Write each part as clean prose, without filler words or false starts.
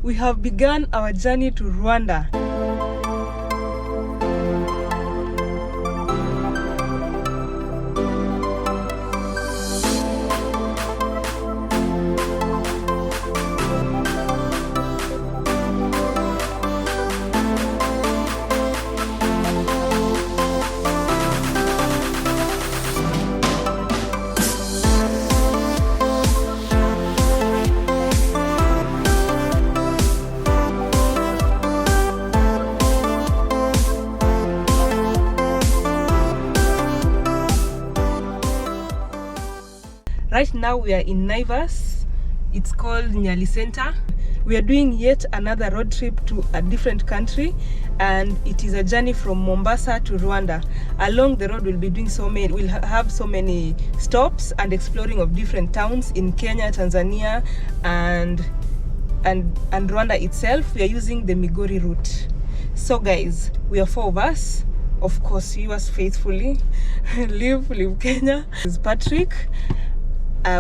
we have begun our journey to Rwanda. Right now we are in Naivas. It's called Nyali Center. We are doing yet another road trip to a different country, and it is a journey from Mombasa to Rwanda. Along the road we'll be doing we'll have so many stops and exploring of different towns in Kenya, Tanzania, and Rwanda itself. We are using the Migori route. So guys, we are 4 of us. Of course, yours faithfully, Live Kenya. This is Patrick.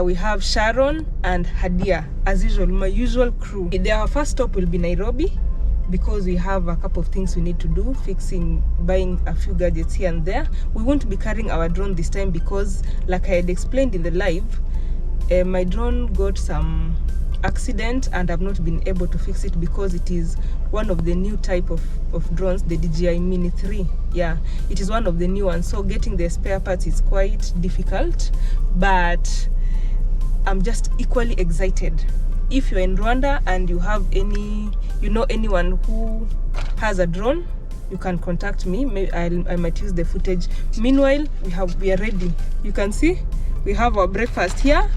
We have Sharon and Hadia, as usual, my usual crew. Our first stop will be Nairobi because we have a couple of things we need to do, buying a few gadgets here and there. We won't be carrying our drone this time because, like I had explained in the live, my drone got some accident and I've not been able to fix it because it is one of the new type of drones, the DJI Mini 3. Yeah, it is one of the new ones, so getting the spare parts is quite difficult, but I'm just equally excited. If you're in Rwanda and you have anyone who has a drone, you can contact me. Maybe I might use the footage. Meanwhile, we are ready. You can see we have our breakfast here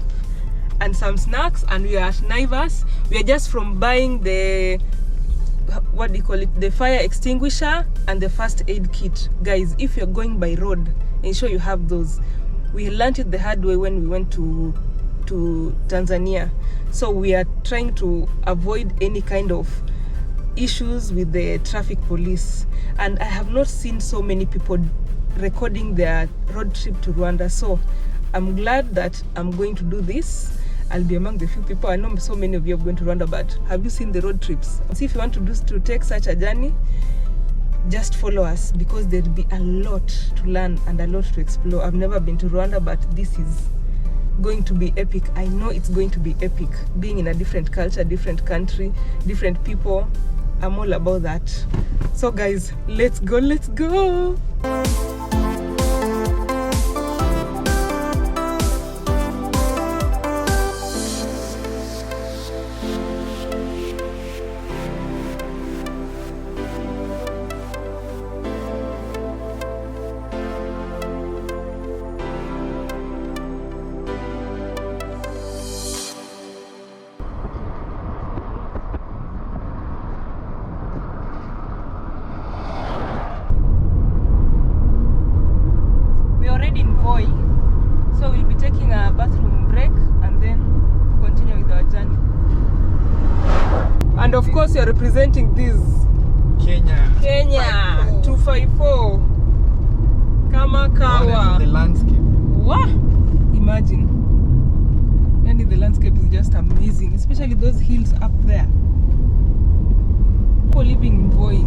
and some snacks, and we are at Naivas. We are just from buying the the fire extinguisher and the first aid kit. Guys, if you're going by road, ensure you have those. We learned it the hard way when we went to Tanzania, so we are trying to avoid any kind of issues with the traffic police, and I have not seen so many people recording their road trip to Rwanda, so I'm glad that I'm going to do this. I'll be among the few people. I know so many of you are going to Rwanda, but have you seen the road trips? See, if you want to take such a journey, just follow us because there'll be a lot to learn and a lot to explore. I've never been to Rwanda, but this is going to be epic. I know it's going to be epic. Being in a different culture, different country, different people, I'm all about that. So guys, let's go. So we'll be taking a bathroom break and then continue with our journey. And of course you're representing this Kenya 254 Kamakawa. The landscape. What? Imagine. And the landscape is just amazing, especially those hills up there. People living in Voi.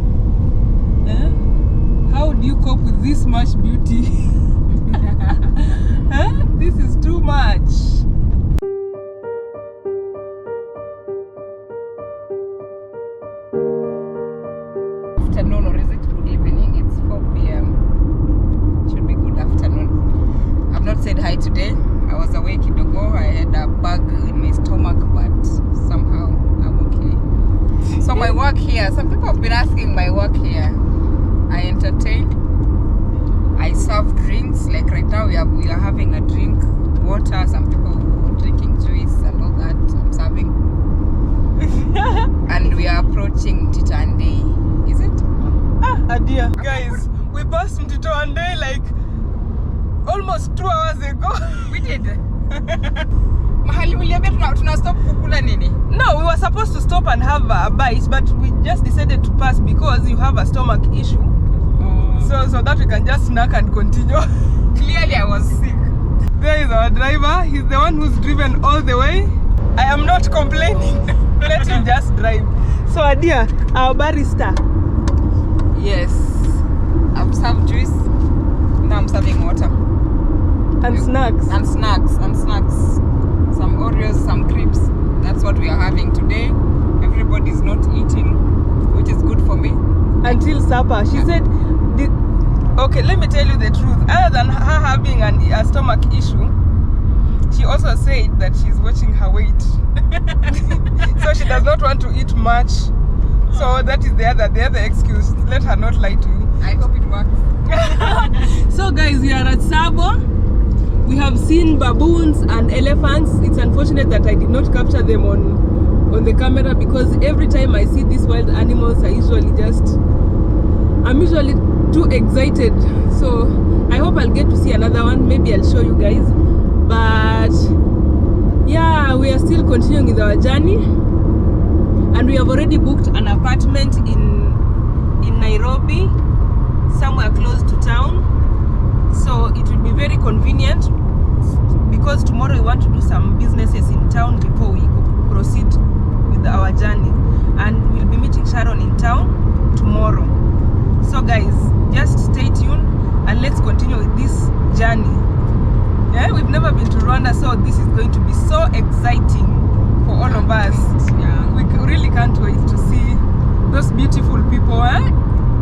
How do you cope with this much beauty? This is too much. Afternoon, or is it good evening? It's 4 p.m. Should be good afternoon. I've not said hi today. I was awake kidogo. I had a bug in my stomach, but somehow I'm okay. So my work here, some people have been asking my work here. I entertain, I serve drinks. Like right now we are having a drink, water, some people drinking juice and all that. I'm serving. And we are approaching Titande. Is it? Adia. Guys, we passed Titande like almost 2 hours ago. We did. Mahali mliambia tuna stop kukula nini? No, we were supposed to stop and have a bite, but we just decided to pass because you have a stomach issue. So that we can just snack and continue. Clearly I was sick. There is our driver. He's the one who's driven all the way. I am not complaining. Let him just drive. So Adia, our barista. Yes. I've served juice. Now I'm serving water. And snacks. And snacks. Some Oreos, some crepes. That's what we are having today. Everybody's not eating, which is good for me. Until supper. She said, okay, let me tell you the truth. Other than her having a stomach issue, she also said that she's watching her weight. So she does not want to eat much. So that is the other excuse. Let her not lie to you. I hope it works. So guys, we are at Sabo. We have seen baboons and elephants. It's unfortunate that I did not capture them on the camera, because every time I see these wild animals, I'm usually too excited. So I hope I'll get to see another one. Maybe I'll show you guys. But yeah, we are still continuing with our journey, and we have already booked an apartment in Nairobi, somewhere close to town. So it will be very convenient, because tomorrow we want to do some businesses in town before we proceed with our journey, and we'll be meeting Sharon in town tomorrow. So guys, just stay tuned and let's continue with this journey. Yeah, we've never been to Rwanda, so this is going to be so exciting for all of us. Yeah, we really can't wait to see those beautiful people.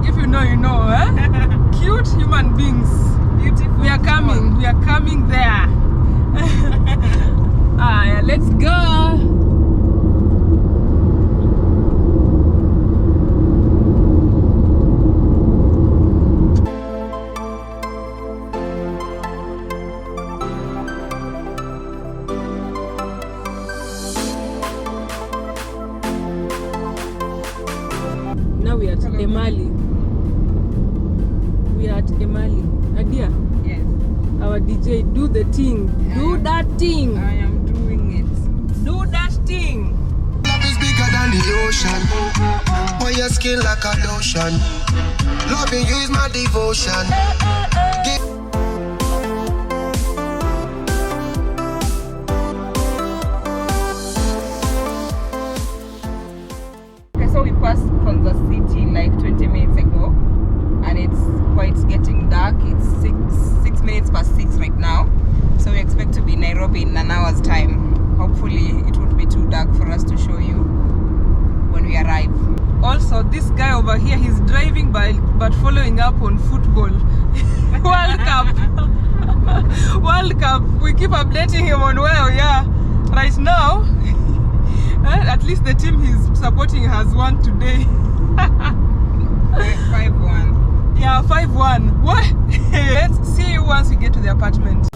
If you know, you know. Cute human beings. Beautiful. We are coming there. Yeah, let's go. Now we are at Emali. We are at Emali. Adia. Yes. Our DJ, do the thing. Do that thing. I am doing it. Do that thing. Love is bigger than the ocean. On your skin like a lotion. Loving you is my devotion. Okay, so we passed Kansas City like 20 minutes ago, and it's quite getting dark. It's 6 minutes past 6 right now. So we expect to be in Nairobi in an hour's time. Hopefully it won't be too dark for us to show you when we arrive. Also, this guy over here, he's driving but following up on football. World Cup. World Cup. We keep updating him on where we are right now. At least the team he's supporting has won today. 5-1. Yeah, 5-1. What? Let's see you once we get to the apartment.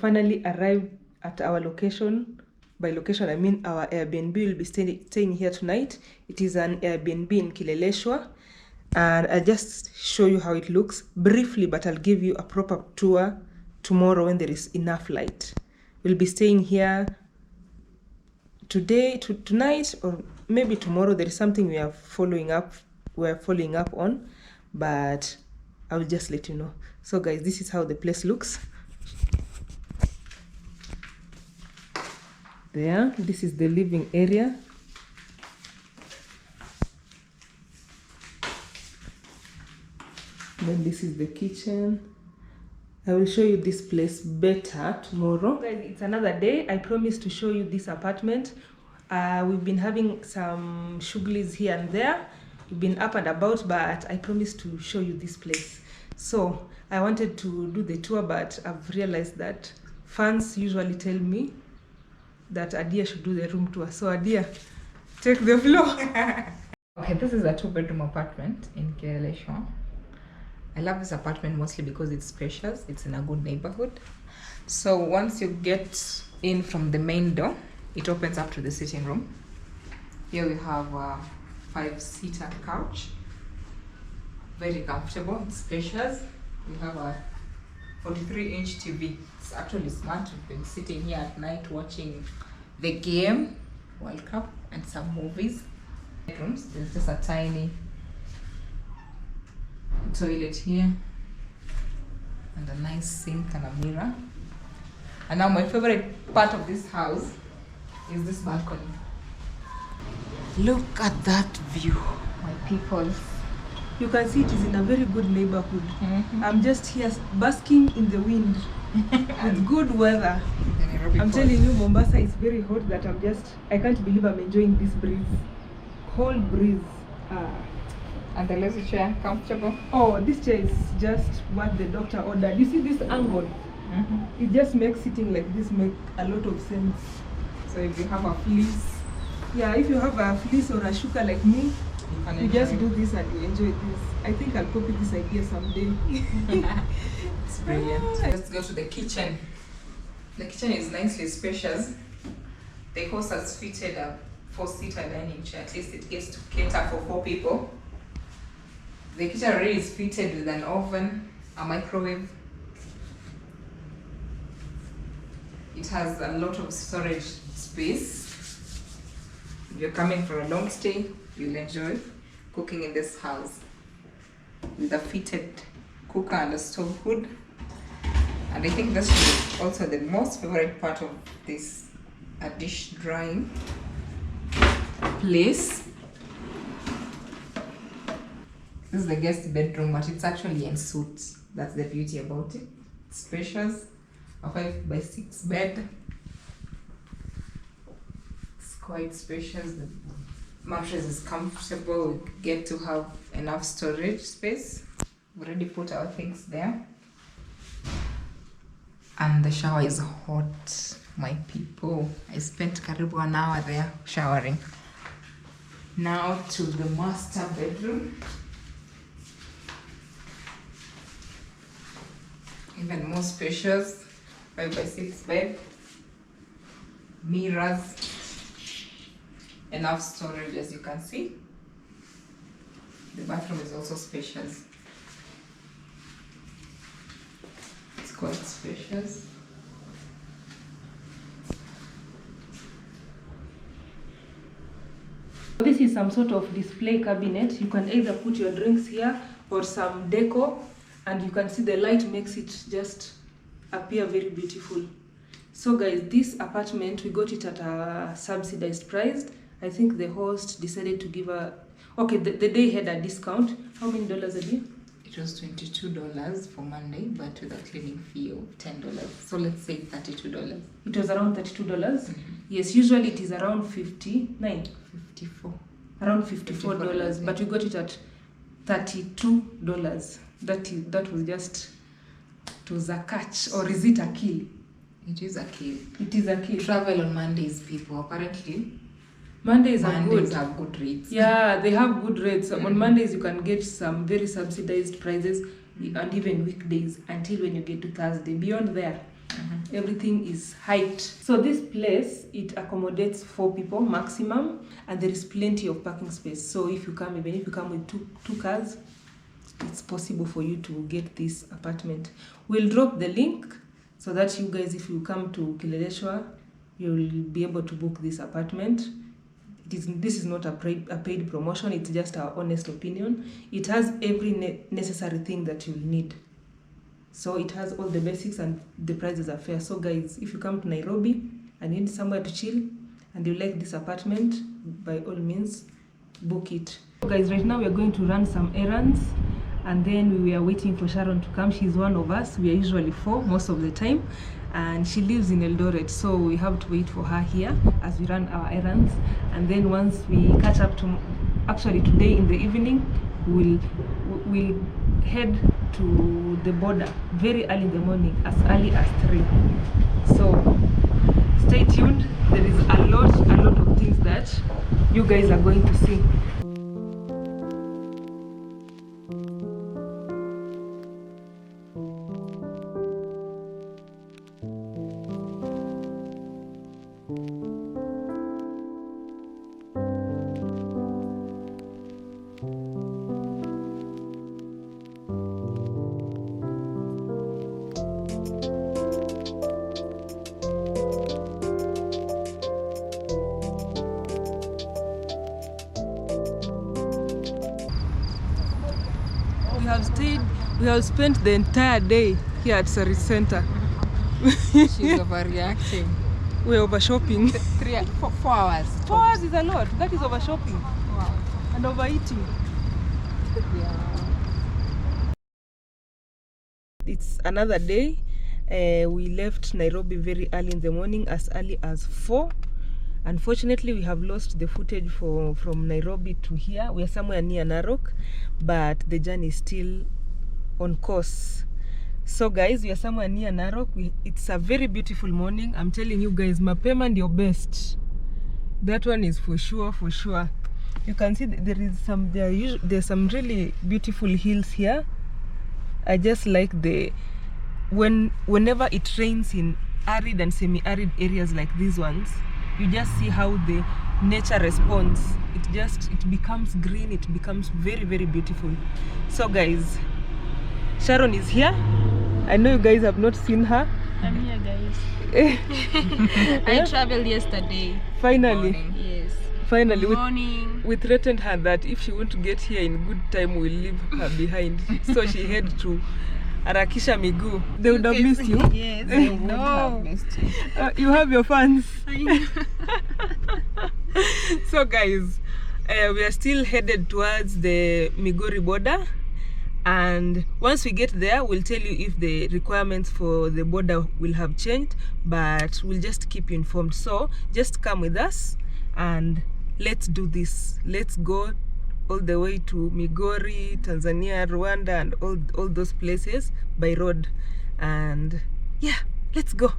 Finally arrived at our location. By location, I mean our Airbnb. Will be staying here tonight. It is an Airbnb in Kileleshwa, and I'll just show you how it looks briefly, but I'll give you a proper tour tomorrow when there is enough light. We'll be staying here tonight, or maybe tomorrow. There is something we are following up on, but I will just let you know. So guys, this is how the place looks. There, this is the living area. Then this is the kitchen. I will show you this place better tomorrow. Guys, it's another day. I promised to show you this apartment. We've been having some shughlis here and there. We've been up and about, but I promised to show you this place. So I wanted to do the tour, but I've realized that fans usually tell me that Adia should do the room tour. So Adia, take the floor. Okay, this is a 2-bedroom apartment in Kileleshwa. I love this apartment mostly because it's spacious. It's in a good neighborhood. So once you get in from the main door, it opens up to the sitting room. Here we have a 5-seater couch. Very comfortable, it's spacious. We have a 43-inch TV. It's actually smart. We've been sitting here at night watching the game, World Cup, and some movies. Bedrooms. There's just a tiny toilet here, and a nice sink and a mirror. And now my favorite part of this house is this balcony. Look at that view, my people. You can see it is in a very good neighborhood. I'm just here basking in the wind with good weather. I'm telling you, Mombasa is very hot that I can't believe I'm enjoying this breeze. Cold breeze. And the lazy chair, comfortable. Oh, this chair is just what the doctor ordered. You see this angle? It just makes sitting like this make a lot of sense. So if you have a fleece, yeah, if you have a fleece or a shuka like me, you just it. do this and you enjoy this. I think I'll copy this idea someday. It's brilliant. Let's go to the kitchen. The kitchen is nicely spacious. The host has fitted a 4-seater dining chair. At least it gets to cater for 4 people. The kitchen already is fitted with an oven, a microwave. It has a lot of storage space. If you're coming for a long stay, you'll enjoy cooking in this house with a fitted cooker and a stove hood. And I think that's also the most favorite part of this dish drying place. This is the guest bedroom, but it's actually en suite. That's the beauty about it. It's spacious, a 5x6 bed. It's quite spacious. The mattress is comfortable. We get to have enough storage space. We already put our things there. And the shower is hot, my people. I spent karibu an hour there showering. Now to the master bedroom. Even more spacious, 5x6 bed, mirrors, enough storage as you can see. The bathroom is also spacious. It's quite spacious. This is some sort of display cabinet. You can either put your drinks here or some deco, and you can see the light makes it just appear very beautiful. So guys, this apartment, we got it at a subsidized price. I think the host decided to give a, okay, the day had a discount. How many dollars a day? It was $22 for Monday, but with a cleaning fee of $10. So let's say $32. It was around $32. Yes, usually it is around 59. 54. Around $54, but we got it at $32. That was just, it was a catch, or is it a kill? It is a kill. It is a kill. Travel on Mondays, people. Apparently, Mondays have good rates. Yeah, they have good rates. On Mondays, you can get some very subsidized prices, and even weekdays until when you get to Thursday. Beyond there, everything is hyped. So this place, it accommodates 4 people maximum, and there is plenty of parking space. So if you come, even if you come with two cars, it's possible for you to get this apartment. We'll drop the link so that you guys, if you come to Kileleshwa, you'll be able to book this apartment. This is not a paid promotion, it's just our honest opinion. It has every necessary thing that you'll need. So it has all the basics and the prices are fair. So guys, if you come to Nairobi and need somewhere to chill and you like this apartment, by all means, book it. So guys, right now we are going to run some errands, and then we are waiting for Sharon to come. She's one of us. We are usually 4 most of the time, and she lives in Eldoret, so we have to wait for her here as we run our errands. And then once we catch up to, actually today in the evening, we'll head to the border very early in the morning, as early as 3. So stay tuned. There is a lot of things that you guys are going to see. have spent the entire day here at Service Center. She's overreacting. We're over shopping. 4 hours. 4 hours is a lot. That is over shopping. Wow. And overeating. Yeah. It's another day. We left Nairobi very early in the morning, as early as 4. Unfortunately, we have lost the footage from Nairobi to here. We are somewhere near Narok, but the journey is still on course. So guys, we are somewhere near Narok. It's a very beautiful morning. I'm telling you guys, mapema ndio best. That one is for sure. You can see there's some really beautiful hills here. I just like whenever it rains in arid and semi-arid areas like these ones, you just see how the nature responds. It becomes green, it becomes very, very beautiful. So guys, Sharon is here. I know you guys have not seen her. I'm here, guys. I traveled yesterday. Finally. Morning. Yes. Finally. Morning. We threatened her that if she won't get here in good time, we'll leave her behind. So she had to Arakisha Migu. They would have missed you. Yes, I Would know. have missed you. You have your fans. I know. So guys, we are still headed towards the Migori border, and once we get there, we'll tell you if the requirements for the border will have changed, but we'll just keep you informed. So just come with us and let's do this. Let's go all the way to Migori, Tanzania, Rwanda, and all those places by road. And yeah, let's go.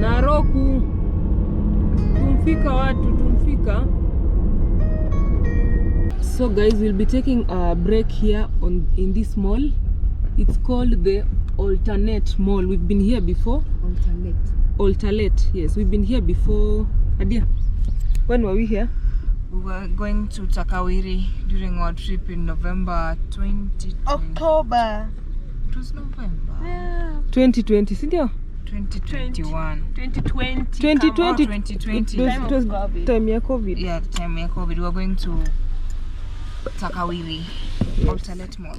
Naroku. Tumfika. So guys, we'll be taking a break here in this mall. It's called the Alternate Mall. We've been here before. Alternate, yes. We've been here before. Adia, when were we here? We were going to Takawiri during our trip in November 2020. October. It was November. Yeah. 2020, sindio? 2021. 2020. 2020. 2020. It was time ya COVID. Yeah, the time of COVID. We were going to Takawiri, Alternate Mall.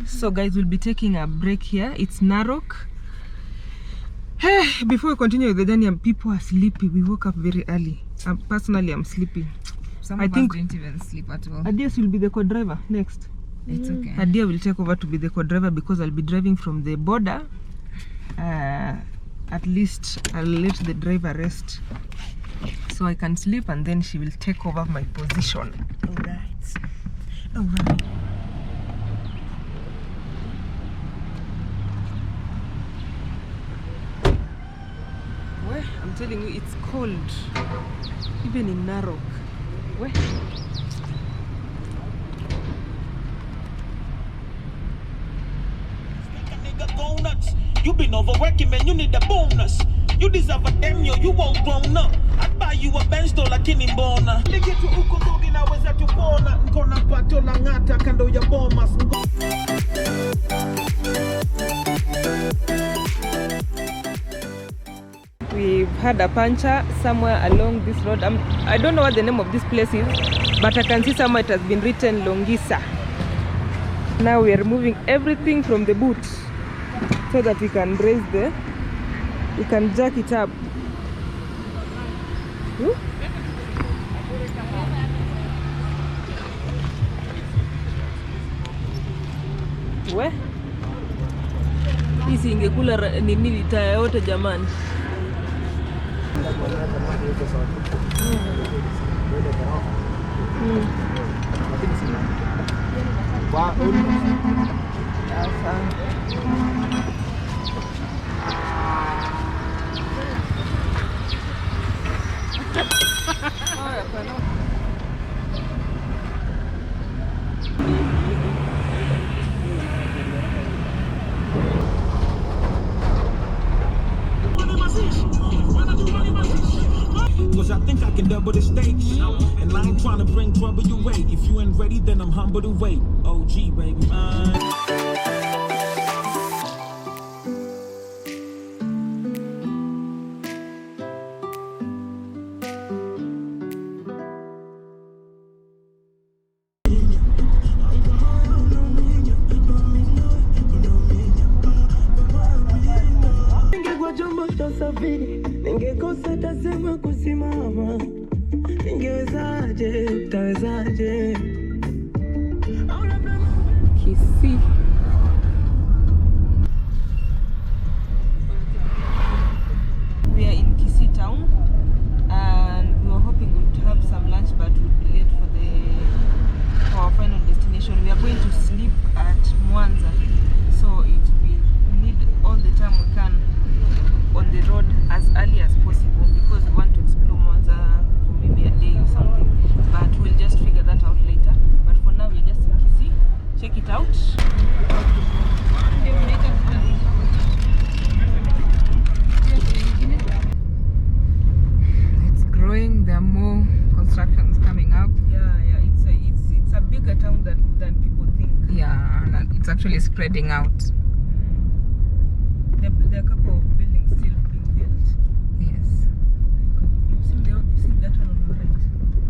So guys, we'll be taking a break here. It's Narok. Before we continue with the journey, people are sleepy. We woke up very early. Personally, I'm sleepy. Some I of think us didn't even sleep at all. Adia will be the co-driver next. It's okay. Adia will take over to be the co-driver because I'll be driving from the border. At least I'll let the driver rest so I can sleep, and then she will take over my position. Alright. Well, I'm telling you, it's cold even in Narok. Well, you been overworking, man, you need a bonus. You deserve a damn you won't grown up. I'd buy you a Benz lakini mbona nikitu uko dogi naweza tupona nkona pato la ngata kando ya bomas. we've had a puncture somewhere along this road. I don't know what the name of this place is, but I can see somewhere it has been written Longisa. Now we are removing everything from the boot so that we can we can jack it up. We hii ingekula nini taya yote jamani. Cause I think I can double the stakes. And I ain't trying to bring trouble your way. If you ain't ready, then I'm humble to wait. OG, baby, mine. Ningekosa tasema kusimama, ningewezaje, utawezaje? Kisii. We are in Kisii town and we were hoping we would have some lunch, but we'll be late for our final destination. We are going to sleep at Mwanza, so we need all the time we can on the road as early as possible because we want to explore Mwanza for maybe a day or something, but we'll just figure that out later. But for now we're just in Kisii. Check it out. It's growing. There are more constructions coming up. Yeah, it's a bigger town than people think. Yeah, and it's actually spreading out. There are a couple of buildings still being built. Yes. You've seen that one on the right.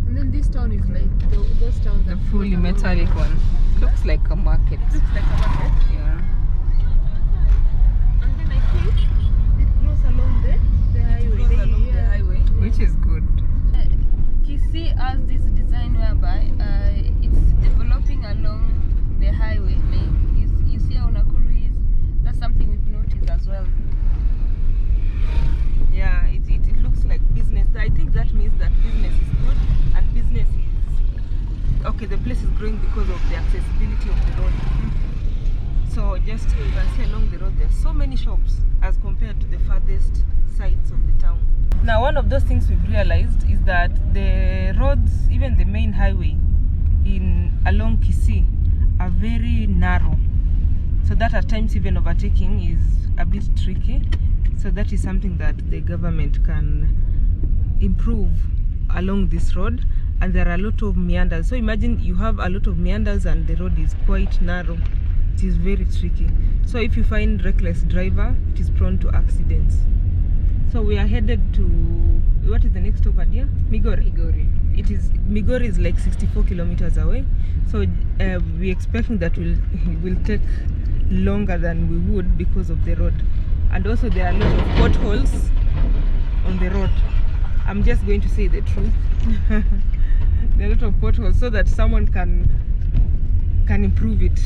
And then this town is like those towns The that fully metallic one. Looks like a market. It looks like a market. Yeah. And then I think it goes along the highway. Goes along the highway. Which is good. Kisii has this design whereby it's developing along the highway. Like you see how Nakuru is. That's something we've noticed as well. Yeah, it looks like business. I think that means that business is good and business is okay. The place is growing because of the accessibility of the road. So just you can see along the road there are so many shops as compared to the farthest sides of the town. Now one of those things we've realized is that the roads, even the main highway along Kisii, are very narrow. So that at times even overtaking is a bit tricky. So that is something that the government can improve along this road. And there are a lot of meanders. So imagine you have a lot of meanders and the road is quite narrow. It is very tricky. So if you find reckless driver, it is prone to accidents. So we are headed to, what is the next stop, Adia? Migori. Migori is like 64 kilometers away. So we're expecting that will take longer than we would because of the road. And also there are a lot of potholes on the road. I'm just going to say the truth. There are a lot of potholes so that someone can improve it.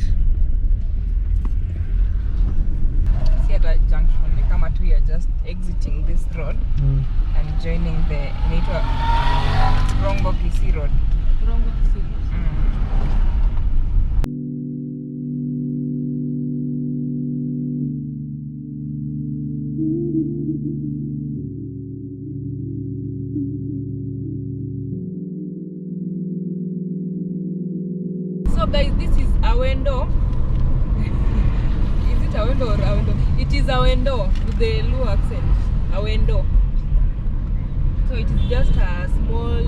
See at that junction, we are just exiting this road and joining the Rongo Kisii road. Rongo Kisii. So guys, this is Awendo. Is it Awendo or Awendo? It is Awendo with the Luo accent. Awendo. So it is just a small,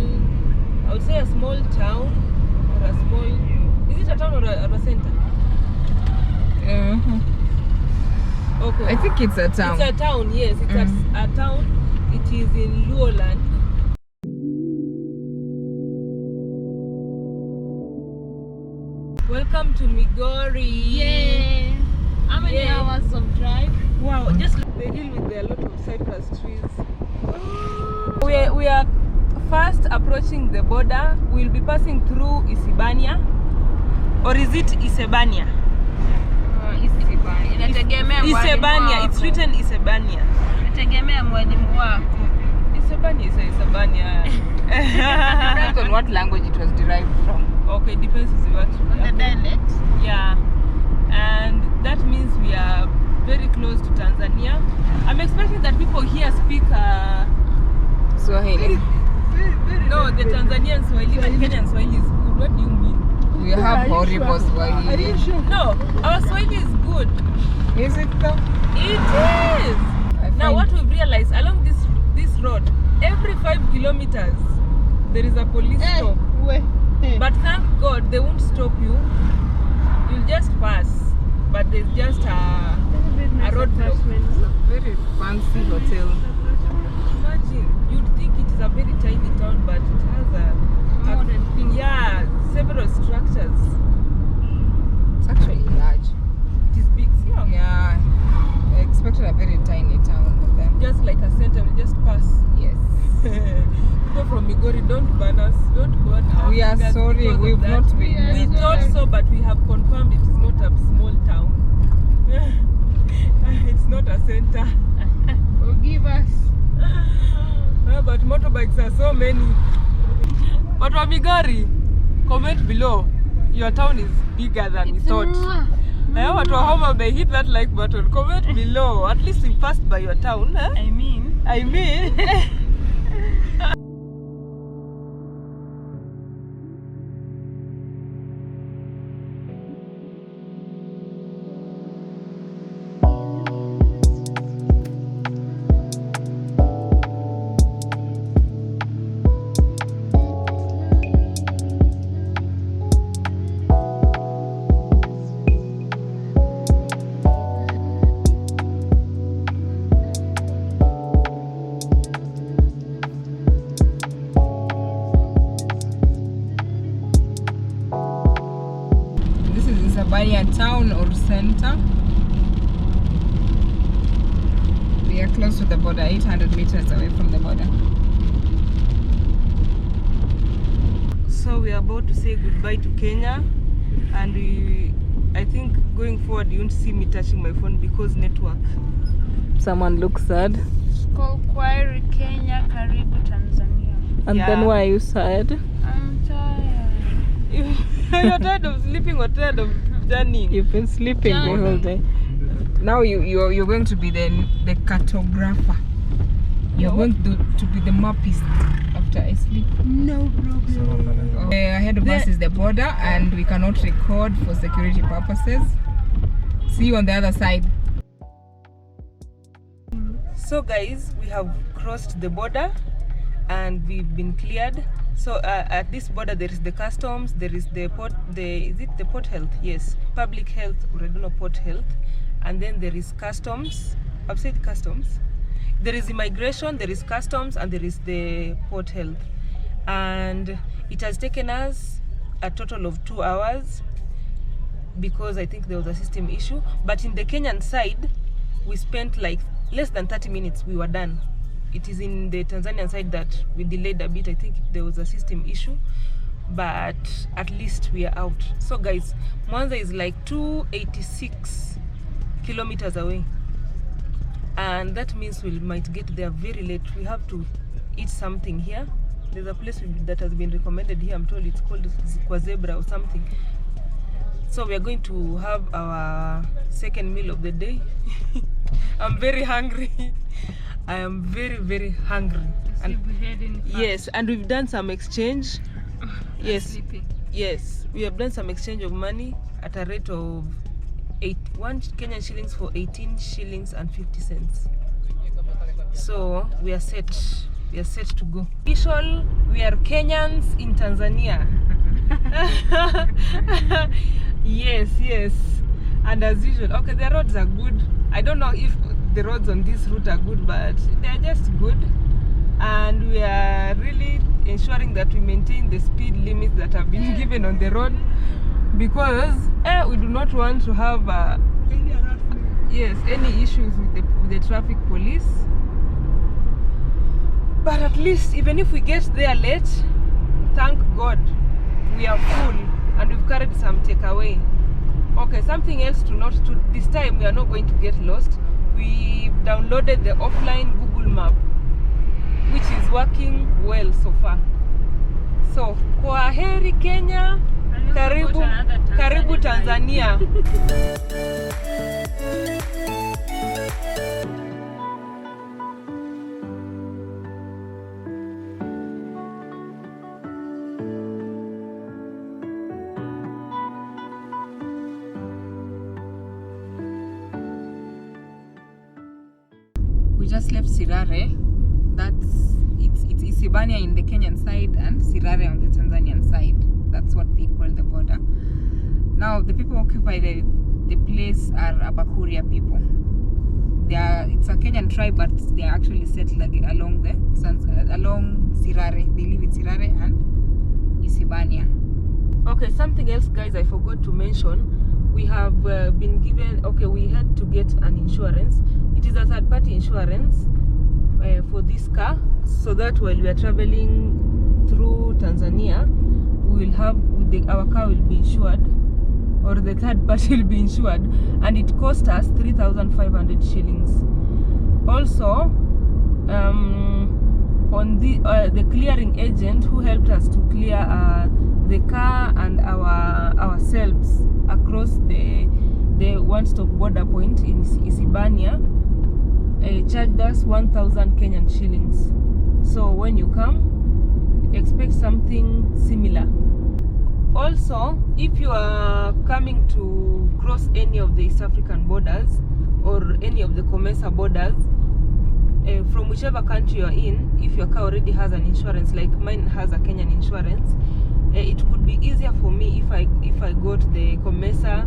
I would say a small town or a small, is it a town or a center? Okay. I think it's a town. It's a town, yes. It's a town. It is in Luo land. Welcome to Migori. Yeah. How many hours of drive? Wow, just like the hill with a lot of cypress trees. We are fast approaching the border. We'll be passing through Isibania. Or is it Isebania? Inategemea Isebania. It's written Isebania. Inategemea mwalimu wako. Isabania, Depends on what language it was derived from. Okay, depends on what. On the dialect. Yeah, and that means we are very close to Tanzania. I'm expecting that people here speak Swahili. no, the Tanzanian Swahili, but Kenyan Swahili is good. What do you mean? We have horrible Swahili. No, our Swahili is good. Is it though? It is. Now what we've realized along this road, every 5 kilometers there is a police stop. But thank God they won't stop you. You'll just pass. But there's just a roadblock. Very fancy hotel. Imagine, you'd think it is a very tiny town, but it has Modern things. yeah, several structures. It's actually large. It is big. See how Yeah. I expected a very tiny town with them. just like a center, we just pass. Yes. People from Migori, don't ban us, don't burn our We are fingers sorry, because of we've that. not been. We thought so, but we have confirmed it is not a small town. It's not a center. Forgive us. But motorbikes are so many. But wa Migori, comment below. Your town is bigger than we thought. Watu wa Homa Bay, hit that like button. Comment below. At least we passed by your town. Huh? I mean. This is Isabania town or center. We are close to the border, 800 meters away from the border. So we are about to say goodbye to Kenya, and I think going forward you won't see me touching my phone because network. Someone looks sad. Kwaheri Kenya, karibu Tanzania. And Yeah. then why are you sad? I'm tired. You're tired of sleeping or tired of journeying? You've been sleeping the whole day. Now you're going to be the cartographer. You're going to be the mapist after I sleep. No problem. Ahead of us is the border, and we cannot record for security purposes. See you on the other side. So guys, we have crossed the border and we've been cleared. So at this border there is the customs, there is the port, is it the port health? Yes, public health, or I don't know, port health. And then there is customs. I've said customs. There is immigration, there is customs, and there is the port health. And it has taken us a total of 2 hours because I think there was a system issue. But in the Kenyan side, we spent like less than 30 minutes, we were done. It is in the Tanzanian side that we delayed a bit. I think there was a system issue, but at least we are out. So guys, Mwanza is like 286 kilometers away, and that means we might get there very late. We have to eat something here. There's a place that has been recommended here. I'm told it's called Zebra or something. So we are going to have our second meal of the day. I'm very hungry. I am very, very hungry. And yes, and we've done some exchange. Yes, yes, we have done some exchange of money at a rate of 1 Kenyan shillings for 18 shillings and 50 cents. So we are set. We are set to go. Official, we are Kenyans in Tanzania. Yes, yes. And as usual, okay, the roads are good. I don't know if the roads on this route are good, but they're just good. And we are really ensuring that we maintain the speed limits that have been given on the road, because we do not want to have any issues with the traffic police. But at least, even if we get there late, thank God we are full and we've carried some takeaway. Okay, something else to note, this time we are not going to get lost. We downloaded the offline Google map which is working well so far. So kwaheri Kenya, karibu Tanzania. We just left Sirare. It's Isibania in the Kenyan side and Sirare on the Tanzanian side. That's what they call the border. Now the people who occupy the place are Abakuria people. It's a Kenyan tribe, but they are actually settled along Sirare. They live in Sirare and Isibania. Okay, something else, guys, I forgot to mention. We have been given, we had to get an insurance. It is a third-party insurance for this car, so that while we are traveling through Tanzania, we will have our car will be insured, or the third party will be insured, and it cost us 3,500 shillings. Also, on the clearing agent who helped us to clear the car and ourselves across the one-stop border point in Isibania, charged us 1,000 Kenyan shillings. So when you come, expect something similar. Also, if you are coming to cross any of the East African borders or any of the COMESA borders, from whichever country you are in, if your car already has an insurance, like mine has a Kenyan insurance, it could be easier for me if I go to the COMESA,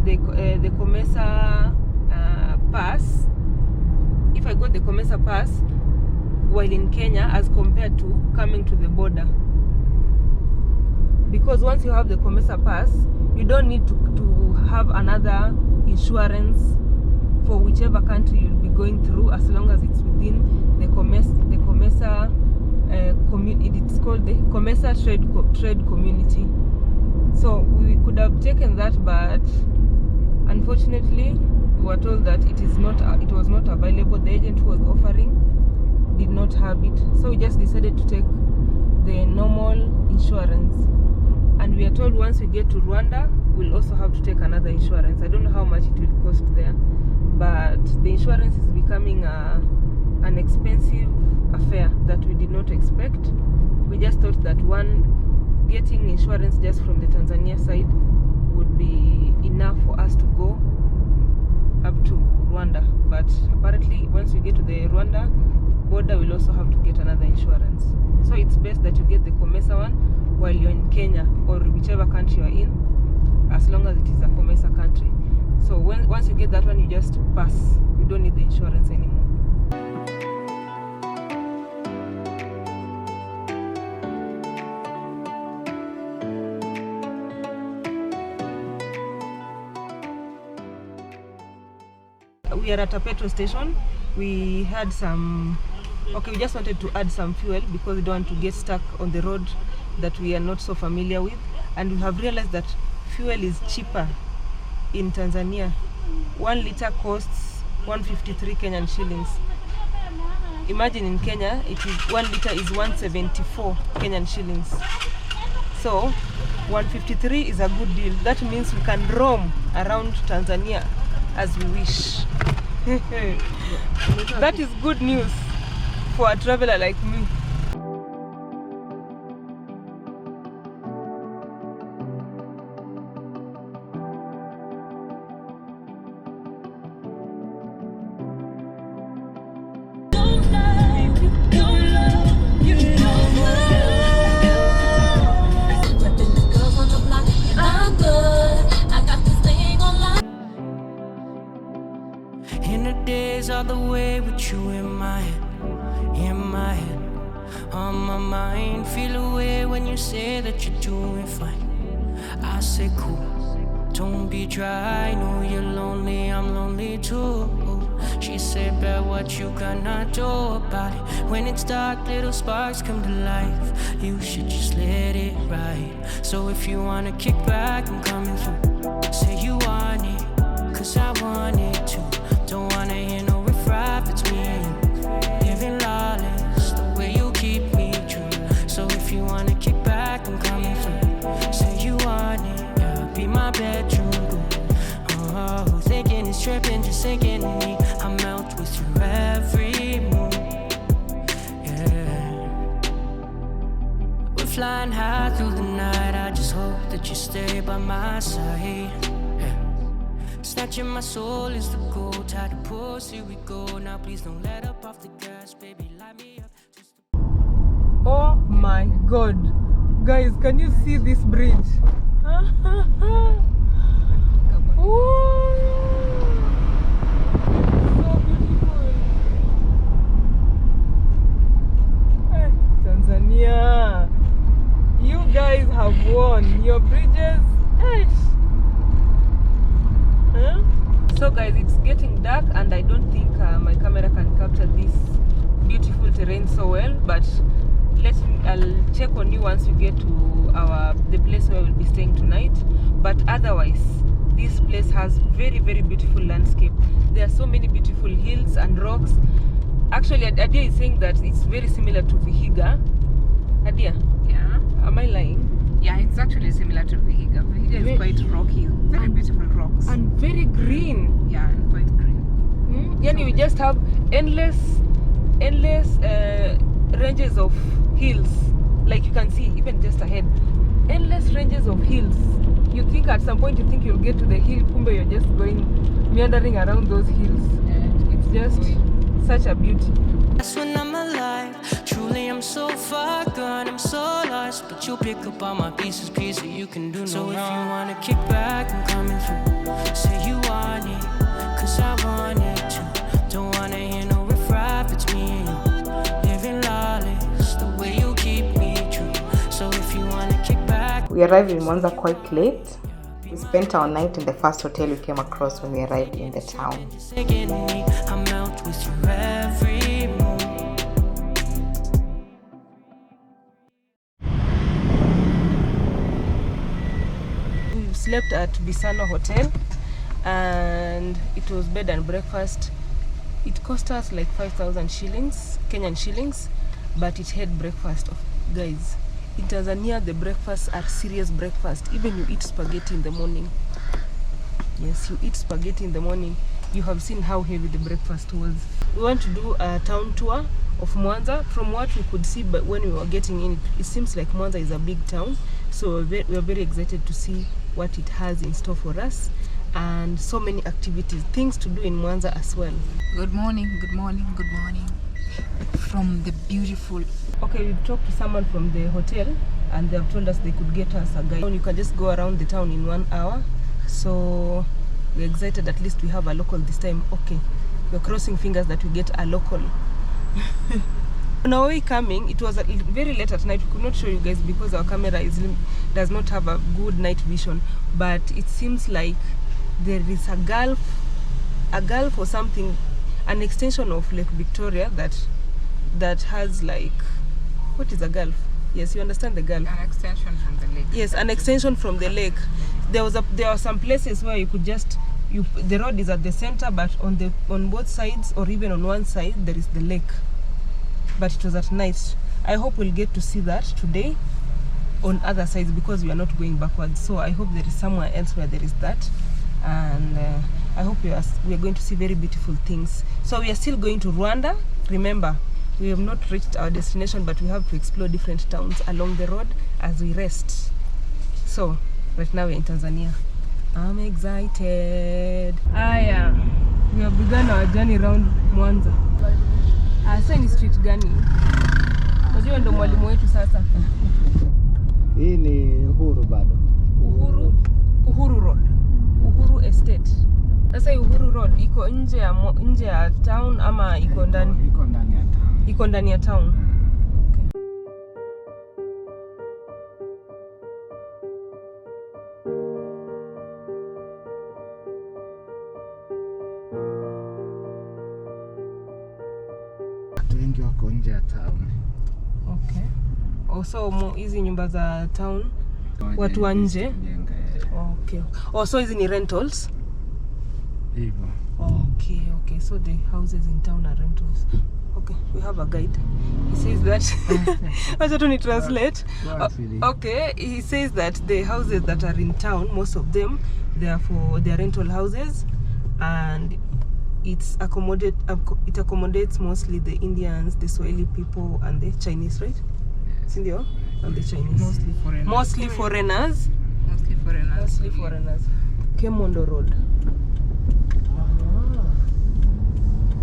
the COMESA pass. If I got the COMESA pass while in Kenya, as compared to coming to the border, because once you have the COMESA pass, you don't need to have another insurance for whichever country you'll be going through, as long as it's within the COMESA community. It's called the COMESA trade community. So we could have taken that, but unfortunately we were told that it was not available. The agent who was offering did not have it, so we just decided to take the normal insurance. And we are told once we get to Rwanda, we'll also have to take another insurance. I don't know how much it will cost there, but the insurance is becoming an expensive affair that we did not expect. We just thought that getting insurance just from the Tanzania side would be enough for us to go up to Rwanda, but apparently once we get to the Rwanda border, we'll also have to get another insurance. So it's best that you get the COMESA one while you're in Kenya or whichever country you're in, as long as it is a COMESA country. So once you get that one, you just pass. You don't need the insurance anymore. We are at a petrol station. We had we just wanted to add some fuel because we don't want to get stuck on the road that we are not so familiar with, and we have realized that fuel is cheaper in Tanzania. 1 liter costs 153 Kenyan shillings. Imagine in Kenya, 1 liter is 174 Kenyan shillings. So 153 is a good deal. That means we can roam around Tanzania as we wish. That is good news for a traveler like me. All the way with you in my head, on my mind. Feel away when you say that you're doing fine. I say cool, don't be dry. Know you're lonely, I'm lonely too. She said, bet what you gonna do about it. When it's dark, little sparks come to life. You should just let it ride. So if you wanna kick back, I'm coming through. Say you want it, cause I want it too. Don't wanna hear no riff raff, it's me and you. Living lawless, tripping, just sinking me. I melt with you every move. Yeah. We're flying high through the night. I just hope that you stay by my side. Yeah. Snatching my soul is the goal. Tied to pulse, here we go. Now please don't let up off the gas, baby. Light me up. Oh my god, guys, can you see this bridge? So beautiful. Hey, Tanzania, you guys have won. Your bridges. Hey. Huh? So guys, it's getting dark and I don't think my camera can capture this beautiful terrain so well, but I'll check on you once we get to the place where we'll be staying tonight. But otherwise, this place has very, very beautiful landscape. There are so many beautiful hills and rocks. Actually, Adia is saying that it's very similar to Vihiga. Adia? Yeah. Am I lying? Yeah, it's actually similar to Vihiga. Vihiga is quite rocky, very beautiful rocks. And very green. Yeah, and quite green. Yani we just have endless ranges of hills, like you can see even just ahead, endless ranges of hills. You think at some point you'll get to the hill, kumbe you're just going meandering around those hills. And It's just such a beauty. That's when I'm alive. Truly, I'm so far gone, I'm so lost. But you pick up all my pieces, you can do no so wrong. If you wanna kick back, I'm coming through. Say you want it, cause I want it too. Don't wanna hear no riff-raff, it's me and you. Living lawless, the way you keep me true. So if you wanna kick back. We arrived in Mwanza quite late. We spent our night in the first hotel we came across when we arrived in the town. I melt with you every move. We slept at Bisano Hotel and it was bed and breakfast. It cost us like 5,000 shillings, Kenyan shillings, but it had breakfast. Guys, in Tanzania the breakfasts are serious breakfast. Even you eat spaghetti in the morning. Yes, you eat spaghetti in the morning. You have seen how heavy the breakfast was. We want to do a town tour of Mwanza. From what we could see, but when we were getting in, it seems like Mwanza is a big town. So we are very excited to see what it has in store for us, and so many activities, things to do in Mwanza as well. Good morning, good morning, good morning. From the beautiful... Okay, we talked to someone from the hotel and they have told us they could get us a guide. You can just go around the town in 1 hour. So we're excited, at least we have a local this time. Okay, we're crossing fingers that we get a local. On our way coming, it was very late at night. We could not show you guys because our camera does not have a good night vision. But it seems like there is a gulf or something, an extension of Lake Victoria that has like, what is a gulf? Yes, you understand the gulf. An extension from the lake. Yes, an extension from the lake. There are some places where you could just the road is at the center, but on both sides or even on one side there is the lake. But it was at night. I hope we'll get to see that today on other sides because we are not going backwards. So I hope there is somewhere else where there is that, and I hope we are going to see very beautiful things. So we are still going to Rwanda. Remember, we have not reached our destination, but we have to explore different towns along the road as we rest. So right now we're in Tanzania. I'm excited. Yeah, we have begun our journey around Mwanza. Sasa ni street gani? Unajua ndo mwalimu wetu sasa. Hii ni Uhuru bado. Uhuru Road. Uhuru Estate. Sasa Uhuru Road iko nje ya town ama iko ndani? Iko ndani ya town. Iko ndani ya town. Wengi wako nje ya town. Okay. Also hizi nyumba za town watu wa nje. Okay. Also hizi ni rentals. Hivyo. Okay. So the houses in town are rentals. Okay, we have a guide. He says that I don't translate. Okay, he says that the houses that are in town, most of them, they are rental houses, and it accommodates mostly the Indians, the Swahili people, and the Chinese, right? Sindio? And the Chinese. Mostly foreigners. Kemondo Road.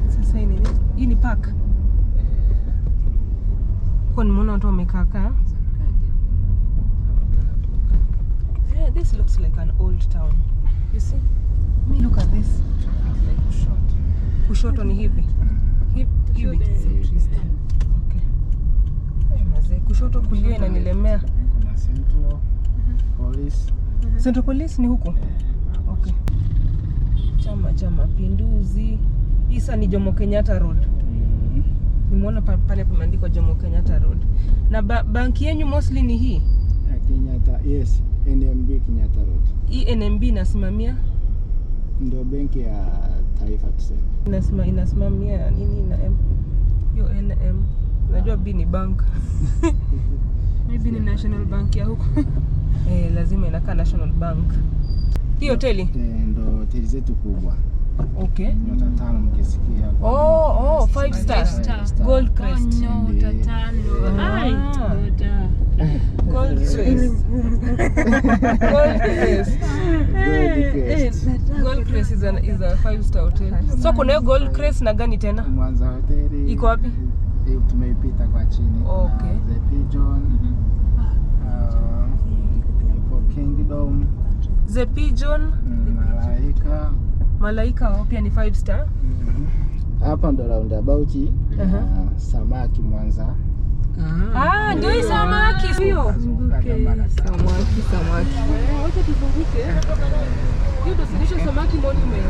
Sasa hii ni park. Kwa nimeona watu wamekaa. Yeah, this looks like an old town. You see? Look at this. Kushoto ni hivi. Hivi. Okay. Kushoto kulia inanilemea. Kuna Central Police. Central Police ni huko? Okay. Chama cha Mapinduzi. Isa ni Jomo Kenyatta Road. Nimeona pale pameandikwa Jomo Kenyatta Road. Na banki yenu mostly ni hii? Kenyatta, yes. NMB Kenyatta Road. Hii NMB inasimamia? Ndio benki ya taifa tuseme. Inasimamia nini na M? Yo NM. Najua B ni bank. Maybe ni National Bank ya huko. Lazima inakaa National Bank. Hii hoteli? Ndio hoteli zetu kubwa. Okay. Nyota 5 mkisikia. 5 stars. Gold Crest. Nyota 5. Gold Crest. Gold Crest is a 5-star hotel. So kuna Gold Crest na gani tena? Mwanza hoteli. Iko wapi? Tumeipita kwa chini. Okay. The Pigeon. Kingdom. The Pigeon. Malaika pia ni 5-star. Hapa ndo roundabout samaki Mwanza. Ndio hii samaki sio? Samaki. Wacha tuzunguke. Hiyo ndo sinisho samaki monument.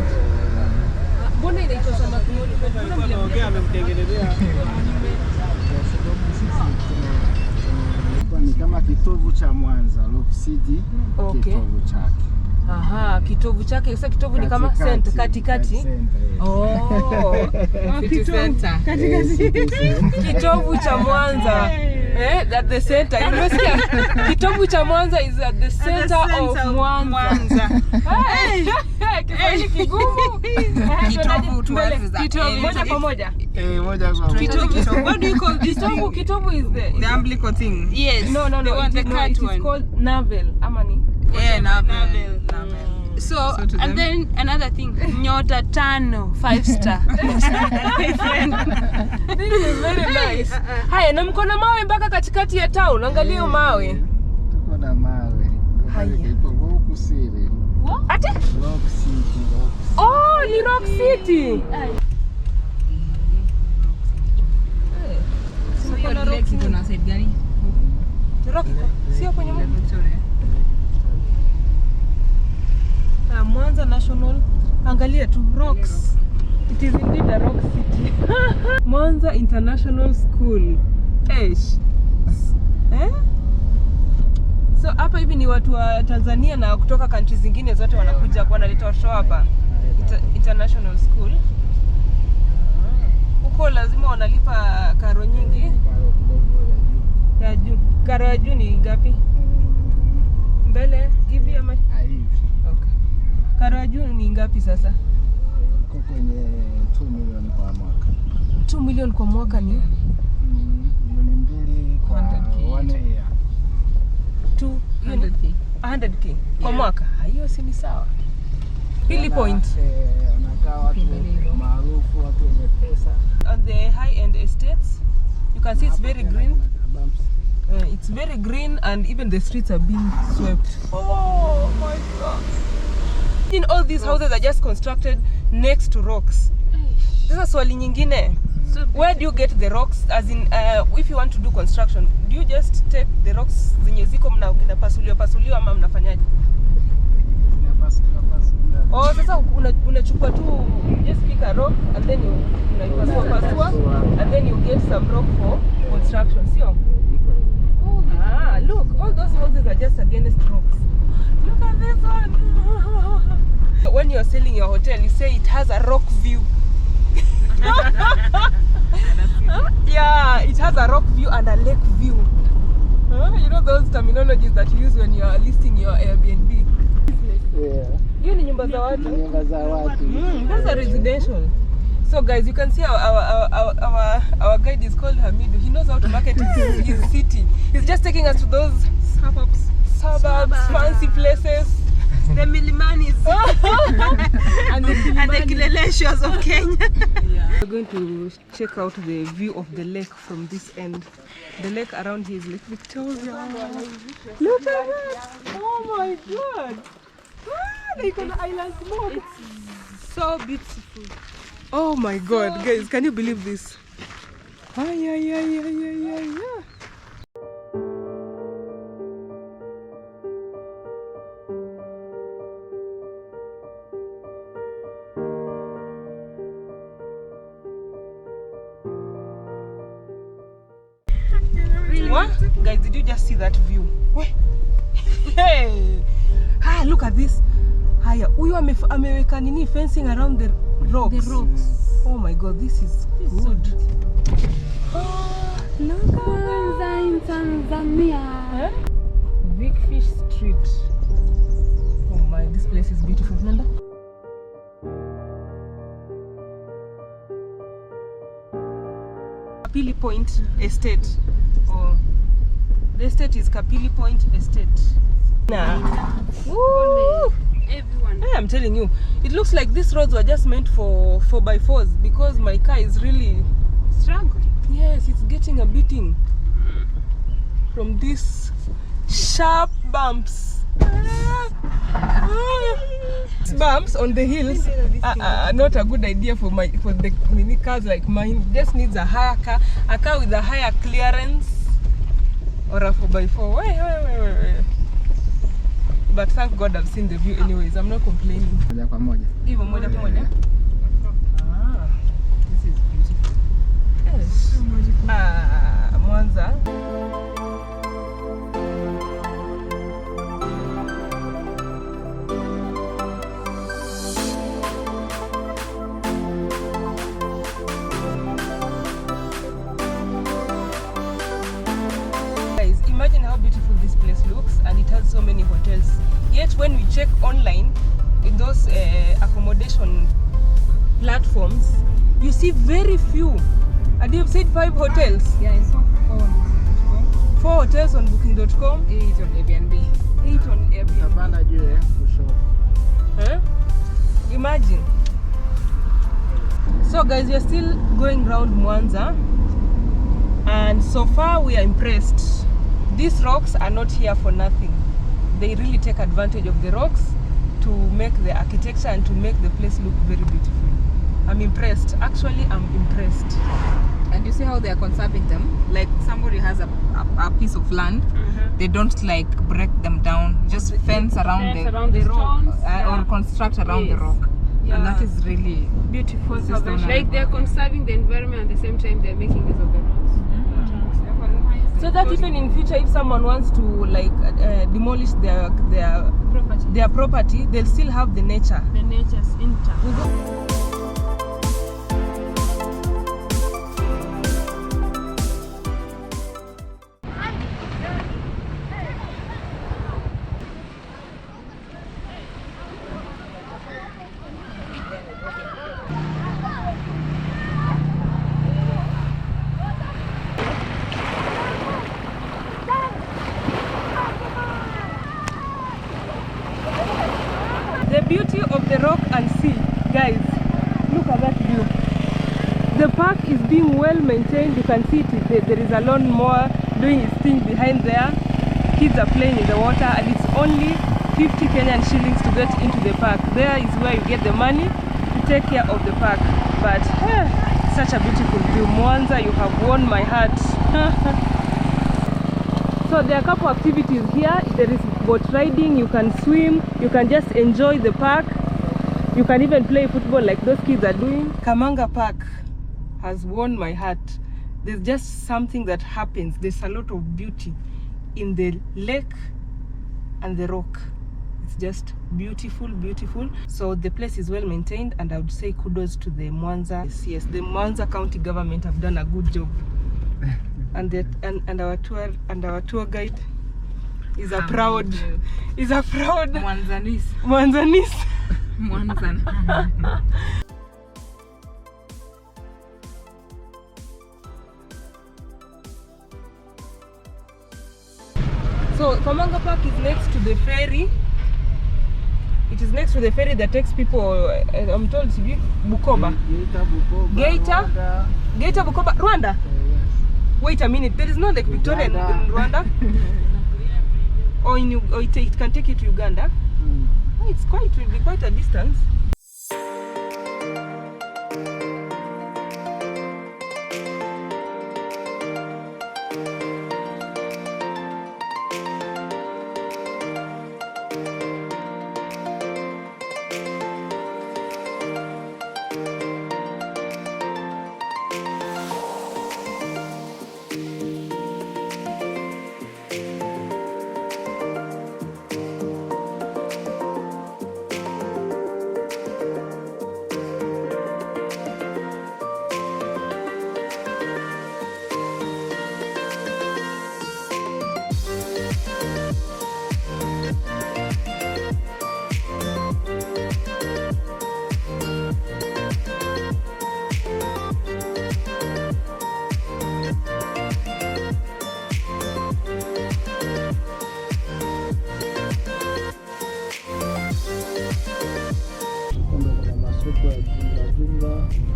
Mbona inaitwa samaki monument? Mbona mliongea amemtengenezea? Ni kama kitovu cha Mwanza, Rock City. Okay. Kitovu chake. Kitovu chake. Sasa kitovu ni kama center katikati. City center. Kitovu cha Mwanza. At the center. You know, kitovu cha Mwanza is at the center of Mwanza. Kiswahili kigumu. Kitovu to us is kitovu moja kwa moja. Moja kwa moja. Kitovu. What do you call kitovu? Kitovu is the umbilical thing. Yes. No. It is called navel. Amani. Yeah, navel. So and then another thing, Nyota 5, 5-star. This is very nice. Haya, na mko na mawe mpaka katikati ya town. Angalia mawe. Tuko na mawe. Haya. Ipo huku Siri. Ate? Rock City. Oh, ni Rock City. So hiyo lake iko na side gani? Rock. Sio kwenye Mwanza National. Angalia tu rocks. It is indeed a rock city. Mwanza International School. So hapa hivi ni watu wa Tanzania na kutoka country zingine zote wanakuja kwa wanaleta watoto hapa. International School. Huko lazima wanalipa karo nyingi. Ya juu. Karo ya juu ni ngapi? Mbele hivi ama Hivi. okay. Karo ya juu ni ngapi sasa? Iko kwenye 2 million kwa mwaka. 2 million kwa mwaka ni? Milioni 2 kwa 1 year. 100k kwa mwaka. Hiyo si ni sawa. Pili point. Wanakaa watu maarufu, watu wenye pesa. On the high-end estates, you can see it's very green. It's very green and even the streets are being swept. Oh my God. In all these houses are just constructed next to rocks. Sasa swali nyingine. Where do you get the rocks? As in, if you want to do construction, do you just take the rocks zenye ziko mnapasuliwa ama mnafanyaje? Oh, sasa unachukua tu, you just pick a rock and then you unaipasua and then you get some rock for construction, sio? Look, all those houses are just against rocks. Look at this one. When you're selling your hotel, you say it has a rock view. Yeah, it has a rock view and a lake view. You know those terminologies that you use when you are listing your Airbnb. Yeah. Hiyo ni nyumba za watu. Nyumba za watu. Those are residential. So guys, you can see our guide is called Hamidu. He knows how to market his city. He's just taking us to those suburbs, fancy places. The Milimanis and the Kileleshwas of Kenya. We're going to check out the view of the lake from this end. The lake around here is Lake Victoria. Look at that! Oh my God! Like an island smoke. It's so beautiful. Oh my God, guys, can you believe this? Yeah. What? Guys, did you just see that view? Hey! Look at this. Haya, huyu ameweka nini fencing around the rocks. The rocks. Oh my God, this is good. Look at Mwanza in Tanzania. Big Fish Street. Oh my, this place is beautiful. Nanda? Kapili Point Estate. Oh, the estate is Kapili Point Estate. Woo! Everyone. Hey, I'm telling you, it looks like these roads were just meant for 4x4s because my car is really Struggling. Yes, it's getting a beating from these sharp bumps. Bumps on the hills are not a good idea for the mini cars like mine. Just needs a car with a higher clearance or a 4x4. Wait. But thank God I've seen the view anyways. I'm not complaining. Moja kwa moja. Even moja kwa moja. This is beautiful. Yes. Mwanza. Guys, imagine how beautiful this place looks, and it has so many hotels. Yet when we check online in those accommodation platforms, you see very few. And you've said 5 hotels. Yeah, I saw 4 hotels on booking.com. 8 on Airbnb. 8 on Airbnb. Tabana juu kushoto. Huh? Imagine. So guys, we are still going around Mwanza, and so far we are impressed. These rocks are not here for nothing. They really take advantage of the rocks to make the architecture and to make the place look very beautiful. I'm impressed. Actually, I'm impressed. And you see how they are conserving them? Like somebody has a piece of land, they don't like break them down, just fence around the rock or construct around the rock. Yeah. And that is really Beautiful. System. Like they're conserving the environment at the same time they're making use of the rocks. So that even in future, if someone wants to like demolish their property, they'll still have the nature. The nature's intact. The beauty of the rock and sea, guys, look at that view. The park is being well maintained. You can see there is a lawnmower doing its thing behind there. Kids are playing in the water, and it's only 50 Kenyan shillings to get into the park. There is where you get the money to take care of the park. But such a beautiful view. Mwanza, you have won my heart. So there are a couple activities here. There is boat riding, you can swim, you can just enjoy the park. You can even play football like those kids are doing. Kamanga Park has won my heart. There's just something that happens. There's a lot of beauty in the lake and the rock. It's just beautiful, beautiful. So the place is well maintained, and I would say kudos to the Mwanza. Yes, the Mwanza County government have done a good job. And our tour guide is a proud Mwanzanese. Mwanzanese. Mwanzan. So Kamanga Park is next to the ferry. It is next to the ferry that takes people, I'm told to be Bukoba. Geita, Bukoba, Rwanda. Wait a minute, there is no Lake Victoria in Rwanda. Or it can take you to Uganda. Oh, it will be quite a distance.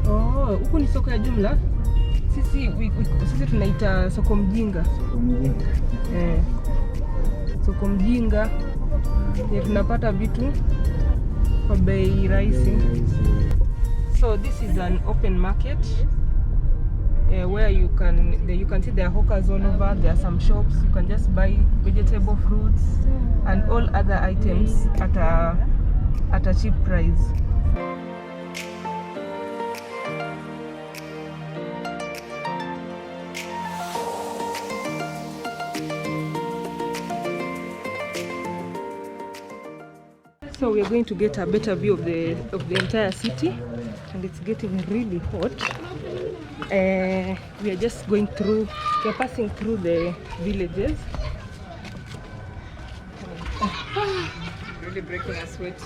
Oh, huku ni soko ya jumla. Sisi tunaita soko mjinga. Soko mjinga. Tunapata vitu kwa bei rahisi. So this is an open market where you can see there are hawkers all over. There are some shops. You can just buy vegetable, fruits and all other items at a cheap price. So we are going to get a better view of the entire city, and it's getting really hot. We are just going through. We are passing through the villages. Really breaking a sweat.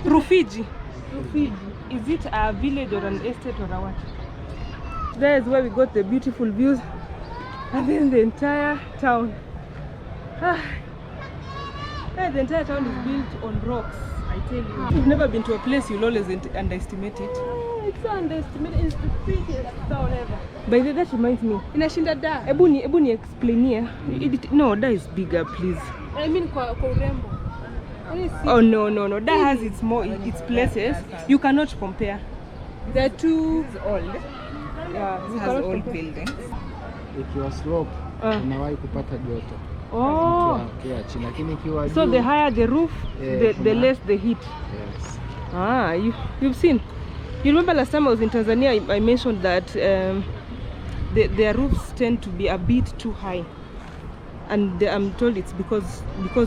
Rufiji. Is it a village or an estate or a what? There is where we got the beautiful views, and then the entire town. The entire town is built on rocks. I tell you. If you've never been to a place, you'll always underestimate it. It's underestimated. It's the prettiest town ever. By the way, that reminds me. Inashinda da. Ebu ni explain here. No, that is bigger, please. I mean kwa urembo. Oh no. That has its places. You cannot compare. They're too Old. Yeah, It has old buildings. Ikiwa slope unawahi kupata joto. Oh. Lakini ikiwa So the higher the roof, the less the heat. Yes. You've seen. You remember last time I was in Tanzania, I mentioned that their roofs tend to be a bit too high, and I'm told it's because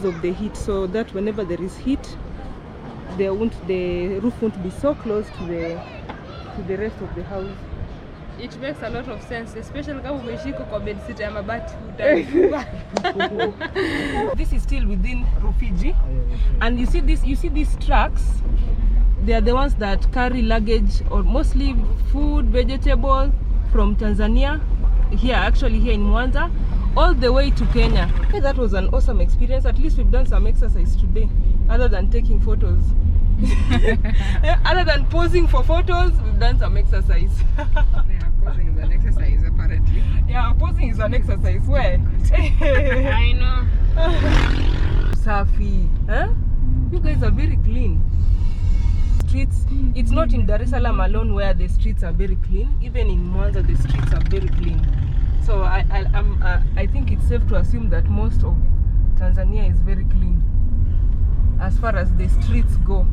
of the heat. So that whenever there is heat, the roof won't be so close to the rest of the house. It makes a lot of sense, especially kama umeshika kwa bed sit ya mabati. This is still within Rufiji, and you see these trucks. They are the ones that carry luggage, or mostly food, vegetable from Tanzania, here in Mwanza, all the way to Kenya. That was an awesome experience. At least we've done some exercise today, other than taking photos. Other than posing for photos, we've done some exercise. Yeah, posing is an exercise apparently. Yeah, posing is an exercise. Where? I know. Safi. Huh? You guys are very clean. Streets, it's not in Dar es Salaam alone where the streets are very clean. Even in Mwanza, the streets are very clean. So I think it's safe to assume that most of Tanzania is very clean as far as the streets go.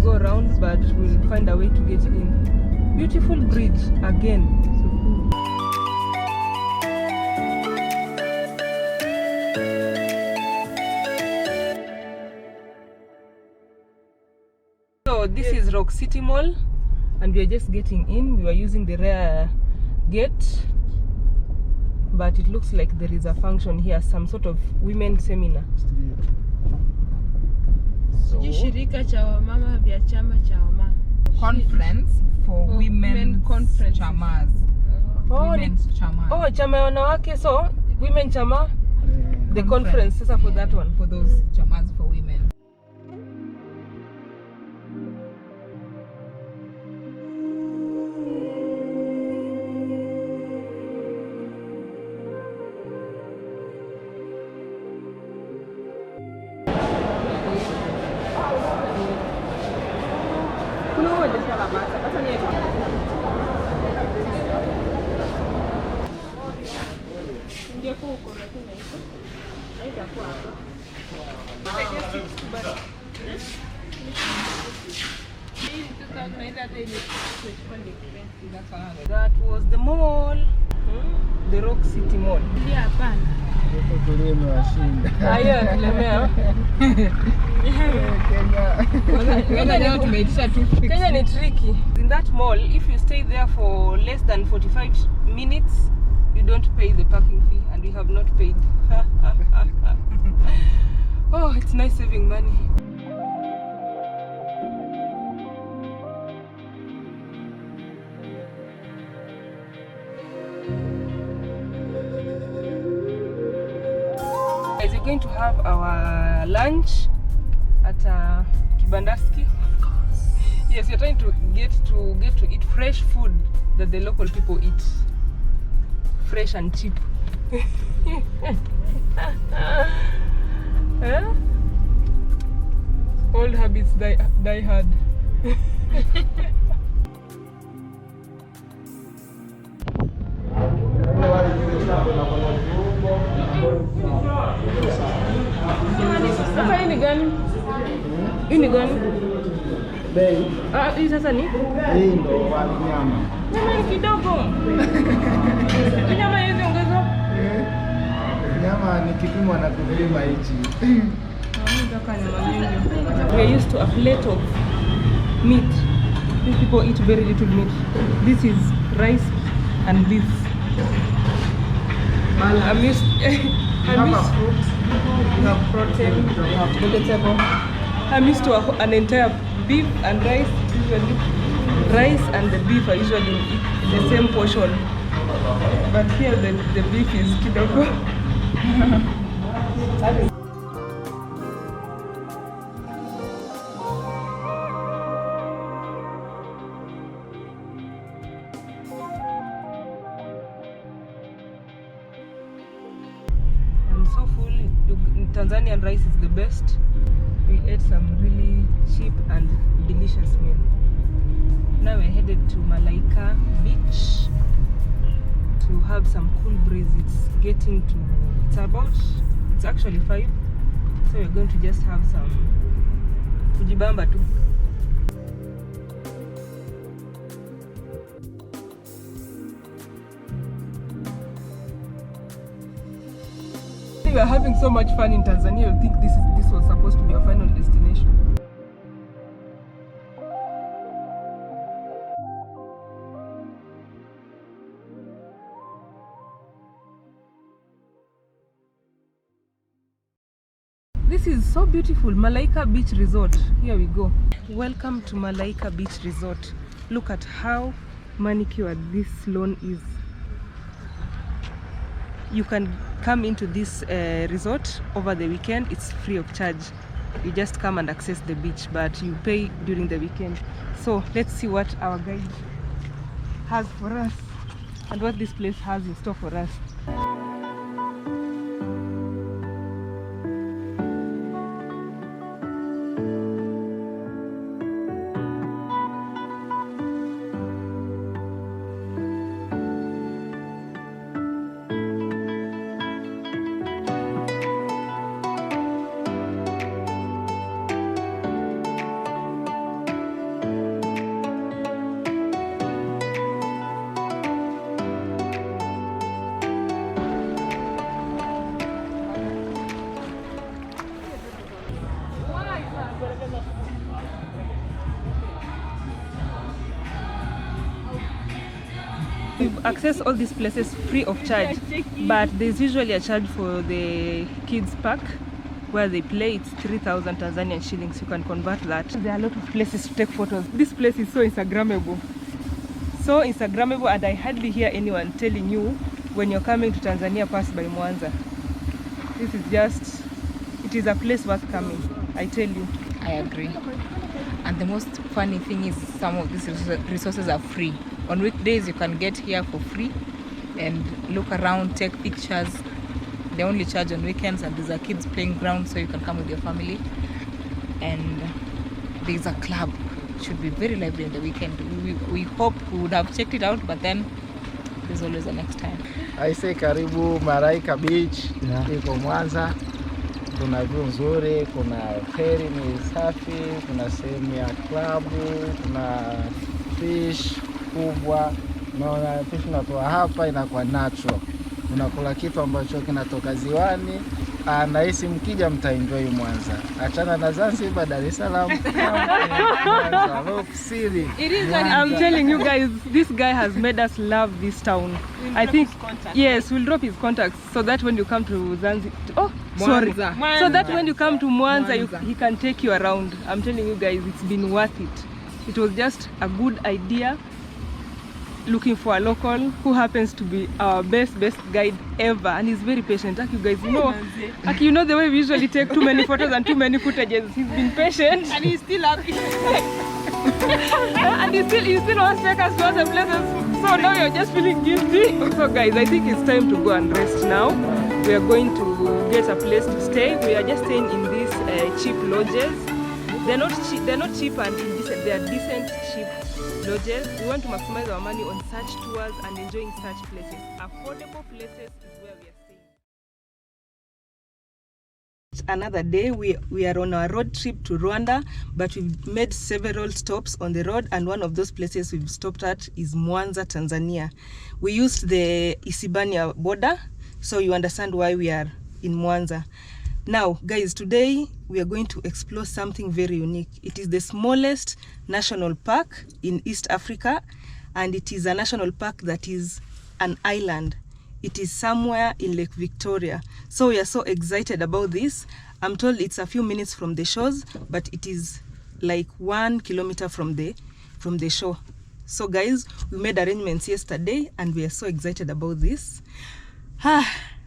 go around, but we'll find a way to get in. Beautiful bridge again. So this is Rock City Mall, and we are just getting in. We were using the rear gate, but it looks like there is a function here, some sort of women seminar. So, Shirika cha wamama vya chama cha wamama. Conference for women conference. chamas. Women's chamas. Oh, chama ya wanawake, so women chama, the conference sasa for that one. For those chamas for women. That was the mall, the Rock City Mall. Aya, tulemea. Kenya ni tricky. In that mall, if you stay there for less than 45 minutes, you don't pay the parking fee, and we have not paid. Oh, it's nice saving money. Guys, we're going to have our lunch at Kibandaski. Yes, we're trying to get to eat fresh food that the local people eat. Fresh and cheap. Huh? Old habits die hard. Sasa hii ni gani? Hii ni gani? Bei. Hii sasa ni? Hii ndo nyama. Nyama ni kidogo. Nyama hizi ongezwa? Nyama ni kipimo na kupima hichi. We are used to a plate of meat. These people eat very little meat. This is rice and beef. I'm used protein, vegetable. I'm used to an entire beef and rice. Usually, rice and the beef are usually the same portion, but here the beef is kidogo. So full. Tanzanian rice is the best. We ate some really cheap and delicious meal. Now we're headed to Malaika beach to have some cool breeze. It's actually 5, so we're going to just have some kujibamba too. We are having so much fun in Tanzania. You'll think this was supposed to be our final destination. This is so beautiful. Malaika Beach Resort. Here we go. Welcome to Malaika Beach Resort. Look at how manicured this lawn is. You can come into this resort over the weekend. It's free of charge. You just come and access the beach, but you pay during the weekend. So let's see what our guide has for us and what this place has in store for us. We've accessed all these places free of charge, but there's usually a charge for the kids park where they play. It's 3,000 Tanzanian shillings. You can convert that. There are a lot of places to take photos. This place is so Instagrammable. So Instagrammable, and I hardly hear anyone telling you when you're coming to Tanzania, pass by Mwanza. This is just, it is a place worth coming, I tell you. I agree. And the most funny thing is some of these resources are free. On weekdays you can get here for free and look around, take pictures. They only charge on weekends, and there's a kids playing ground so you can come with your family. And there's a club. It should be very lively on the weekend. We hope we would have checked it out, but then there's always a next time. I say karibu Malaika beach, iko Mwanza. Kuna view nzuri, kuna ferry ni safi, kuna sehemu ya klabu, kuna fish kubwa. Unaona fish unatoa hapa inakuwa natural. Unakula kitu ambacho kinatoka ziwani. Nahisi mkija mtaenjoy Mwanza. Achana na Zanzibar, Dar es Salaam. Narok City. I'm telling you guys, this guy has made us love this town. I think, yes, we'll drop his contacts so that when you come to Zanzibar, Mwanza. So that when you come to Mwanza, he can take you around. I'm telling you guys, it's been worth it. It was just a good idea. Looking for a local who happens to be our best guide ever, and he's very patient. Like you guys, you know the way we usually take too many photos and too many footages. He's been patient, and he's still happy. And he still wants to take us to other places. So now you're just feeling guilty. So guys, I think it's time to go and rest now. We are going to get a place to stay. We are just staying in these cheap lodges. They're not cheap and indecent. They are decent, cheap lodges. We want to maximize our money on such tours and enjoying such places. Affordable places is where we are staying. Another day, we are on our road trip to Rwanda, but we've made several stops on the road, and one of those places we've stopped at is Mwanza, Tanzania. We used the Isibania border, so you understand why we are in Mwanza. Now guys, today we are going to explore something very unique. It is the smallest national park in East Africa, and it is a national park that is an island. It is somewhere in Lake Victoria. So we are so excited about this. I'm told it's a few minutes from the shores, but it is like 1 kilometer from the shore. So guys, we made arrangements yesterday and we are so excited about this.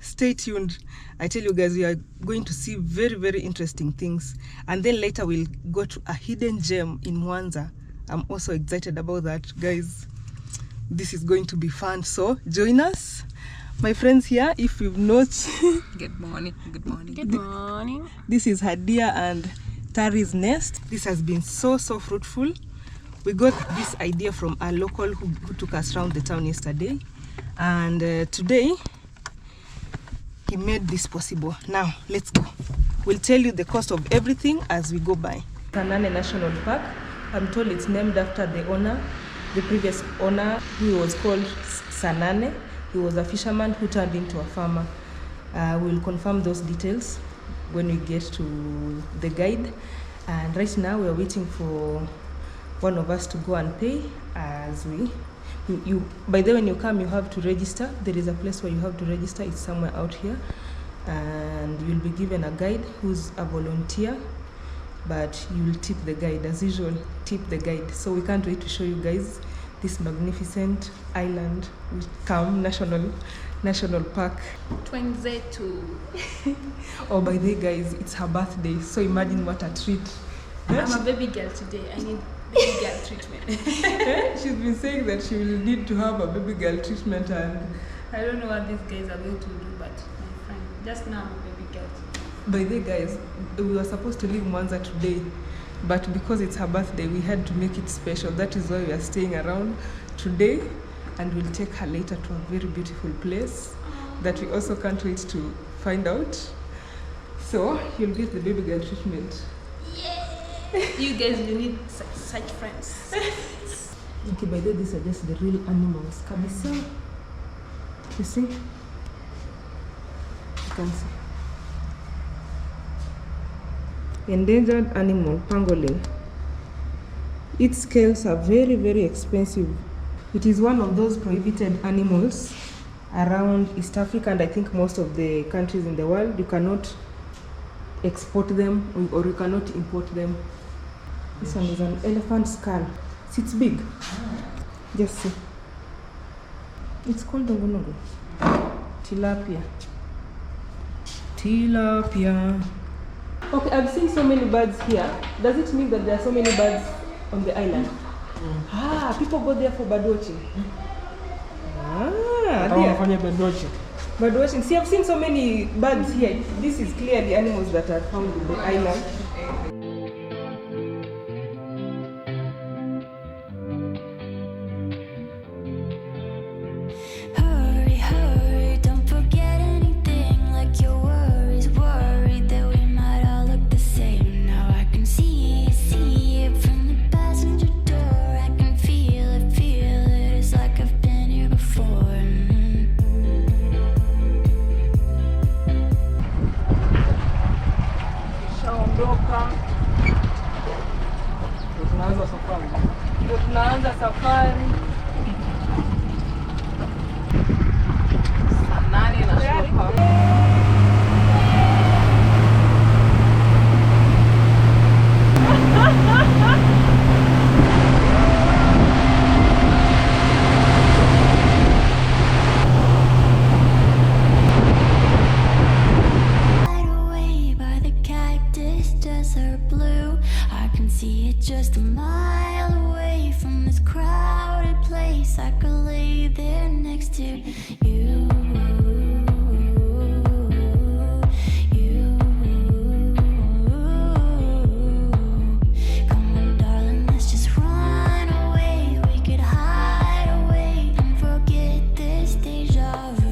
Stay tuned. I tell you guys, we are going to see very interesting things, and then later we'll go to a hidden gem in Mwanza. I'm also excited about that, guys. This is going to be fun, so join us. My friends here, if you've not Good morning. This is Hadia and Tari's nest. This has been so fruitful. We got this idea from a local who took us around the town yesterday, and today he made this possible. Now let's go. We'll tell you the cost of everything as we go by. Saane National Park. I'm told it's named after the owner, the previous owner, who was called Saane. He was a fisherman who turned into a farmer. We'll confirm those details when we get to the guide. And right now we're waiting for one of us to go and pay. As by the way, when you come, you have to register. There is a place where you have to register. It's somewhere out here, and you'll be given a guide who's a volunteer, but you will tip the guide as usual. Tip the guide. So we can't wait to show you guys this magnificent island, national park. 22. Oh, by the way, guys, it's her birthday, so imagine what a treat. I'm a baby girl today. I need baby girl treatment. She's been saying that she will need to have a baby girl treatment, and I don't know what these guys are going to do, but my friend, just now I'm a baby girl. By the way, guys, we were supposed to leave Mwanza today, but because it's her birthday, we had to make it special. That is why we are staying around today, and we'll take her later to a very beautiful place that we also can't wait to find out. So you'll get the baby girl treatment. You guys, you need such friends. Okay, by the way, these are just the real animals. Kabisa. You see? You can see. Endangered animal, pangolin. Its scales are very expensive. It is one of those prohibited animals around East Africa, and I think most of the countries in the world. You cannot export them or you cannot import them. This one is an elephant skull. It's big. Just see. It's called Dongonogo. Tilapia. Tilapia. Okay, I've seen so many birds here. Does it mean that there are so many birds on the island? Ah, people go there for bird watching. Bird watching. See, I've seen so many birds here. This is clearly animals that are found in the island. Hurry, hurry, don't forget anything, like your worries, worried that we might all look the same. Now I can see it from the passenger door. I can feel it, it's like I've been here before. Tunaanza safari. Saane na Stopover. Away by the cactus desert blue, I can see it just a mile away from this crowded place. I could lay there next to you. Come on, darling, let's just run away. We could hide away and forget this deja vu.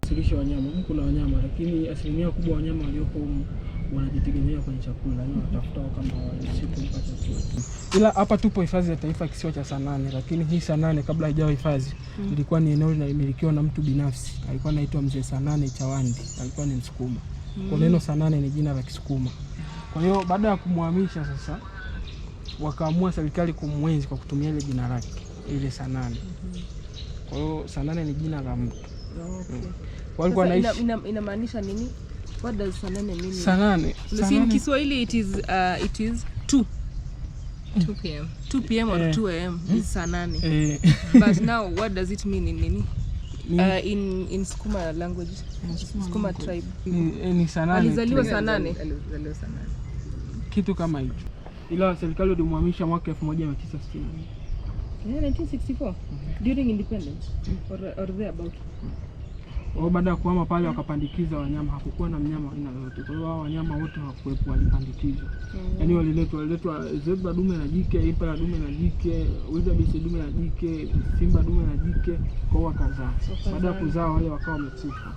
Suluhisho wanyama, kuna wanyama lakini asilimia kubwa wanyama waliopo wanajitegemea kwenye chakula, yani watafuta kama wasipopata chakula. Ila hapa tupo hifadhi ya taifa kisiwa cha Saane, lakini hii Saane kabla haijawa hifadhi ilikuwa ni eneo linalomilikiwa na mtu binafsi. Alikuwa anaitwa Mzee Saane Chawandi, alikuwa ni Msukuma. Kwa neno Saane ni jina la Kisukuma. Kwa hiyo baada ya kumhamisha sasa wakaamua serikali kumwenzi kwa kutumia ile jina lake, ile Saane. Kwa hiyo Saane ni jina la mtu. Walikuwa naishi. Inamaanisha nini? What does Saane mean? Saane. In Kiswahili it is 2 p.m. 2 p.m. or 2 a.m. is Saane. But now what does it mean in nini? In Sukuma language, Sukuma tribe. Ni Saane. Alizaliwa Saane. Kitu kama hicho. Ila serikali ilimhamisha mwaka 1960. Yeah, 1964. During independence or thereabout. Wao baada ya kuhama pale wakapandikiza wanyama, hakukuwa na mnyama aina yoyote. Kwa hiyo hao wanyama wote hawakuwepo, walipandikizwa. Yaani waliletwa zebra dume na jike, impala dume na jike, wildebeest dume na jike, simba dume na jike, kwa wakazaa. Baada ya kuzaa wale wakawa wamekufa.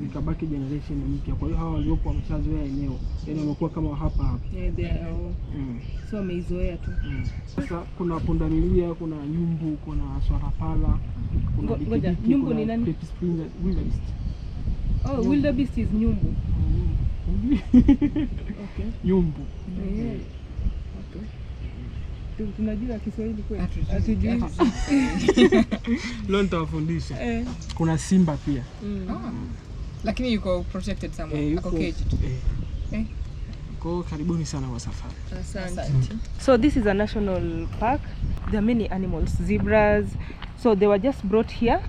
Nikabaki generation mpya. Kwa hiyo hao waliopo wameshazoea eneo. Yaani wamekuwa kama hapa. Yeah, they are. So wameizoea tu. Sasa kuna pundamilia, kuna nyumbu, kuna swalapala, kuna ngoja, nyumbu ni nani? Wildebeest. Oh, wildebeest is nyumbu. Okay. Nyumbu. Yeah. Okay. Tunajua Kiswahili kweli? Hatujui. Leo nitawafundisha. Kuna simba pia. Lakini yuko protected somewhere. Yuko caged. Kwa karibuni sana kwa safari. Asante. So this is a national park. There are many animals, zebras. So they were just brought here.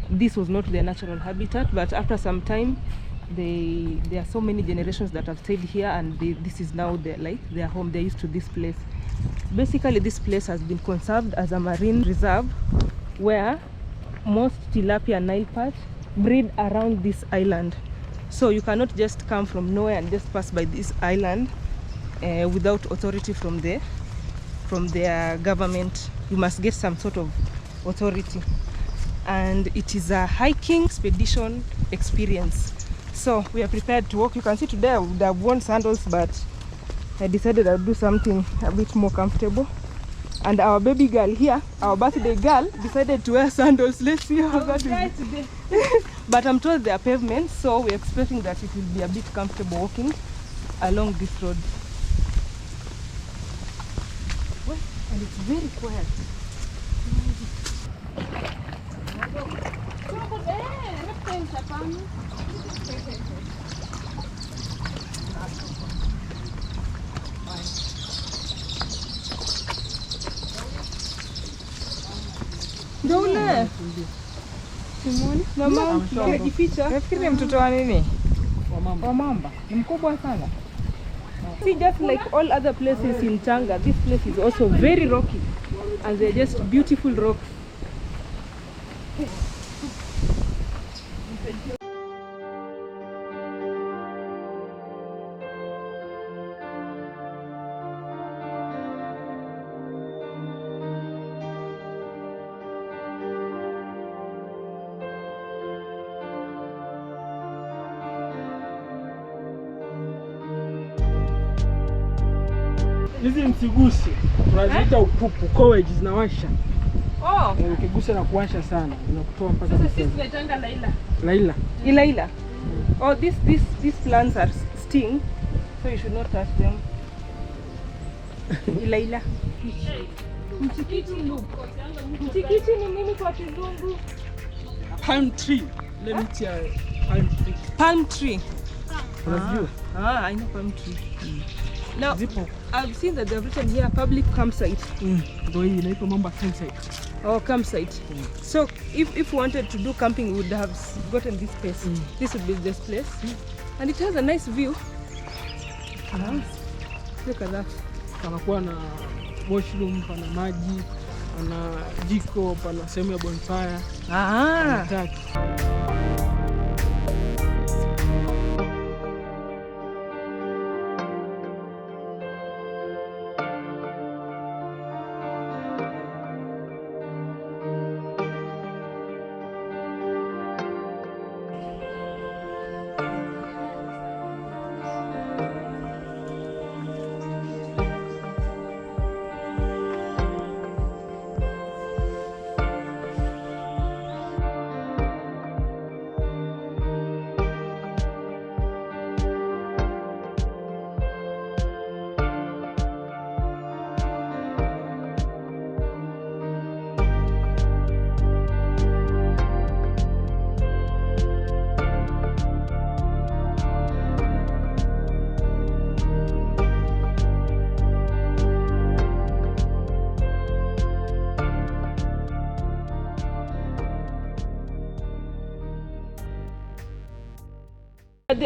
This was not their natural habitat, but after some time there are so many generations that have stayed here, and this is now their home. They're used to this place. Basically this place has been conserved as a marine reserve where most tilapia and Nile perch breed around this island. So you cannot just come from nowhere and just pass by this island without authority from their government. You must get some sort of authority, and it is a hiking expedition experience. So we are prepared to walk. You can see today I would have worn sandals, but I decided I'd do something a bit more comfortable. And our baby girl here, our birthday girl, decided to wear sandals. Let's see how that is. Today. But I'm told they are pavements, so we're expecting that it will be a bit comfortable walking along this road. And it's very quiet. Ndio ule. Simoni, mama amejificha. Nafikiri ni mtoto wa nini? Wa mamba. Ni mkubwa sana. See, just like all other places in Tanga, this place is also very rocky, and they're just beautiful rocks. Hizi msiguse. Tunaziita upupu, courage zinawasha. Oh, Ukigusa na kuwasha sana, inakutoa mpaka Sasa msemo. sisi tunaitanga Laila. Laila. Ilaila. Oh, these plants are sting, so you should not touch them. Ilaila. Mchikichi look. Mchikichi ni nini kwa kizungu? Palm tree. Let me tell you. Palm tree. Palm tree. Unajua? I know palm tree. Now, Zipo. I've seen that they've written here public campsite. Ndio hii inaitwa Mamba campsite. Oh, campsite. So if we wanted to do camping, we would have gotten this place. This would be this place. And it has a nice view. Look at that. Panakuwa na washroom, pana maji, pana jiko, pana sehemu ya bonfire. Ah. Tatu.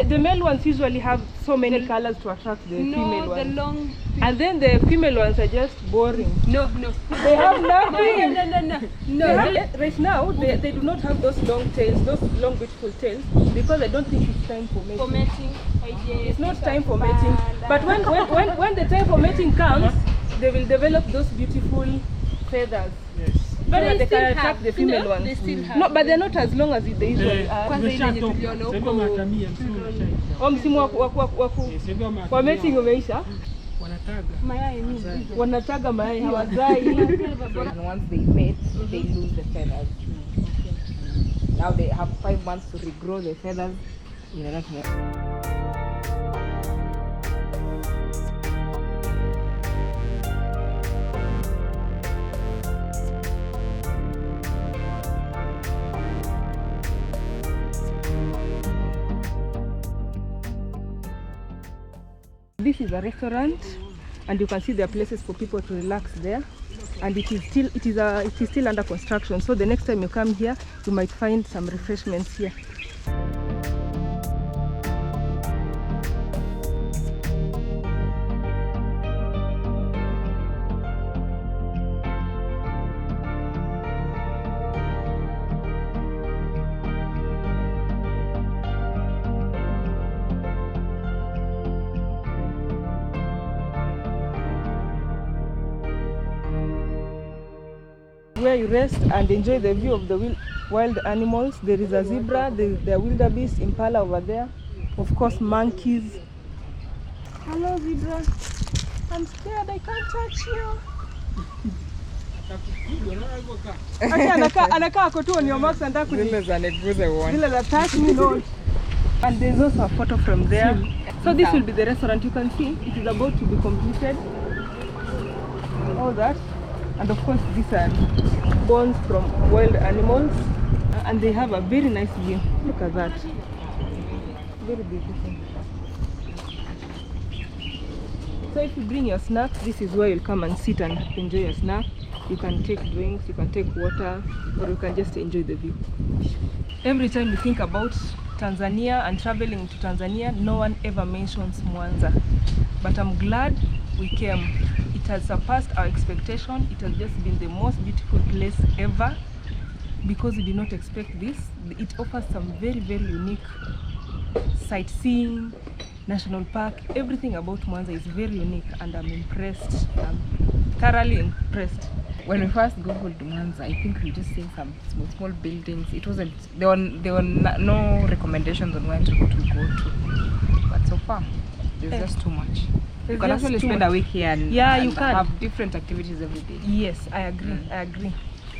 The male ones usually have so many colors to attract the female No, ones. the long. And then the female ones are just boring. No. They have nothing. No. Right now, they do not have those long tails, those long beautiful tails, because I don't think it's time for mating. For mating. It's not time for mating. But when the time for mating comes, they will develop those beautiful feathers. Yes. But they they still can have, attract the female no? ones. They still have. No, but they're not as long as they usually are. Kwanza ile yenye tuliona huko. Matamia msimu umeshaisha. Oh, msimu wa mating umeisha. Wanataga. Mayai mingi. Wanataga mayai hawazai. And once they mate, they lose the feathers. Now they have 5 months to regrow the feathers. This is a restaurant, and you can see there are places for people to relax there. And it is still under construction. So the next time you come here, you might find some refreshments here. Where you rest and enjoy the view of the wild animals. There is a zebra, there are wildebeest, impala over there, of course monkeys. Hello zebra, I'm scared, I can't touch you. Anakaa ako tu on your marks and Zile za neguze one. zile za touch me not. And there's also a photo from there. So this will be the restaurant. You can see it is about to be completed. All that. And of course these are bones from wild animals. And they have a very nice view. Look at that. Very beautiful. So if you bring your snacks, this is where you'll come and sit and enjoy your snack. You can take drinks, you can take water, or you can just enjoy the view. Every time we think about Tanzania and traveling to Tanzania, no one ever mentions Mwanza. But I'm glad we came. It has surpassed our expectation. It has just been the most beautiful place ever because we did not expect this. It offers some very, very unique sightseeing, national park. Everything about Mwanza is very unique and I'm impressed. I'm thoroughly impressed. When we first googled Mwanza, I think we just seen some small buildings. It wasn't, there were no recommendations on where to go to. But so far, there's just too much. You can actually spend a week here and, you can have different activities every day. Yes, I agree. I agree.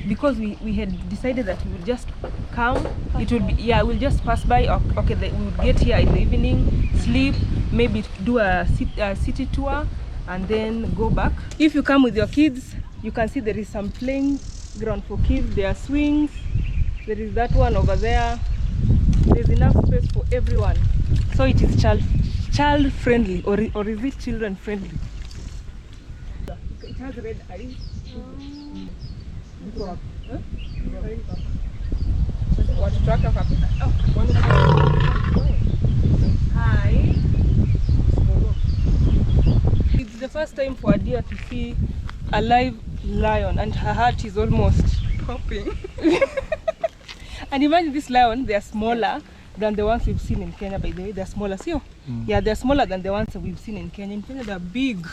Because we had decided that we would just come. It would be, we'll just pass by. Okay, we would get here in the evening, sleep, maybe do a city tour, and then go back. If you come with your kids, you can see there is some playing ground for kids. There are swings. There is that one over there. There's enough space for everyone. So it is child friendly, or is it children friendly? It has red eyes. Hi. It's the first time for Adia to see a live lion and her heart is almost popping. And imagine this lion, they are smaller than the ones we've seen in Kenya, by the way. They're smaller, see? Yeah, they're smaller than the ones that we've seen in Kenya. In Kenya, they're big.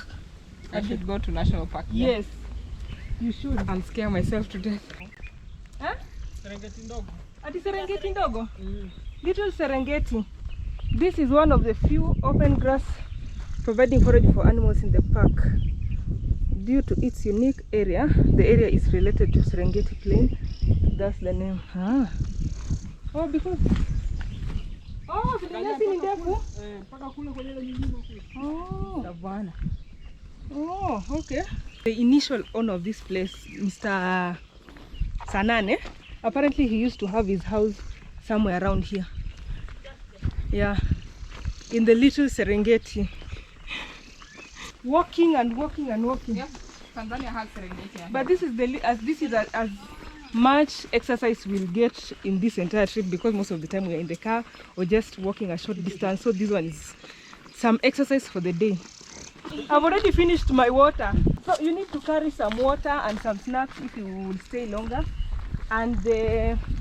I should go to National Park. Yes, you should. I'll scare myself to death. Huh? Ati Serengeti ndogo? Little Serengeti. This is one of the few open grass providing forage for animals in the park. Due to its unique area, the area is related to Serengeti Plain. That's the name. Oh, because... Oh, the nyasi ni ndefu? Oh. Savannah. Oh, okay. The initial owner of this place, Mr. Saane, apparently he used to have his house somewhere around here. Yeah, in the little Serengeti. Walking and walking and walking. Yeah, Tanzania has Serengeti. But this is as much exercise we'll get in this entire trip because most of the time we're in the car or just walking a short distance. So this one is some exercise for the day. I've already finished my water. So you need to carry some water and some snacks if you will stay longer. And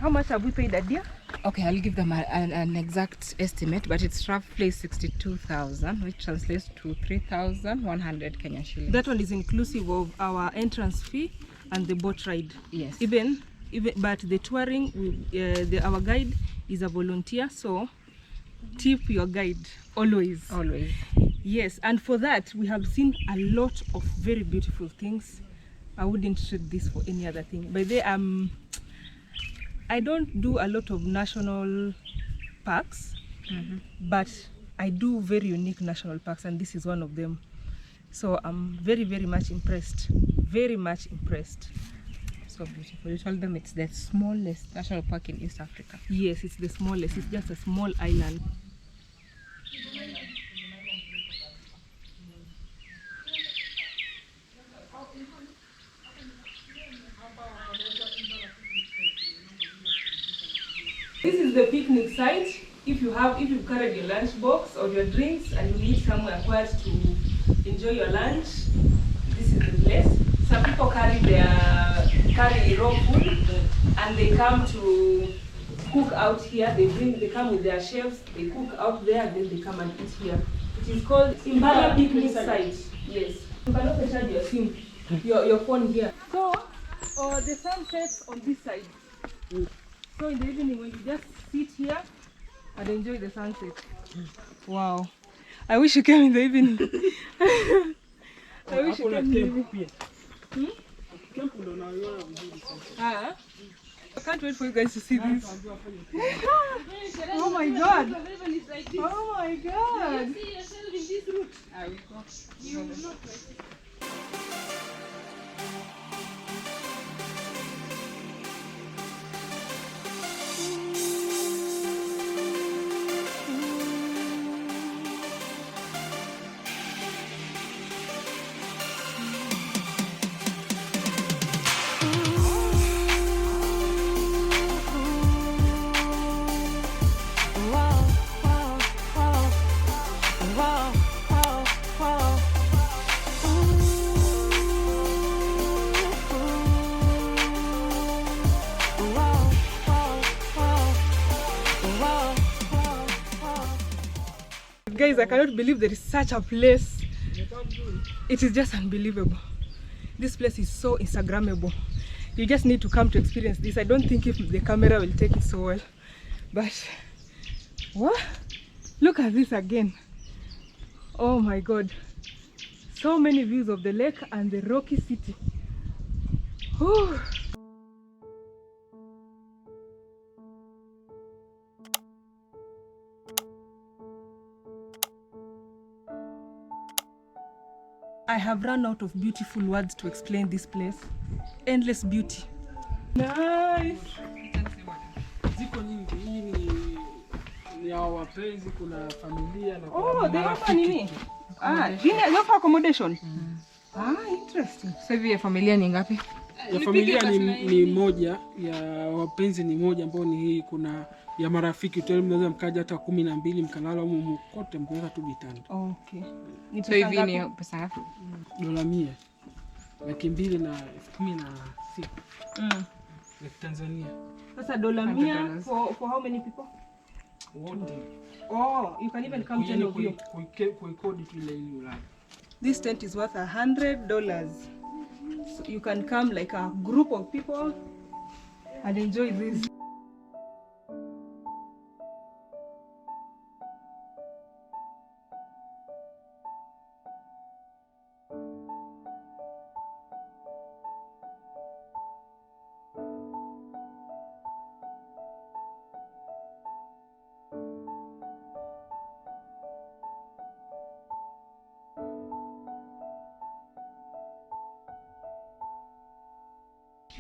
how much have we paid, Adia? Okay, I'll give them an exact estimate, but it's roughly 62,000, which translates to 3,100 Kenyan shillings. That one is inclusive of our entrance fee and the boat ride. Yes. Even but the touring, our guide is a volunteer, so tip your guide always. Always. Yes, and for that we have seen a lot of very beautiful things. I wouldn't trade this for any other thing. By the way, I don't do a lot of national parks, but I do very unique national parks, and this is one of them. So I'm very, very much impressed. Very much impressed. So beautiful. You told them it's the smallest national park in East Africa. Yes, it's the smallest. It's just a small island. This is the picnic site. If you've carried your lunch box or your drinks and you need somewhere quiet to enjoy your lunch, this is the place. Some people carry raw food and they come to cook out here. They come with their chefs, they cook out there, and then they come and eat here. It is called Impala Picnic Site. Yes. You can also charge your SIM, your phone here. So, the sun sets on this side. So in the evening when you just sit here and enjoy the sunset. Wow. I wish you came in the evening. I wish you came in the evening. Camp ndo naiona vizuri sana. I can't wait for you guys to see this. Oh my god. Oh my god. See yourself in this route. I will go. You will not. Guys, I cannot believe there is such a place. It is just unbelievable. This place is so Instagrammable. You just need to come to experience this. I don't think if the camera will take it so well. But what? Look at this again. Oh my god. So many views of the lake and the rocky city. Whew. I have run out of beautiful words to explain this place. Endless beauty. Nice. Ziko nyingi. Hii ni ya wapenzi, kuna familia na kuna they offer nini? They offer accommodation. Interesting. So hivi ya familia ni ngapi? Ya familia ni moja, ya wapenzi ni moja, ambao ni hii. Kuna ya marafiki hotel mnaweza mkaja hata 12 mkalala huko kote, mkaweka tu vitanda. Okay. So hivi ni pesa ngapi? $100, 216. Like Tanzania. Sasa $100 for how many people? Wote. Oh, you can even come to Nairobi. Kuikodi tu ile ulala. This tent is worth $100. So you can come like a group of people and enjoy this.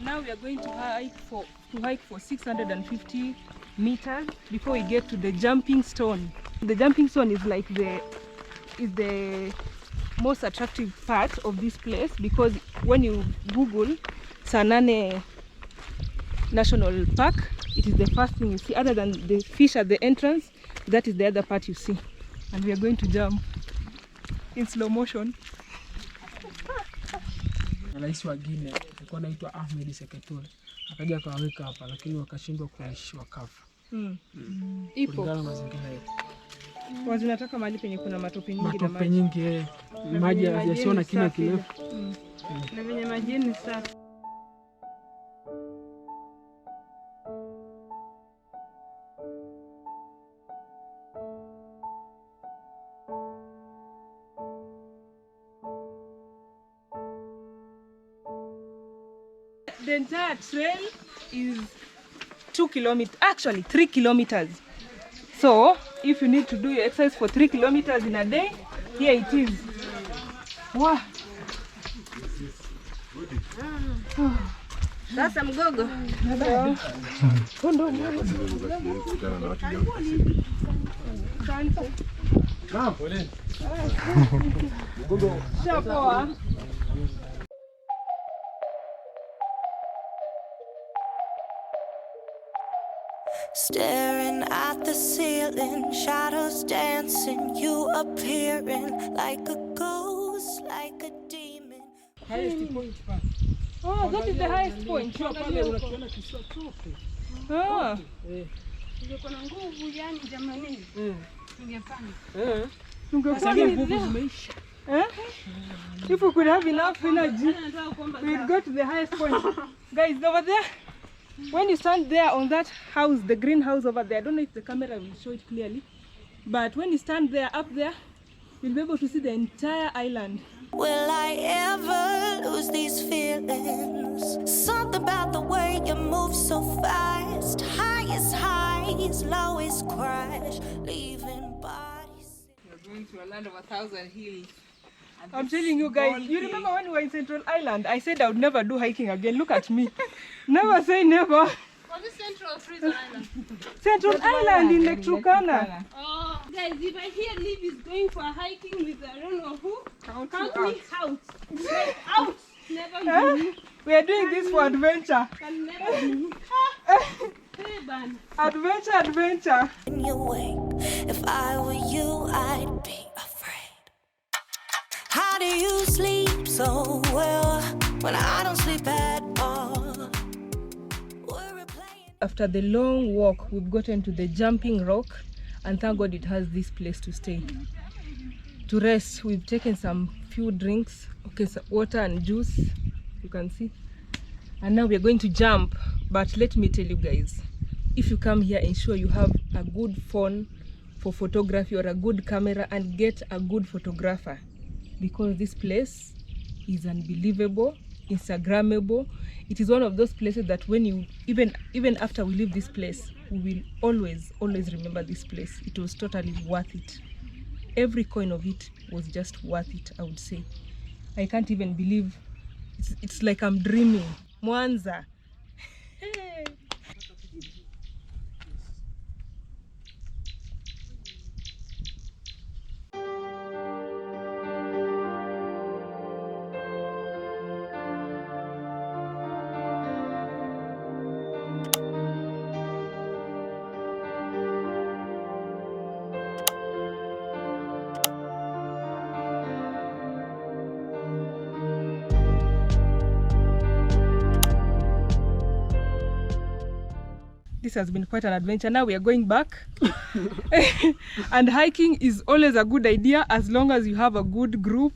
Now we are going to hike for 650 meters before we get to the jumping stone. The jumping stone is like the most attractive part of this place, because when you Google Saane National Park, it is the first thing you see. Other than the fish at the entrance, that is the other part you see. And we are going to jump in slow motion. Rais wa Guinea alikuwa anaitwa Ahmed Seketule, akaja akaweka hapa, lakini wakashindwa kuishi, wakafa. Ipo kulingana na mazingira yetu. Wanataka mahali penye kuna matope nyingi na maji nyingi, maji yasiona kina kirefu. Na venye maji ni safi. The entire trail is 2 kilometers, actually 3 kilometers. So if you need to do your exercise for 3 kilometers in a day, here it is. Wow. Sasa mgogo. Staring at the ceiling, shadows dancing, you appearing like a ghost, like a demon. Highest point pa. Oh, that is the highest point. Pale unakiona kisiwa chote. Ningekuwa na nguvu yani jamani. Ningepanda. Sasa nguvu zimeisha. If we could have enough energy, we'd go to the highest point. Guys, over there, when you stand there on that house, the green house over there, I don't know if the camera will show it clearly, but when you stand there, up there, you'll be able to see the entire island. Will I ever lose these feelings. Something about the way you move so fast. Highest highs, lowest crash, leaving bodies. We're going to a land of 1,000 hills. I'm telling you guys, you remember when we were in Central Island? I said I would never do hiking again. Look at me. Never say never. Was it Central Freezer Island? Central Island in Lake Turkana. Oh, guys, if I hear Liv is going for hiking with I don't know who, count me out. Like, out. Never be. We are doing this for adventure. Can never be. Hey, man. Adventure. In your wake, if I were you, I'd be afraid. How do you sleep so well when I don't sleep at all? After the long walk, we've gotten to the jumping rock, and thank God it has this place to stay. To rest, we've taken some few drinks, okay, so water and juice, you can see. And now we're going to jump. But let me tell you guys, if you come here, ensure you have a good phone for photography or a good camera, and get a good photographer, because this place is unbelievable, Instagrammable. It is one of those places that when you, even after we leave this place, we will always remember this place. It was totally worth it. Every coin of it was just worth it, I would say. I can't even believe, it's like I'm dreaming. Mwanza. Hey. This has been quite an adventure. Now we are going back. And hiking is always a good idea as long as you have a good group.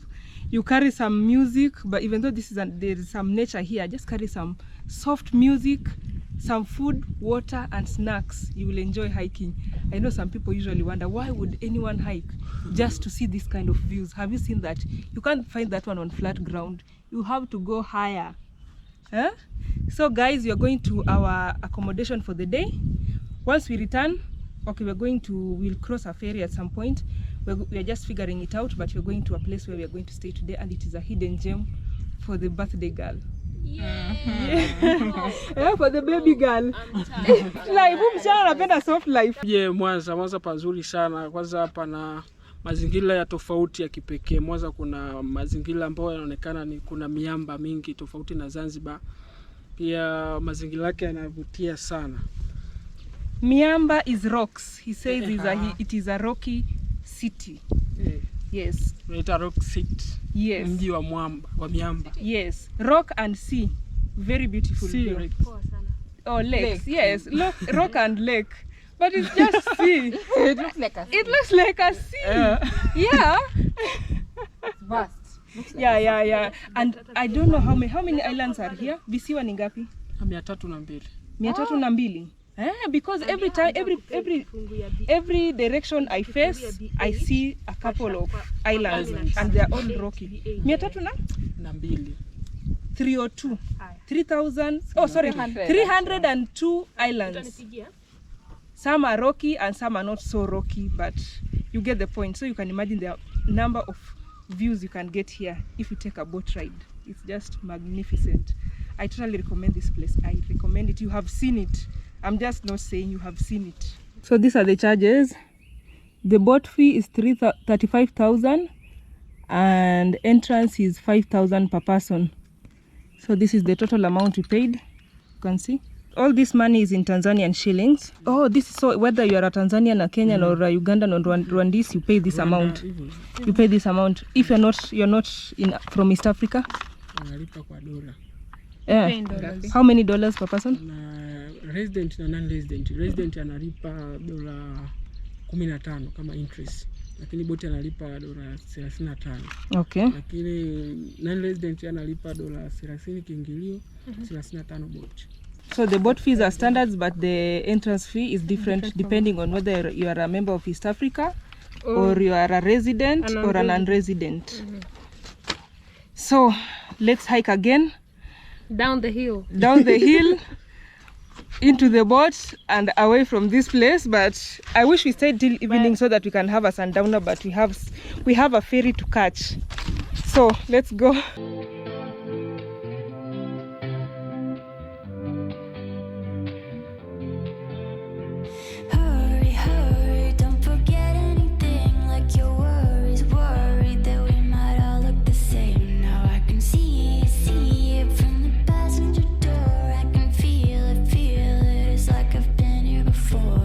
You carry some music, but even though there is some nature here, just carry some soft music, some food, water and snacks. You will enjoy hiking. I know some people usually wonder, why would anyone hike just to see this kind of views? Have you seen that? You can't find that one on flat ground. You have to go higher. Huh? So guys, we are going to our accommodation for the day. Once we return, okay, we'll cross a ferry at some point. We are just figuring it out, but we're going to a place where we are going to stay today, and it is a hidden gem for the birthday girl. Yeah, for the baby girl. Life, msichana anapenda soft life. Mwanza pazuri sana. Kwanza hapa na mazingira ya tofauti ya kipekee. Mwanza kuna mazingira ambayo yanaonekana ni kuna miamba mingi tofauti na Zanzibar. Pia mazingira yake yanavutia sana. Miamba is rocks. He says it is a rocky city. Yes. It's a rock city. Yes. Mji wa mwamba, wa miamba. Yes. Rock and sea. Very beautiful. Sea, right? Oh, lakes. Yes. Rock and lake. But it's just sea. It looks like a sea. It looks like a sea. Yeah. It's vast. Yeah. And I don't know how many islands are here. Visiwa ni ngapi? 302. 302. Because every time, every direction I face, I see a couple of islands, and they are all rocky. 302. 302. 3,000. Oh, sorry. 302 islands. Some are rocky and some are not so rocky, but you get the point. So you can imagine the number of views you can get here if you take a boat ride. It's just magnificent. I totally recommend this place. I recommend it. You have seen it. I'm just not saying, you have seen it. So these are the charges. The boat fee is 35,000 and entrance is 5,000 per person. So this is the total amount we paid. You can see. All this money is in Tanzanian shillings. Oh, this is so whether you are a Tanzanian, a Kenyan, or a Ugandan or Rwandese, you pay this amount. You pay this amount. If you're not from East Africa. Yeah. How many dollars per person? Resident na non-resident. Resident analipa $15 kama interest. Lakini boti analipa $35. Okay. Lakini non-resident analipa $30 kiingilio, 35 boti. So the boat fees are standards, but the entrance fee is different depending on whether you are a member of East Africa or you are a resident or an non-resident. So let's hike again Down the hill. into the boat and away from this place. But I wish we stayed till evening so that we can have a sundowner, but we have a ferry to catch. So let's go. Hurry, hurry, don't forget anything. Like your worries, worried that we might all look the same. Now I can see it from the passenger door. I can feel it. It's like I've been here before.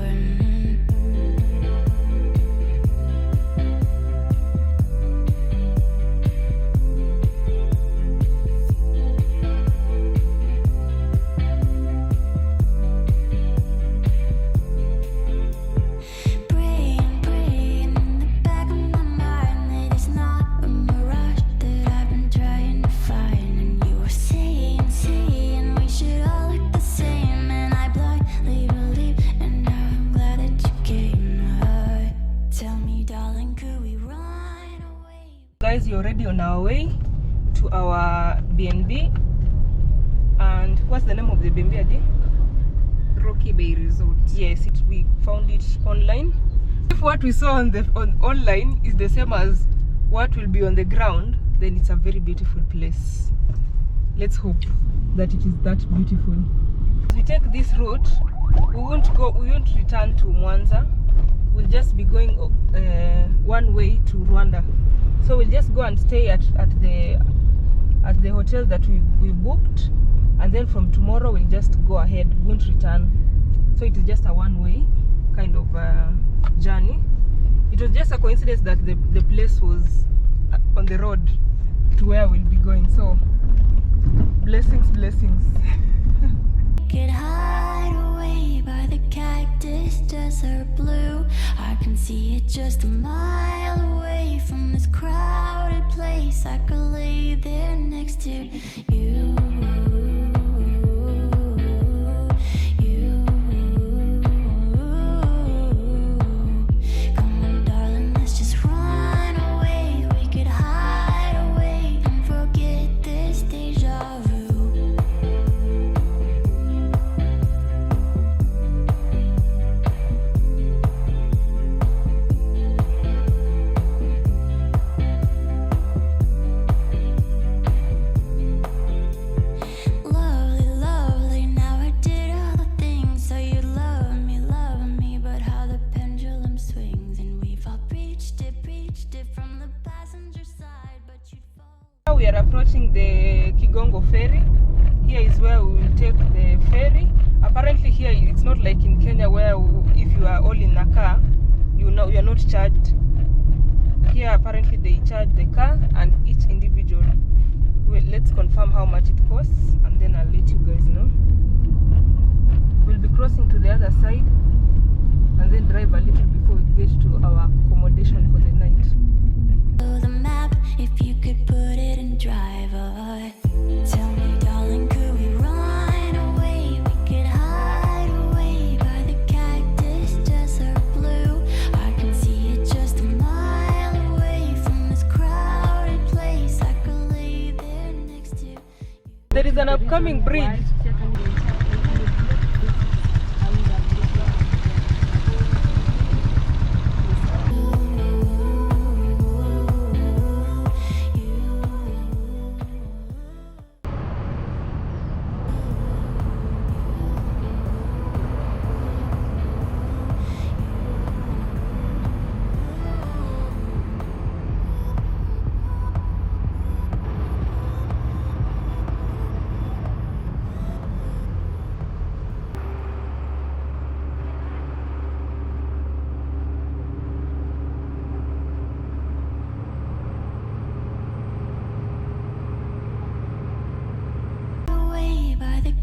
Guys, you're already on our way to our B&B. And what's the name of the B&B again? Rocky Bay Resort. Yes, we found it online. If what we saw on online is the same as what will be on the ground, then it's a very beautiful place. Let's hope that it is that beautiful. As we take this route, we won't return to Mwanza. We'll just be going one way to Rwanda. So we'll just go and stay at the hotel that we booked, and then from tomorrow we'll just go ahead. We won't return. So it is just a one-way kind of journey. It was just a coincidence that the place was on the road to where we'll be going. So blessings. Get hide away by the cactus desert blue. I can see it just a mile away from this crowded place. I could lay there next to you. Come on, darling, let's just run away. We could hide away and forget this deja vu. We are approaching the Kigongo ferry. Here is where we will take the ferry. Apparently here it's not like in Kenya where if you are all in a car, you are not charged. Here apparently they charge the car and each individual. Well, let's confirm how much it costs and then I'll let you guys know. We'll be crossing to the other side and then drive a little before we get to our accommodation for the night. The map, if you could put it in driver. Tell me, darling, could we run away? We could hide away by the cactus desert blue. I can see it just a mile away from this crowded place. I could lay there next to you. There is an upcoming bridge.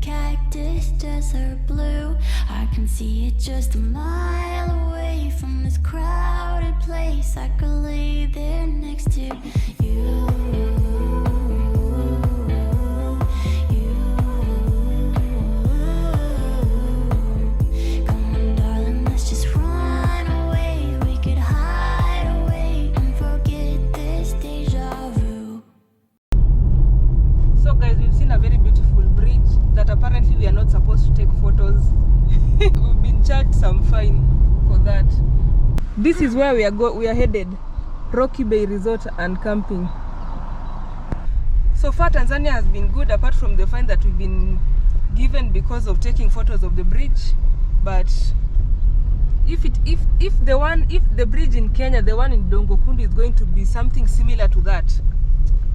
Cactus desert blue. I can see it just a mile away from this crowded place. I could lay there next to you. Come on, darling, let's just run away. We could hide away and forget this deja vu. We've been charged some fine for that. This is where we are headed. Rocky Bay Resort and Camping. So far Tanzania has been good, apart from the fine that we've been given because of taking photos of the bridge. But if the bridge in Kenya, the one in Dongokundu, is going to be something similar to that,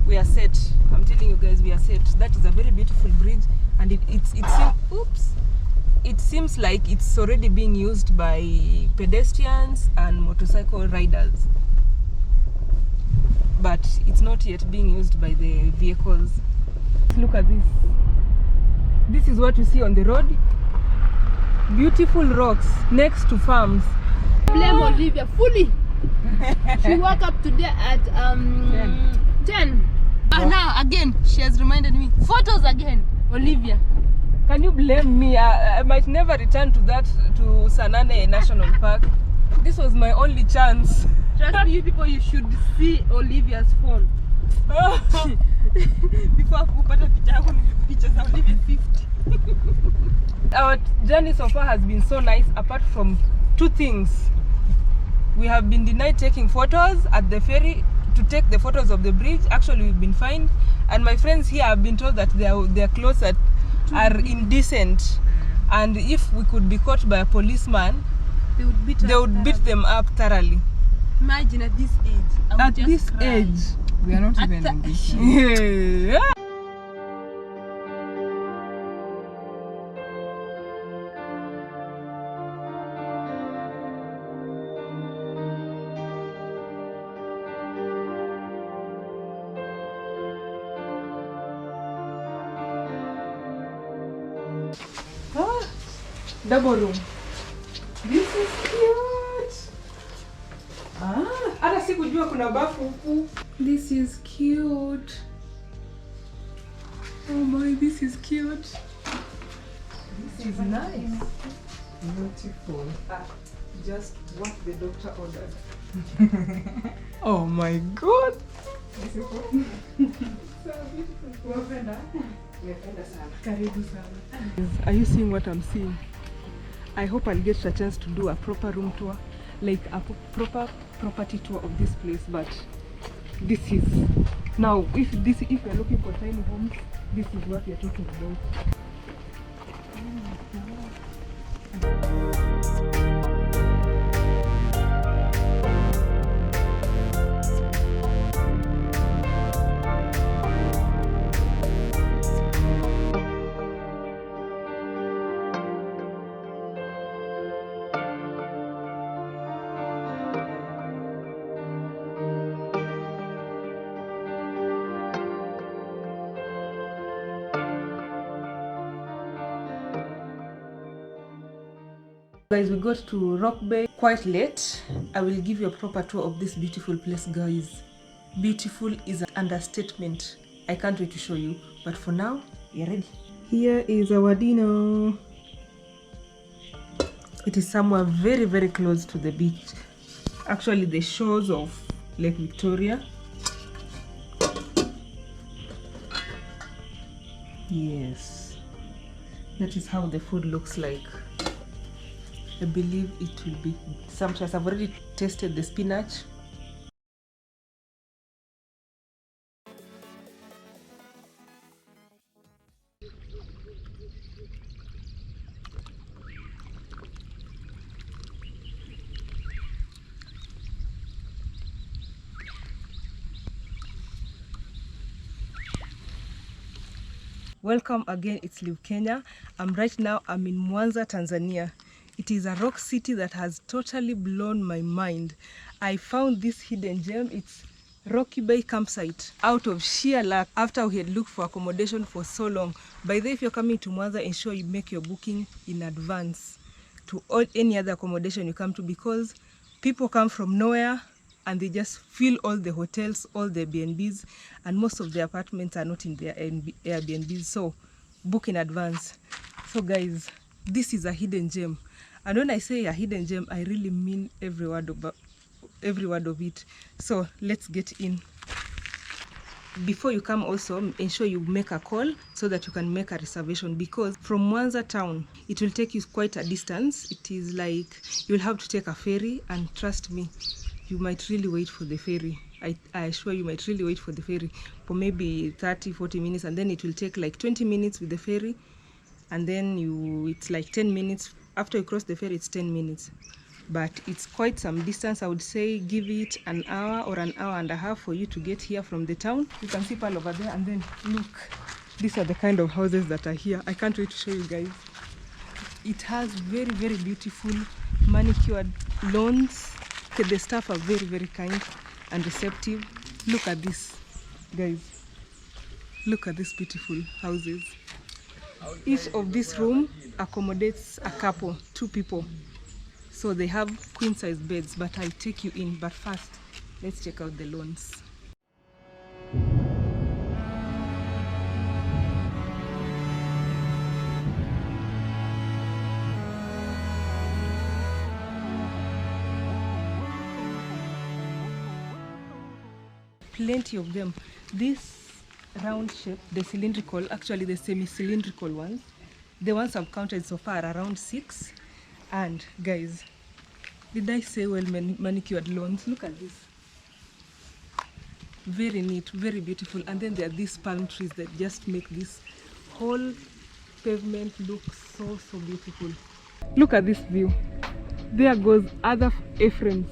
we are set. I'm telling you guys, we are set. That is a very beautiful bridge, and it seems like it's already being used by pedestrians and motorcycle riders, but it's not yet being used by the vehicles. Look at this. This is what you see on the road. Beautiful rocks next to farms. Blame Olivia fully. She woke up today at 10. Now again, she has reminded me. Photos again, Olivia. Can you blame me? I might never return to Saane National Park. This was my only chance. Trust me, you people, you should see Olivia's phone. Before kupata picha za Olivia 50. Our journey so far has been so nice, apart from two things. We have been denied taking photos at the ferry to take the photos of the bridge. Actually, we've been fined, and my friends here have been told that their clothes are indecent, and if we could be caught by a policeman, they would beat them up thoroughly. Imagine at this age. At this age, We are not even in this. yeah. Double room. This is cute. Hata sikujua kuna bafu huku. This is cute. Oh my, this is cute. This is nice. Beautiful. Just what the doctor ordered. Oh my god. Beautiful. So beautiful. Karibu sana. Are you seeing what I'm seeing? I hope I'll get a chance to do a proper room tour, like a proper property tour of this place. But this is now, if you're looking for tiny homes, this is what we're talking about. Guys, we got to Rock Bay quite late. I will give you a proper tour of this beautiful place, guys. Beautiful is an understatement. I can't wait to show you, but for now, you're ready. Here is our dinner. It is somewhere very, very close to the beach. Actually, the shores of Lake Victoria. Yes, that is how the food looks like. I believe it will be sumptuous. I've already tasted the spinach. Welcome again, it's Live Kenya. I'm in Mwanza, Tanzania. It is a rock city that has totally blown my mind. I found this hidden gem. It's Rocky Bay campsite. Out of sheer luck, after we had looked for accommodation for so long. By the way, if you're coming to Mwanza, ensure you make your booking in advance to any other accommodation you come to, because people come from nowhere and they just fill all the hotels, all the Airbnbs, and most of the apartments are not in their Airbnbs. So book in advance. So guys, this is a hidden gem. And when I say a hidden gem, I really mean every word of it. So let's get in. before you come also ensure you make a call so that you can make a reservation, because from Mwanza town it will take you quite a distance. It is like you'll have to take a ferry, and trust me, you might really wait for the ferry. I assure you might really wait for the ferry for maybe 30-40 minutes, and then it will take like 20 minutes with the ferry, and then it's like 10 minutes after you cross the ferry. It's 10 minutes, but it's quite some distance. I would say give it an hour or an hour and a half for you to get here from the town. You can see Pearl over there, and then look, these are the kind of houses that are here. I can't wait to show you guys. It has very, very beautiful manicured lawns. Okay, the staff are very, very kind and receptive. Look at this, guys. Look at these beautiful houses. Each of this room accommodates a couple, 2 people. So they have queen size beds, but I'll take you in. But first, let's check out the lawns. Plenty of them. This round shape, the cylindrical, actually the semi-cylindrical ones, the ones I've counted so far are around 6. And guys, did I say well manicured lawns? Look at this. Very neat, very beautiful. And then there are these palm trees that just make this whole pavement look so, so beautiful. Look at this view. There goes other A-frames.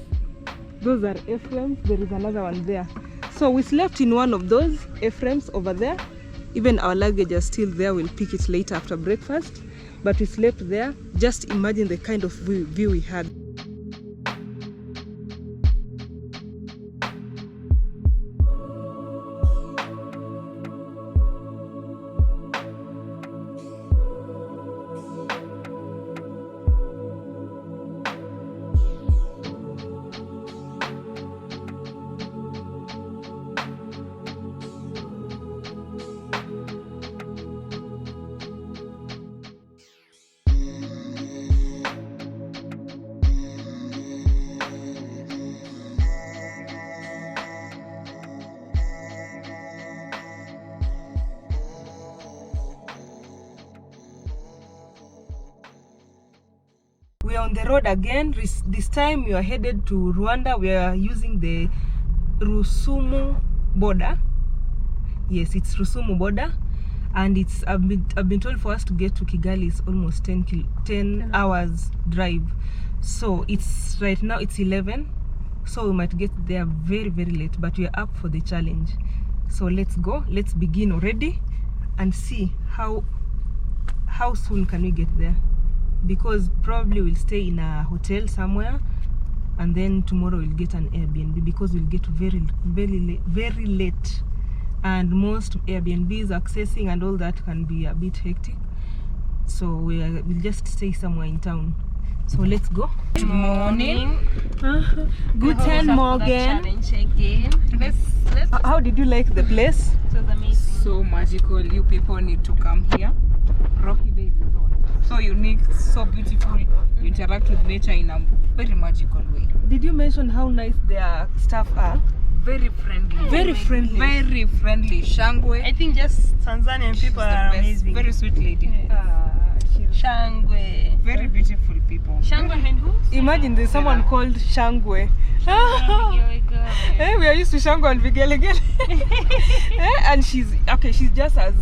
Those are A-frames. There is another one there. So we slept in one of those A-frames over there. Even our luggage is still there. We'll pick it later after breakfast. But we slept there. Just imagine the kind of view we had. We are on the road again. This time we are headed to Rwanda. We are using the Rusumo border. Yes, it's Rusumo border, and it's I've been told for us to get to Kigali is almost 10 hours drive. So it's right now it's 11, so we might get there very, very late, but we are up for the challenge. So let's go. Let's begin already and see how soon can we get there, because probably we'll stay in a hotel somewhere, and then tomorrow we'll get an Airbnb, because we'll get very, very late, and most Airbnbs accessing and all that can be a bit hectic. So we'll just stay somewhere in town. So let's go. Good morning. Guten Morgen. Let's How did you like the place? It was amazing. So magical. You people need to come here. Rocky Bay Resort. So unique, so beautiful. You interact with nature in a very magical way. Did you mention how nice their staff are? Very friendly. Very friendly. Very friendly. Shangwe. I think just Tanzanian people are amazing. Very sweet lady. Shangwe. Very beautiful people. Shangwe and who? Imagine there's someone called Shangwe. We are used to Shangwe and Vigelegele. And she's just as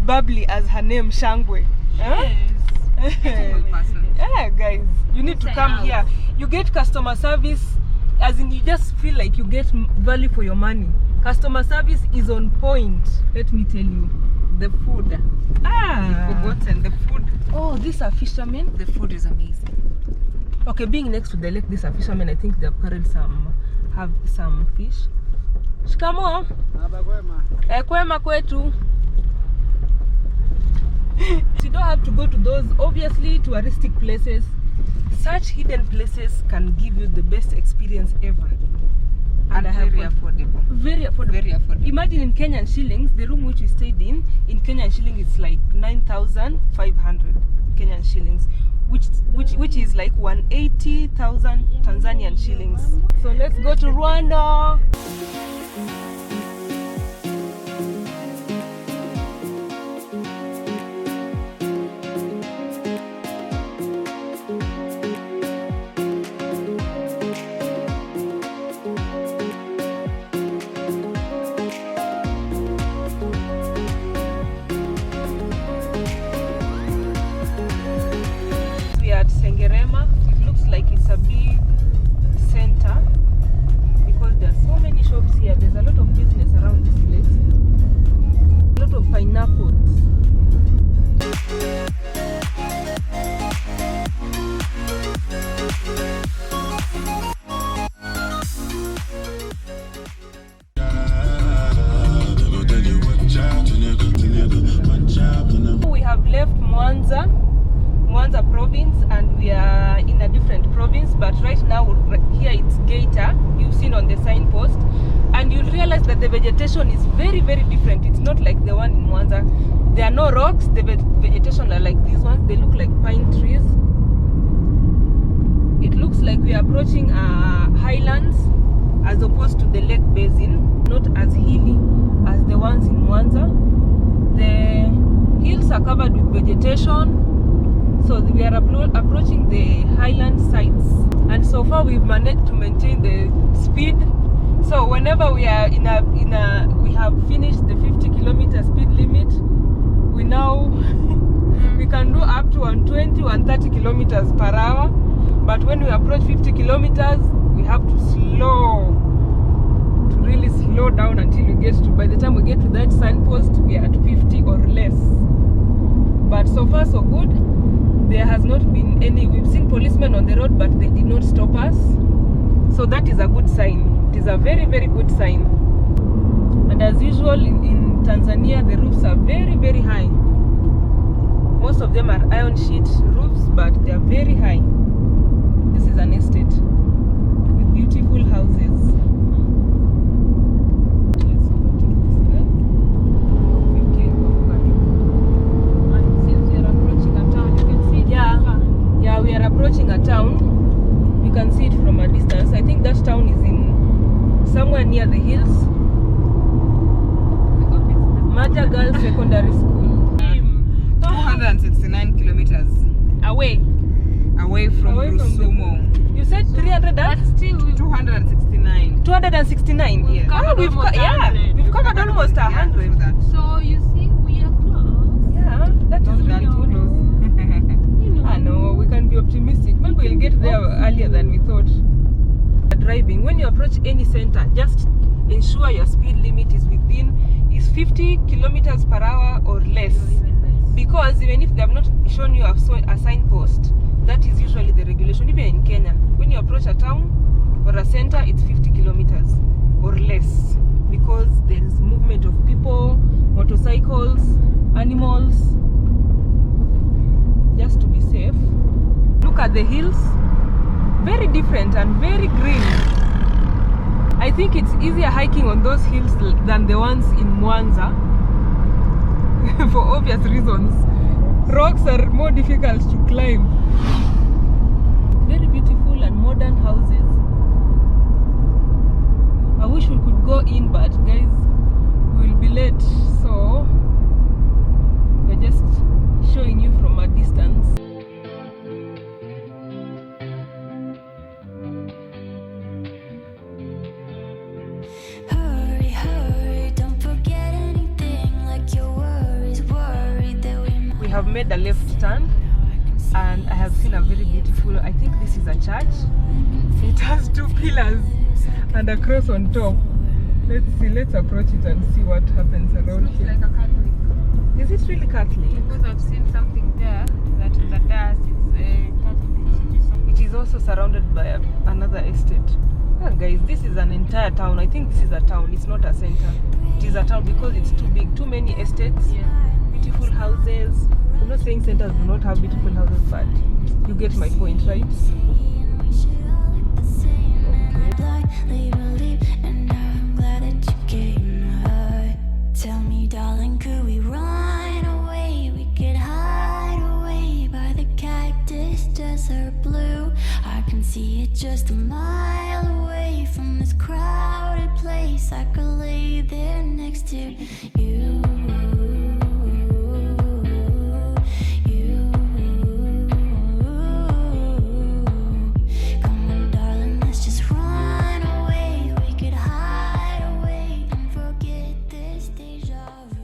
bubbly as her name, Shangwe. Yeah, guys, you need to come here. You get customer service, as in you just feel like you get value for your money. Customer service is on point. Let me tell you. The food. You've forgotten the food. Oh, these are fishermen. The food is amazing. Okay, being next to the lake, these are fishermen. I think they've carried have some fish. Shikamo. Kwema kwetu. You don't have to go to those obviously touristic places. Such hidden places can give you the best experience ever. And very affordable. Very affordable. Very affordable. Imagine in Kenyan shillings, the room which we stayed in Kenyan shillings, it's like 9,500 Kenyan shillings, which is like 180,000 Tanzanian shillings. So let's go to Rwanda. a big center because there are so many shops here. There's a lot of business around this place. A lot of pineapples. We have left Mwanza province and we are in a different province, but right now here it's Geita. You've seen on the signpost, and you'll realize that the vegetation is very, very different. It's not like the one in Mwanza. There are no rocks. The vegetation are like these ones. They look like pine trees. It looks like we are approaching highlands as opposed to the lake basin, not as hilly as the ones in Mwanza. The hills are covered with vegetation, so we are approaching the highland sites, and so far we've managed to maintain the speed. So whenever we are we have finished the 50-kilometer speed limit, we now we can do up to 120, 130 kilometers per hour. But when we approach 50 kilometers, we have to really slow down until we get to, by the time we get to that signpost, we are at 50 or less. But so far so good. There has not been any, we've seen policemen on the road, but they did not stop us. So that is a good sign. It is a very, very good sign. And as usual in Tanzania, the roofs are very, very high. Most of them are iron sheet roofs, but they are very high. This is an estate with beautiful houses. Let's overtake this guy. And since we are approaching a town, you can see it. Yeah, we are approaching a town. You can see it from a distance. I think that town is in somewhere near the hills. Maja Girls Secondary School. 269 kilometers Away from Rusumo. You said 300 But still, 269. 269? Yes. We've covered almost 100. so you see, we are close. Yeah, that is really good. I know, we can be optimistic. Maybe we'll get there earlier than we thought. Driving, when you approach any center, just ensure your speed limit is 50 kilometers per hour or less. Because even if they have not shown you a signpost, that is usually the regulation. Even in Kenya, when you approach a town or a center, it's 50 kilometers or less, because there is movement of people, motorcycles, animals. Just to be safe. Look at the hills, very different and very green. I think it's easier hiking on those hills than the ones in Mwanza. For obvious reasons. Rocks are more difficult to climb. Very beautiful and modern houses. I wish we could go in, but guys, we'll be late, so we're just showing you from a distance. Hurry, hurry, don't forget anything, like your worries, worried that we We have made a left turn, and I have seen a very beautiful, I think this is a church. It has two pillars and a cross on top. Let's see, let's approach it and see what happens around Looks here. like a Catholic. Is it really Catholic? Because I've seen something there that does it's Catholic. It is also surrounded by another estate. Guys, this is an entire town. I think this is a town, it's not a center. It is a town because it's too big, too many estates, beautiful houses. I'm not saying centers do not have beautiful houses, but you get my point, right? Tell me, darling, could we run away? We could hide away by the cactus desert blue. I can see it just a mile away from this crowded place. I could lay there next to you. Come on, darling, let's just run away. We could hide away and forget this deja vu.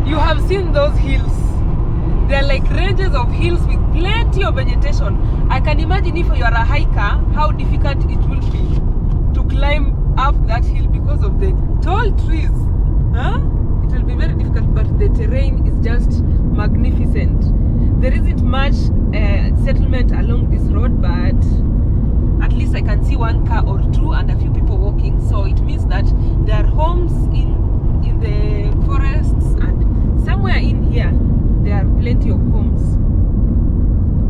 You have seen those hills. They're like ranges of hills with plenty of vegetation. I can imagine if you are a hiker, how difficult it will be to climb up that hill because of the tall trees. It will be very difficult, but the terrain is just magnificent. There isn't much settlement along this road, but at least I can see one car or two and a few people walking. So it means that there are homes in the forests, and somewhere in here there are plenty of homes.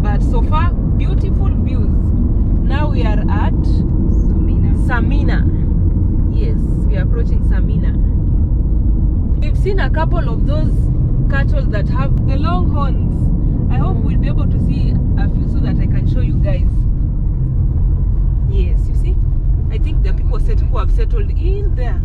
But so far, beautiful views. Now we are at Samina. Yes, we are approaching Samina. We've seen a couple of those cattle that have the long horns. I hope we'll be able to see a few so that I can show you guys. Yes, you see? I think the people who have settled in there.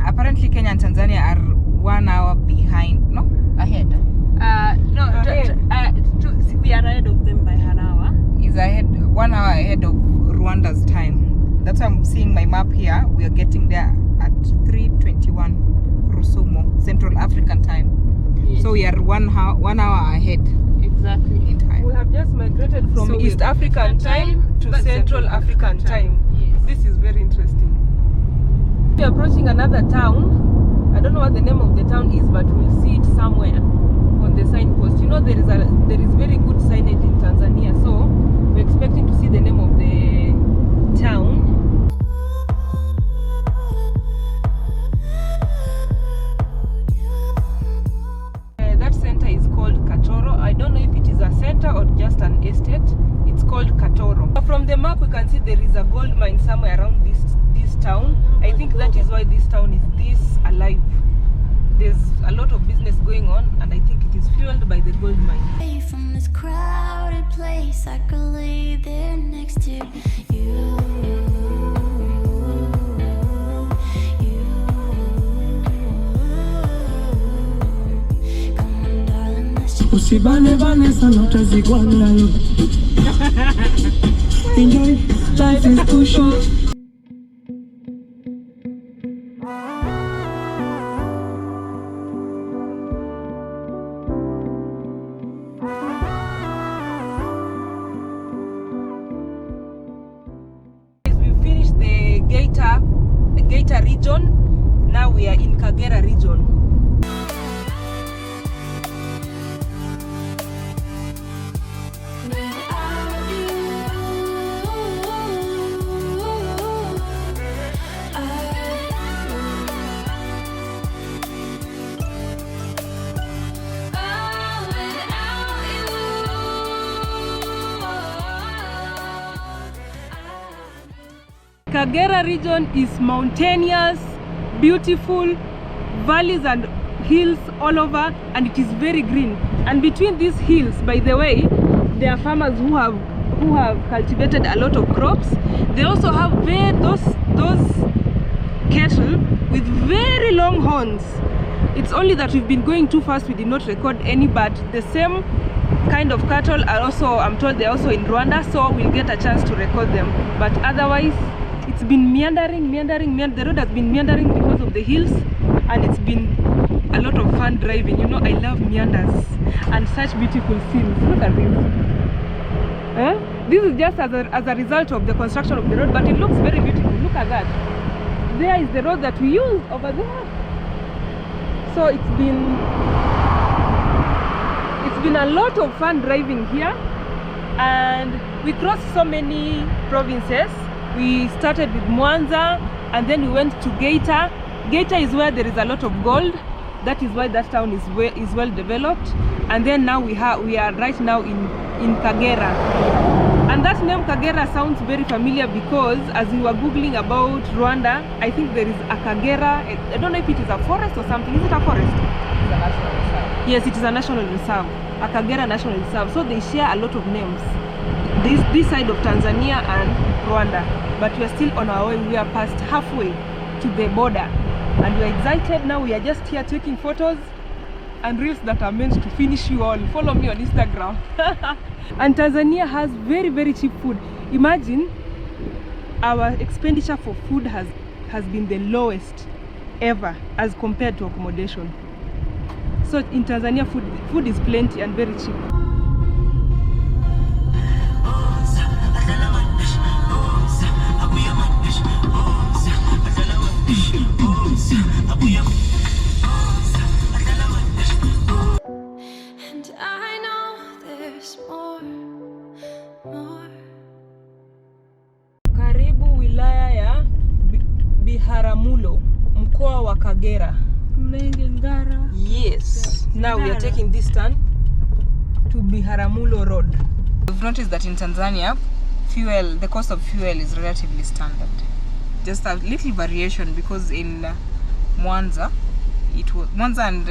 Apparently Kenya and Tanzania are 1 hour behind, no? Ahead. We are ahead of them by an hour. Is ahead 1 hour ahead of Rwanda's time. That's why I'm seeing my map here. We are getting there at 3:21 Rusumo, Central African time. Yes. So we are 1 hour ahead. Exactly. In time. We have just migrated from East African time to Central African time. Yes. This is very interesting. We are approaching another town. I don't know what the name of the town is, but we'll see it somewhere on the signpost. You know, there is very good signage in Tanzania, so we're expecting to see the name of the town. That center is called Katoro. I don't know if it is a center or just an estate. It's called Katoro. From the map we can see there is a gold mine somewhere around this town. I think that is why this town is this alive. There's a lot of business going on, and I think it is fueled by the gold mine. Away from this crowded place, I could lay there next to you. Usibane bane sana utazikwa nayo. Enjoy, life is too short. We finished the Geita region. Now we are in Kagera region. Kagera region is mountainous, beautiful, valleys and hills all over, and it is very green. And between these hills, by the way, there are farmers who have cultivated a lot of crops. They also have those cattle with very long horns. It's only that we've been going too fast, we did not record any, but the same kind of cattle are also, I'm told they're also in Rwanda, so we'll get a chance to record them. But otherwise, it's been meandering. The road has been meandering because of the hills, and it's been a lot of fun driving. You know, I love meanders and such beautiful scenes. Look at this. This is just as a result of the construction of the road, but it looks very beautiful. Look at that. There is the road that we use over there. So it's been a lot of fun driving here, and we crossed so many provinces. We started with Mwanza, and then we went to Geita. Geita is where there is a lot of gold. That is why that town is well developed. And then now we are right now in Kagera. And that name Kagera sounds very familiar because as we were googling about Rwanda, I think there is a Kagera. I don't know if it is a forest or something. Is it a forest? It's a national reserve. Yes, it is a national reserve. A Kagera National Reserve. So they share a lot of names. This side of Tanzania and Rwanda. But we are still on our way. We are past halfway to the border. and we're excited. Now we are just here taking photos and reels that are meant to finish you all. Follow me on Instagram. And Tanzania has very, very cheap food. Imagine our expenditure for food has been the lowest ever as compared to accommodation. So in Tanzania, food is plenty and very cheap. And I know there's more. Karibu wilaya ya Biharamulo, mkoa wa Kagera. Yes. Now we are taking this turn to Biharamulo Road. We've noticed that in Tanzania, the cost of fuel is relatively standard. Just a little variation because in Mwanza and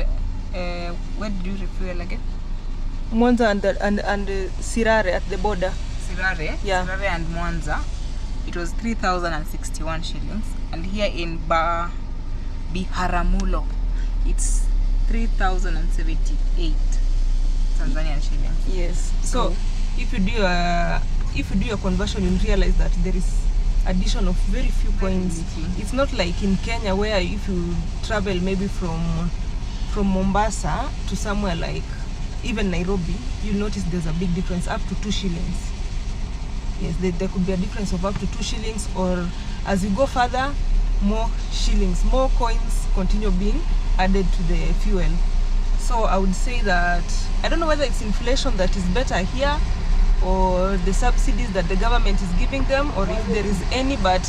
where did you refuel again? Mwanza and Sirare at the border. Sirare, yeah. Sirare and Mwanza, it was 3,061 shillings, and here in Biharamulo, it's 3,078 Tanzanian shillings. Yes. So if you do a conversion, you'll realize that there is addition of very few coins. It's not like in Kenya where if you travel maybe from Mombasa to somewhere like even Nairobi, you'll notice there's a big difference up to 2 shillings. Yes, there could be a difference of up to 2 shillings, or as you go further, more shillings, more coins continue being added to the fuel. So I would say that I don't know whether it's inflation that is better here, or the subsidies that the government is giving them, or if there is any, but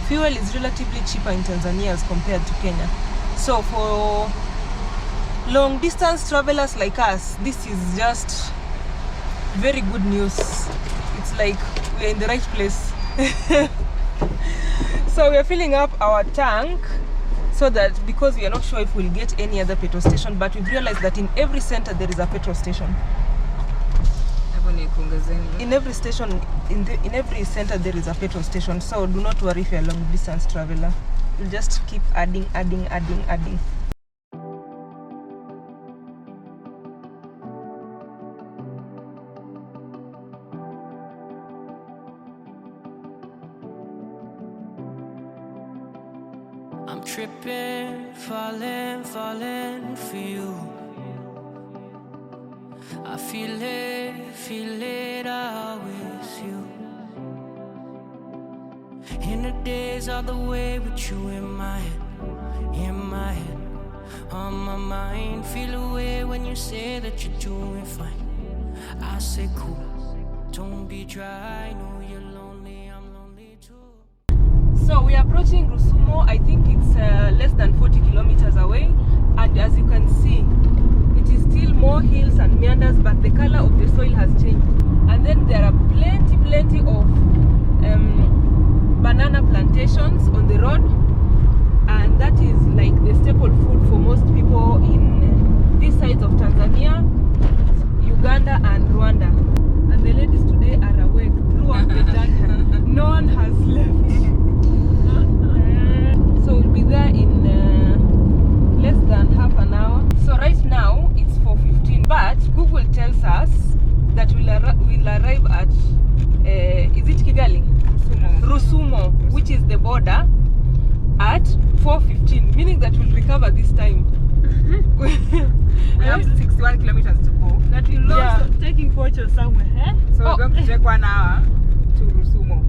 fuel is relatively cheaper in Tanzania as compared to Kenya. So for long distance travelers like us, this is just very good news. It's like we're in the right place. So we're filling up our tank so that, because we are not sure if we'll get any other petrol station, but we've realized that in every center there is a petrol station. In every station, in every center there is a petrol station. So do not worry if you're a long distance traveler. You'll just keep adding. I'm tripping, falling for you. I feel it out with you. In the days all the way with you in my head, on my mind. Feel away when you say that you're doing fine. I say cool, don't be dry. Know you're lonely, I'm lonely too. So we are approaching Rusumo. I think it's less than 40 kilometers away, and as you can see, it is still more hills and meanders, but the color of the soil has changed. And then there are plenty of banana plantations on the road, and that is like the staple food for most people in these sides of Tanzania, Uganda and Rwanda. And the ladies today are awake throughout the journey. No one has left. So we'll be there in less than half an hour. So right now it's 4:15, but Google tells us that we'll arrive at is it Kigali? Rusumo, which is the border, at 4:15, meaning that we'll recover this time. We have 61 kilometers to go. That we lost taking photos somewhere. So we're going to take 1 hour to Rusumo.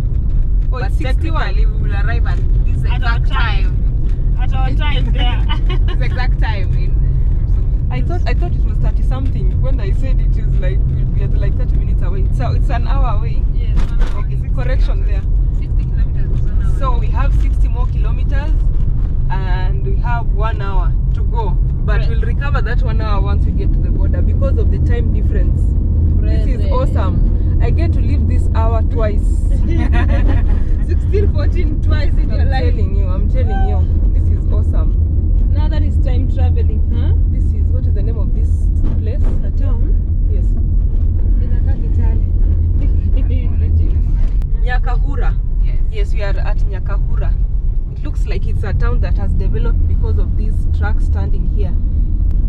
Oh, but it's 61. technically we will arrive at this exact time. At our time there. This exact time in Rusumo. I thought it was 30 something. When I said it was like we'll be at like 30 minutes away. So it's an hour away. Yes, 1 hour. Okay, correction there. 60 kilometers is 1 hour. So we have 60 more kilometers and we have 1 hour to go. But we'll recover that 1 hour once we get to the border because of the time difference. This is awesome. I get to live this hour twice. 16, 14 twice in your life. I'm telling you. This is awesome. Now that is time traveling, huh? This is, what is the name of this place? A town? Yes. Nyakahura. Yes, we are at Nyakahura. It looks like it's a town that has developed because of these trucks standing here.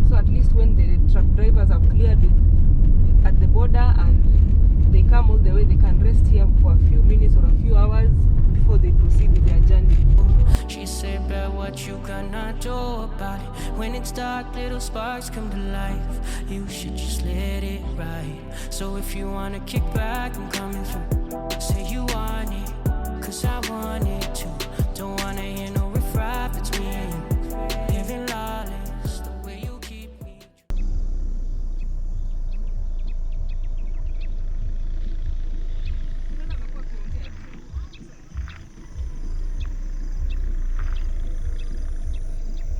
So at least when the truck drivers have cleared it at the border and they come all the way, they can rest here for a few minutes or a few hours before they proceed with their journey. She said, "Bet what you gonna do about it? When it's dark, little sparks come to life. You should just let it ride. So if you wanna kick back, I'm coming through. Say you want it, 'cause I want it too. Don't wanna hear no riff-raff between you. Living lawless, the way you keep me."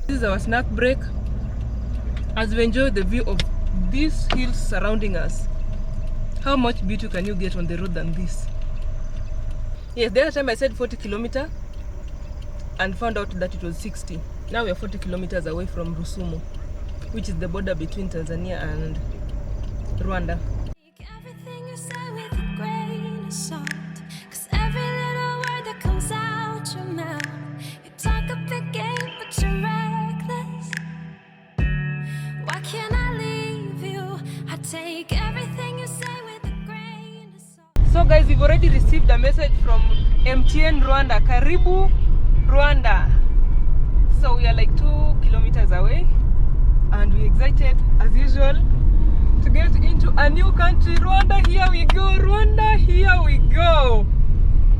This is our snack break as we enjoy the view of these hills surrounding us. How much beauty can you get on the road than this? Yes, the other time I said 40 kilometers and found out that it was 60. Now we are 40 kilometers away from Rusumo, which is the border between Tanzania and Rwanda. Take everything you say with a grain of salt, 'cause every little word that comes out your mouth, you talk a big game but you're reckless. Why can't I leave you? I take everything you say with a grain of salt. So guys, we've already received a message from MTN Rwanda. Karibu Rwanda. So we are like 2 kilometers away and we're excited as usual to get into a new country. Rwanda, here we go. Rwanda, here we go.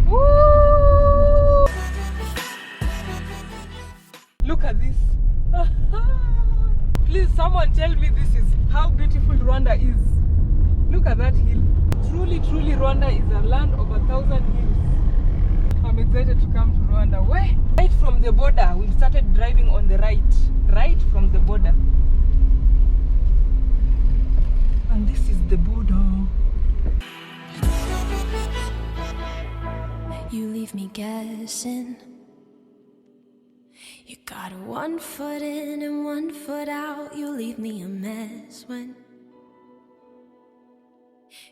Woo! Look at this. Please, someone tell me this is how beautiful Rwanda is. Look at that hill. Truly, truly, Rwanda is a land of 1,000 hills. I'm excited to come to Rwanda. Where? Right from the border, we've started driving on the right. Right from the border. And this is the border. You leave me guessing. You got 1 foot in and 1 foot out. You leave me a mess when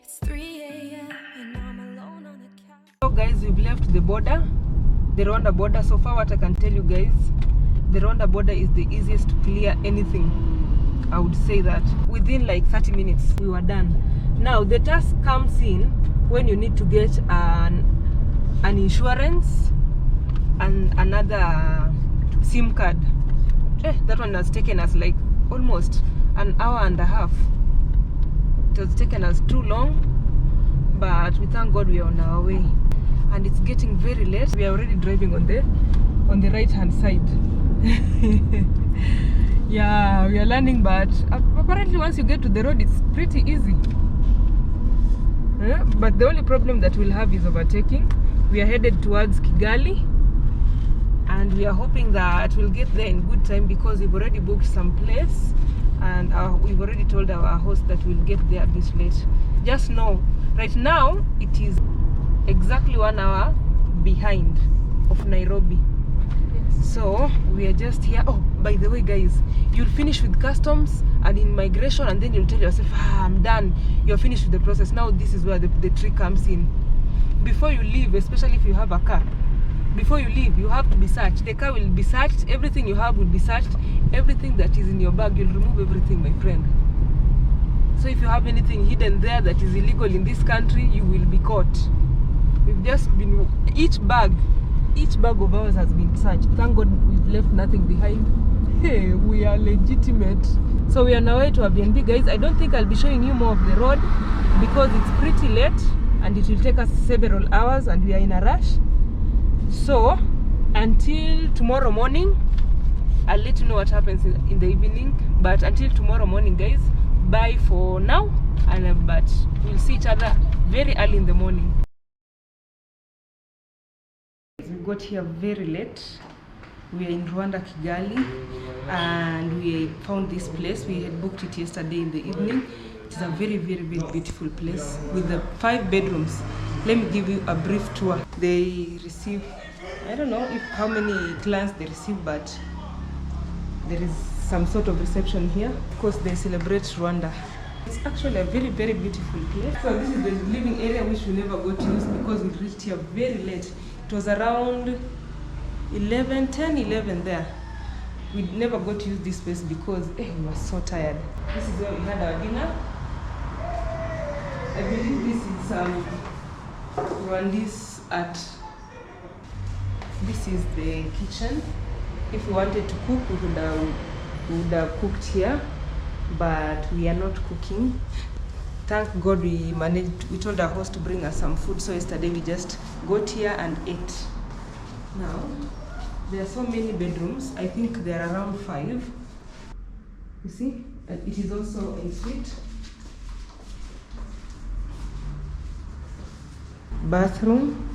it's 3 a.m. and I'm alone on the couch. So guys, we've left the border, the Rwanda border. So far what I can tell you guys, the Rwanda border is the easiest to clear anything. I would say that within like 30 minutes we were done. Now the task comes in when you need to get an insurance and another SIM card. That one has taken us like almost an hour and a half. It has taken us too long, but we thank God we are on our way. And it's getting very late. We are already driving on the right hand side. Yeah, we are learning, but apparently once you get to the road it's pretty easy. But the only problem that we'll have is overtaking. We are headed towards Kigali and we are hoping that we'll get there in good time because we've already booked some place and we've already told our host that we'll get there a bit late. Just know, right now it is exactly 1 hour behind of Nairobi. Yes. So we are just here. Oh, by the way guys, you'll finish with customs and immigration and then you'll tell yourself, I'm done. You're finished with the process. Now this is where the trick comes in. Before you leave, especially if you have a car, before you leave you have to be searched. The car will be searched, everything you have will be searched, everything that is in your bag, you'll remove everything, my friend. So if you have anything hidden there that is illegal in this country, you will be caught. We've just been, each bag of ours has been searched. Thank God we've left nothing behind. Hey, we are legitimate. So we are on our way to Airbnb, guys. I don't think I'll be showing you more of the road because it's pretty late and it will take us several hours and we are in a rush. So until tomorrow morning, I'll let you know what happens in the evening. But until tomorrow morning, guys, bye for now. But we'll see each other very early in the morning. We got here very late. We are in Rwanda, Kigali, and we found this place. We had booked it yesterday in the evening. It's a very, very, very beautiful place with the 5 bedrooms. Let me give you a brief tour. They receive, I don't know how many clients they receive, but there is some sort of reception here. Of course, they celebrate Rwanda. It's actually a very, very beautiful place. So this is the living area which we never got to use because we reached here very late. It was around 10, 11 there. We never got to use this space because we were so tired. This is where we had our dinner. I believe this is Rwandese art. This is the kitchen. If we wanted to cook, we would have cooked here, but we are not cooking. Thank God we told our host to bring us some food, so yesterday we just got here and ate. Now, there are so many bedrooms. I think there are around 5. You see? And it is also a suite. Bathroom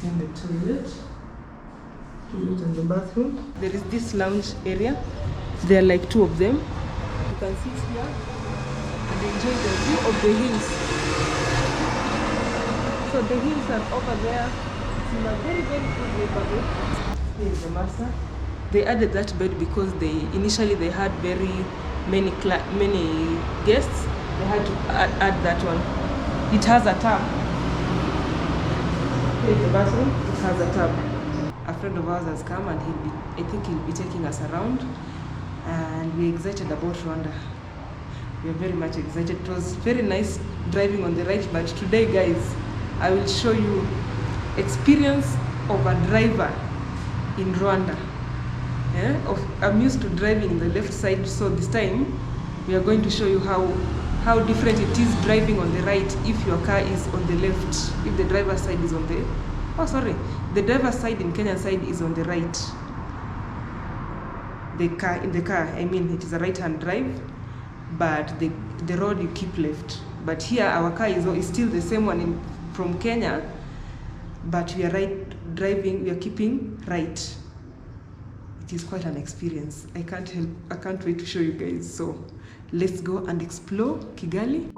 and the toilet. Toilet and the bathroom. There is this lounge area. There are like 2 of them. You can sit here and enjoy the view of the hills. So the hills are over there. It's in a very, very good neighborhood. Here is the master. They added that bed because initially they had very many guests. They had to add that one. It has a tub. Here is the bathroom. It has a tub. A friend of ours has come and I think he'll be taking us around. And we're excited about Rwanda. We're very much excited. It was very nice driving on the right, but today, guys, I will show you experience of a driver in Rwanda. I'm used to driving in the left side, so this time we are going to show you how different it is driving on the right if your car is on the left, if the driver's side is on the the driver's side in Kenyan side is on the right. In the car, I mean, it is a right-hand drive, but the road you keep left. But here our car is still the same one from Kenya, but we are we are keeping right. It is quite an experience. I can't wait to show you guys. So let's go and explore Kigali.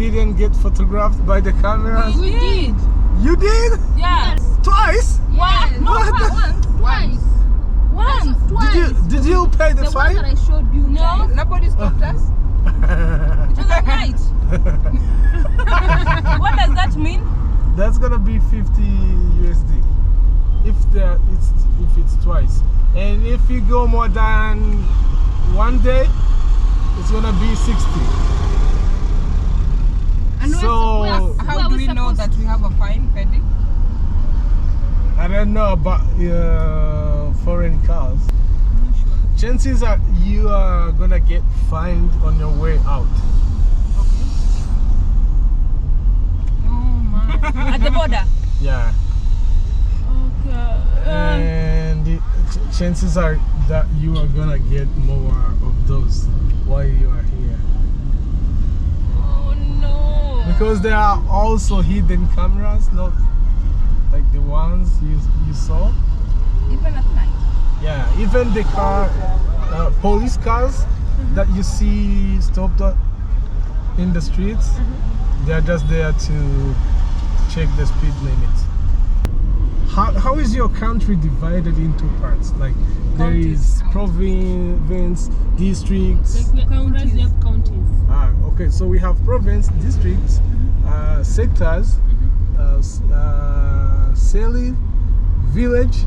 Didn't get photographed by the cameras? We did. You did? Yes. Twice? Yes. No, once. Did you pay the fine? One that I showed you. No, nobody stopped us. It was at night. What does that mean? That's gonna be 50 USD if it's twice, and if you go more than one day, it's gonna be 60. And so how do we know that we have a fine pending? I don't know about foreign cars. Sure. Chances are you are gonna get fined on your way out. Okay. Oh my. At the border? Yeah. Okay. And chances are that you are gonna get more of those while you are here. Oh no. Because there are also hidden cameras, not like the ones you saw. Even at night? Yeah, even the police cars that you see stopped in the streets, they're just there to check the speed limits. How is your country divided into parts? Like there is province, districts. Like counties, you have counties. Okay, so we have province, districts, sectors, city, village.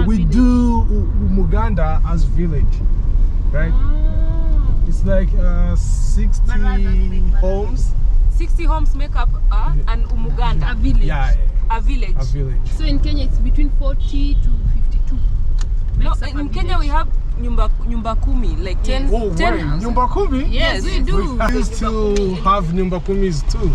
We do Muganda as village, right? It's like 60 homes. 60 homes make up an Umuganda. A village. Yeah. A village. A village. So in Kenya it's between 40 to 52. No, in Kenya we have nyumba kumi, like 10. Oh, 10 nyumba kumi? Yes, we do. We used to have nyumba kumis too.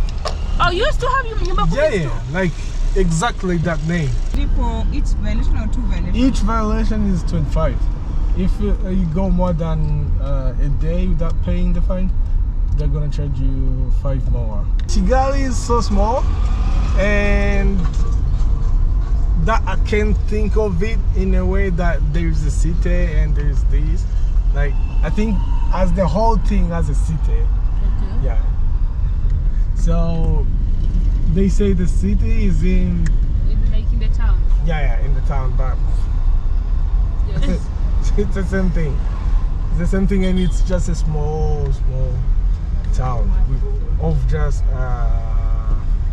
Oh, you used to have nyumba kumis too? Yeah, like exactly that name. For each violation or 2 violations? Each violation is 25. If you go more than a day without paying the fine, they're gonna charge you 5 more. Kigali is so small, and that I can't think of it in a way that there's a city and there's this. Like, I think as the whole thing as a city. Yeah. So they say the city is in the town. Yeah, in the town, but Yes. it's the same thing. It's the same thing, and it's just a small town of just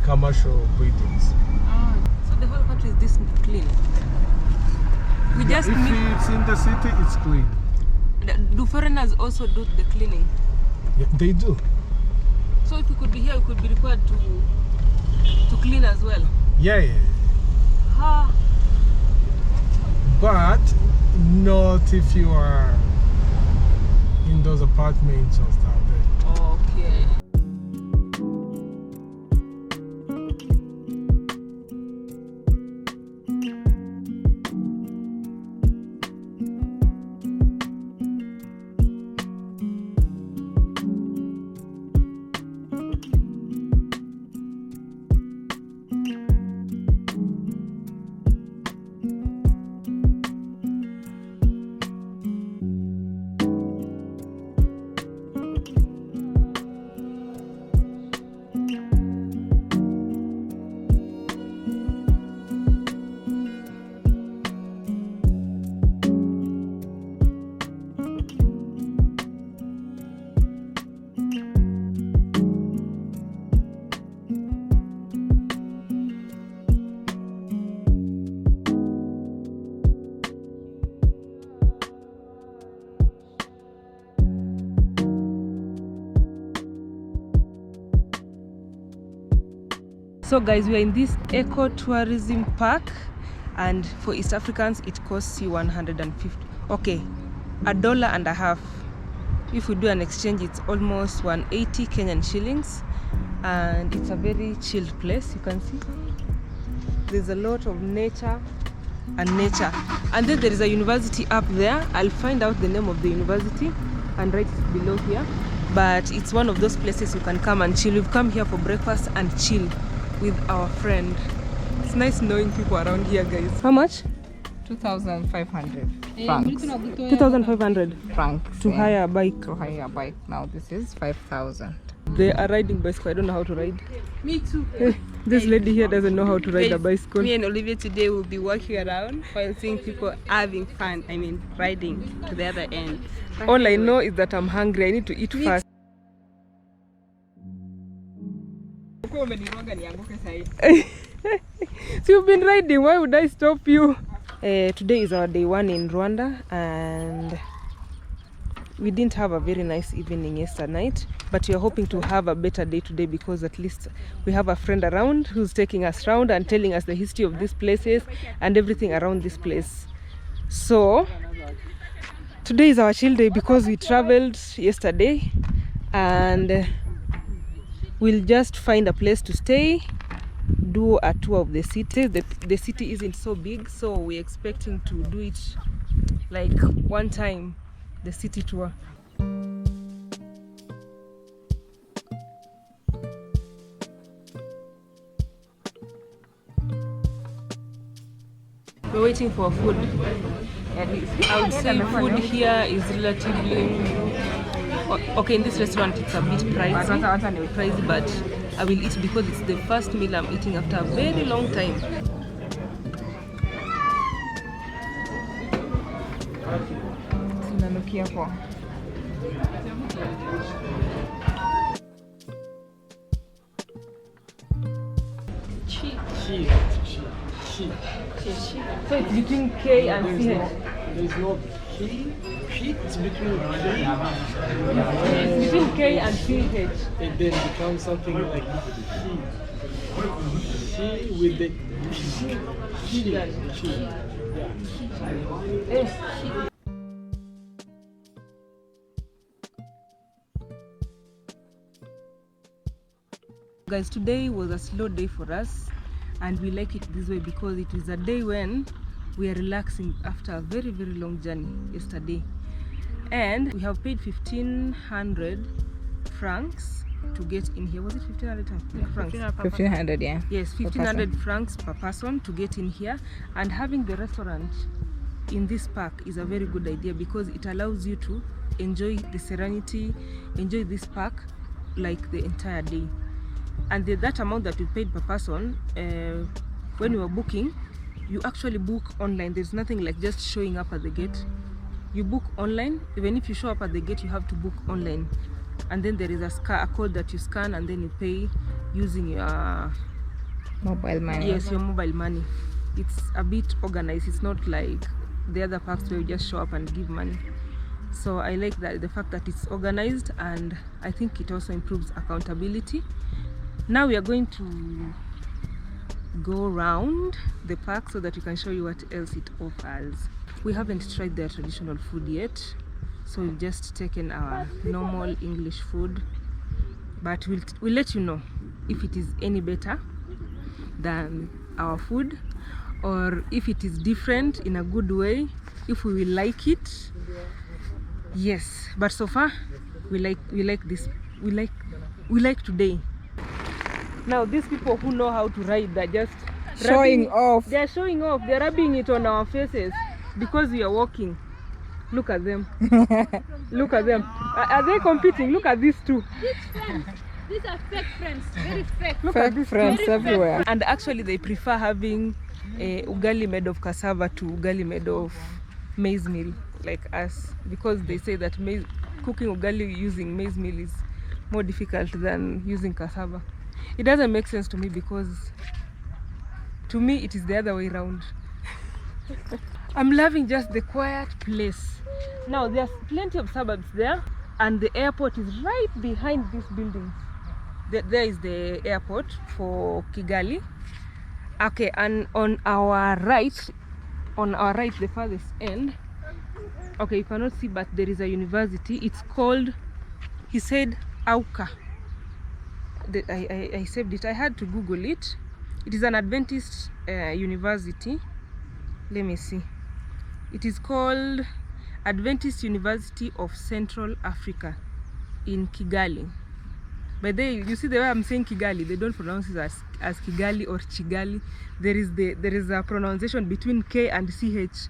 commercial buildings. So the whole country is this clean. We just If need. it's in the city, it's clean. Do foreigners also do the cleaning? Yeah, they do. So if we could be here, we could be required to clean as well. Yeah. Ha. But not if you are in those apartments or stuff there. Okay. So guys, we are in this eco-tourism park, and for East Africans it costs you 150, okay, $1.50. If we do an exchange, it's almost 180 Kenyan shillings, and it's a very chilled place. You can see there's a lot of nature, and then there is a university up there. I'll find out the name of the university and write it below here, but it's one of those places you can come and chill. We've come here for breakfast and chill with our friend. It's nice knowing people around here, guys. How much? 2,500 francs. 2,500 francs to hire a bike. To hire a bike. Now this is 5,000. They are riding bicycle. I don't know how to ride. Me too. This lady here doesn't know how to ride a bicycle. Me and Olivia today will be walking around while seeing people having fun. I mean, riding to the other end. But all I know is that I'm hungry. I need to eat fast. So you've been riding, why would I stop you? Today is our day 1 in Rwanda, and we didn't have a very nice evening yesterday night, but we are hoping to have a better day today, because at least we have a friend around who's taking us around and telling us the history of these places and everything around this place. So today is our chill day because we traveled yesterday, and we'll just find a place to stay, do a tour of the city. The city isn't so big, so we're expecting to do it like one time, the city tour. We're waiting for food. I would say food here is relatively okay. In this restaurant it's a bit pricey, but I will eat because it's the first meal I'm eating after a very long time. So it's between K and CH. There's no K. It's between It's between K and CH. It then becomes something like she with the she. Yeah. Guys, today was a slow day for us, and we like it this way because it is a day when we are relaxing after a very long journey yesterday, and we have paid 1,500 francs to get in here. Was it 1500 francs? 1500, yeah. Yes, 1500 francs per person to get in here. And having the restaurant in this park is a very good idea because it allows you to enjoy the serenity, enjoy this park like the entire day. And that amount that you paid per person, when you are booking, you actually book online. There's nothing like just showing up at the gate. You book online. Even if you show up at the gate, you have to book online. And then there is a code that you scan, and then you pay using your mobile money. Yes, your mobile money. It's a bit organized. It's not like the other parks where you just show up and give money. So I like that, the fact that it's organized, and I think it also improves accountability. Now we are going to go around the park so that we can show you what else it offers. We haven't tried their traditional food yet, so we've just taken our normal English food, but we'll let you know if it is any better than our food, or if it is different in a good way, if we will like it. Yes, but so far we like this. We like today. Now these people who know how to ride, they're just showing off. They're showing off. They're rubbing it on our faces because we are walking. Look at them. Look at them. Are they competing? Look at these two. These are fake friends. Very fake. Look fake at these friends everywhere. And actually they prefer having ugali made of cassava to ugali made of maize meal like us, because they say that cooking ugali using maize meal is more difficult than using cassava. It doesn't make sense to me because to me it is the other way around. I'm loving just the quiet place. Now there's plenty of suburbs there, and the airport is right behind these buildings. There is the airport for Kigali. Okay, and on our right, the farthest end, okay, you cannot see, but there is a university. It's called, he said, Auka. I saved it. I had to Google it. It is an Adventist university. Let me see. It is called Adventist University of Central Africa in Kigali. But you see the way I'm saying Kigali, they don't pronounce it as Kigali or Chigali. There is a pronunciation between K and CH.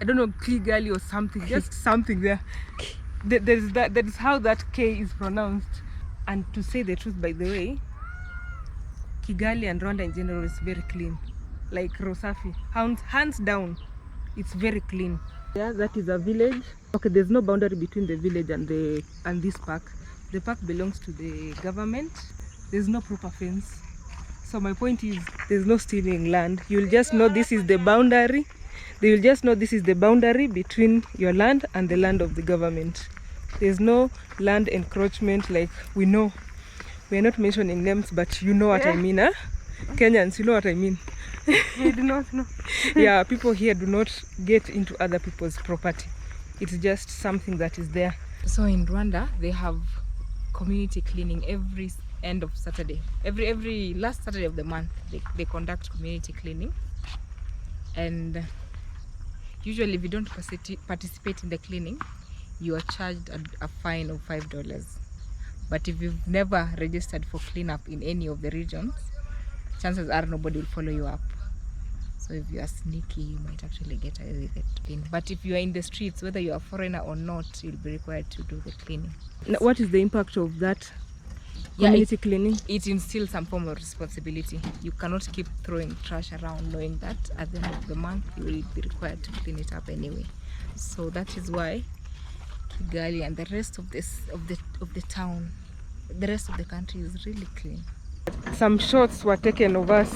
I don't know, Kigali or something, just something there. That is how that K is pronounced. And to say the truth, by the way, Kigali and Rwanda in general is very clean. Like Rosafi, hands down, it's very clean. Yeah, that is a village. Okay, there's no boundary between the village and this park. The park belongs to the government. There's no proper fence. So my point is, there's no stealing land. You'll just know this is the boundary. They will just know this is the boundary between your land and the land of the government. There's no land encroachment like we know. We are not mentioning names, but you know what I mean, huh? Kenyans, you know what I mean. I do not know. Yeah, people here do not get into other people's property. It's just something that is there. So in Rwanda, they have community cleaning every end of Saturday. Every last Saturday of the month, they conduct community cleaning. And usually if you don't participate in the cleaning, you are charged a fine of $5. But if you've never registered for cleanup in any of the regions, chances are nobody will follow you up. So if you are sneaky, you might actually get away with it. But if you are in the streets, whether you are a foreigner or not, you'll be required to do the cleaning. Now, what is the impact of that community cleaning? It instills some form of responsibility. You cannot keep throwing trash around knowing that at the end of the month you will be required to clean it up anyway. So that is why Kigali and the rest of the town, the rest of the country is really clean. Some shots were taken of us,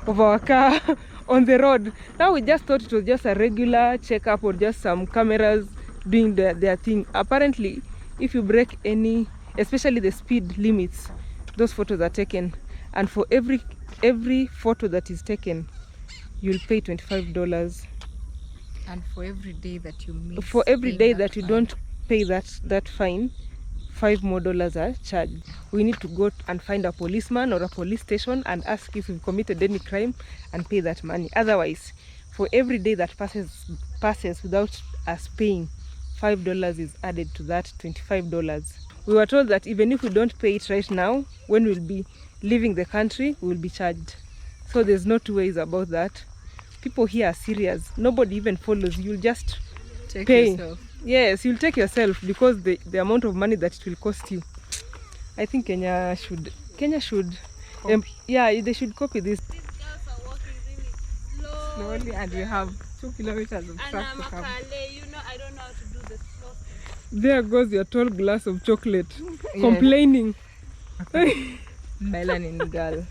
of our car on the road. Now we just thought it was just a regular checkup or just some cameras doing their thing. Apparently, if you break any, especially the speed limits, those photos are taken. And for every photo that is taken, you'll pay $25. And for every day that you miss, for every day that you don't pay that fine, $5 more are charged. We need to go and find a policeman or a police station and ask if we've committed any crime and pay that money. Otherwise, for every day that passes without us paying, $5 is added to that $25. We were told that even if we don't pay it right now, when we'll be leaving the country, we will be charged. So there's no two ways about that. People here are serious. Nobody even follows. You'll just Take pay. yourself. Yes, you'll take yourself because the amount of money that it will cost you. I think Kenya should yeah, they should copy this. These girls are walking really Slowly, and we have 2 kilometers of And stuff I'm to a come. Kale, you know, I don't know how to do the slow thing. There goes your tall glass of chocolate, complaining. Melanin girl.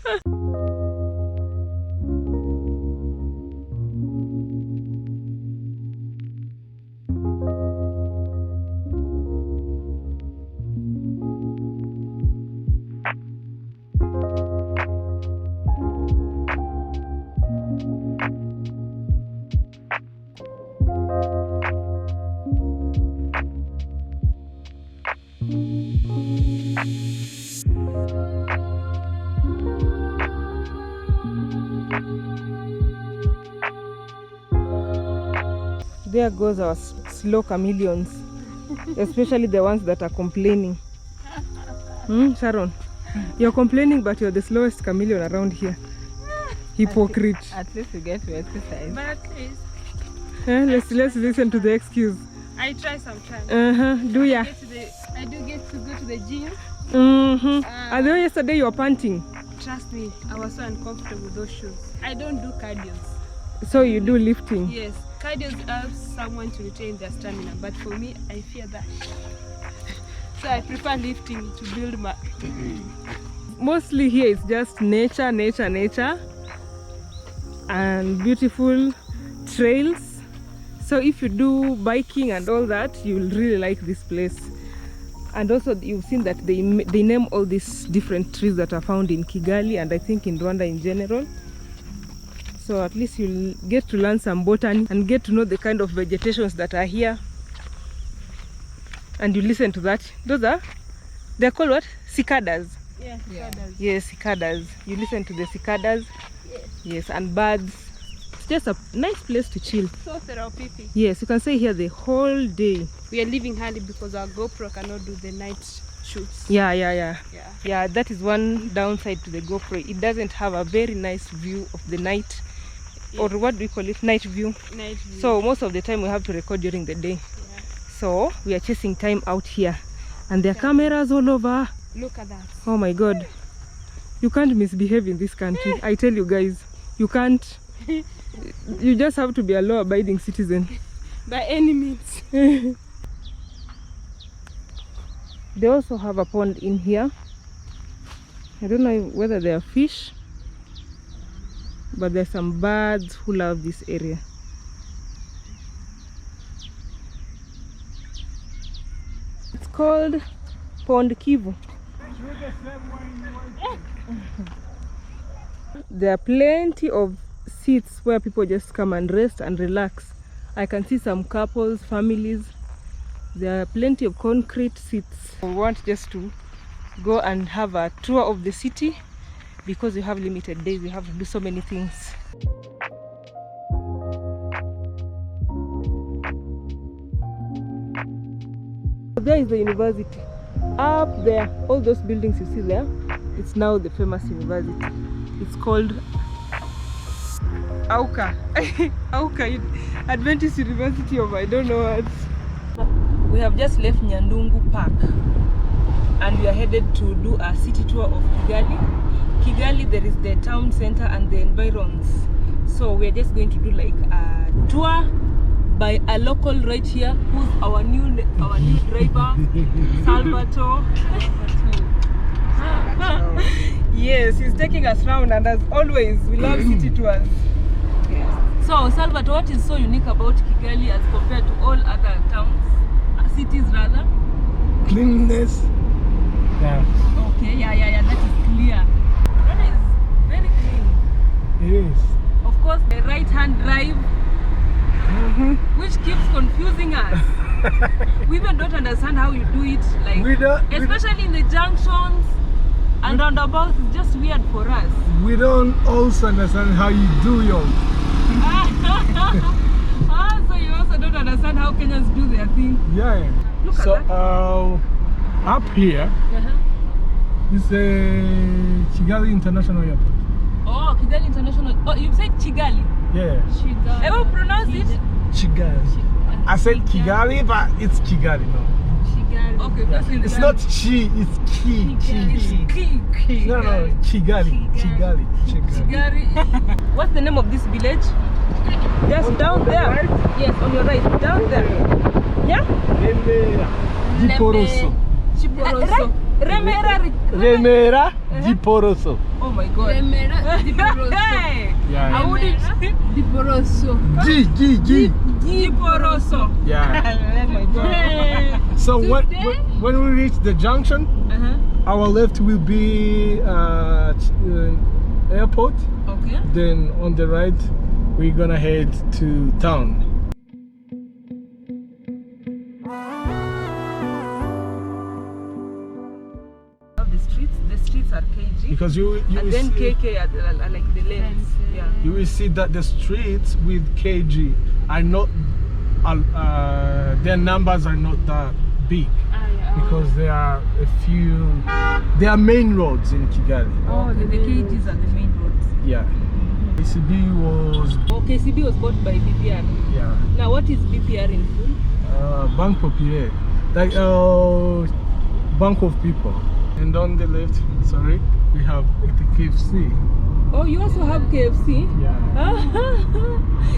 There goes our slow chameleons, especially the ones that are complaining. Sharon, you're complaining, but you're the slowest chameleon around here. Hypocrite. At least we get to exercise. But at least Let's listen to the excuse. I try sometimes. Do ya? I do get to go to the gym. I know yesterday you were panting. Trust me, I was so uncomfortable with those shoes. I don't do cardio. So you do lifting? Yes, cardio helps someone to retain their stamina, but for me, I fear that. So I prefer lifting to build my... Mostly here it's just nature, and beautiful trails. So if you do biking and all that, you'll really like this place. And also you've seen that they name all these different trees that are found in Kigali and I think in Rwanda in general. So at least you'll get to learn some botany and get to know the kind of vegetations that are here. And you listen to that. They're called what? Cicadas. Yeah, cicadas. Yes, cicadas. You listen to the cicadas. Yes, and birds. It's just a nice place to chill. So therapeutic. Yes, you can stay here the whole day. We are leaving early because our GoPro cannot do the night shoots. Yeah, that is one downside to the GoPro. It doesn't have a very nice view of the night. Or what do we call it? Night view. Night view. So most of the time we have to record during the day. Yeah. So we are chasing time out here. And there are cameras all over. Look at that. Oh my God. You can't misbehave in this country. I tell you guys, you can't. You just have to be a law-abiding citizen. By any means. They also have a pond in here. I don't know whether they are fish, but there's some birds who love this area. It's called Pond Kivu. There are plenty of seats where people just come and rest and relax. I can see some couples, families. There are plenty of concrete seats. We want just to go and have a tour of the city because we have limited days. We have to do so many things. There is the university. Up there, all those buildings you see there, it's now the famous university. It's called Auka. Auka Adventist University of I don't know what. We have just left Nyandungu Park and we are headed to do a city tour of Kigali. Kigali, there is the town center and the environs. So we are just going to do like a tour by a local right here, who's our new driver, Salvatore. Yes, he's taking us around, and as always, we love city tours. Yes. So Salvatore, what is so unique about Kigali as compared to all other towns, cities rather? Cleanliness. Yeah. Okay, yeah, that is clear. Rwanda is very clean. It is. Of course, the right-hand drive, which keeps confusing us. We even don't understand how you do it, especially in the junctions and roundabouts. It's just weird for us. We don't also understand how you do yours. So you also don't understand how Kenyans do their thing. Yeah. Look at that. up here is Kigali International Airport. Oh, Kigali International. Oh, you said Kigali. Yeah. I will pronounce it. Kigali. I said Kigali, but it's Kigali now. Okay, that's in It's not Chi, it's Ki. Ki. No, Kigali. What's the name of this village? Just down there. Right? Yes, on your right. Down there. Yeah? Diporoso. Remera Diporoso. Oh my god. Hey! Yeah. I wouldn't. Diporoso. Diporoso. Yeah. Oh my god. So when we reach the junction, our left will be airport. Okay. Then on the right, we're gonna head to town. The streets are KG. Because you and will then see, KK are like the lanes. Yeah. you will see that the streets with KG are not their numbers are not that big because there are a few. They are main roads in Kigali. Oh, the KGs are the main roads. Yeah. KCB was. Oh, KCB was bought by BPR. Yeah. Now, what is BPR in full? Bank Populaire, like Bank of People. And on the left, sorry, we have the KFC. Oh, you also have KFC? Yeah.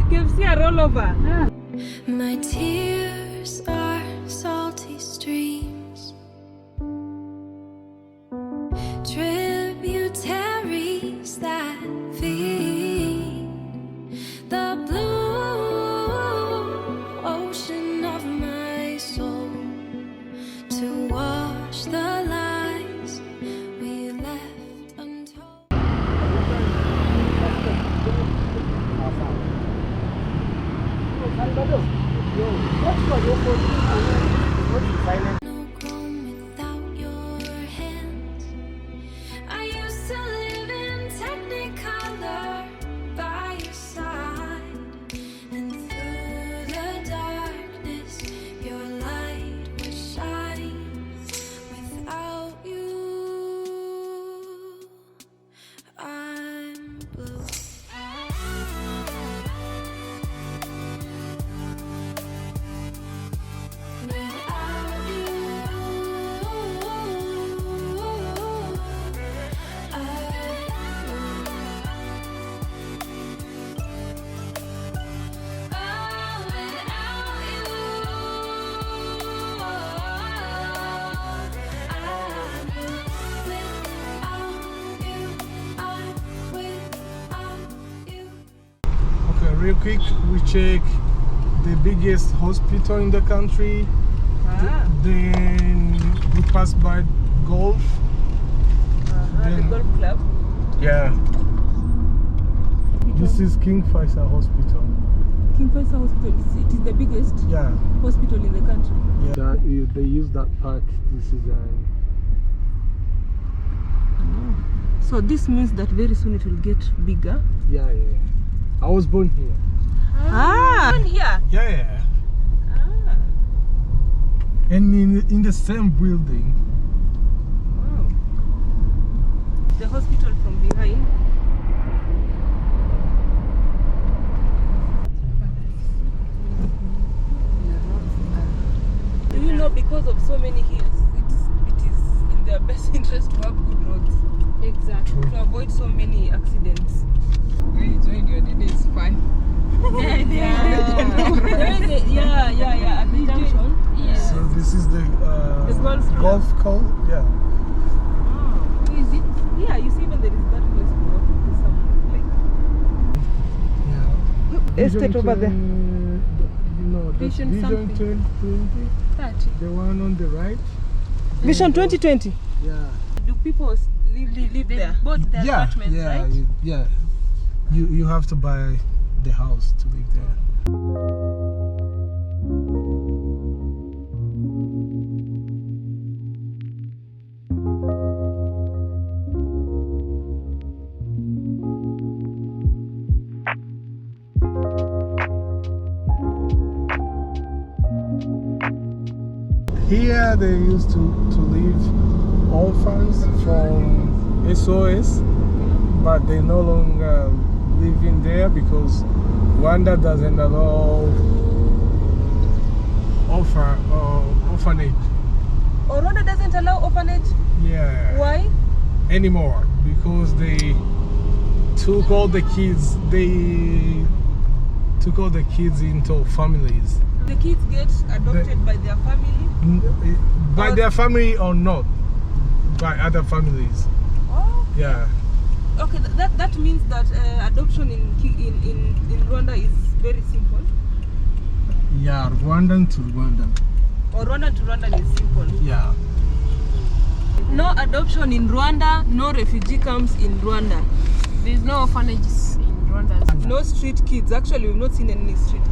KFC are all over. My tears are salty streams, tributaries that feed the blue ocean of my soul, to wash the lies we left untold. No grown without your hands. I used to live in Technicolor by your side, and through the darkness your light would shine. Without you, I'm blue. Okay, real quick, we check the biggest hospital in the country. Then we pass by golf. The golf club. Yeah. This is King Faisal Hospital. King Faisal Hospital, it is the biggest hospital in the country. Yeah, they use that park. This is So this means that very soon it will get bigger. yeah. I was born here. Born here? Yeah. And in the same building. Wow. The hospital from behind. Do you know, because of so many hills, it is in their best interest to have good roads. Exactly. To avoid so many accidents. When you joined your day, it's fun. There is a, at the junction. So this is the golf course. Yeah. Oh, is it? Yeah, you see, even there is that place for walking. There's some like estate over there. No, that's Vision Vision something. 2020. 30. The one on the right. Vision 2020. Yeah. Do people live there? Both the apartments, right? Yeah. You have to buy the house to live there. Here they used to live orphans from SOS, but they no longer live in there because Rwanda doesn't allow orphanage. Oh, Rwanda doesn't allow orphanage? Yeah. Why? Anymore, because they took all the kids. They took all the kids into families. The kids get adopted by their family? By their family or not, by other families. Oh. Yeah. Okay, that means that adoption in Rwanda is very simple. Yeah, Rwandan to Rwandan. Or Rwandan to Rwandan is simple. Yeah. No adoption in Rwanda, no refugee camps in Rwanda. There's no orphanages in Rwanda. No street kids. Actually, we've not seen any street kids.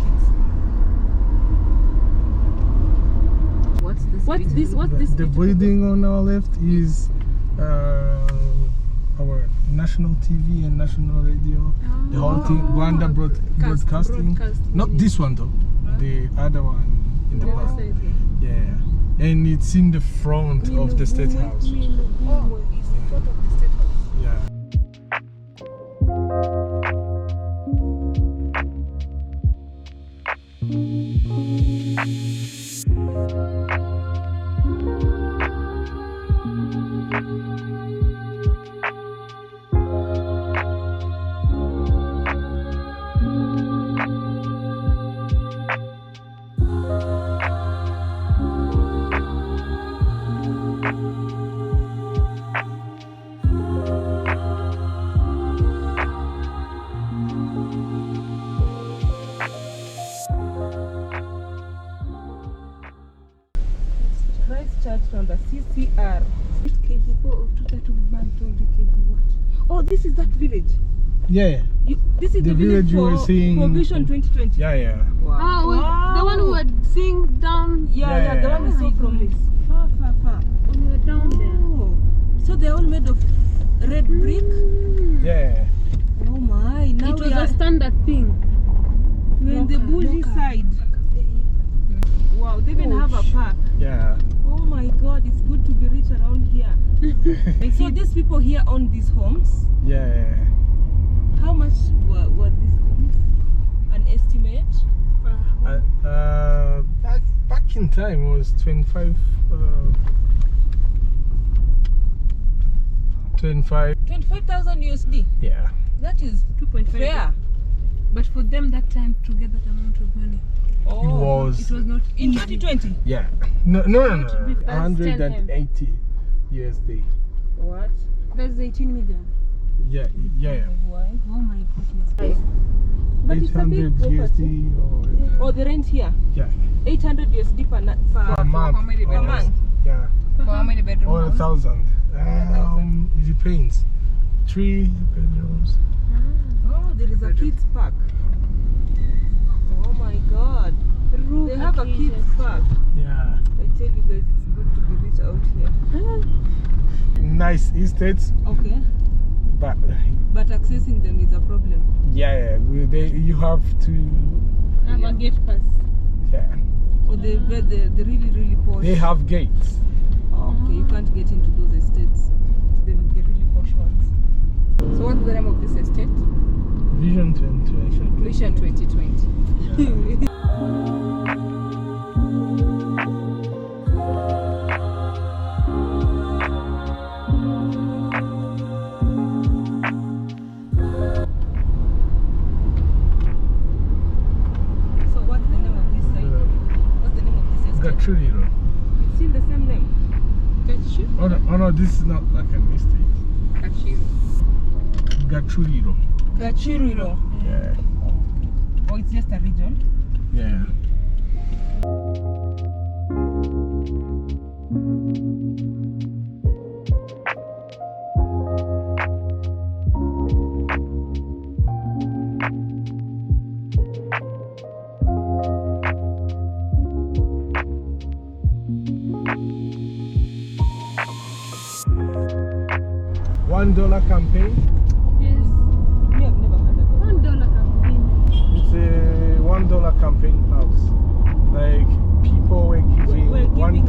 What's this? What's this? The building on our left is our national TV and national radio. The whole thing, Rwanda broadcasting. Not this one though. The other one in the back. Yeah. And it's in the front of the State House. Oh, it's in front of the State House. Yeah. Rwanda, CCR. Oh, this is that village. Yeah. This is the village you were seeing for Vision 2020. Yeah, yeah. Wow. Wow. The one who were seeing down. Yeah, the one we saw from this. Far. When we were down there. So they're all made of red brick? Yeah. Oh my. Now it was a standard thing. We're in the bougie side. Wow, they even have a park. Yeah. Oh my God, it's good to be rich around here. So these people here own these homes? Yeah. How much were these homes? An estimate? Back in time it was 25 25,000 USD. Yeah. That is 2.5 fair. But for them that time to get that amount of money. Oh, it was not in 2020. Yeah. No. 180 USD. What? That's 18 million. Yeah. Why? Oh my goodness. But it's a big property. USD or the rent here? Yeah. 800 USD per month. Per month. Yeah. For how many bedrooms? Or 1,000. It depends. 3 bedrooms. Oh, there is a kids park. Oh my God. They have a kids park. Yeah. I tell you guys, it's good to be rich out here. Nice estates. Okay. But accessing them is a problem. Yeah. You have to have a gate pass. Yeah. Or the really posh. They have gates. Oh, okay, you can't get into those estates. The really posh ones. So what's the name of this estate? Vision 2020. Vision 2020. So what's the name of this site? What's the name of this estate? Gachuriro. It's still the same name. Oh no, this is not like an estate. Gachuriro. Gachuriro. Yeah. Oh, it's just a region? Yeah. $1 campaign. Yes. Me, I've never heard of it. $1 campaign. It's a $1 campaign house. Like people were giving $1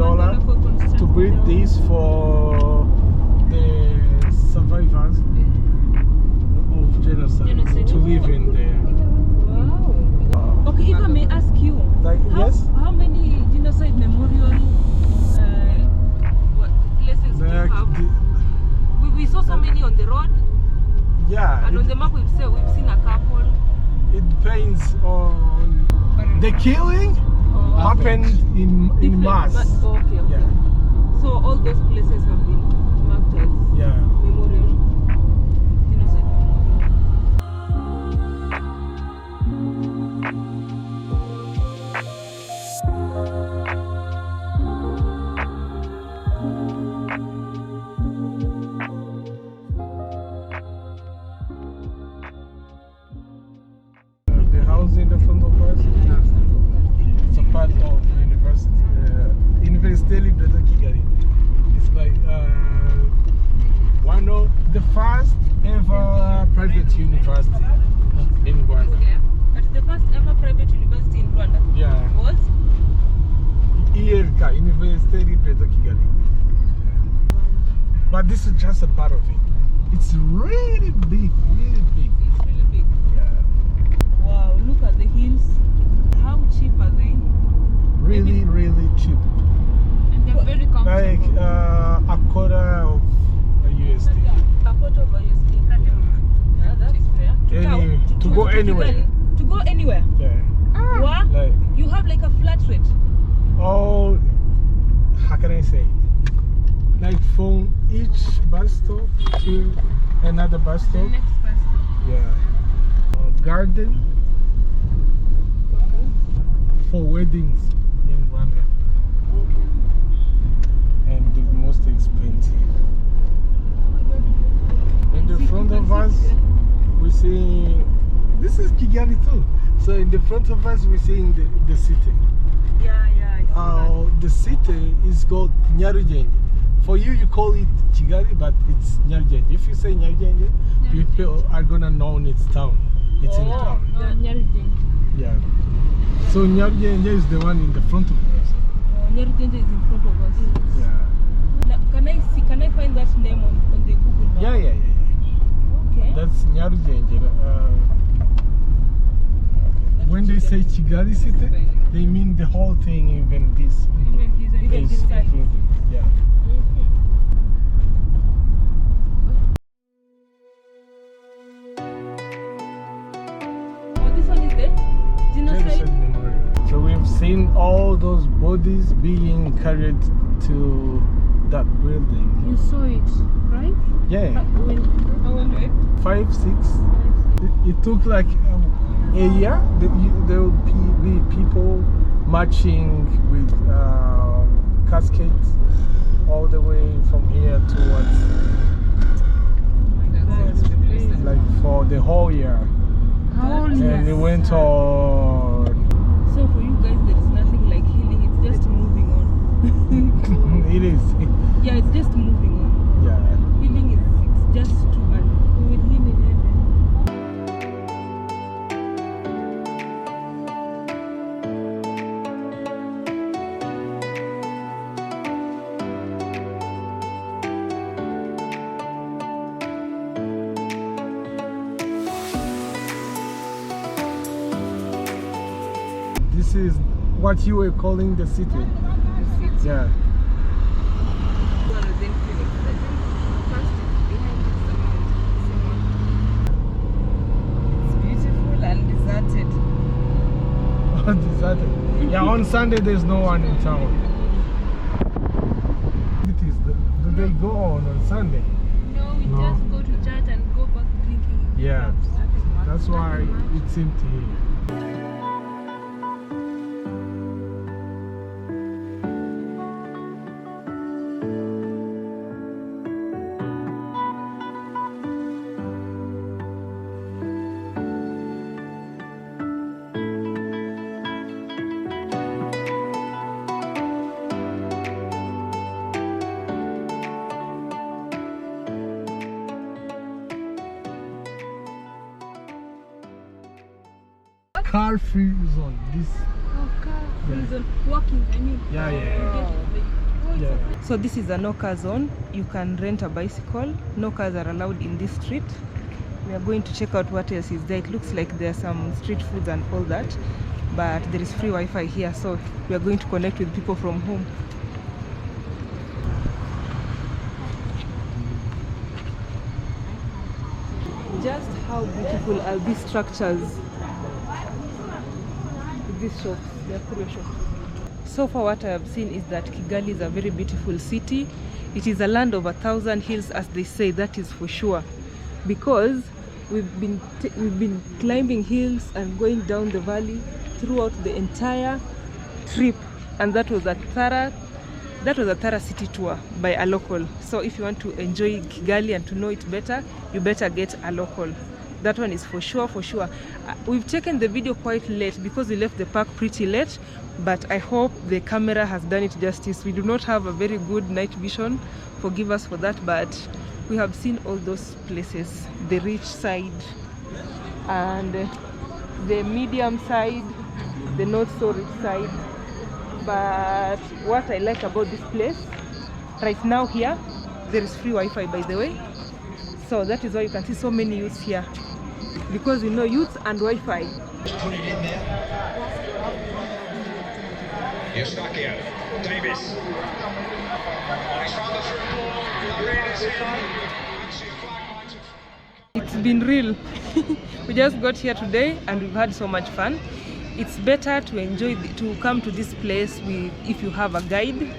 is for the survivors of genocide to live in there. Wow. Okay, if I may ask you, Yes? How many Genocide Memorial places do you have? We saw so many on the road. Yeah. And on the map we've seen a couple. It depends on the killing happened in mass. Okay. Yeah. So all those places have been marked as memorial. Genocide The house in the front of us, it's a part of Université Libre de Kigali. It's like one of the first ever private university in Rwanda. Okay. But the first ever private university in Rwanda was? IRK, Université Libre de Kigali. But this is just a part of it. It's really big, really big. It's really big. Yeah. Wow, look at the hills. How cheap are they? Really, really cheap. And they're very comfortable. Like a quarter of a USD. A quarter of a USD. Yeah, that's fair. To go anywhere. Kigali. To go anywhere? Yeah. What? Like, you have like a flat rate? oh, how can I say? Like from each bus stop to another bus stop. The next bus stop. Yeah. Garden for weddings in Rwanda. And the most expensive. In the front of us, we're seeing, this is Kigali too. So in the front of us, we're seeing the city. Yeah. The city is called Nyarugenge. For you, you call it Kigali, but it's Nyarugenge. If you say Nyarugenge, people are gonna know it's town. It's in town. Yeah. So Nyarugenge is the one in the front of us. Nyarugenge is in front of us. Yeah. Now, can I find that name on the Google map? Yeah. Okay. That's Nyarugenge. When they say Kigali city, they mean the whole thing, even this. Even this side. Yeah. Oh, this one is the Genocide Memorial. So we've seen all those bodies being carried to that building. You saw it, right? Yeah. When? 5, 6. It took like a year. There will be people marching with caskets all the way from here towards, like for the whole year. And it went on. So for you guys, there is nothing like healing. It's just moving on. It is. Yeah, it's just moving on. Yeah. Healing it's just to earn. We will heal in heaven. This is what you were calling the city. The city. Yeah. It's beautiful and deserted. Deserted. Yeah, on Sunday there's no one in town. Do they go on Sunday? No, we just go to church and go back drinking. Yeah. That's why it's empty here. Car free zone. This. Oh, car free zone. Walking, I mean. Yeah. You get it. Yeah. So this is a no car zone. You can rent a bicycle. No cars are allowed in this street. We are going to check out what else is there. It looks like there are some street foods and all that, but there is free Wi-Fi here, so we are going to connect with people from home. Just how beautiful are these structures? These shops, they are cool shops. So far what I have seen is that Kigali is a very beautiful city. It is a land of 1,000 hills, as they say, that is for sure. Because we've been climbing hills and going down the valley throughout the entire trip, and that was a thorough city tour by a local. So if you want to enjoy Kigali and to know it better, you better get a local. That one is for sure. We've taken the video quite late because we left the park pretty late, but I hope the camera has done it justice. We do not have a very good night vision, forgive us for that, but we have seen all those places, the rich side and the medium side, the not so rich side. But what I like about this place right now, here there is free Wi-Fi, by the way, so that is why you can see so many youths here, because you know, youth and Wi-Fi. Davis. It's been real. We just got here today and we've had so much fun. It's better to enjoy to come to this place if you have a guide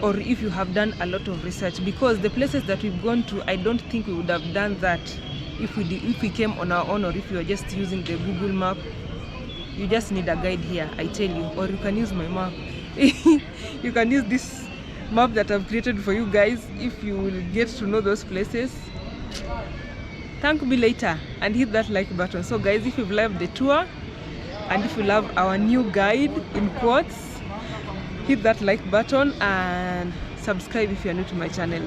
or if you have done a lot of research, because the places that we've gone to, I don't think we would have done that if we came on our own, or if you are just using the Google map. You just need a guide here, I tell you, or you can use my map. You can use this map that I've created for you guys if you will get to know those places. Thank me later and hit that like button. So guys, if you've loved the tour and if you love our new guide in quotes, hit that like button and subscribe if you're new to my channel.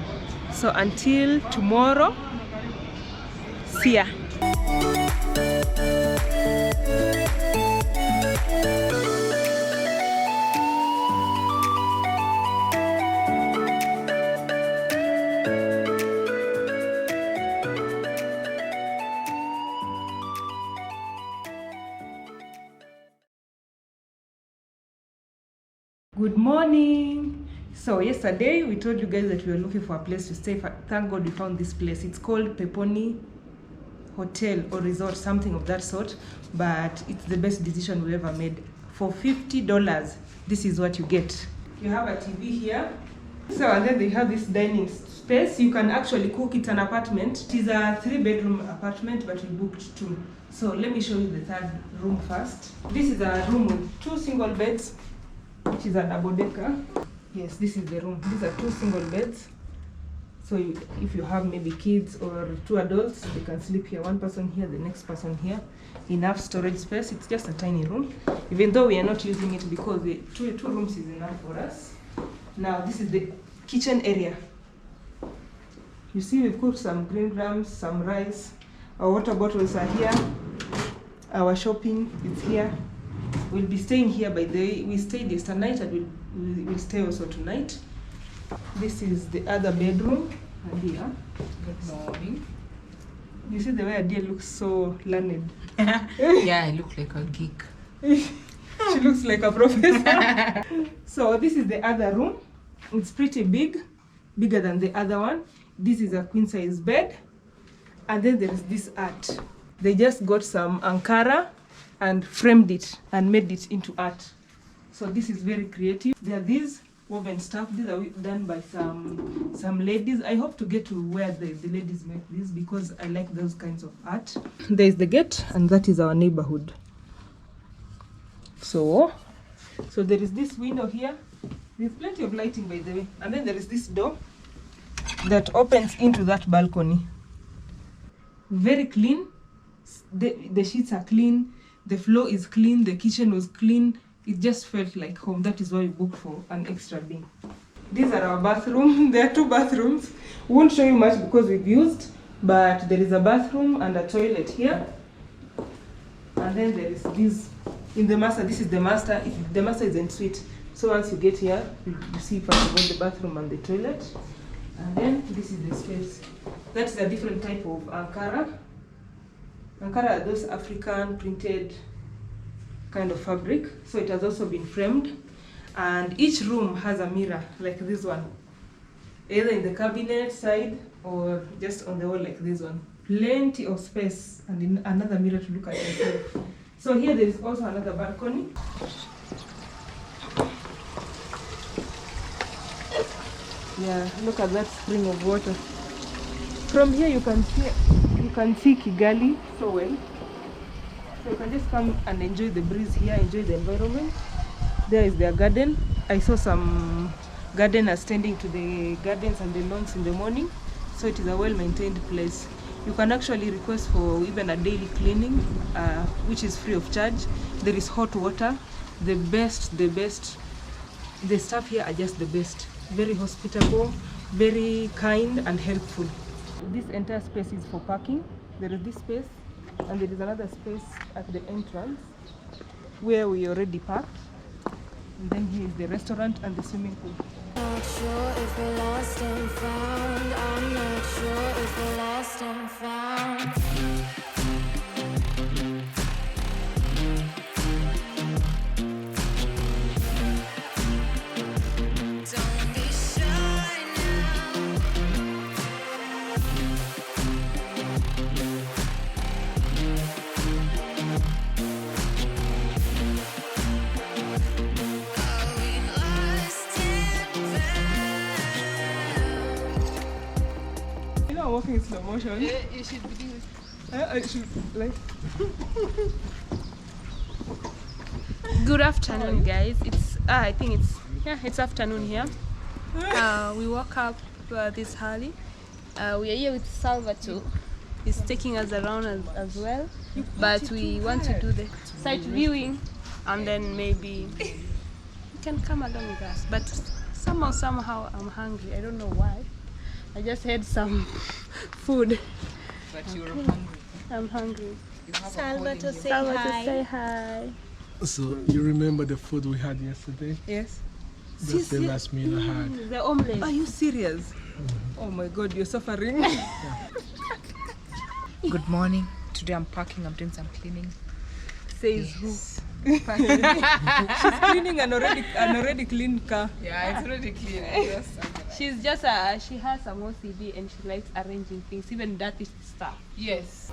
So until tomorrow, see ya. Good morning. So yesterday we told you guys that we were looking for a place to stay. Thank God we found this place. It's called Peponi Hotel or Resort, something of that sort, but it's the best decision we ever made. For $50, this is what you get. You have a TV here. So and then they have this dining space. You can actually cook. It's an apartment. It is a 3-bedroom apartment, but we booked 2. So let me show you the third room first. This is a room with 2 single beds, which is a double decker. Yes, this is the room. These are 2 single beds. So if you have maybe kids or 2 adults, they can sleep here. 1 person here, the next person here. Enough storage space. It's just a tiny room, even though we are not using it because the 2 rooms is enough for us. Now this is the kitchen area. You see, we've cooked some green grams, some rice. Our water bottles are here. Our shopping is here. We'll be staying here, by the way. We stayed yesterday night and we'll stay also tonight. This is the other bedroom. Adia. Good morning. You see the way Adia looks so learned. Yeah, I look like a geek. She looks like a professor. So this is the other room. It's pretty big, bigger than the other one. This is a queen size bed. And then there is this art. They just got some Ankara and framed it and made it into art. So this is very creative. There are these woven stuff. These are done by some ladies. I hope to get to where the ladies make this because I like those kinds of art. There is the gate, and that is our neighborhood. So there is this window here. There's plenty of lighting, by the way. And then there is this door that opens into that balcony. Very clean. The sheets are clean. The floor is clean. The kitchen was clean. It just felt like home. That is why we booked for an extra day. These are our bathrooms. There are 2 bathrooms. We won't show you much because we've used, but there is a bathroom and a toilet here. And then there is this in the master. This is the master. The master is en suite. So once you get here, you see first of all the bathroom and the toilet, and then this is the space. That's a different type of Ankara. Ankara are those African printed kind of fabric, so it has also been framed, and each room has a mirror like this one, either in the cabinet side or just on the wall like this one. Plenty of space and in another mirror to look at yourself. So here there is also another balcony. Yeah, look at that spring of water. From here you can see Kigali so well. So you can just come and enjoy the breeze here, enjoy the environment. There is their garden. I saw some gardeners tending to the gardens and the lawns in the morning. So it is a well-maintained place. You can actually request for even a daily cleaning, which is free of charge. There is hot water, the best. The staff here are just the best. Very hospitable, very kind and helpful. This entire space is for parking. There is this space, and there is another space at the entrance where we already parked. And then here is the restaurant and the swimming pool. Not sure if we're lost and found. I'm not sure if we're lost and found. Don't be shy now. Are we lost and found? You know, I'm walking in slow motion. You should be doing I should like. Good afternoon, guys. It's I think it's afternoon here. We woke up this early. We are here with Salvatore. He's taking us around as well, but we want to do the sight viewing, and then maybe you can come along with us. But somehow I'm hungry. I don't know why. I just had some food. But you're hungry. I'm hungry. Salvatore, Say hi. So you remember the food we had yesterday? Yes. That's the last meal I had. The omelette. Are you serious? Oh my God, you're suffering. Good morning. Today I'm packing, I'm doing some cleaning. Says who? She's cleaning an already clean car. Yeah, it's already clean. She's just she has some OCD and she likes arranging things, even dirty stuff. Yes.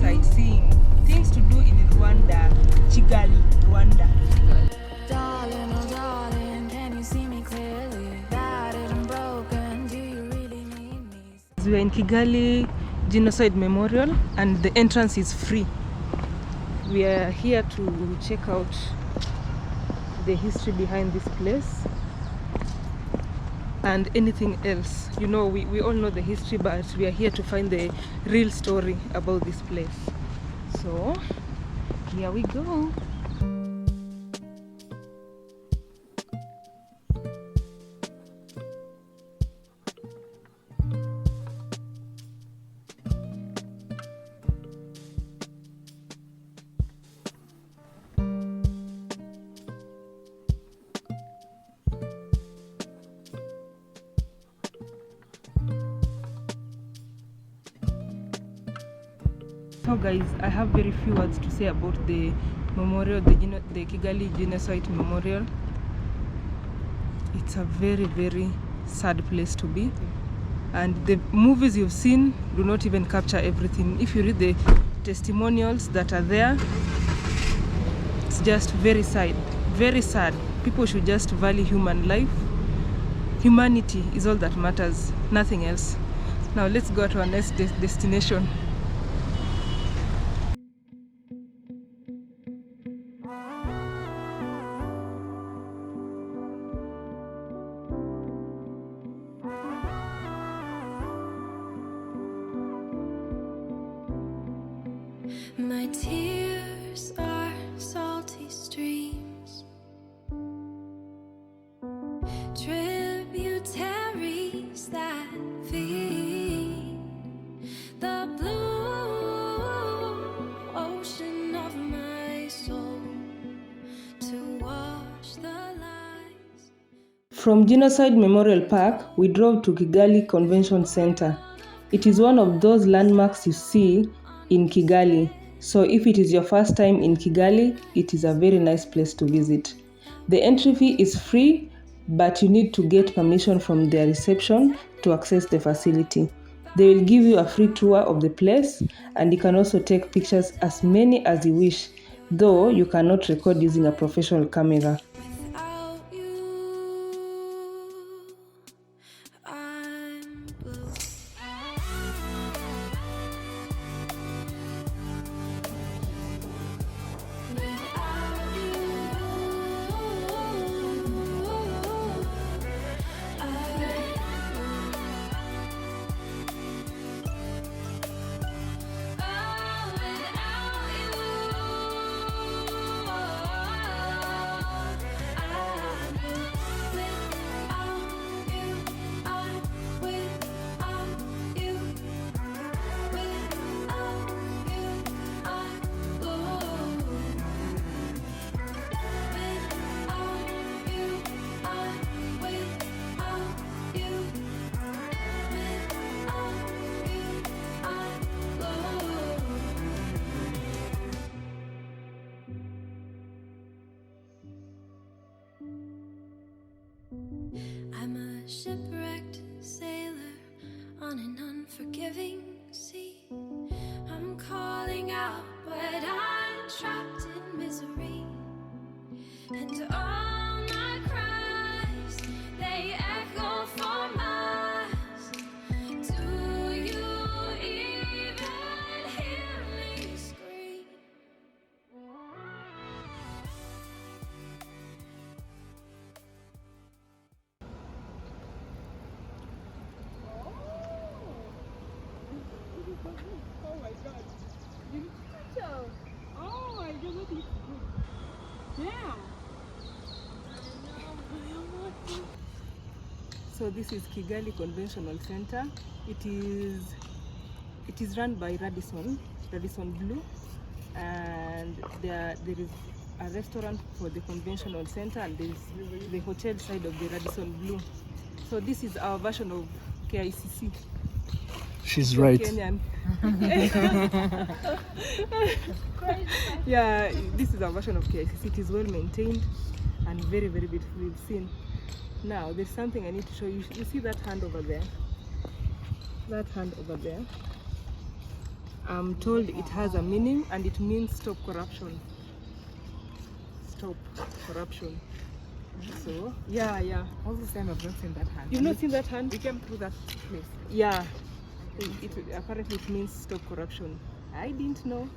Sightseeing. Things to do in Rwanda. Kigali, Rwanda. Darling, oh darling, can you see me clearly? Battered and broken, do you really need me? We are in Kigali Genocide Memorial and the entrance is free. We are here to check out the history behind this place and anything else. You know, we all know the history, but we are here to find the real story about this place. So here we go. So guys, I have very few words to say about the memorial, the Kigali Genocide Memorial. It's a very sad place to be, and the movies you've seen do not even capture everything. If you read the testimonials that are there, it's just very sad. People should just value human life. Humanity is all that matters, nothing else. Now let's go to our next destination. My tears are salty streams, tributaries that feed the blue ocean From Genocide Memorial Park, we drove to Kigali Convention Center. It is one of those landmarks you see in Kigali. So if it is your first time in Kigali, it is a very nice place to visit. The entry fee is free, but you need to get permission from their reception to access the facility. They will give you a free tour of the place, and you can also take pictures as many as you wish, though you cannot record using a professional camera. I'm a shipwrecked sailor on an unforgiving sea. I'm calling out, but I'm trapped in misery. And all my cries, they echo for miles. Do you even hear me scream? Oh my god. Oh my god, look at this. Yeah. So this is Kigali Conventional Center. It is run by Radisson Blue, and there is a restaurant for the conventional center, and there is the hotel side of the Radisson Blue. So this is our version of KICC. She's right. Kenyan. Yeah, this is our version of KICC. It is well maintained and very, very beautifully seen. Now, there's something I need to show you. You see that hand over there? That hand over there? I'm told it has a meaning, and it means stop corruption. Stop corruption. So, yeah. All this time I've not seen that hand. You've not seen that hand? We came through that place. Yeah. Apparently it means stop corruption. I didn't know.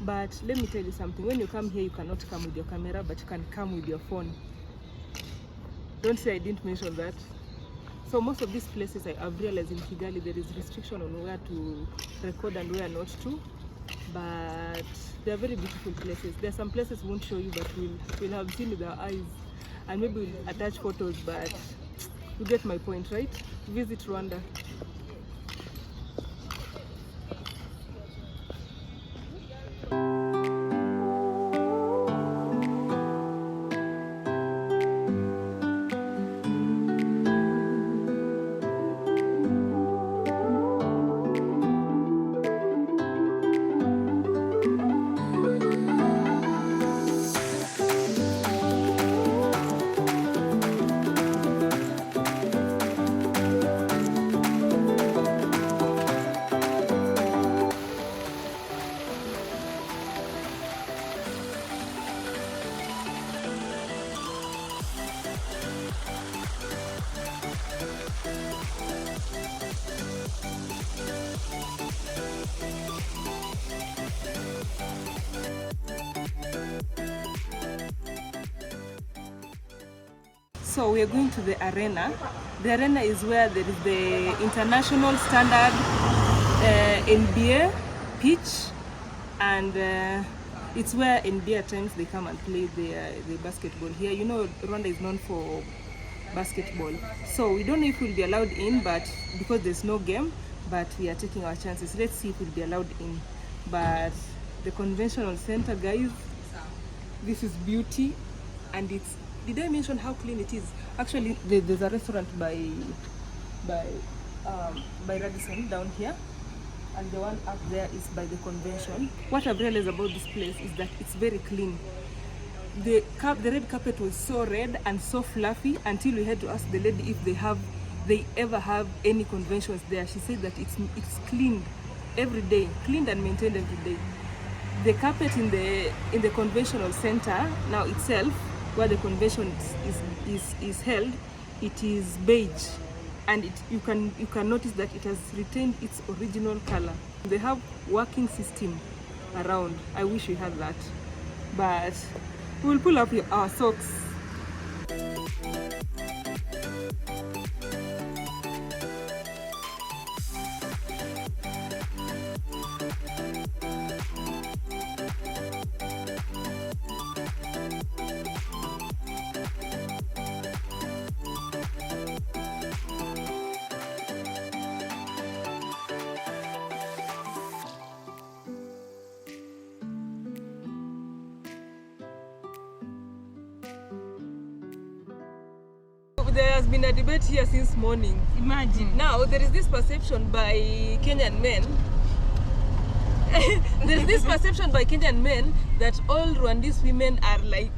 But let me tell you something. When you come here, you cannot come with your camera, but you can come with your phone. Don't say I didn't mention that. So most of these places, I've realized in Kigali, there is restriction on where to record and where not to. But they are very beautiful places. There are some places we won't show you, but we'll have seen with our eyes. And maybe we'll attach photos, but you get my point, right? Visit Rwanda. So we are going to the arena. The arena is where there is the international standard NBA pitch, and it's where NBA teams they come and play the basketball here. You know, Rwanda is known for basketball, so we don't know if we'll be allowed in, but because there's no game, but we are taking our chances. Let's see if we'll be allowed in. But the conventional center, guys, this is beauty, and it's. Did I mention how clean it is? Actually, there's a restaurant by Radisson down here, and the one up there is by the convention. What I've realized about this place is that it's very clean. The red carpet was so red and so fluffy until we had to ask the lady if they ever have any conventions there. She said that it's cleaned every day, cleaned and maintained every day. The carpet in the conventional center now itself, where the convention is held, it is beige, and you can notice that it has retained its original color. They have working system around. I wish we had that, but we'll pull up our socks. There has been a debate here since morning. Imagine. Now, there is this perception by Kenyan men. There is this perception by Kenyan men that all Rwandese women are like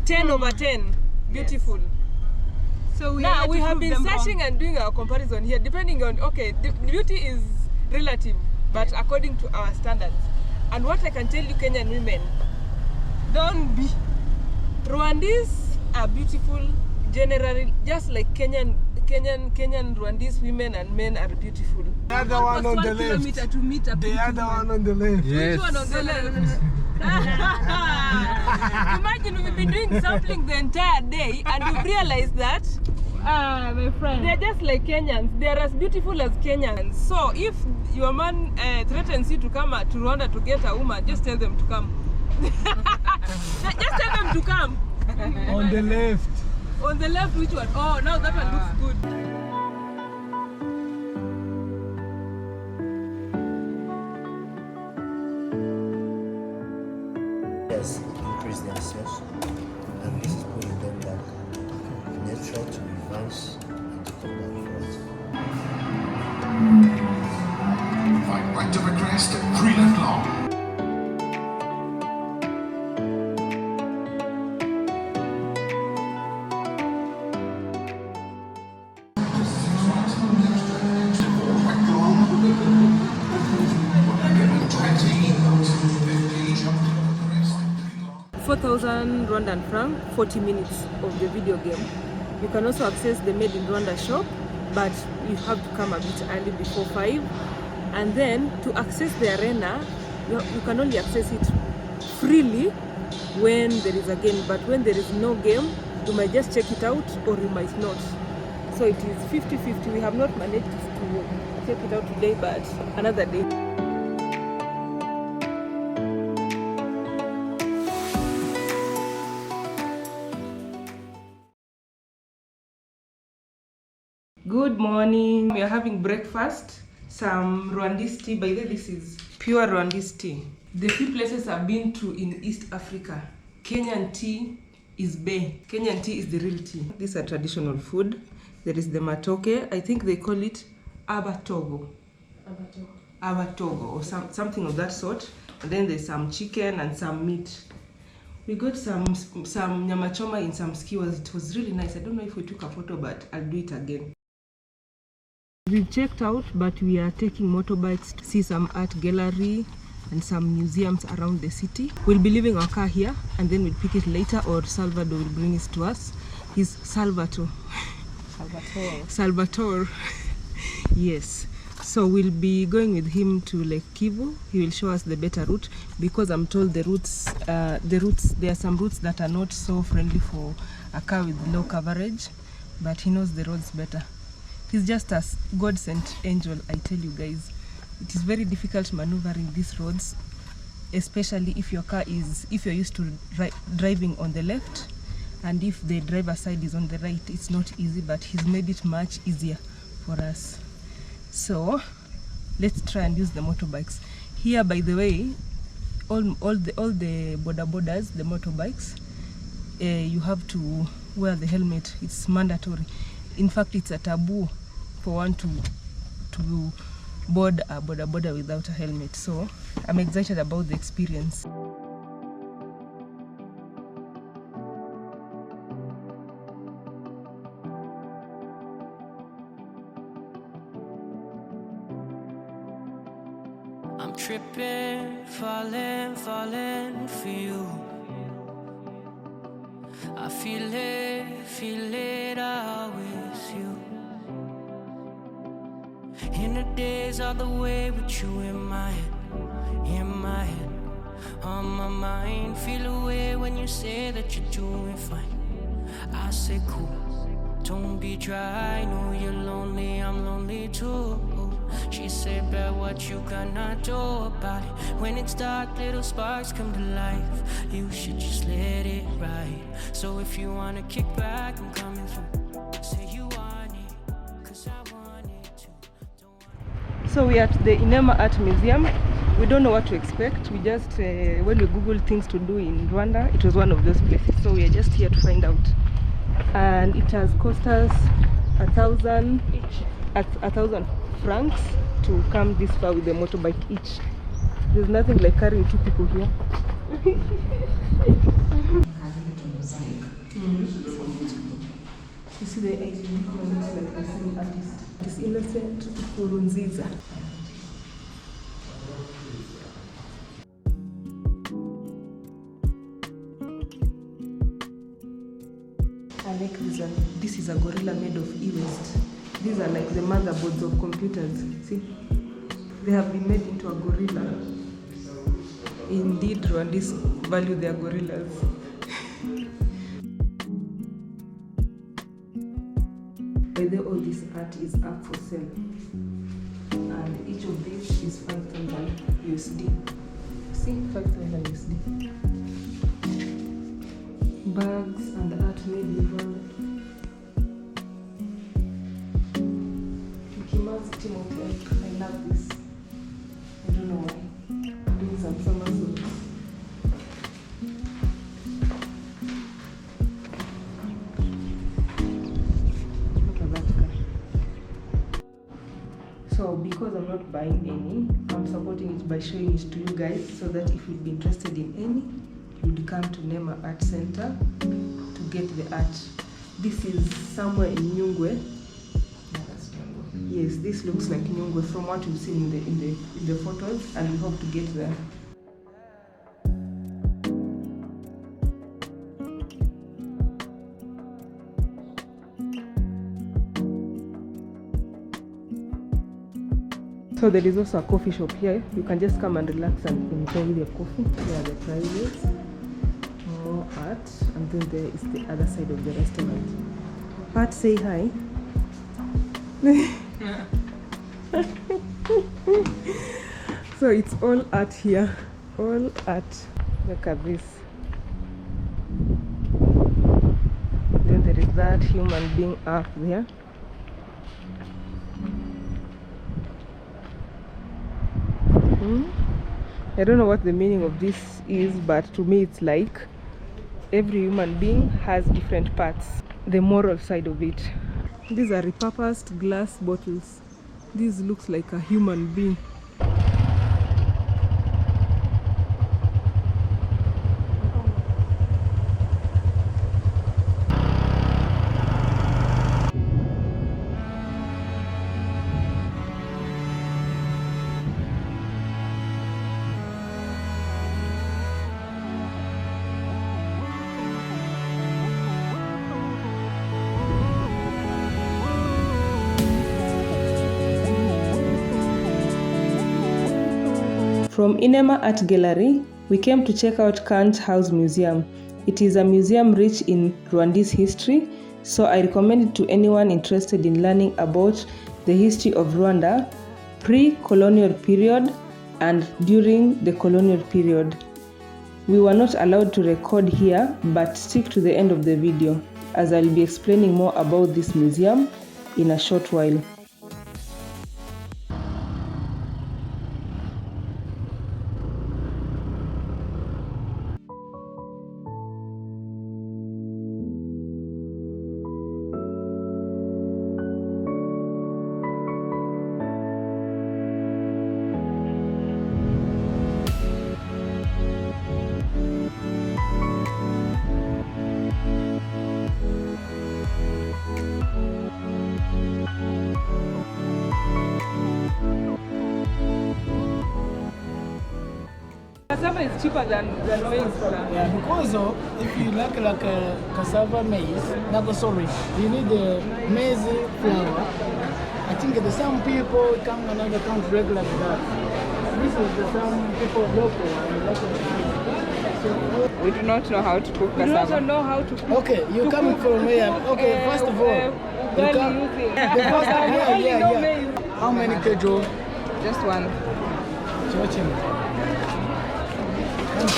10 over 10. Beautiful. Yes. So now we have been searching and doing our comparison here, depending on, okay, the beauty is relative, but according to our standards. And what I can tell you, Kenyan women, don't be. Rwandese are beautiful. Generally, just like Kenyan Rwandese women and men are beautiful. The other one on the left. To meet a the other one on the left. Yes. Which one on the left? Imagine we've been doing sampling the entire day and we've realized that my friend, they're just like Kenyans. They're as beautiful as Kenyans. So if your man threatens you to come to Rwanda to get a woman, just tell them to come. Just tell them to come. On the left. On the left, which one? Oh, now that one looks good. Yes, increase their sales, and this is putting them back. They try to reverse and to come back forward. Fight right to the crest, 3 left long. Rwandan franc, 40 minutes of the video game. You can also access the Made in Rwanda shop, but you have to come a bit early before 5. And then to access the arena, you can only access it freely when there is a game, but when there is no game, you might just check it out or you might not. So it is 50-50. We have not managed to check it out today, but another day. Good morning. We are having breakfast. Some Rwandese tea. By the way, this is pure Rwandese tea. The few places I've been to in East Africa, Kenyan tea is Bay. Kenyan tea is the real tea. These are traditional food. There is the matoke. I think they call it abatogo. Abatogo or something of that sort. And then there's some chicken and some meat. We got some nyama choma in some skewers. It was really nice. I don't know if we took a photo, but I'll do it again. We've checked out, but we are taking motorbikes to see some art gallery and some museums around the city. We'll be leaving our car here and then we'll pick it later, or Salvador will bring it to us. He's Salvatore. Salvatore. Yes. So we'll be going with him to Lake Kivu. He will show us the better route, because I'm told the routes, there are some routes that are not so friendly for a car with low coverage, but he knows the roads better. He's just a God-sent angel, I tell you guys. It is very difficult maneuvering these roads, especially if your car is, if you're used to driving on the left, and if the driver's side is on the right, it's not easy, but he's made it much easier for us. So let's try and use the motorbikes. Here, by the way, all the boda bodas, the motorbikes, you have to wear the helmet. It's mandatory. In fact, it's a taboo for one to board a border without a helmet. So I'm excited about the experience. I'm tripping, falling for you. I feel it out with you. In the days all the way with you in my head, on my mind. Feel away when you say that you're doing fine. I say cool, don't be dry. Know you're lonely, I'm lonely too. She said, "Bet what you gonna do about it? When it's dark, little sparks come to life. You should just let it ride. So if you wanna kick back, I'm coming through. Say you want it, 'cause I want it too." So we are at the Inema Art Museum. We don't know what to expect. We just, when we Googled things to do in Rwanda, it was one of those places. So we are just here to find out. And it has cost us 1,000 francs to come this far with the motorbike each. There's nothing like carrying two people here. You see the exhibit looks like the same artist. It's Innocent Kurunziza. I like this one. This is a gorilla made of e-waste. These are like the motherboards of computers. See? They have been made into a gorilla. Indeed, Rwandese value their gorillas. By the way, all this art is up for sale. And each of these is 5,000 USD. See? 5,000 USD. Bags and art made in Rwanda. I love this. I don't know why. Doing some somersaults. Look at that guy. So because I'm not buying any, I'm supporting it by showing it to you guys, so that if you'd be interested in any, you'd come to Nema Art Center to get the art. This is somewhere in Nyungwe. Yes, this looks like Nyungwe from what we've seen in the photos, and we hope to get there. So there is also a coffee shop here. You can just come and relax and enjoy the coffee. There are the prices, more art, and then there is the other side of the restaurant. Pat, say hi. So it's all art here, all art. Look at this. Then there is that human being up there. I don't know what the meaning of this is, but to me it's like every human being has different parts, the moral side of it. These are repurposed glass bottles. This looks like a human being. From Inema Art Gallery, we came to check out Kant House Museum. It is a museum rich in Rwandese history, so I recommend it to anyone interested in learning about the history of Rwanda, pre-colonial period and during the colonial period. We were not allowed to record here, but stick to the end of the video, as I'll be explaining more about this museum in a short while. cassava is cheaper than maize. Yeah, because if you like a cassava maize, you need the maize flour. I think the some people come another country regular like that. This is the some people local. We do not know how to cook We cassava. don't know how to cook. Okay, you coming from where? Okay, first of all, you come. The first, yeah. How many kg? Just one. One kg. This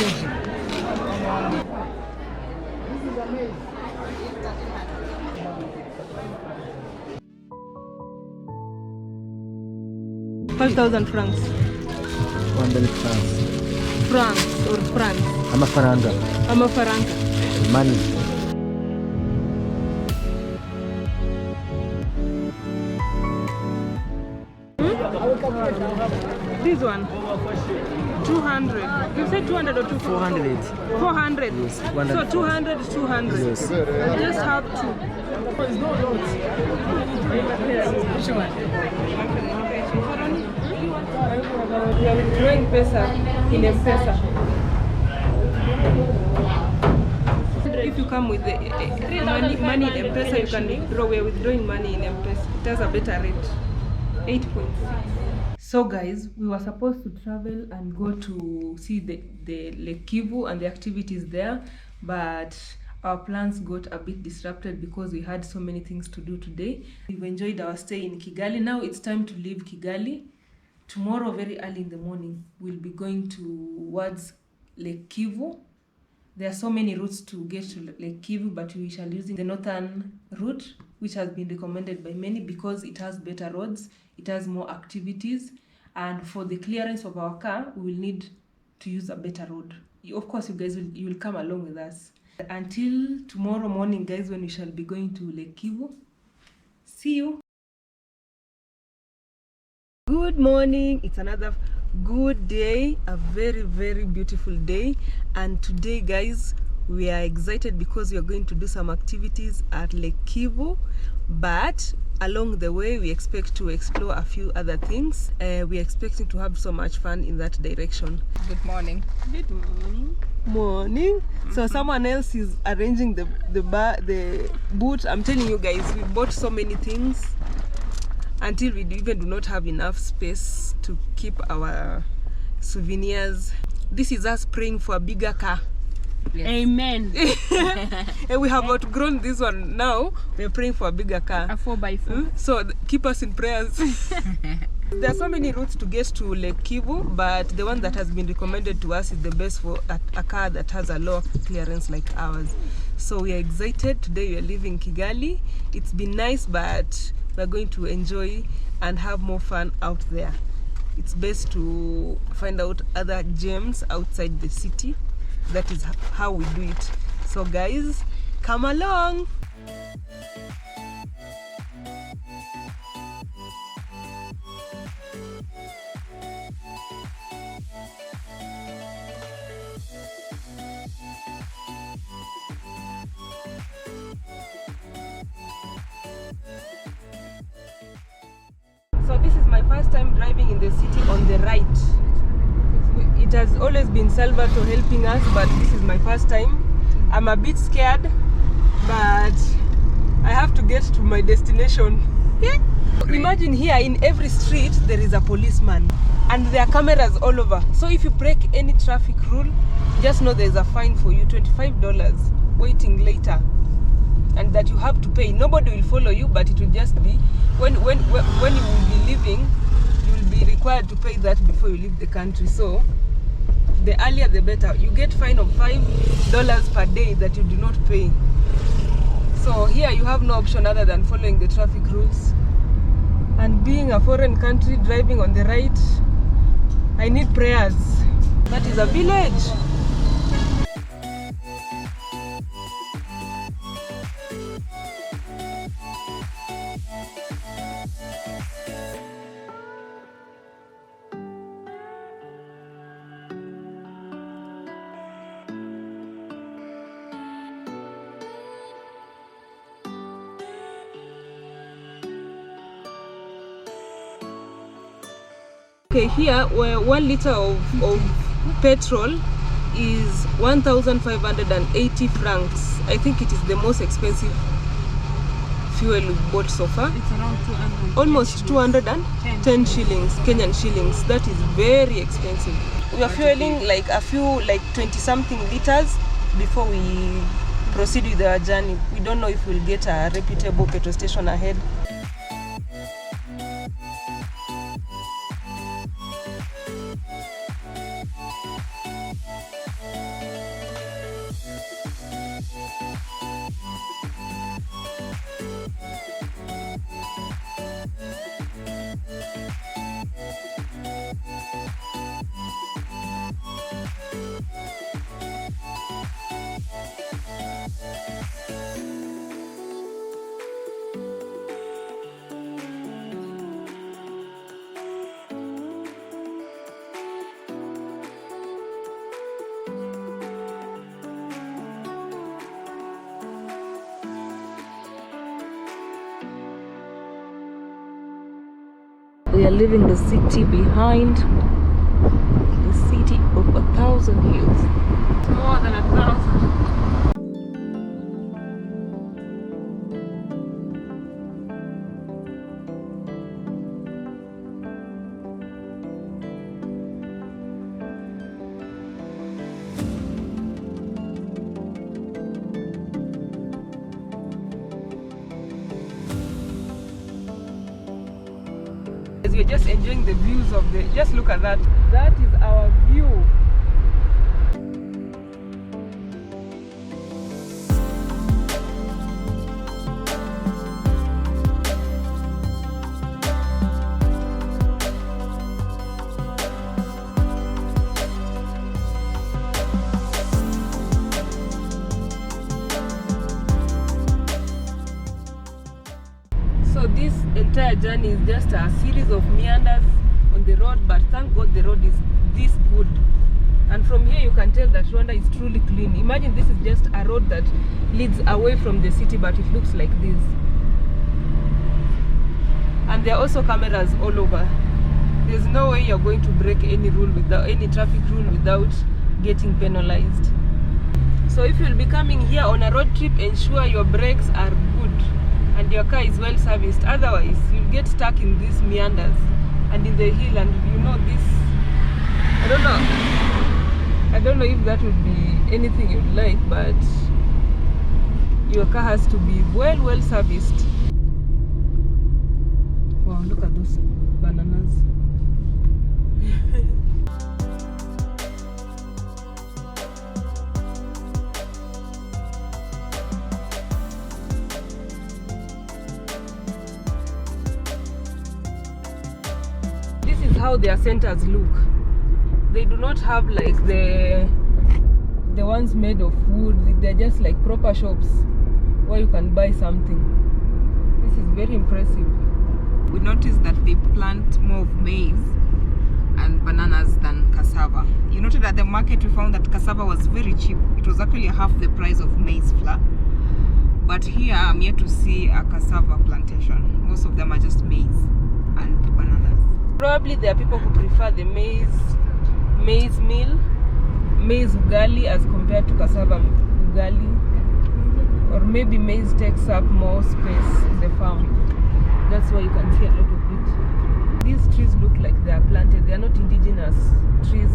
is amazing. 5,000 francs. 100 francs. Francs or francs. Amafaranga. Amafaranga. Money. This one. 200. You said 200 or 200? 400. 400. Yes, So 100. 200 is 200. Yes. You just have two. Which one? We are withdrawing pesa in M-Pesa. If you come with the money in M-Pesa, you can withdraw. We are withdrawing money in M-Pesa. It has a better rate. 8.6. So guys, we were supposed to travel and go to see the Lake Kivu and the activities there, but our plans got a bit disrupted because we had so many things to do today. We've enjoyed our stay in Kigali. Now it's time to leave Kigali. Tomorrow very early in the morning, we'll be going towards Lake Kivu. There are so many routes to get to Lake Kivu, but we shall use the northern route, which has been recommended by many because it has better roads, it has more activities, and for the clearance of our car, we will need to use a better road. Of course, you will come along with us. Until tomorrow morning, guys, when we shall be going to Lake Kivu. See you. Good morning. It's another good day, a very, very beautiful day. And today, guys, we are excited because we are going to do some activities at Lake Kivu, but along the way we expect to explore a few other things. We are expecting to have so much fun in that direction. Good morning. Good morning. Morning. So someone else is arranging the boot. I'm telling you guys, we bought so many things until we even do not have enough space to keep our souvenirs. This is us praying for a bigger car. Yes. Amen. And we have outgrown this one now. We're praying for a bigger car. A 4x4. So keep us in prayers. There are so many routes to get to Lake Kivu, but the one that has been recommended to us is the best for a car that has a lower clearance like ours. So we are excited. Today we are leaving Kigali. It's been nice, but we're going to enjoy and have more fun out there. It's best to find out other gems outside the city. That is how we do it. So guys, come along. So this is my first time driving in the city on the right. It has always been Salvatore helping us, but this is my first time. I'm a bit scared, but I have to get to my destination. Imagine here in every street there is a policeman and there are cameras all over. So if you break any traffic rule, just know there's a fine for you, $25 waiting later, and that you have to pay. Nobody will follow you, but it will just be when you will be leaving, you will be required to pay that before you leave the country. So the earlier the better. You get fine of $5 per day that you do not pay. So here you have no option other than following the traffic rules. And being a foreign country, driving on the right, I need prayers. That is a village. Okay, here 1 liter of petrol is 1,580 francs. I think it is the most expensive fuel we've bought so far. It's around 200. Almost 210 shillings, Kenyan shillings. That is very expensive. We are fueling like a few, like 20 something liters before we proceed with our journey. We don't know if we'll get a reputable petrol station ahead. We are leaving the city behind. The city of 1,000 hills. It's more than 1,000. We're just enjoying the views of the, just look at that. That is our view. So this entire journey is just a series of meanders on the road, but thank God the road is this good. And from here you can tell that Rwanda is truly clean. Imagine this is just a road that leads away from the city, but it looks like this. And there are also cameras all over. There's no way you're going to break any rule without any traffic rule without getting penalized. So if you'll be coming here on a road trip, ensure your brakes are good and your car is well serviced. Otherwise you'll get stuck in these meanders and in the hill, and you know this, I don't know if that would be anything you'd like, but your car has to be well serviced. Wow, look at those bananas. How their centers look. They do not have like the ones made of wood. They're just like proper shops where you can buy something. This is very impressive. We noticed that they plant more of maize and bananas than cassava. You noted at the market we found that cassava was very cheap. It was actually half the price of maize flour. But here I'm yet to see a cassava plantation. Most of them are just maize and bananas. Probably there are people who prefer the maize meal, maize ugali as compared to cassava ugali, or maybe maize takes up more space in the farm. That's why you can see a lot of it. These trees look like they are planted. They are not indigenous trees.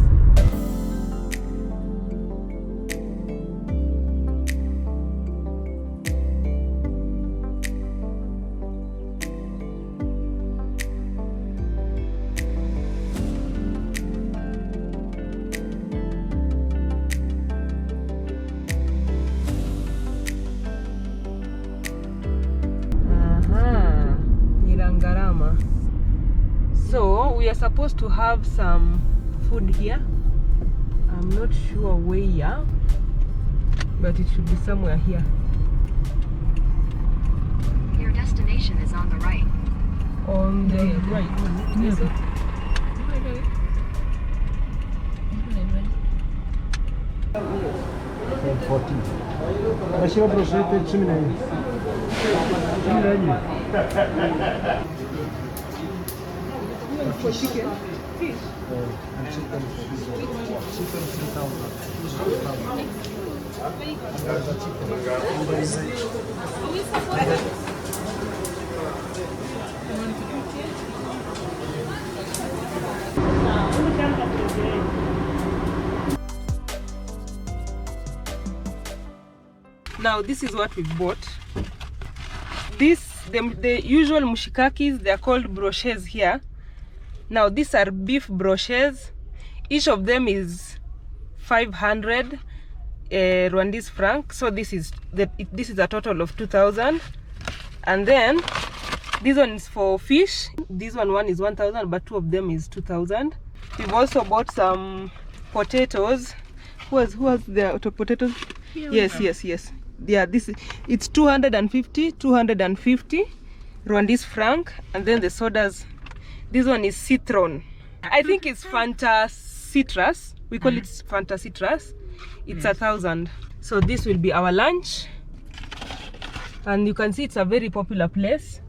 So we are supposed to have some food here. I'm not sure where, but it should be somewhere here. Your destination is on the right. On the right. Yes. For chicken, fish. And chicken for this one. Chicken 3,000. This is 2,000. And there's a chicken. And there is Now this is what we bought. The usual mushikakis, they are called broches here. Now these are beef broches. Each of them is 500 Rwandese franc. So this is a total of 2,000. And then this one is for fish. This one is 1,000, but two of them is 2,000. We've also bought some potatoes. Who has the potatoes? Yes. Yeah, it's 250 Rwandese franc. And then the sodas, this one is citron. I think it's Fanta citrus. We call it Fanta citrus. It's 1,000. So this will be our lunch. And you can see it's a very popular place.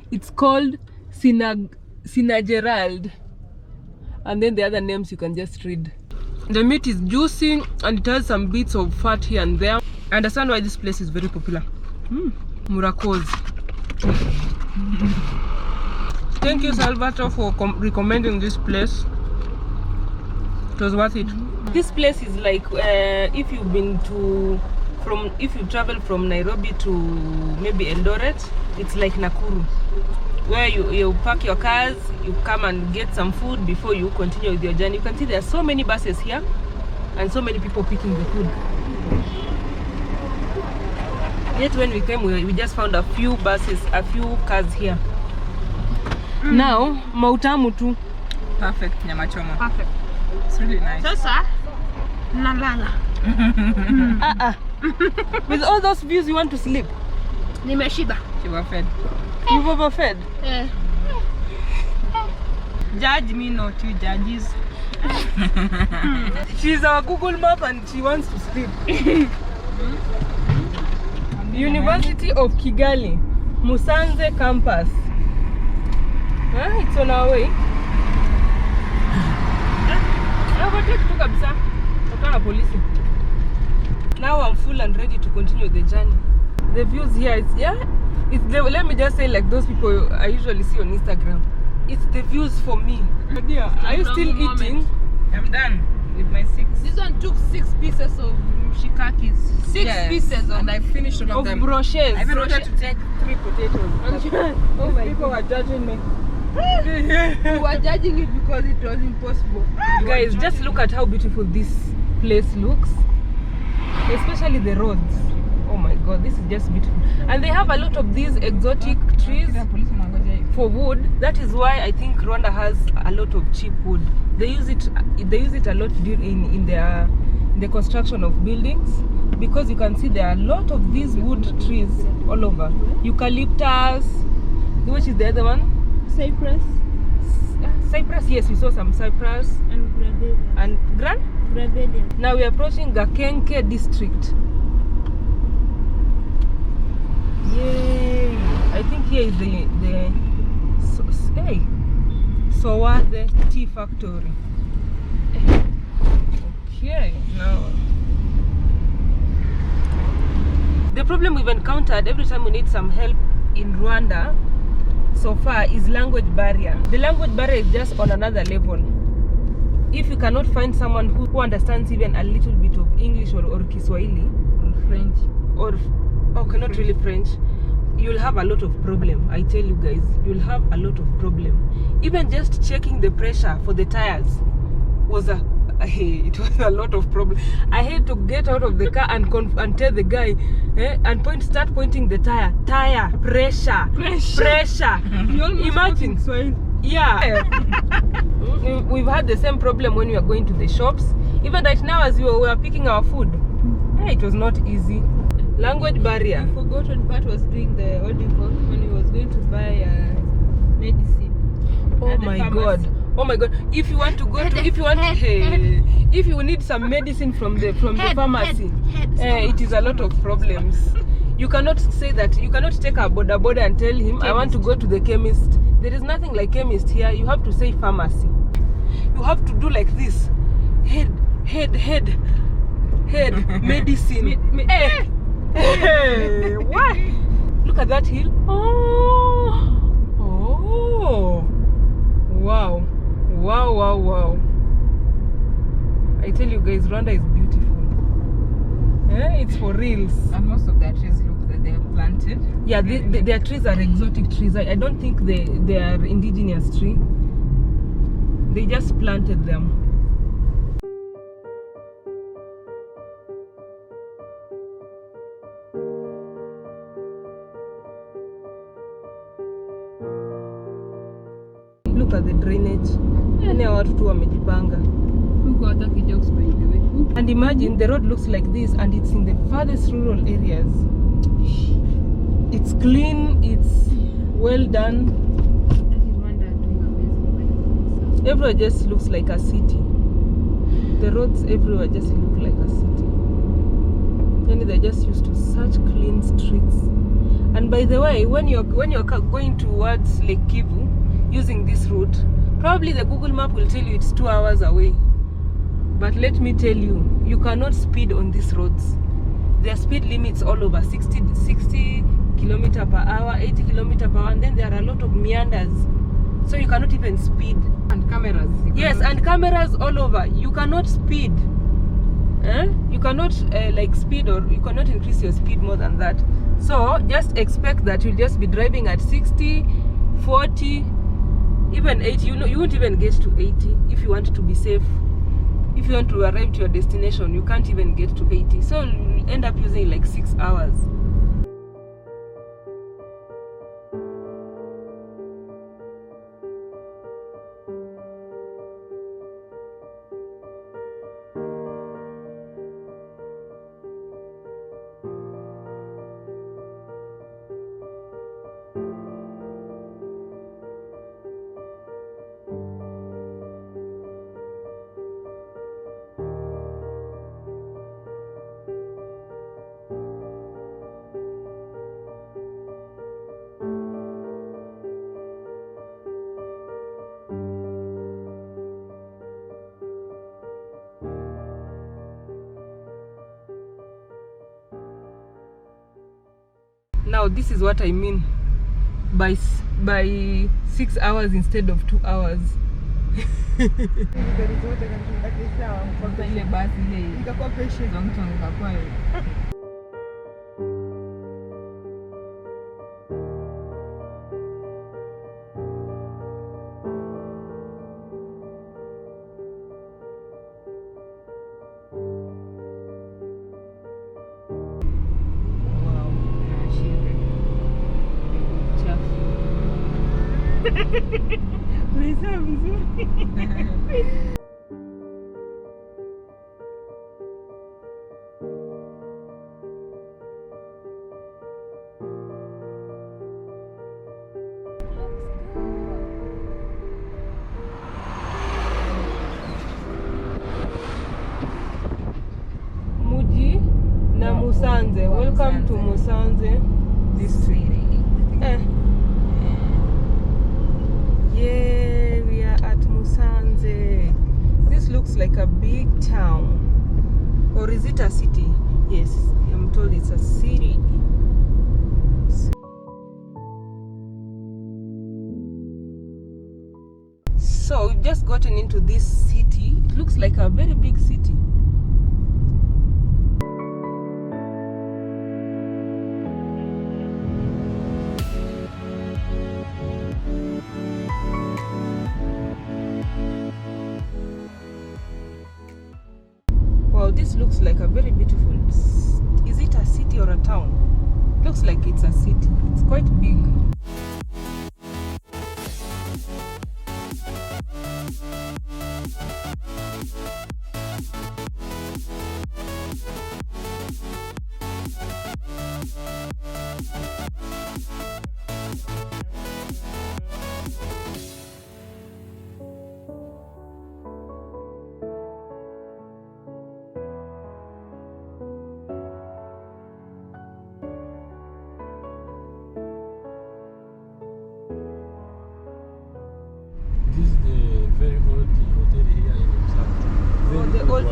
It's called Sinagerald. And then the other names you can just read. The meat is juicy and it has some bits of fat here and there. I understand why this place is very popular. Murakoz. Thank you, Salvatore, for recommending this place. It was worth it. This place is like if you travel from Nairobi to maybe Eldoret, it's like Nakuru, where you park your cars, you come and get some food before you continue with your journey. You can see there are so many buses here and so many people picking the food. Yet when we came, we just found a few buses, a few cars here. Now, mautamu tu. Perfect, nyama choma. Perfect. It's really nice. Sasa, nalala. With all those views, you want to sleep? Nimeshiba. You were fed. You've overfed? Yeah. Judge me not, you judges. She's our Google map and she wants to sleep. University of Kigali, Musanze campus. It's on our way. Now I'm full and ready to continue the journey. The views here, let me just say, like those people I usually see on Instagram. It's the views for me. Are you still eating? I'm done with my 6. This one took 6 pieces of shikakis. 6 pieces and I finished all of them. Broches. I even wanted to take 3 potatoes. Oh my people were judging me. We were judging it because it was impossible. Guys, just look at how beautiful this place looks. Especially the roads. Oh my god, this is just beautiful. And they have a lot of these exotic trees for wood. That is why I think Rwanda has a lot of cheap wood. They use it a lot in the construction of buildings, because you can see there are a lot of these wood trees all over. Eucalyptus, which is the other one? Cypress. Cypress, yes, we saw some cypress. And Gravelia. And Gravelia. Now we are approaching Gakenke district. Yay! I think here is the Sowade tea factory. Okay, now the problem we've encountered every time we need some help in Rwanda so far is language barrier. The language barrier is just on another level. If you cannot find someone who understands even a little bit of English or Kiswahili or French or not really French, you'll have a lot of problem. I tell you guys, you'll have a lot of problem. Even just checking the pressure for the tires was it was a lot of problem. I had to get out of the car and tell the guy and start pointing the tire pressure. Imagine. Yeah. We've had the same problem when we are going to the shops. Even right now as we were picking our food, it was not easy. Language barrier. I forgot when Pat was doing the when he was going to buy medicine. Oh my god. If you want to go to if you need some medicine from the pharmacy, it is a lot of problems. You cannot say that, you cannot take a boda and tell him, I want to go to the chemist. There is nothing like chemist here. You have to say pharmacy. You you have to do like this. Head. Medicine. Hey, what? Look at that hill. Oh. Wow. I tell you guys, Rwanda is beautiful. It's for reals. And most of their trees look that they are planted. Yeah, their trees are exotic trees. I don't think they are indigenous tree. They just planted them. Look at the drainage. Yani watu tu wamejipanga. And imagine the road looks like this and it's in the farthest rural areas. It's clean, it's well done. Everywhere just looks like a city. The roads everywhere just look like a city. And they're just used to such clean streets. And by the way, when you're going towards Lake Kivu using this route, probably the Google map will tell you it's 2 hours away. But let me tell you, you cannot speed on these roads. There are speed limits all over, 60 km per hour, 80 km per hour, and then there are a lot of meanders. So you cannot even speed. And cameras. Yes, and cameras all over. You cannot speed. You cannot like speed, or you cannot increase your speed more than that. So just expect that you'll just be driving at 60, 40, even 80. You won't even get to 80 if you want to be safe. If you want to arrive to your destination, you can't even get to 80. So you'll end up using like 6 hours. Now this is what I mean by 6 hours instead of 2 hours. Muji na Musanze. Welcome to Musanze. This city. Yeah, we are at Musanze. This looks like a big town. Or is it a city? Yes, I'm told it's a city. So we've just gotten into this city. It looks like a very big city. Wow, this looks like a very beautiful. Is it a city or a town? Looks like it's a city. It's quite big. hotel here in Mwanza.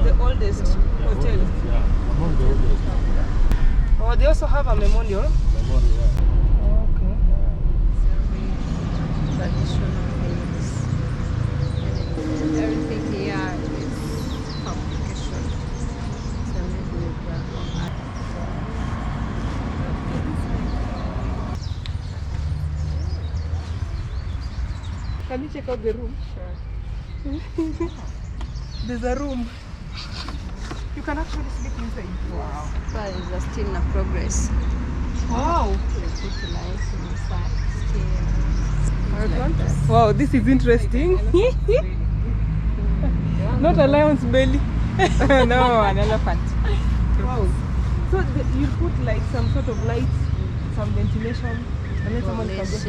The oldest hotel. Yeah, among the oldest. Oh, they also have a memorial. Memorial, yeah. Okay. Traditional things. Everything here is fabrication. So maybe Can you check out the room? Sure. There's a room. You can actually sleep inside. Wow. But it's still in progress. Wow. They put lights inside. Stairs. Wow, this is interesting. Not a lion's belly. No, an elephant. Wow. So you put like some sort of lights, some ventilation, and then someone can just...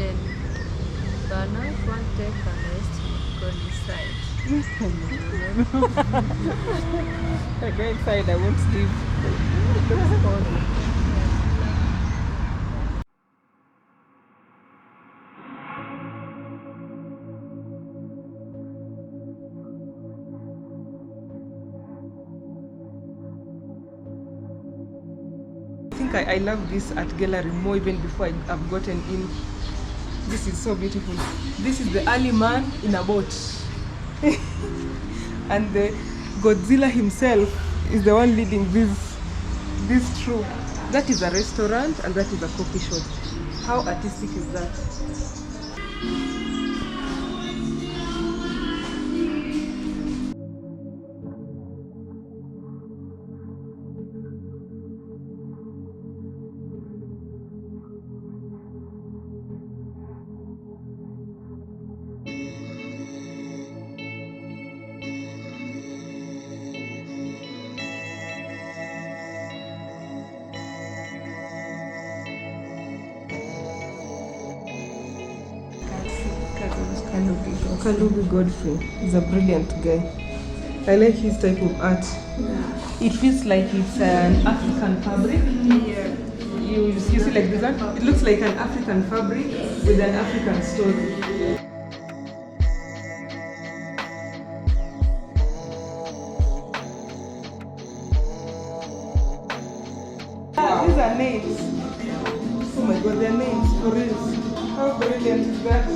But now if one take a rest, go inside. I go inside, I won't sleep. It looks cozy. I think I love this art gallery more even before I've gotten in. This is so beautiful. This is the early man in a boat. And the Godzilla himself is the one leading this troop. That is a restaurant and that is a coffee shop. How artistic is that? Kalubi Godfrey is a brilliant guy. I like his type of art. It feels like it's an African fabric. You see like this one? It looks like an African fabric with an African story. These are nails. Oh my god, they're nails for real. How brilliant is that?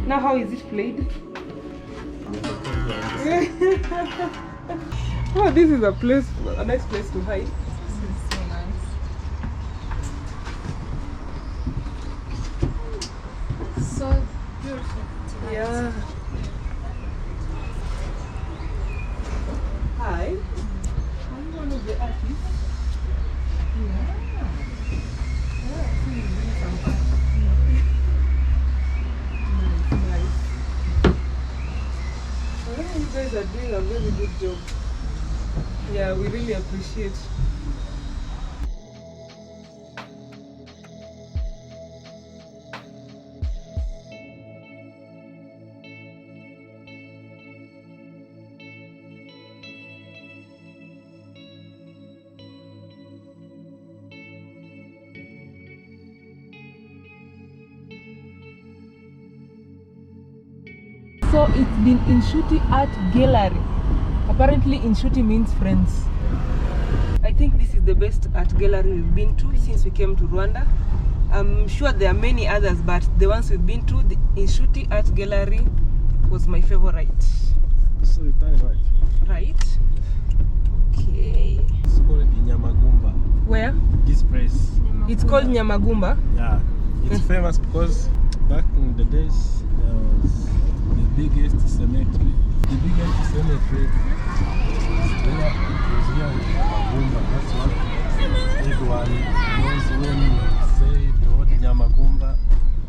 Now how is it played? Oh, this is a nice place to hide. This is so nice. So beautiful tonight. Yeah. Hi. I'm one of the artists. You guys are doing a very good job. Yeah, we really appreciate. So it's been Inshuti Art Gallery. Apparently Inshuti means friends. I think this is the best art gallery we've been to since we came to Rwanda. I'm sure there are many others, but the ones we've been to, the Inshuti Art Gallery was my favorite. So you turn right. Right? Okay. It's called Nyamagumba. Where? This place. It's called Nyamagumba? Yeah. It's famous because back in the days there was the biggest cemetery. The biggest cemetery was here in Nyamagumba. That's what everyone knows when you say the word Nyamagumba.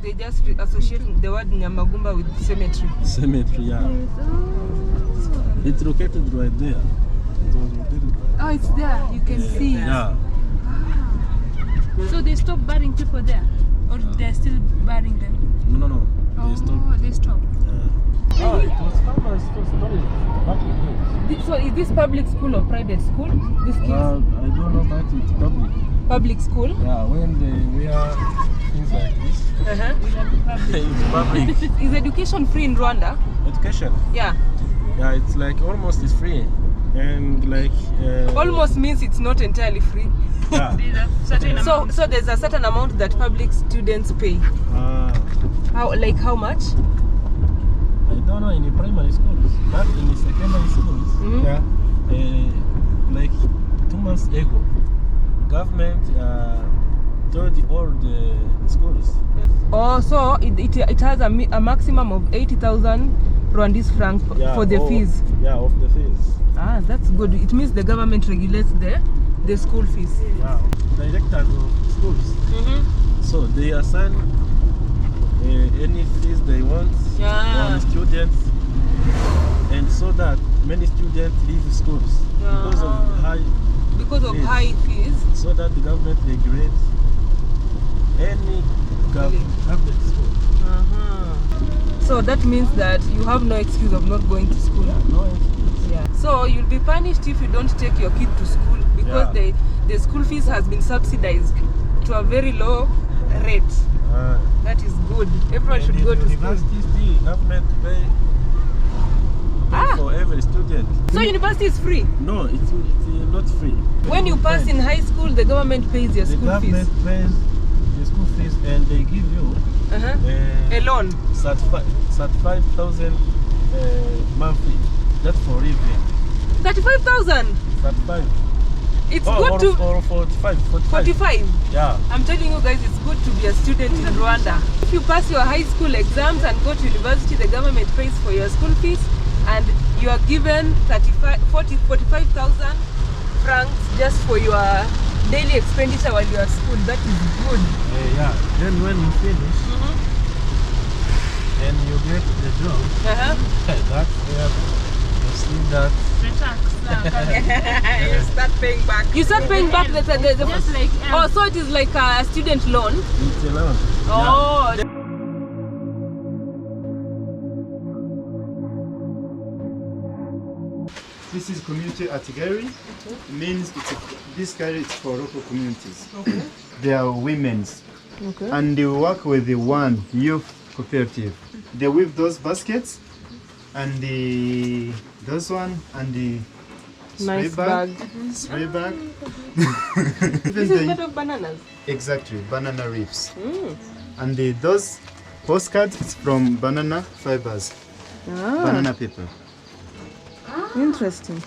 They just associate the word Nyamagumba with cemetery. Cemetery, yeah. It's located right there. It was located right there. Oh, it's there. You can see. Yeah. So they stopped burying people there? Or they're still burying them? No. They stopped. They stopped. Oh, it was farmers story back in So is this public school or private school? This kids? I don't know, but it's public. Public school? Yeah, when they wear things like this, it's public. Is education free in Rwanda? Education? Yeah. Yeah, it's like almost is free. And like... almost means it's not entirely free. Yeah. So there's a certain amount that public students pay. How much? I don't know, in the primary schools, but in the secondary schools, like 2 months ago, government told all the schools. Oh, so it has a maximum of 80,000 Rwandese francs for the fees. Yeah, of the fees. Ah, that's good. It means the government regulates the school fees. Yeah, directors of schools. So they assign any fees they want on students, and so that many students leave schools because of high fees. So that the government regulates any government school. So that means that you have no excuse of not going to school. No excuse. Yeah. So you'll be punished if you don't take your kid to school because the school fees has been subsidized to a very low rate. That is good. Everyone should go to school. Universities, the government pay for every student. So university is free? No, it's not free. When you pass in high school, the government pays your school fees. The government pays the school fees, and they give you a loan. 35,000 monthly. That's for living. 35,000. 35. It's good to... Or 45. 45? Yeah. I'm telling you guys, it's good to be a student in Rwanda. If you pass your high school exams and go to university, the government pays for your school fees and you are given 45,000 francs just for your daily expenditure while you are at school. That is good. Yeah. Then when you finish, then you get the job. That's where you see that. You start paying back. You start paying back the just like oh, so it is like a student loan. It's a loan. Oh. Yeah. This is community at Gary. Means this Gary is for local communities. Okay. They are women's. Okay. And they work with the one youth cooperative. They weave those baskets and those one and the nice bag. bag. Spray bag. This is made of bananas. Exactly, banana leaves. And those postcards, it's from banana fibers. Banana paper. Interesting.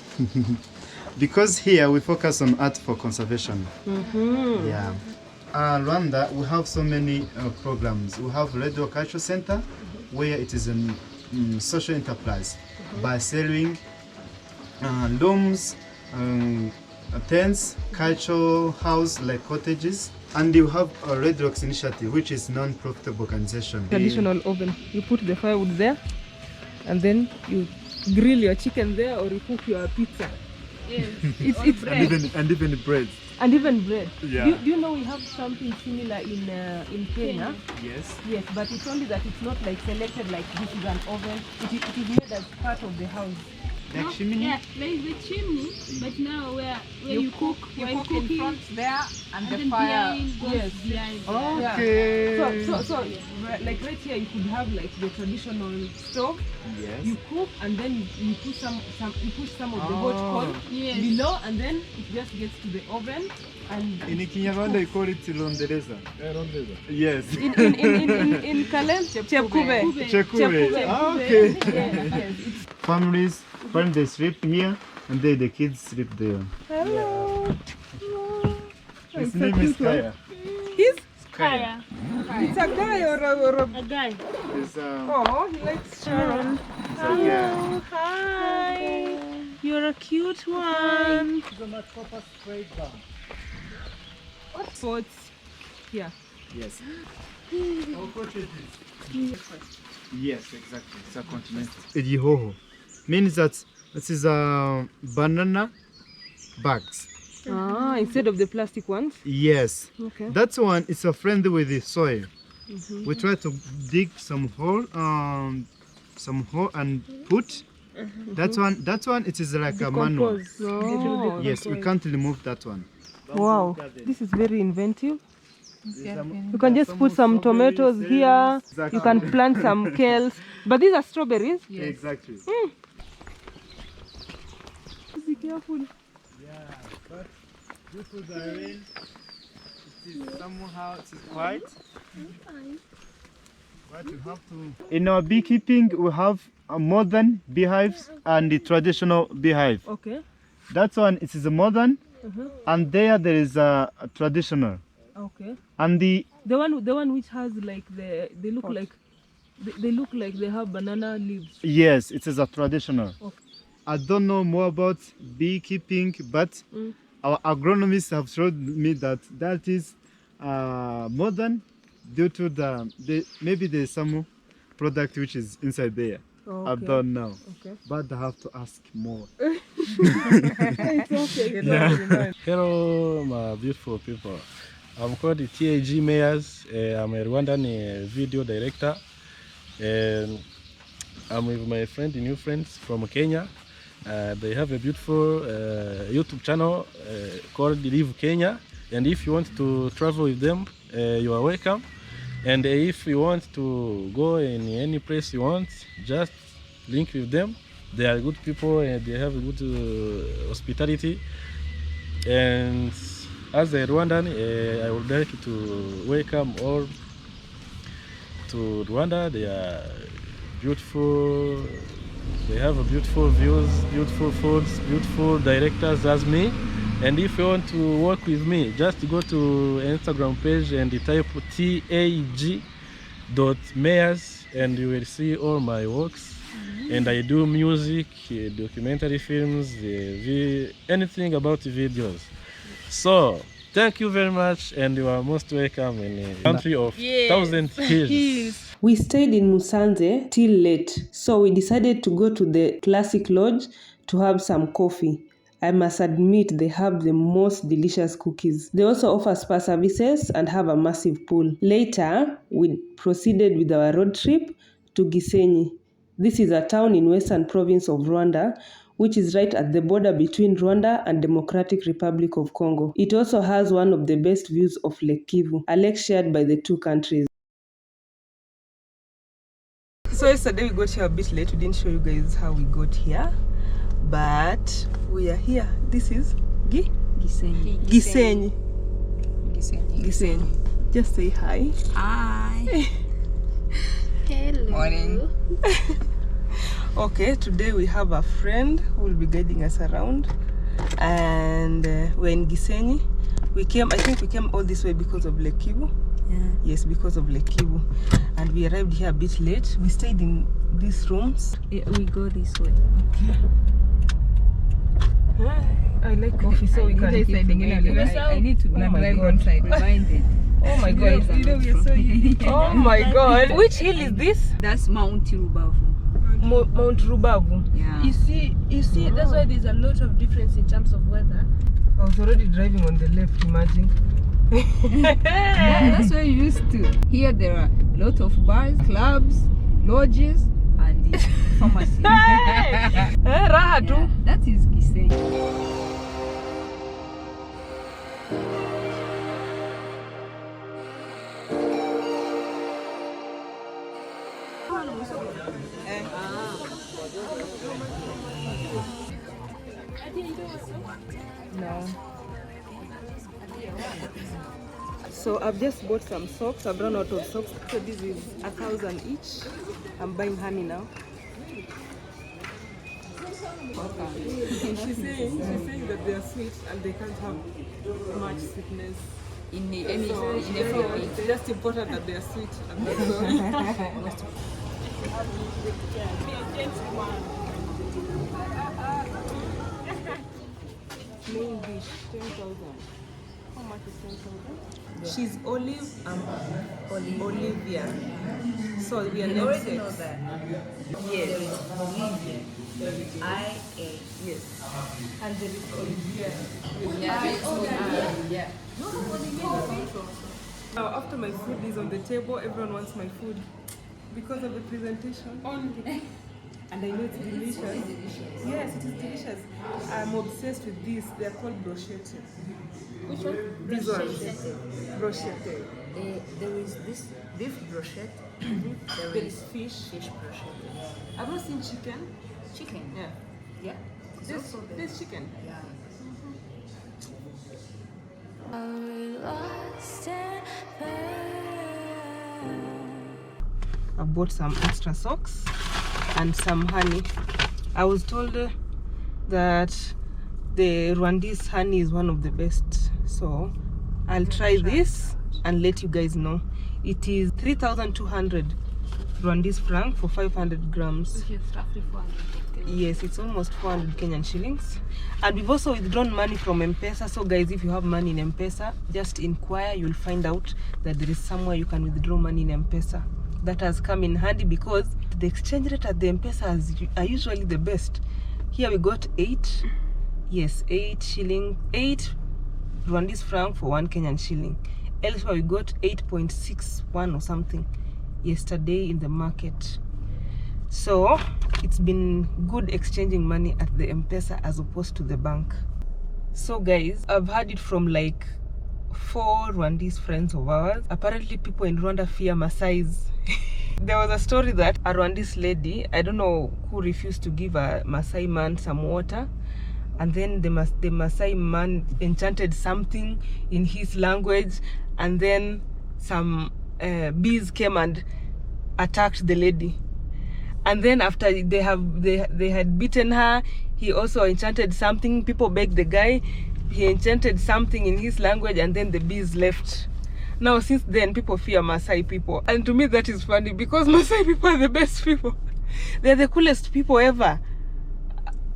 Because here we focus on art for conservation. Yeah. Rwanda, we have so many programs. We have Radio Cultural Center, where it is a social enterprise by selling looms, tents, cultural house like cottages. And you have a Red Rocks initiative, which is non-profitable organization. Traditional oven. You put the firewood there, and then you grill your chicken there, or you cook your pizza. Yes. and even bread. And even bread. Yeah. Do you know we have something similar in Kenya? Yes. Yes, but it's only that it's not like selected like this is an oven. It is made as part of the house. Like chimney? Yeah, like the chimney, but now where you cook while cooking in front there and the then fire. behind goes behind. Okay. Yeah. So like right here you could have like the traditional stove. Yes. You cook and then you push some of the hot coal Yes. below, and then it just gets to the oven. And In Kinyarwanda you call it rondereza. Yes. in Kalem Chepkube. Okay. Yes. Families, they sleep here and then the kids sleep there. Hello. His name is Kaya. He's Kaya. It's a guy or a guy. Oh, he likes Sharon. Hello. Hi. You're a cute one. What spots? Yeah. Yes. Yes, exactly. It's a continental. Igihoho means that this is banana bags. Ah, instead of the plastic ones? Yes. Okay. That one is a friendly with the soil. Mhm. We try to dig some hole and put. That one it is like a manual. Decompose. Oh. Yes, we can't remove that one. Wow, this is very inventive. You can just put some tomatoes here. Exactly. You can plant some kales. But these are strawberries? Yes. Exactly. Be careful. Yeah, but due to the rain, it is somehow quiet. But you have to. In our beekeeping, we have a modern beehives and the traditional beehive. Okay. That one it is a modern, and there is a traditional. Okay. And the one which has like they look like they look like they have banana leaves. yes, it is a traditional. Okay. I don't know more about beekeeping, but our agronomists have showed me that is modern due to maybe there's some product which is inside there. Okay. I don't know. Okay. But I have to ask more. It's okay. Yeah. Hello, my beautiful people. I'm called the TAG Mayors. I'm a Rwandan video director. And I'm with my new friends from Kenya. They have a beautiful YouTube channel called Live Kenya. And if you want to travel with them, you are welcome. And if you want to go in any place you want, just link with them. They are good people and they have a good hospitality. And as a Rwandan, I would like to welcome all to Rwanda. They are beautiful. They have a beautiful views, beautiful foods, beautiful directors as me. And if you want to work with me, just go to Instagram page and type tag.mayors and you will see all my works. And I do music, documentary films, anything about videos. So, thank you very much and you are most welcome in a country of 1,000 hills. We stayed in Musanze till late, so we decided to go to the Classic Lodge to have some coffee. I must admit they have the most delicious cookies. They also offer spa services and have a massive pool. Later, we proceeded with our road trip to Gisenyi. This is a town in western province of Rwanda, which is right at the border between Rwanda and Democratic Republic of Congo. It also has one of the best views of Lake Kivu, a lake shared by the two countries. So yesterday we got here a bit late. We didn't show you guys how we got here, but we are here. This is Gisenyi. Gisenyi. Just say hi. Hi. Hello. Morning. Okay, today we have a friend who will be guiding us around, and we're in Gisenyi. I think we came all this way because of Lake Kivu. Yeah. Yes, because of Lake Kivu. And we arrived here a bit late. We stayed in these rooms. Yeah, we go this way. Okay. I like coffee, so we can keep I need to drive one side. Reminded. Oh my god. Oh my god. Which hill is this? That's Mount Rubavu. Mount Rubavu. Yeah. You see, that's why there's a lot of difference in terms of weather. I was already driving on the left, imagine. Yeah, that's where you used to. Here there are a lot of bars, clubs, lodges, and the pharmacy. Raha tu. Yeah, that is Gisenyi. No. So I've just bought some socks. I've run out of socks. So this is 1,000 each. I'm buying honey now. She's saying that they are sweet and they can't have much sweetness. In everything. It's just important that they are sweet and that's all. Main dish, 10,000. How much is 10,000? She's Olive, Olivia. So we are already know namesakes. that. Yes. There is Olivia. I-A. Yes. And there is Olivia. Yeah, there is Olivia. Yeah. Now, after my food is on the table, everyone wants my food because of the presentation. And I know it's delicious. Yes, it is delicious. I'm obsessed with this. They are called brochette. Which one? These ones. Brochette. There is this beef brochette. There is fish. Fish brochette. I've not seen chicken. Chicken. Yeah. Yeah. It's also there. There's chicken. Yeah. I bought some extra socks and some honey. I was told that the Rwandese honey is one of the best, so I'll try this and let you guys know. It is 3,200 Rwandese franc for 500 grams. Which is roughly 400. Yes, it's almost 400 Kenyan shillings. And we've also withdrawn money from M-Pesa. So guys, if you have money in M-Pesa, just inquire. You'll find out that there is somewhere you can withdraw money in M-Pesa. That has come in handy because the exchange rate at the M-Pesa are usually the best. Here we got 8 Rwandese franc for 1 Kenyan shilling. Elsewhere we got 8.61 or something yesterday in the market. So it's been good exchanging money at the M-Pesa as opposed to the bank. So guys, I've heard it from like 4 Rwandese friends of ours. Apparently people in Rwanda fear Maasais. There was a story that a Rwandese lady, I don't know who, refused to give a Maasai man some water, and then the Maasai man enchanted something in his language, and then some bees came and attacked the lady. And then after they had beaten her, he also enchanted something. People begged the guy. He enchanted something in his language, and then the bees left. Now, since then, people fear Maasai people. And to me, that is funny because Maasai people are the best people. They're the coolest people ever.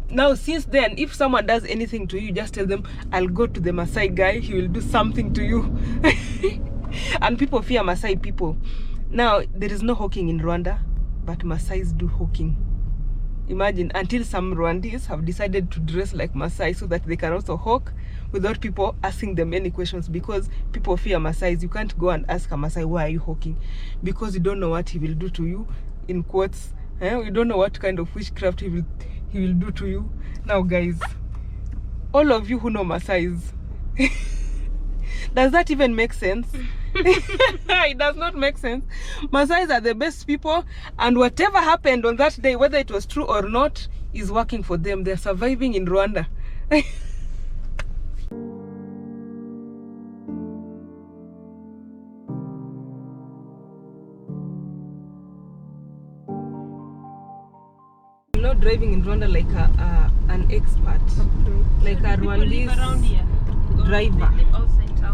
Now, since then, if someone does anything to you, just tell them, I'll go to the Maasai guy. He will do something to you. And people fear Maasai people. Now, there is no hawking in Rwanda, but Maasais do hawking. Imagine, until some Rwandese have decided to dress like Maasai so that they can also hawk without people asking them any questions, because people fear Maasais. You can't go and ask a Maasai, why are you hawking? Because you don't know what he will do to you, in quotes. You don't know what kind of witchcraft he will do to you. Now guys, all of you who know Maasais, does that even make sense? It does not make sense. Maasais are the best people, and whatever happened on that day, whether it was true or not, is working for them. They're surviving in Rwanda. I'm not driving in Rwanda like an expert, like a Rwandese around here. driver.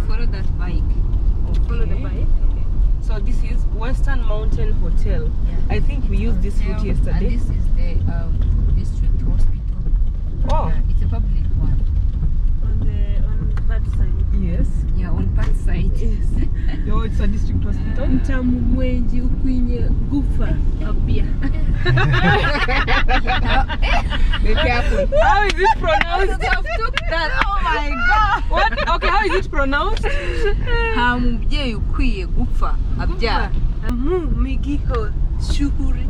Follow that bike. Follow the bike. Okay. So this is Western Mountain Hotel. Yeah. I think we used this route yesterday. And this is the district hospital. Oh. It's a public one. On that side. Yes. Yeah, on part side. Yes. Yo, it's a district hospital. Mwenji ukwenye gufa abia. Be careful. How is it pronounced? Oh my God. What? Okay, how is it pronounced? Hamubyeyi ukwiye gupfa abyara. Migiho shuhuri.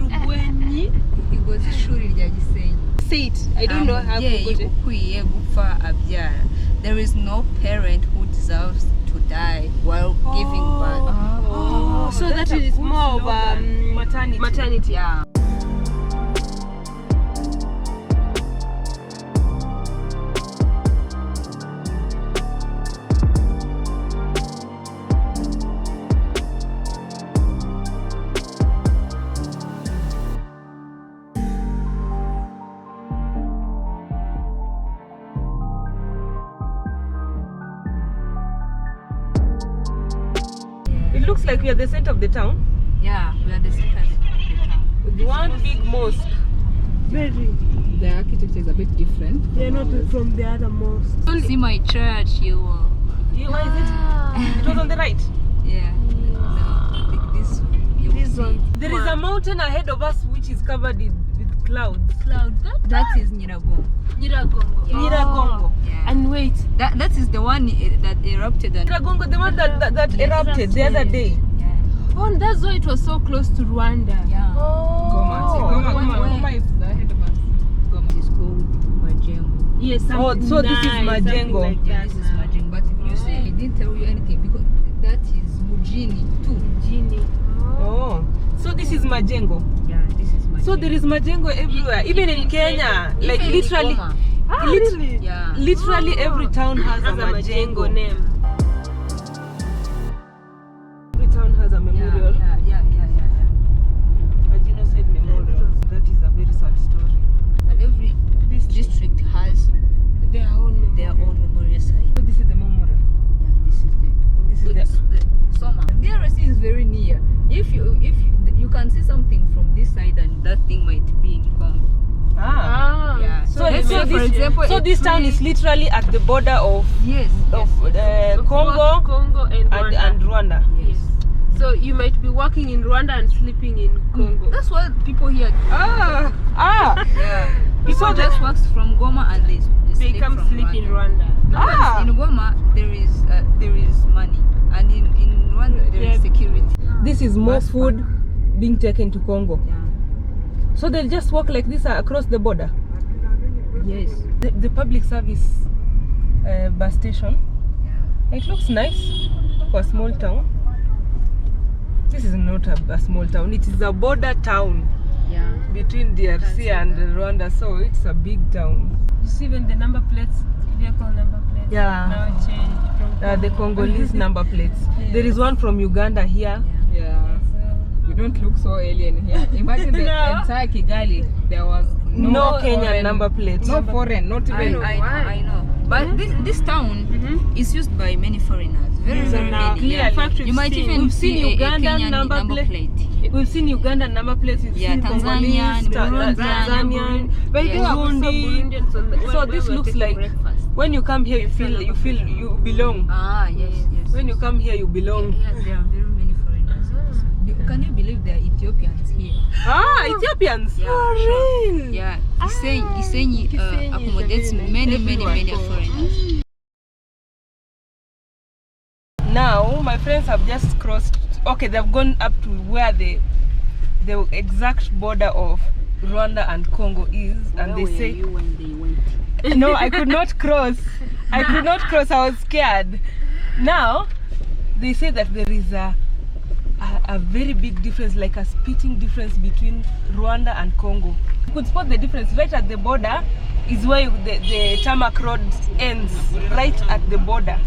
Rubwenyi. Igoze ishuri rya Gisenyi. Say it. I don't know how to put it. Ukwiye gupfa abyara. There is no parent who deserves to die while giving birth. Oh, so that is more of maternity. Maternity. Yeah. It looks like we are the center of the town. Yeah, we are the center of the town. With one big mosque. Very. the architecture is a bit different. Yeah, not from the other mosque. See my church, you will. Yeah, why is it? It was on the right. Yeah. No, this one. There is a mountain ahead of us which is covered with clouds. That is Nyiragongo. Nyiragongo. Yeah. Nyiragongo. Yeah. And wait, That is the one that erupted. Nyiragongo, the one that erupted the other day. oh, and that's why it was so close to Rwanda. Yeah. Goma is ahead of us. Goma is called Majengo. Yes. Oh, so this is Majengo. Like Yeah, this is Majengo. But you see, I didn't tell you anything because that is Mujini too. Genie. Oh, so this is Majengo. Yeah, this is Majengo. So there is Majengo everywhere, even in Kenya. Like Even in literally, Goma. really? Yeah. Literally every town has a Majengo name. Every town has a memorial. Yeah. A genocide memorial. That is a very sad story. And every district has Their own memorial site. So this is the memorial. Yeah, this is the Soma. DRC is very near. If you can see something from this side, and that thing might be in Congo. Ah. Yeah. So, let's say, for example, so this town is literally at the border of Congo, Congo and Rwanda. and Rwanda. Yes. So you might be working in Rwanda and sleeping in Congo. That's what people here do. Yeah. People just works from Goma and they come from sleep in Rwanda. Rwanda. In Goma there is money, and in Rwanda there is security. This is more food being taken to Congo. Yeah. So they'll just walk like this across the border. Yes. The public service bus station. Yeah. It looks nice for a small town. This is not a small town. It is a border town. Yeah. Between DRC and Rwanda, so it's a big town. You see when the number plates, vehicle number plates. Yeah. Now change from The Congolese number plates. Yes. There is one from Uganda here. Yeah. We don't look so alien here. Imagine the entire Kigali. There was no Kenyan foreign, number plates. No foreign, not even. I know. But this town is used by many foreigners. Very many. Yeah. In fact, you might even we've seen Ugandan number plate. We've seen Ugandan number plates. We've seen Tanzanian, Tanzanian, Burundi. So this looks like when you come here, you feel you belong. Ah, yes. When you come here, you belong. Yes, there are very many foreigners. Can you believe there are Ethiopians here? Ah, Ethiopians. Yeah, real. Yeah, Gisenyi accommodates many foreigners. Now my friends have just crossed. Okay, they've gone up to where the exact border of Rwanda and Congo is, and they say. You when they went? No, I could not cross. I was scared. Now they say that there is a very big difference, like a spitting difference between Rwanda and Congo. You could spot the difference right at the border. Is where the tarmac road ends, right at the border.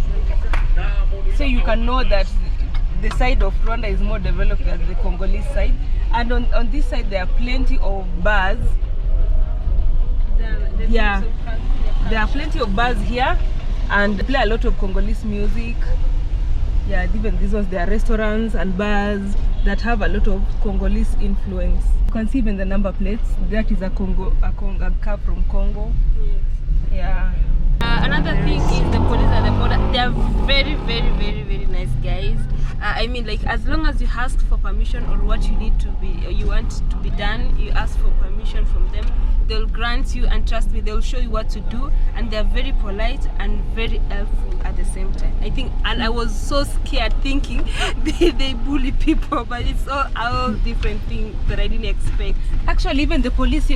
So you can know that the side of Rwanda is more developed than the Congolese side. And on this side there are plenty of bars. There are plenty of bars here, and play a lot of Congolese music. Yeah, even these ones, there are restaurants and bars that have a lot of Congolese influence. You can see even the number plates. That is a car from Congo. Yes. Yeah. Another thing is the police at the border. They are very, very, very, very nice guys. I mean, like, as long as you ask for permission or what you need to be, or you want to be done, you ask for permission from them. They'll grant you, and trust me, they'll show you what to do, and they're very polite and very helpful at the same time. I think, and I was so scared thinking they bully people, but it's all different things that I didn't expect. Actually, even the police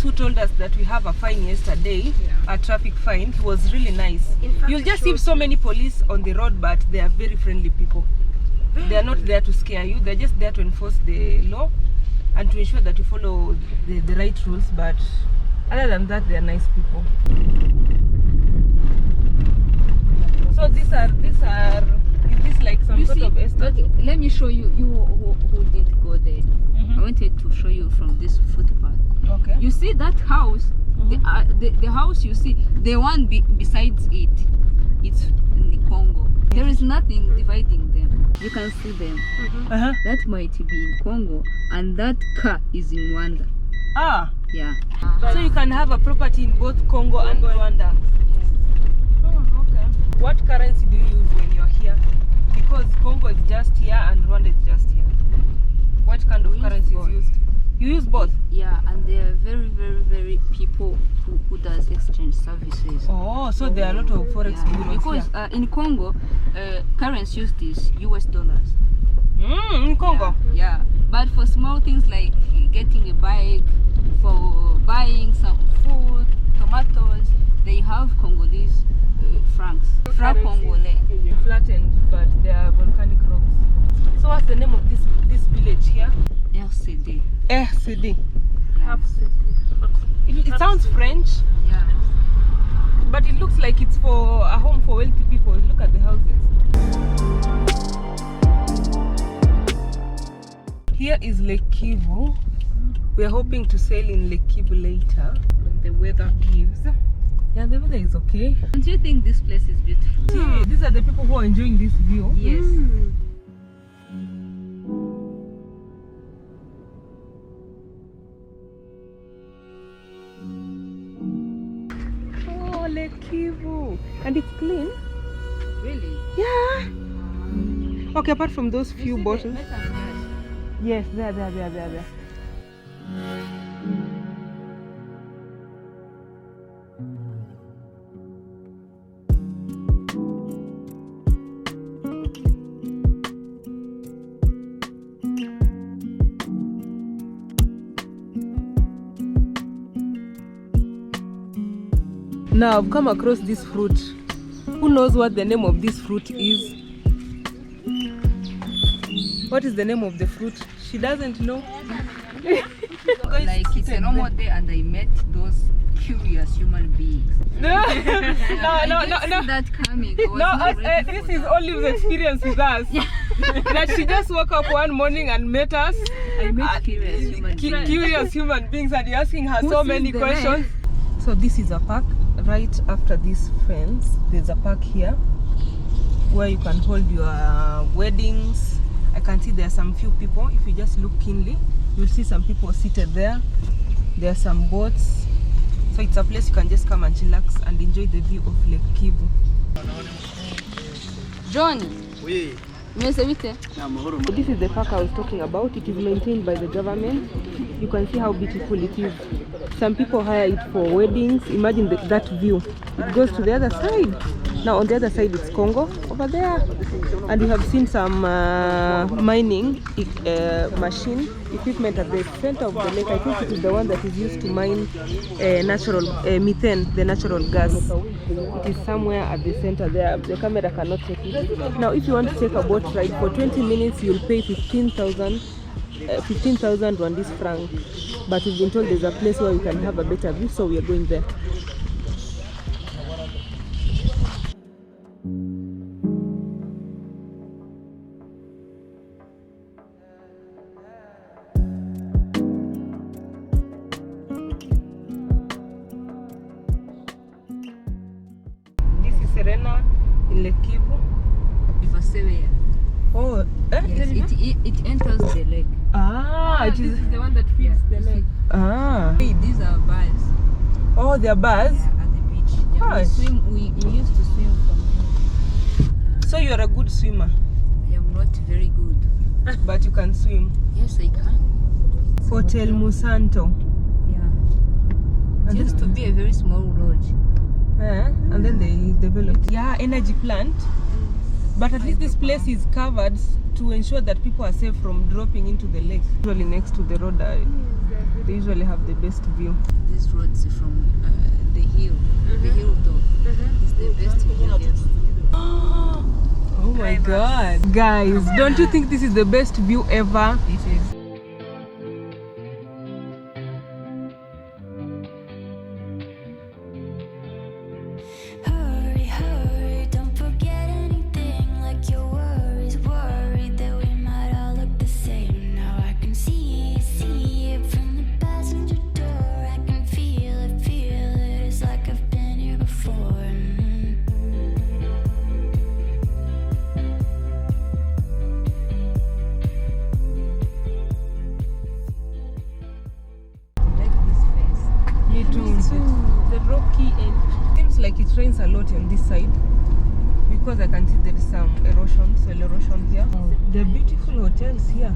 who told us that we have a fine yesterday, a traffic fine, he was really nice. You'll just see so many police on the road, but they are very friendly people. They are not there to scare you, they're just there to enforce the law and to ensure that you follow the right rules, but other than that, they are nice people. So is this like some sort of estate? Okay, let me show you who didn't go there. I wanted to show you from this footpath. Okay. You see that house, the house you see, the one besides it, it's in the Congo. There is nothing dividing them. You can see them. That might be in Congo, and that car is in Rwanda. Ah. Yeah. So you can have a property in both Congo and Rwanda. Oh, okay. What currency do you use when you're here? Because Congo is just here and Rwanda is just here. What kind of currency is used? You use both? Yeah, and there are very people who does exchange services. Oh, so there are a lot of forex bureaus because here. In Congo, currency used is US dollars. In Congo? Yeah, but for small things like getting a bike, for buying some food, tomatoes, they have Congolese francs. Franc Congolais. Flattened, but they are volcanic rocks. So what's the name of this village here? RCD. RCD. Yeah. It sounds French. Yeah. But it looks like it's for a home for wealthy people. Look at the houses. Here is Lake Kivu. We are hoping to sail in Lake Kivu later when the weather gives. Yeah, the weather is okay. Don't you think this place is beautiful? Yeah, these are the people who are enjoying this view. Yes. Oh, Lake Kivu. And it's clean. Really? Yeah. Okay, apart from those few bottles. Yes, there. Now I've come across this fruit. Who knows what the name of this fruit is? What is the name of the fruit? She doesn't know. Like it's a normal day and I met those curious human beings. No. That coming. This is Olive's experience with us. That she just woke up one morning and met us. I met curious human beings, and you're asking her so many questions. So this is a park. Right after this fence, there's a park here where you can hold your weddings. I can see there are some few people. If you just look keenly, you'll see some people seated there. There are some boats. So it's a place you can just come and chillax and enjoy the view of Lake Kivu. John. Oui. This is the park I was talking about. It is maintained by the government. You can see how beautiful it is. Some people hire it for weddings. Imagine that view. It goes to the other side. Now on the other side it's Congo over there. And we have seen some mining machine equipment at the center of the lake. I think it is the one that is used to mine natural methane, the natural gas. It is somewhere at the center there. The camera cannot take it. Now if you want to take a boat ride for 20 minutes, you'll pay 15,000 Rwandese franc. But we've been told there's a place where we can have a better view, so we are going there. This is Serena in Lake Kivu. Oh, yes, it enters the lake. It is the one that feeds the lake. Hey, these are bars. Oh, they are bars? Yeah, at the beach. Yeah, we used to swim from here. So you're a good swimmer? I am not very good. But you can swim? Yes, I can. Hotel Musanto. Yeah. It used to be a very small lodge. And then they developed energy plant. But at least this place is covered to ensure that people are safe from dropping into the lake. Usually next to the road, they usually have the best view. This road is from the hill, the hilltop. It's the best view. Oh my God. Guys, don't you think this is the best view ever? It is. rains a lot on this side because I can see there is some soil erosion here. There are beautiful hotels here.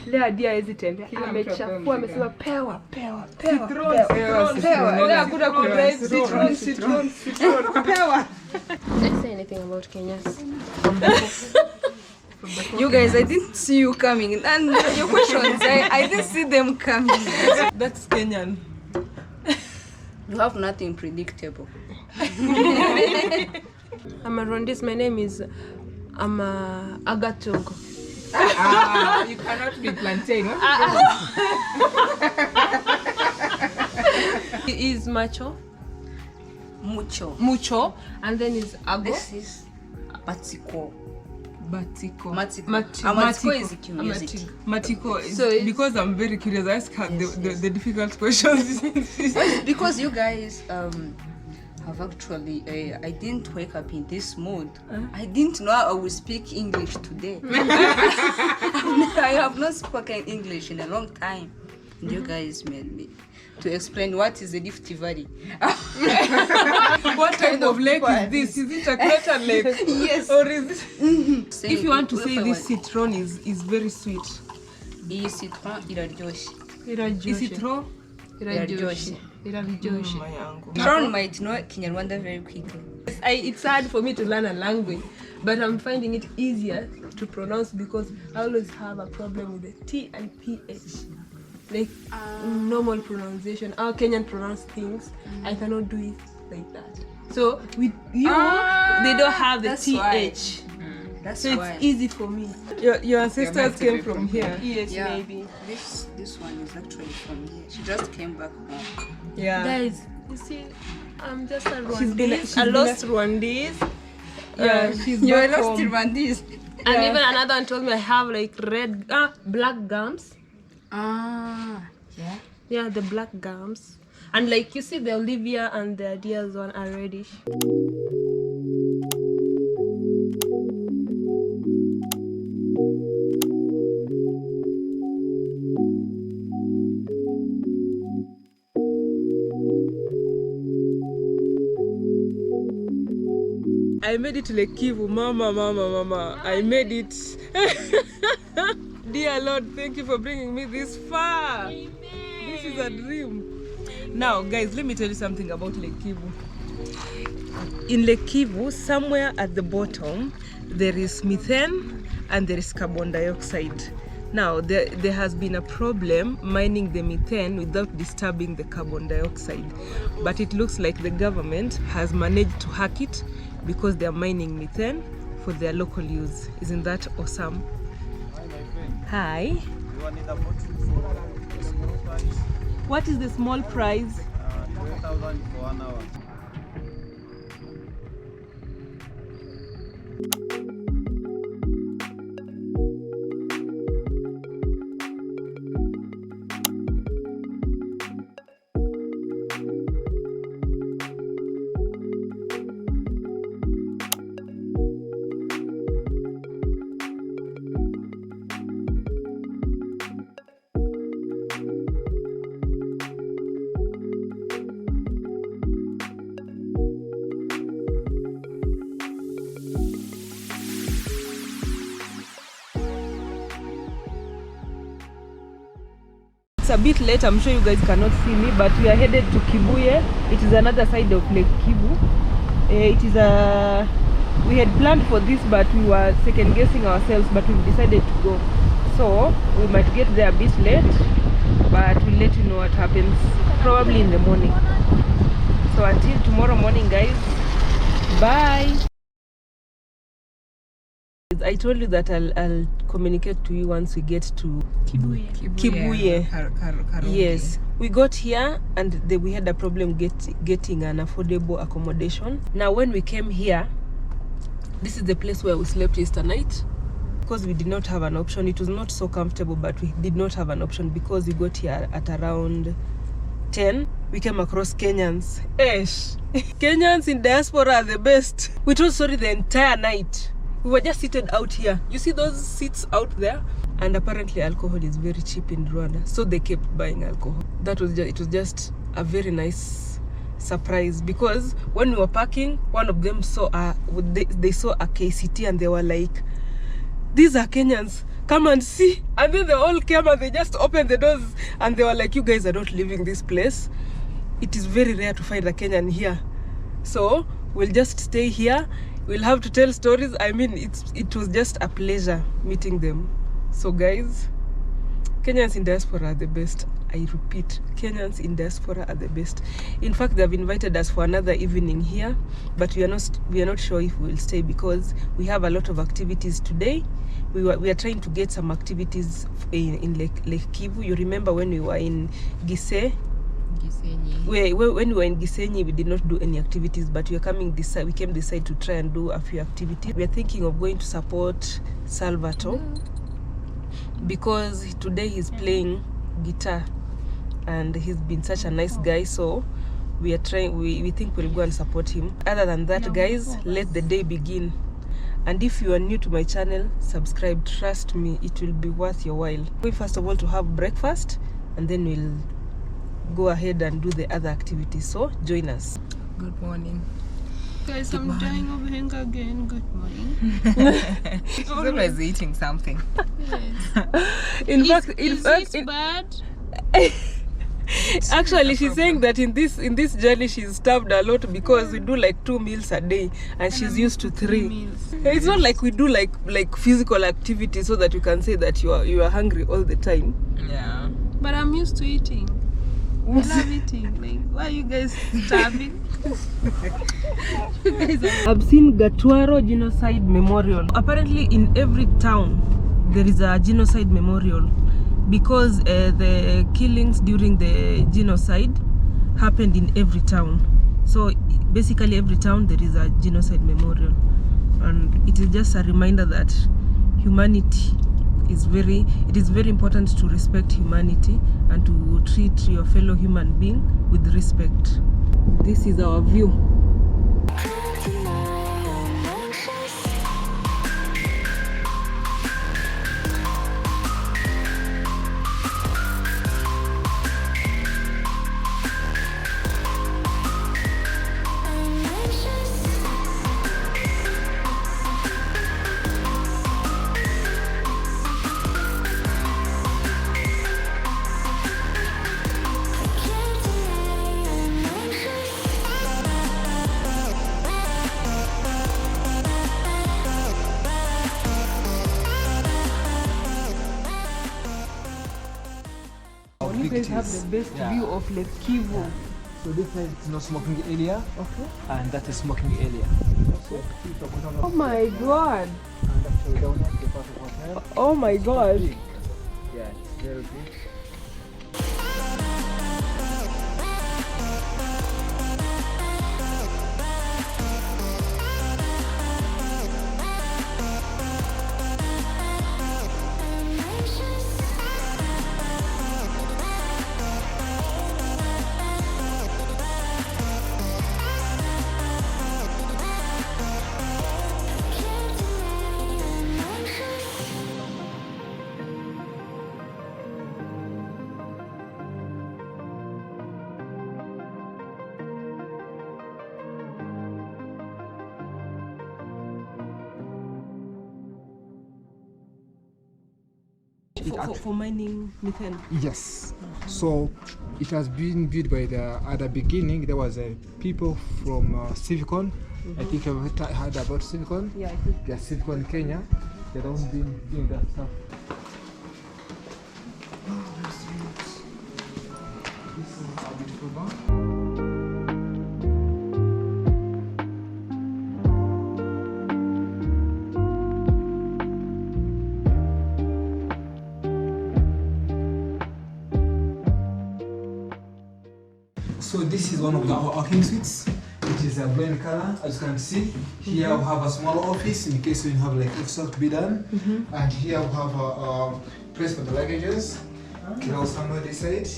Leo hadi hawezi tembea. Amechafua, amesema pewa. Leo hakuna kudrive citron. Pewa. Let's say anything about Kenyans. You guys, I didn't see you coming. And your questions, I didn't see them coming. That's Kenyan. You have nothing predictable. I'm a Rwandese. My name is Agatongo. You cannot be plantain. He is macho. Mucho. And then is Ago. This is Batiko. Matiko is curiosity. Matiko is because I'm very curious. I ask her the difficult questions. Because you guys have actually, I didn't wake up in this mood. I didn't know I would speak English today. I have not spoken English in a long time. And you guys made me to explain what is the Rift Valley. What type of lake is this? Is it a crater lake? Yes. Or is it? If you want to say this citron is very sweet. This citron Is citron? Citron might know Kinyarwanda very quickly. It's hard for me to learn a language, but I'm finding it easier to pronounce because I always have a problem with the T and PH. Like normal pronunciation. Our Kenyan pronounce things. I cannot do it like that. So with you, they don't have the TH. That's so why. It's easy for me. Your ancestors came from here. Yes, yeah. maybe. This one is actually from here. She just came back home. Yeah. Guys, you see, I'm just a Rwandese. I lost Rwandese. Yeah, she's You're back lost home. Rwandese. And even another one told me I have like black gums. Yeah. Yeah, the black gums. And like you see the Olivia and the Diaz one are reddish. I made it to Lake Kivu. Mama. I made it. Dear Lord, thank you for bringing me this far. Amen. This is a dream. Now, guys, let me tell you something about Lake Kivu. In Lake Kivu, somewhere at the bottom, there is methane and there is carbon dioxide. Now, there has been a problem mining the methane without disturbing the carbon dioxide. But it looks like the government has managed to hack it because they are mining methane for their local use. Isn't that awesome? Hi. You want a bottle for a small price? What is the small price? 12,000 for 1 hour. It's a bit late, I'm sure you guys cannot see me, but we are headed to Kibuye. It is another side of Lake Kivu. We had planned for this, but we were second guessing ourselves, but we've decided to go. So we might get there a bit late, but we'll let you know what happens probably in the morning. So until tomorrow morning, guys, bye. I told you that I'll communicate to you once we get to Kibuye. Yes, we got here and we had a problem getting an affordable accommodation. Now when we came here, this is the place where we slept yesterday night because we did not have an option. It was not so comfortable, but we did not have an option because we got here at around 10. We came across Kenyans. Kenyans in diaspora are the best. We told story the entire night. We were just seated out here. You see those seats out there? And apparently alcohol is very cheap in Rwanda, so they kept buying alcohol. It was just a very nice surprise because when we were parking, one of them saw they saw a KCT and they were like, "These are Kenyans, come and see." And then they all came and they just opened the doors and they were like, "You guys are not leaving this place. It is very rare to find a Kenyan here, so we'll just stay here. We'll have to tell stories." I mean, it was just a pleasure meeting them. So guys, Kenyans in diaspora are the best. I repeat, Kenyans in diaspora are the best. In fact, they have invited us for another evening here, but we are not sure if we will stay because we have a lot of activities today. We are trying to get some activities in Lake Kivu. You remember when we were in Gisenyi? When we were in Gisenyi, we did not do any activities, but we came this side to try and do a few activities. We are thinking of going to support Salvatore because today he's playing guitar and he's been such a nice guy, so we think we'll go and support him. Other than that, guys, let the day begin. And if you are new to my channel, subscribe. Trust me, it will be worth your while. We first of all to have breakfast and then we'll go ahead and do the other activities, so join us. Good morning. Guys, I'm dying of hunger again. Good morning. She's always eating something. Yes. In fact, is it bad? Actually, she's saying that in this journey she's starved a lot because we do like 2 meals a day and she's used to 3 meals. It's not like we do like physical activity so that you can say that you are hungry all the time. Yeah. But I'm used to eating. I love eating. Like, why are you guys starving? I've seen Gatwaro Genocide Memorial. Apparently in every town there is a genocide memorial because the killings during the genocide happened in every town. So basically every town there is a genocide memorial, and it is just a reminder that humanity is very important to respect humanity and to treat your fellow human being with respect. This is our view. You guys have the best view of Lake Kivu. So this is no smoking area. Okay. And that is smoking area. Oh my god. And actually down at the part of water. Oh my god. Yeah, it's very big. For mining methane? Yes. So it has been built by at the beginning. There was people from Civicon. I think I've heard about Civicon. Yeah, I think. Yeah, Civicon Kenya. They don't been doing that stuff. This is a beautiful one. So this is one of our king suites. It is a blue color, as you can see. Here we have a small office in case you have like extra to be done. And here we have a place for the luggages. You know, somewhere this side.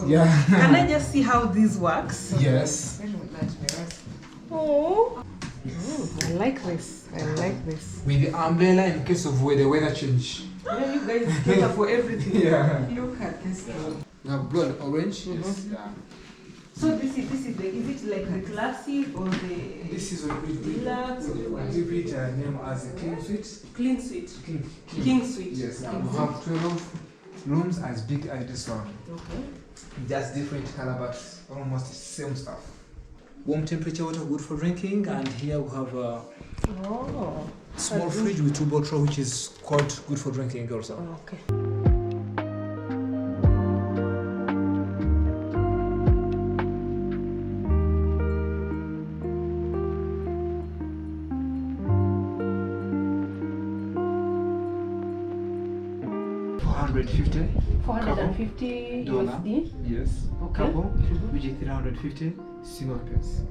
Yeah. Can I just see how this works? Yes. Oh. I like this. I like this. With the umbrella in case of where the weather change. Yeah, you guys cater for everything. Yeah. Look at this. We have blue and orange. Yes. Yeah. So this is it like the classic or the This is what we deluxe? give it a name as a king suite. Clean suite. King suite. Yes. King We have 12 rooms as big as this one. Okay. Just different color, but almost the same stuff. Warm temperature water, good for drinking, and here we have a small fridge with 2 bottles, which is quite good for drinking also. Okay. $450 USD. Yes. Okay. Couple, which is 350 single pence.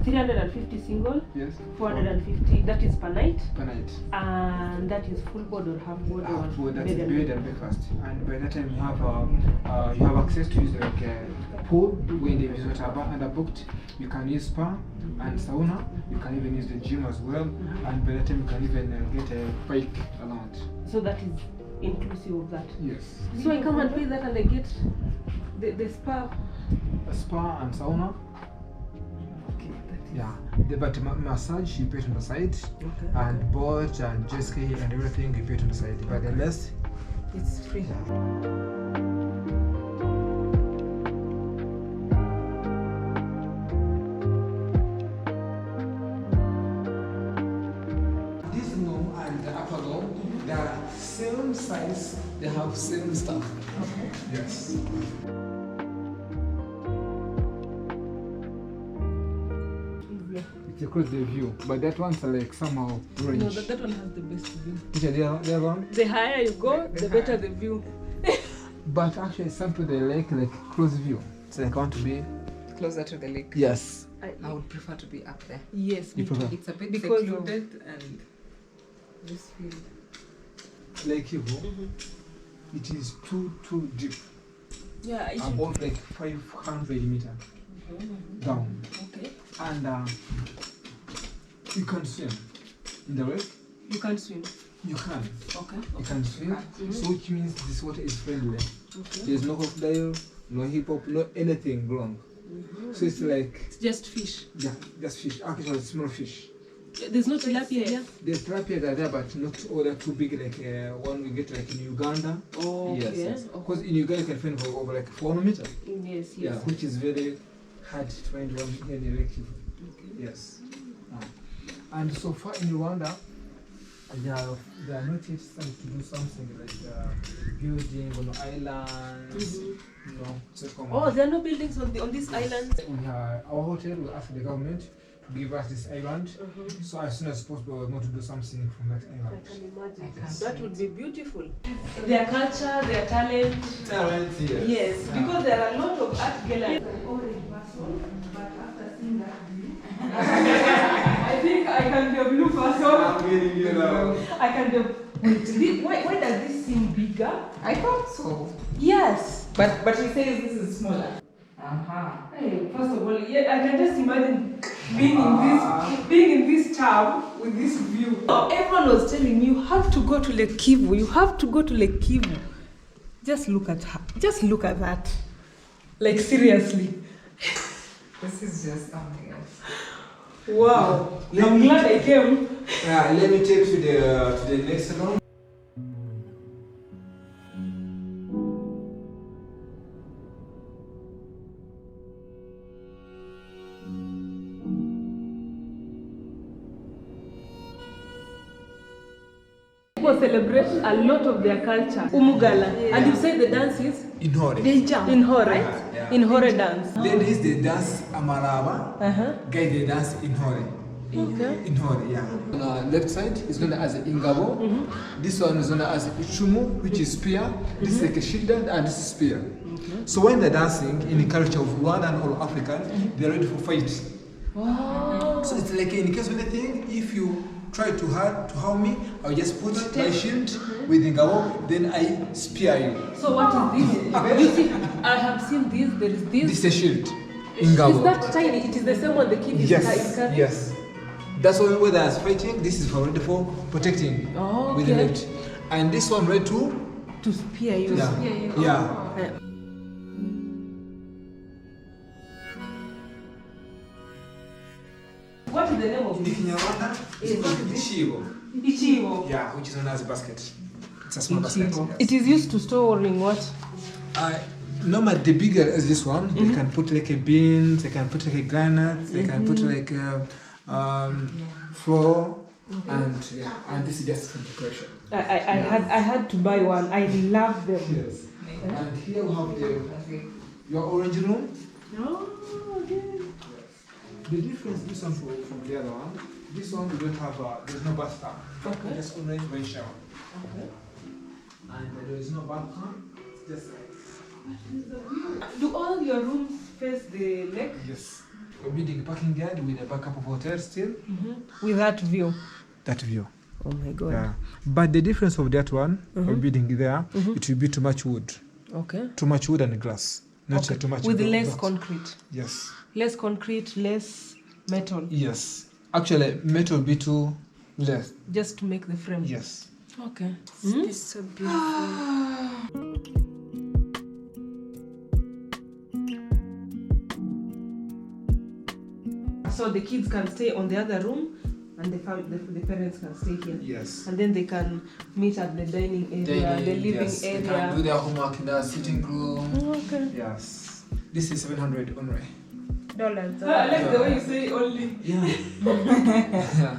350 single. Yes. 450. That is per night. Per night. And that is full board or half board. Half or board, that's bed bed and breakfast. And by that time you have access to use like a pool when the visitors are underbooked. You can use spa and sauna. You can even use the gym as well. And by that time you can even get a bike allowed. So that is inclusive of that. Yes. So I come and pay that and I get the spa. A spa and sauna. Okay. Yeah. But massage you pay it on the side. Okay. And board and jet ski and everything you pay it on the side. But the rest, it's free. This room and the upper room, they are same size. They have same stuff. Okay. Yes. It's across the view, but that one's like somehow orange. No, that one has the best view. Which are the other one? The higher you go, the better the view. But actually, some people they like close view. So they want to be closer to the lake. Yes. I would prefer to be up there. Yes, You prefer? It's a bit Because secluded and this field. Lake Kivu. It is too deep. Yeah, it should About like 500 meters down. Okay. And you can swim in the lake. You can swim. You can. Okay. You can swim. So which means this water is friendly. Okay. There's no crocodile, no hip hop, no anything wrong. So it's like It's just fish. yeah, just fish. Actually, small fish. There's no tilapia here. There's tilapia that are there, but not all that too big like one we get like in Uganda. Oh, okay. Yes. Because in Uganda you can find for over like 400 meters. Yes, Yeah, yes. which is very hard to find one here in the lake. Yes. And so far in Rwanda, they are not yet starting to do something like building on islands. You know, so Oh, there are no buildings on this island. our hotel will ask the government to give us this island. So as soon as possible, we're going to do something from that island. I can imagine. That would be beautiful. Their culture, their talent. Talent, yes. Yes, because there are a lot of art galleries. But after seeing that view, I think I can be a blue person. I'm getting you now. I can be. Wait, why does this seem bigger? I thought so. Yes. But he says this is smaller. Hey, first of all, yeah, I can just imagine being in this town with this view. Everyone was telling me you have to go to Lake Kivu. You have to go to Lake Kivu. Just look at her. Just look at that. Like seriously. This is just something else. Wow. I'm glad I came. Yeah, let me take you to the next one. People celebrate a lot of their culture. Umugala. And you say the dance is? In Hore. They jump. In Hore. Yeah. In Hore dance. Ladies, they dance Amaraba. Guys, they dance in Hore. Okay. In Hore, yeah. On the left side is known as Ingabo. This one is known as Ichumu, which is spear. This is like a shield and this is spear. So when they're dancing in the culture of Rwandan or African, they're ready for fight. Wow. So it's like in case of anything, if you try to harm me, I'll just put my shield with the gao, then I spear you. So what is this? You see, I have seen this. There is this. This is a shield in gao. Is that tiny? It is the same one the kid is carrying? Yes. That's why when they're fighting, this is for protecting with the left. And this one ready to spear you. Yeah. What is the name of this? In Rwanda, it's called Ichibo. Ichibo. Yeah, which is known as a basket. It's a small basket. Yes. It is used to storing what? Normally, the bigger as this one, they can put like a beans, they can put like a granite, they can put like flour, and this is just for decoration. I had to buy one. I love them. Yes. And here we have your orange room. Oh, okay. The difference this one from the other one, this one we don't have there's no bathtub. Okay. Just orange rain shower. Okay. And there is no bathroom. Just like. Do all your rooms face the lake? Yes. We're building a parking yard with a backup of hotel still. With that view. That view. Oh my God. Yeah. But the difference of that one, we're building there, it will be too much wood. Okay. Too much wood and glass. Not too much. With less concrete. Yes. Less concrete, less metal. Yes. Actually, metal will be too less. Just to make the frame. Yes. Okay. This is so beautiful. So the kids can stay on the other room, and the parents can stay here. Yes. And then they can meet at the dining area, the living area. They can do their homework in the sitting room. Okay. Yes. This is $700 only. $. I like the way you say only. Yeah.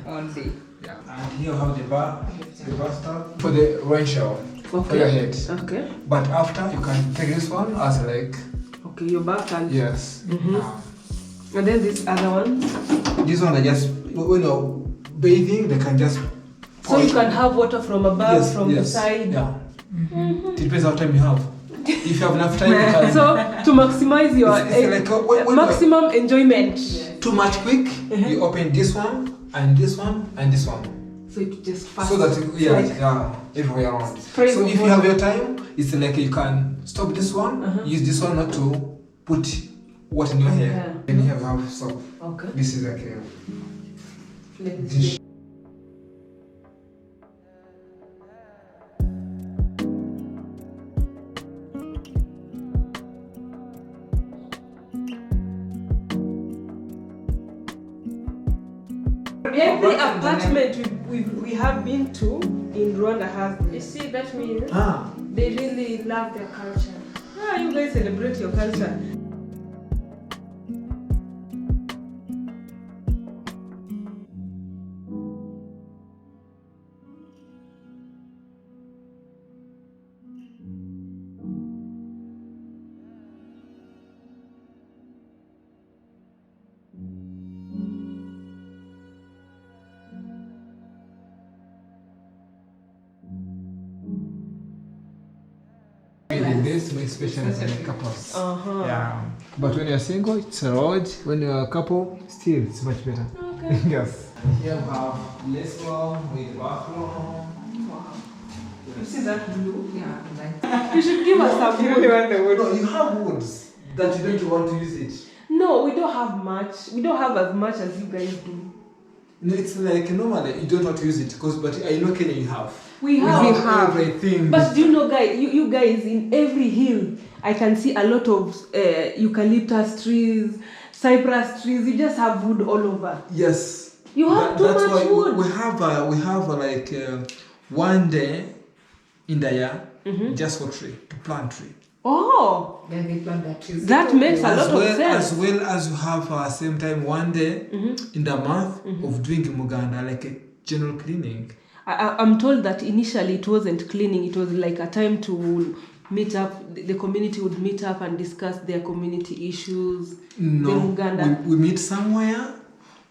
Only. Yeah. And here you have the bathtub for the rain shower. For your head. Okay. But after you can take this one as like. Okay, your back and. Yes. And then this other one. This one I just when you're bathing they can just. So you can have water from above, from the side. Yeah. It depends how time you have. If you have enough time, you can. So to maximize your it's like maximum enjoyment. Too much quick. You open this one and this one and this one. So it just fast. So that everywhere around. So if you have your time, it's like you can stop this one, use this one not to put water in your hair. And here we have soap. Okay. This is like a dish. Every apartment we have been to in Rwanda has this. You see, that means they really love their culture. You guys celebrate your culture. This makes special as couples. Yeah. But when you're single, it's a road. When you're a couple, still it's much better. Okay. Yes. Here we have less room with bathroom. Wow. You see that blue? Yeah. You should give us some wood. No, you have woods that you don't want to use it. No, we don't have much. We don't have as much as you guys do. No, it's like normally you don't want to use it but I know Kenya you have. We have everything. But do you know, guys? You guys in every hill, I can see a lot of eucalyptus trees, cypress trees. You just have wood all over. Yes. You have too much wood. We have like 1 day in the year just for tree to plant tree. Oh, then they plant that tree. That makes a lot of sense. As well as you have same time 1 day in the month of doing Muganda, like a general cleaning. I'm told that initially it wasn't cleaning, it was like a time to meet up, the community would meet up and discuss their community issues. No, we meet somewhere,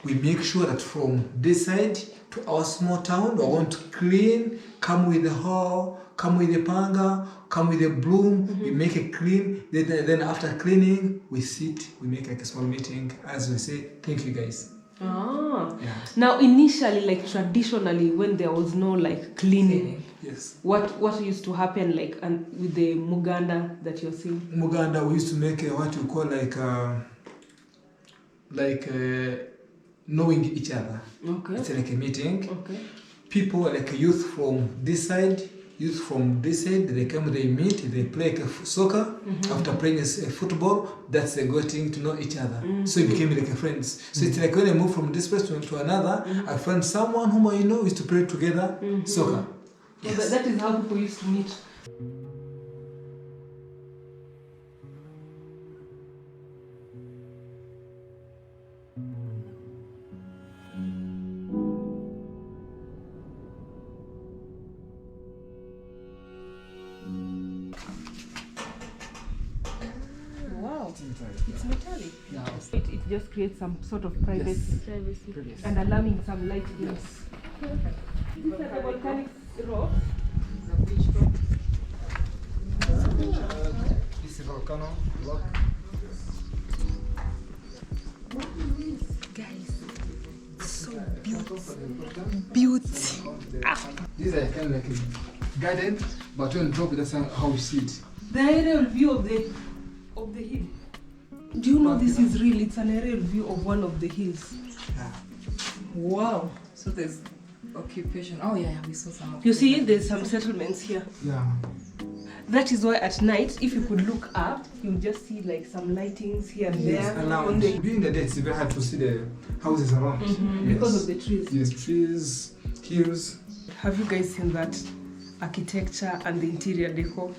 we make sure that from this side to our small town, we want to clean, come with the hoe, come with the panga, come with the broom, we make it clean. Then after cleaning, we sit, we make like a small meeting as we say, thank you guys. Ah. Yeah. Now initially, like traditionally, when there was no like cleaning, yes, what used to happen like and with the Muganda that you're seeing? Muganda, we used to make what you call knowing each other. Okay. It's like a meeting. Okay. People like youth from this side, youth from this side, they come, they meet, they play like soccer. After playing football, that's they getting to know each other. So it became like a friends. So it's like when I move from this place to another, I find someone whom I know is to play together soccer. So that is how people used to meet. Wow, it's metallic. Yeah. It just creates some sort of privacy, Privacy. and allowing some light in. These are the volcanic rocks. This is volcano rock. Guys, so beautiful. These are kind of like a garden, but when drop, that's how we see it. The aerial view of the hill. Do you know this is real? It's an aerial view of one of the hills. Yeah. Wow. So there's occupation. Oh yeah, we saw some. You see, there's some settlements here. Yeah. That is why at night, if you could look up, you'll just see like some lightings here and Yes, there. around. During the day, it's very hard to see the houses around. Because of the trees. Yes, trees, hills. Have you guys seen that architecture and the interior decor?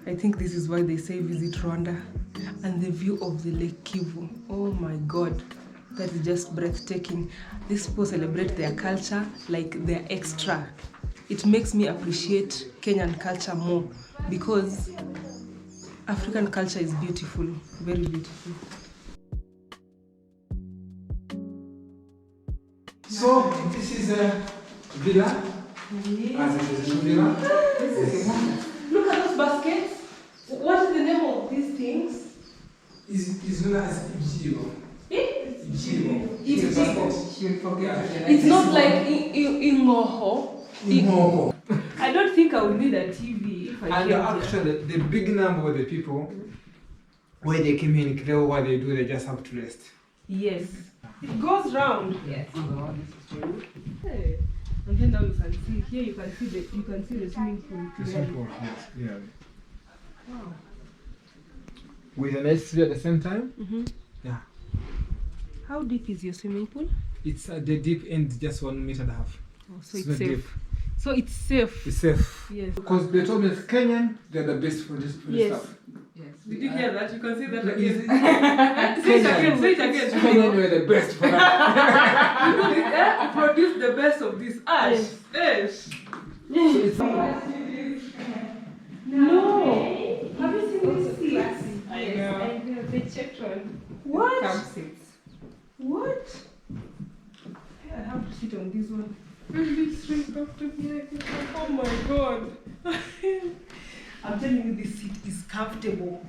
I think this is why they say visit Rwanda. And the view of the Lake Kivu. Oh my God, that is just breathtaking. These people celebrate their culture like they're extra. It makes me appreciate Kenyan culture more because African culture is beautiful, very beautiful. So this is a villa. As it is a villa. Look at those baskets. What is the name of these things? Is known as Ijiro. Ijiro. It's not like Ingoho. Ingoho. I don't think I would need a TV if I And came actually, the big number of the people, when they came in, what they do, they just have to rest. Yes. It goes round. Yes. Hey. And then now you can see here. You can see the swimming pool. The swimming pool, yes, yeah. Wow. With an SUV at the same time. Yeah. How deep is your swimming pool? It's at the deep end, just 1.5 meters. Oh, so It's it's not safe. deep. So it's safe. It's safe. Yes. Because they told me it's Kenyan, they're the best for this stuff. Yes. Did you hear that? You can say that Yeah, again. Say it again. Say it again. Kenyan were the best for that. You produce the best of this ash. Ash. So it's No. Have you seen these seats? I know. They checked one. What? Camp seats. What? I have to sit on this one. It's straight up to me. Oh my God. I'm telling you, this seat is comfortable.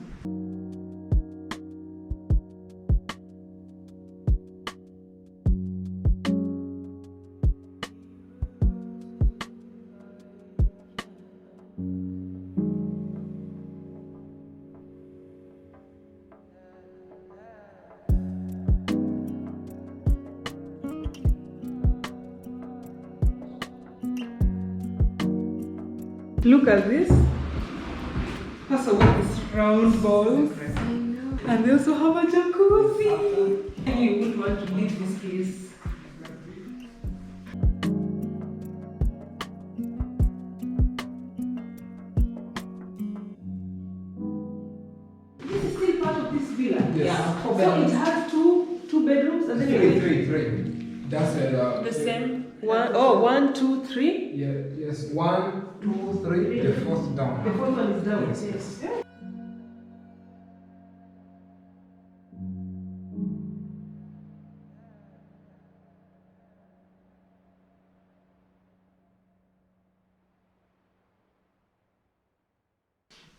Look at this. First of all, this round balls. And they also have a jacuzzi. You wouldn't want to leave this place. This is still part of this villa. Yes. Yeah. So it has two bedrooms and then three. That's the same. One, two, three. Yeah. Yes. 1, 2, 3. The fourth down. The fourth one is down. Yes. Yes.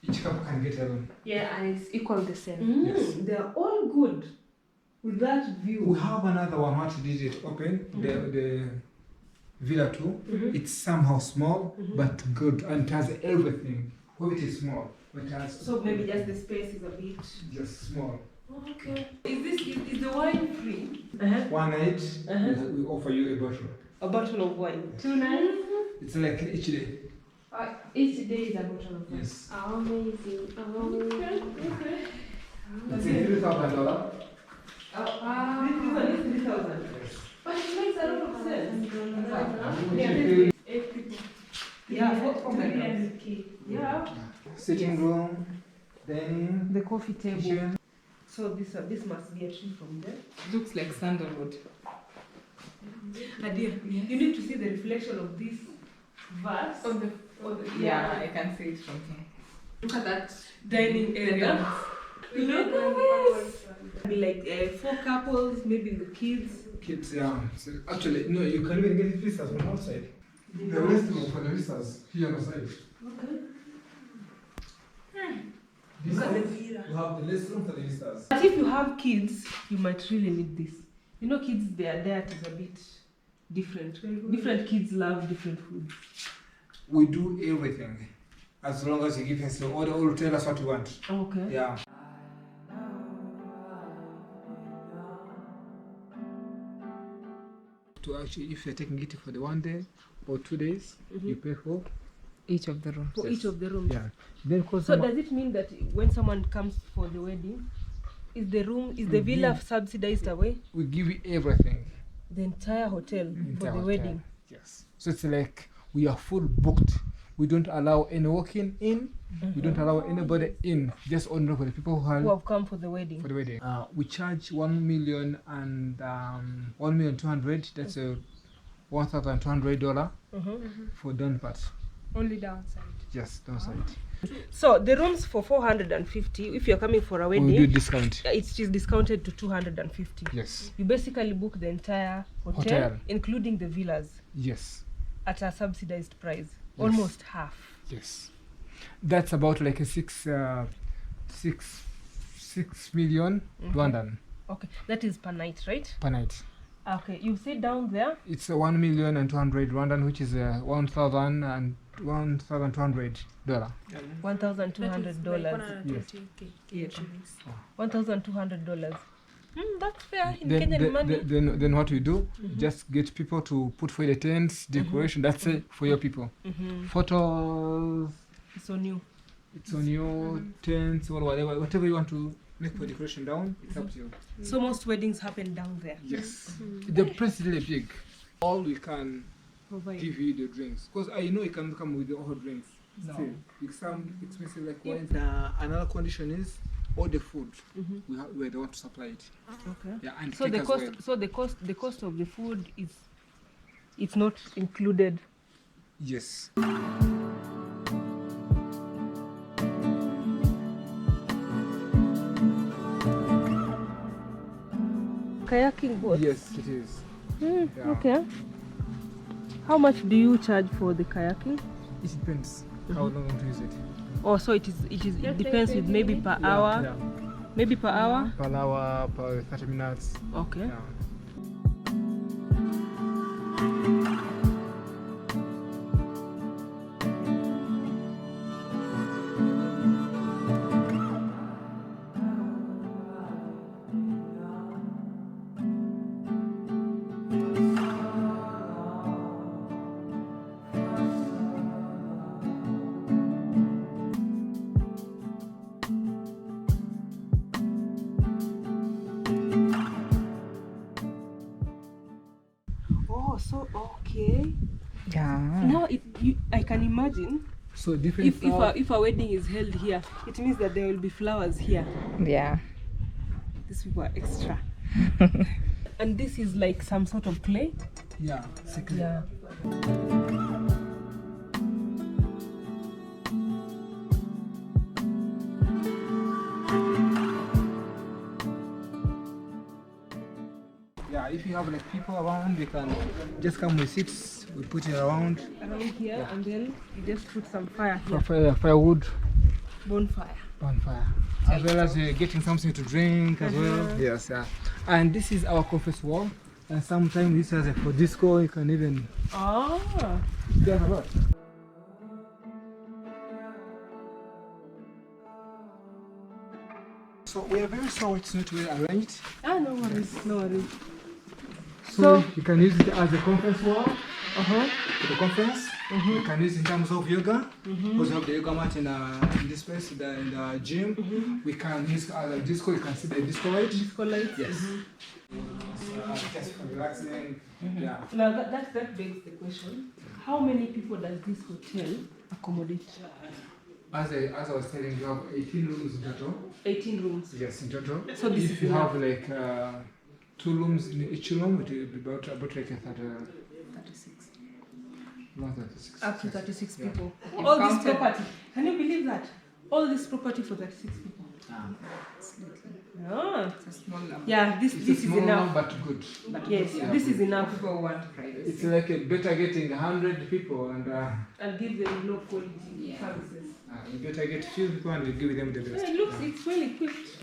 Each couple can get a room. Yeah, and it's equal the same. Yes. They are all good with that view. We have another one. What did it open? The Villa 2. It's somehow small but good and it has everything. Well, it is small, but it has. So maybe just the space is a bit just small. Okay. Is the wine free? One night we offer you a bottle. A bottle of wine. 2 nights? It's like each day. Each day is a bottle of wine. Yes. Amazing. Okay. It's $3,000. This one is 3,000. But it makes a lot of sense. Yeah. 8 people. Yeah, Yeah. Sitting room, then the coffee table. kitchen. So this must be a tree from there. Looks like sandalwood. Nadia, you need to see the reflection of this vase. Yeah, I can see it from here. Look at that dining area. Look at this. Be like 4 couples, maybe the kids. Kids, yeah. So actually, no, you can even get visitors from outside. The restroom for the visitors here on the side. Okay. This Look at the one, villa. you have the restroom for the visitors. But if you have kids, you might really need this. You know, kids, their diet is a bit different. Different kids love different foods. We do everything. As long as you give us the order or tell us what you want. Okay. Yeah. To actually, if you're taking it for the 1 day or 2 days, you pay for each of the rooms. For each of the rooms. Yeah. Then So does it mean that when someone comes for the wedding, is the villa subsidized away? we give you everything. The entire hotel for Entire the hotel. wedding? Yes. So it's like we are full booked. We don't allow any walking in. We don't allow anybody in. Just only for the people Who have come for the wedding? For the wedding. We charge 1,000,000 and 1,200,000. That's a $1,200 for done part. Only downside. Yes, downside. So the rooms for 450. If you're coming for a wedding, We do discount. It's just discounted to 250. Yes. You basically book the entire hotel, including the villas. Yes. At a subsidized price, Yes. almost half. Yes. That's about like a 6 million Rwandan Okay, that is per night, right? per night. Okay, you say down there. It's 1,200,000 Rwandan, which is $1,200. $1,200. Yes. $1,200. That's fair in Kenyan money. Then what we do, just get people to put for the tents, decoration, that's it for your people. Photos. It's on you. It's on your tents or whatever you want to make for decoration down, it's up to you. So most weddings happen down there. Yes. The place is really big. All we can Provide. give you the drinks. Because I know you can come with the all drinks. No. Still, with some expensive like wine. Another condition is all the food. We don't want to supply it. Okay. Yeah, and So cake the as cost. well. So the cost of the food is. It's not included. Yes. Kayaking boat. Yes, it is. Yeah. Okay. How much do you charge for the kayaking? It depends how long you want to use it. Oh, so it depends with maybe per hour. Yeah. Maybe per hour. Per hour, per 30 minutes. Okay. Yeah. Oh, so okay. Yeah. Now I can imagine. So different. If a wedding is held here, it means that there will be flowers here. Yeah. These people are extra. And this is like some sort of clay. Yeah. Sickly. Yeah. Yeah, if you have like people around, they can just come with seats. We put it around. Around here, Yeah. and then you just put some fire here. Firewood. Bonfire. Bonfire. As well as getting something to drink as well. Yes, yeah. And this is our conference wall. And sometimes this has for disco, you can even... Ah. There's a lot. So we are very sorry it's not well arranged. No worries, no worries. So you can use it as a conference wall for the conference. You can use it in terms of yoga. Because we have the yoga mat in this place, in the gym. We can use it as a disco. You can see the disco light. Disco light. Yes. Just for relaxing. Yeah. Now that begs the question: how many people does this hotel accommodate? As I was telling you, have 18 rooms in total. 18 rooms. Yes, in total. So this if you have like 2 rooms in each room, it will be about like a 36. Not 36. Up to 36 Yeah. people. All this property. Can you believe that? All this property for 36 people. It's a small number. Yeah, this is small enough. but good. Yes, Yeah, this good. is enough. People want privacy. It's like better getting 100 people and give them low quality services. you better get few people and give them the best. Yeah, it looks, it's well equipped.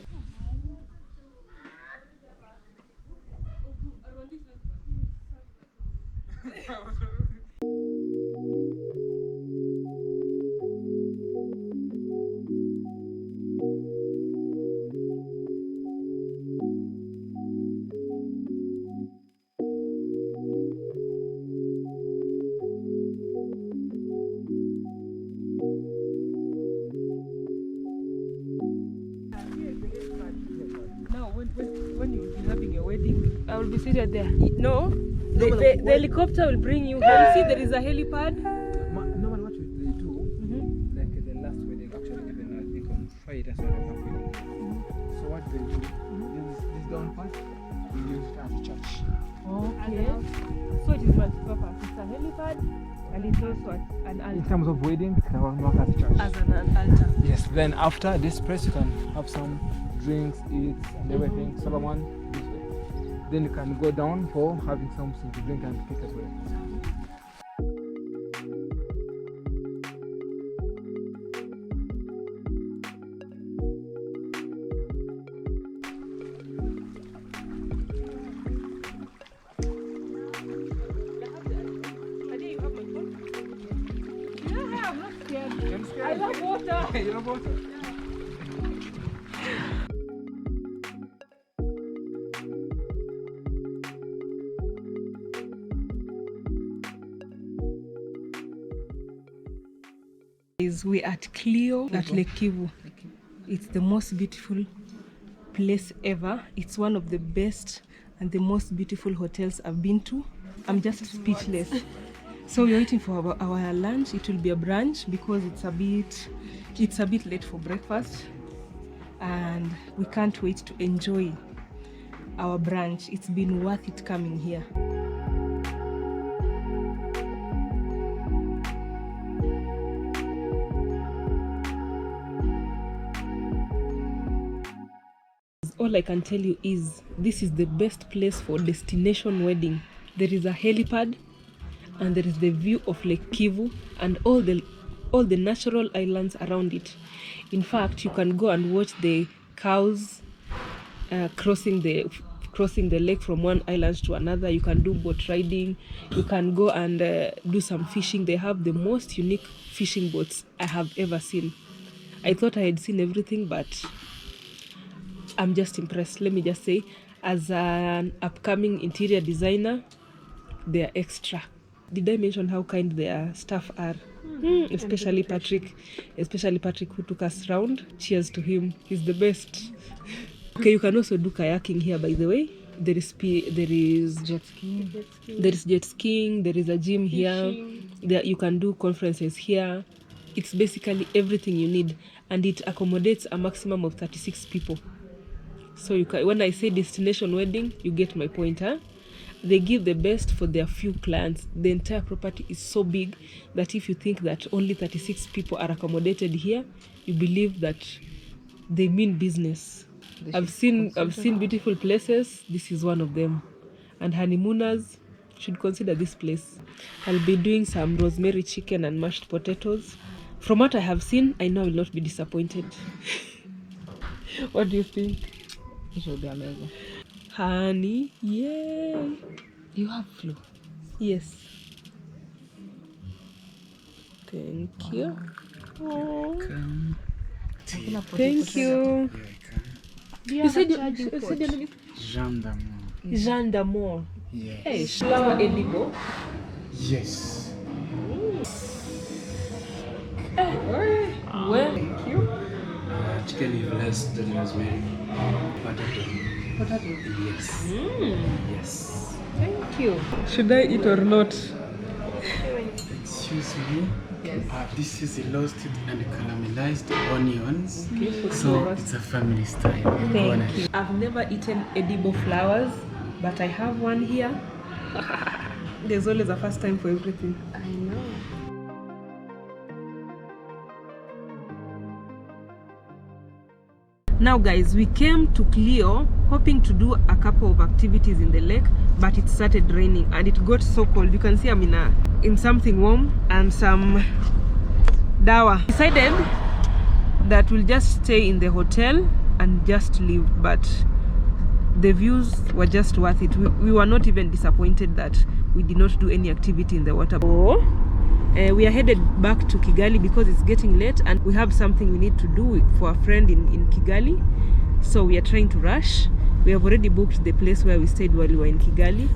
Now, when you'll be having a wedding, I will be seated there. No, the helicopter will bring you. You see, there is a helipad. Normally, what they do, like the last wedding, actually, even I think on Friday, that's what I'm happening. So what they do, this down part, we use it as a church. Okay. So it is multi-purpose. It's a helipad and it's also an altar. In terms of wedding, it can work as a church. As an altar. Yes. Then after this place, you can have some drinks, eat, and everything. Solomon, this way. Then you can go down for having something to drink and cake as well. I love water. You love water? We are at Clio at Lake Kivu. It's the most beautiful place ever. It's one of the best and the most beautiful hotels I've been to. I'm just speechless. So we're waiting for our lunch. It will be a brunch because it's a bit late for breakfast, and we can't wait to enjoy our brunch. It's been worth it coming here. All I can tell you is this is the best place for destination wedding. There is a helipad and there is the view of Lake Kivu and all the natural islands around it. In fact, you can go and watch the cows crossing the lake from one island to another. You can do boat riding. You can go and do some fishing. They have the most unique fishing boats I have ever seen. I thought I had seen everything, but I'm just impressed. Let me just say, as an upcoming interior designer, they are extra. Did I mention how kind their staff are? Especially Patrick who took us round. Cheers to him. He's the best. Okay, you can also do kayaking here, by the way. There is jet skiing. There is jet skiing. There is a gym here. You can do conferences here. It's basically everything you need, and it accommodates a maximum of 36 people. So when I say destination wedding, you get my point, huh? They give the best for their few clients. The entire property is so big that if you think that only 36 people are accommodated here, you believe that they mean business. I've seen beautiful places. This is one of them. And honeymooners should consider this place. I'll be doing some rosemary chicken and mashed potatoes From what I have seen, I know I will not be disappointed. What do you think? It will be amazing. Honey, yay! You have flu? Yes. Thank you. Oh. Thank you. You said your name is Jean d'Amour. Jean d'Amour. Yes. Hey, flower edible. Yes. Well, thank you. Chicken is less than rosemary. Potato. Yes. Yes. Thank you. Should I eat or not? Excuse me. Yes. This is roasted and caramelized onions. Okay, so it's a family style. Thank you. I've never eaten edible flowers, but I have one here. There's always a first time for everything. I know. Now guys, we came to Clio hoping to do a couple of activities in the lake, but it started raining and it got so cold. You can see I'm in something warm and some dawa. Decided that we'll just stay in the hotel and just leave, but the views were just worth it. We were not even disappointed that we did not do any activity in the water. We are headed back to Kigali because it's getting late and we have something we need to do for a friend in Kigali. So we are trying to rush. We have already booked the place where we stayed while we were in Kigali.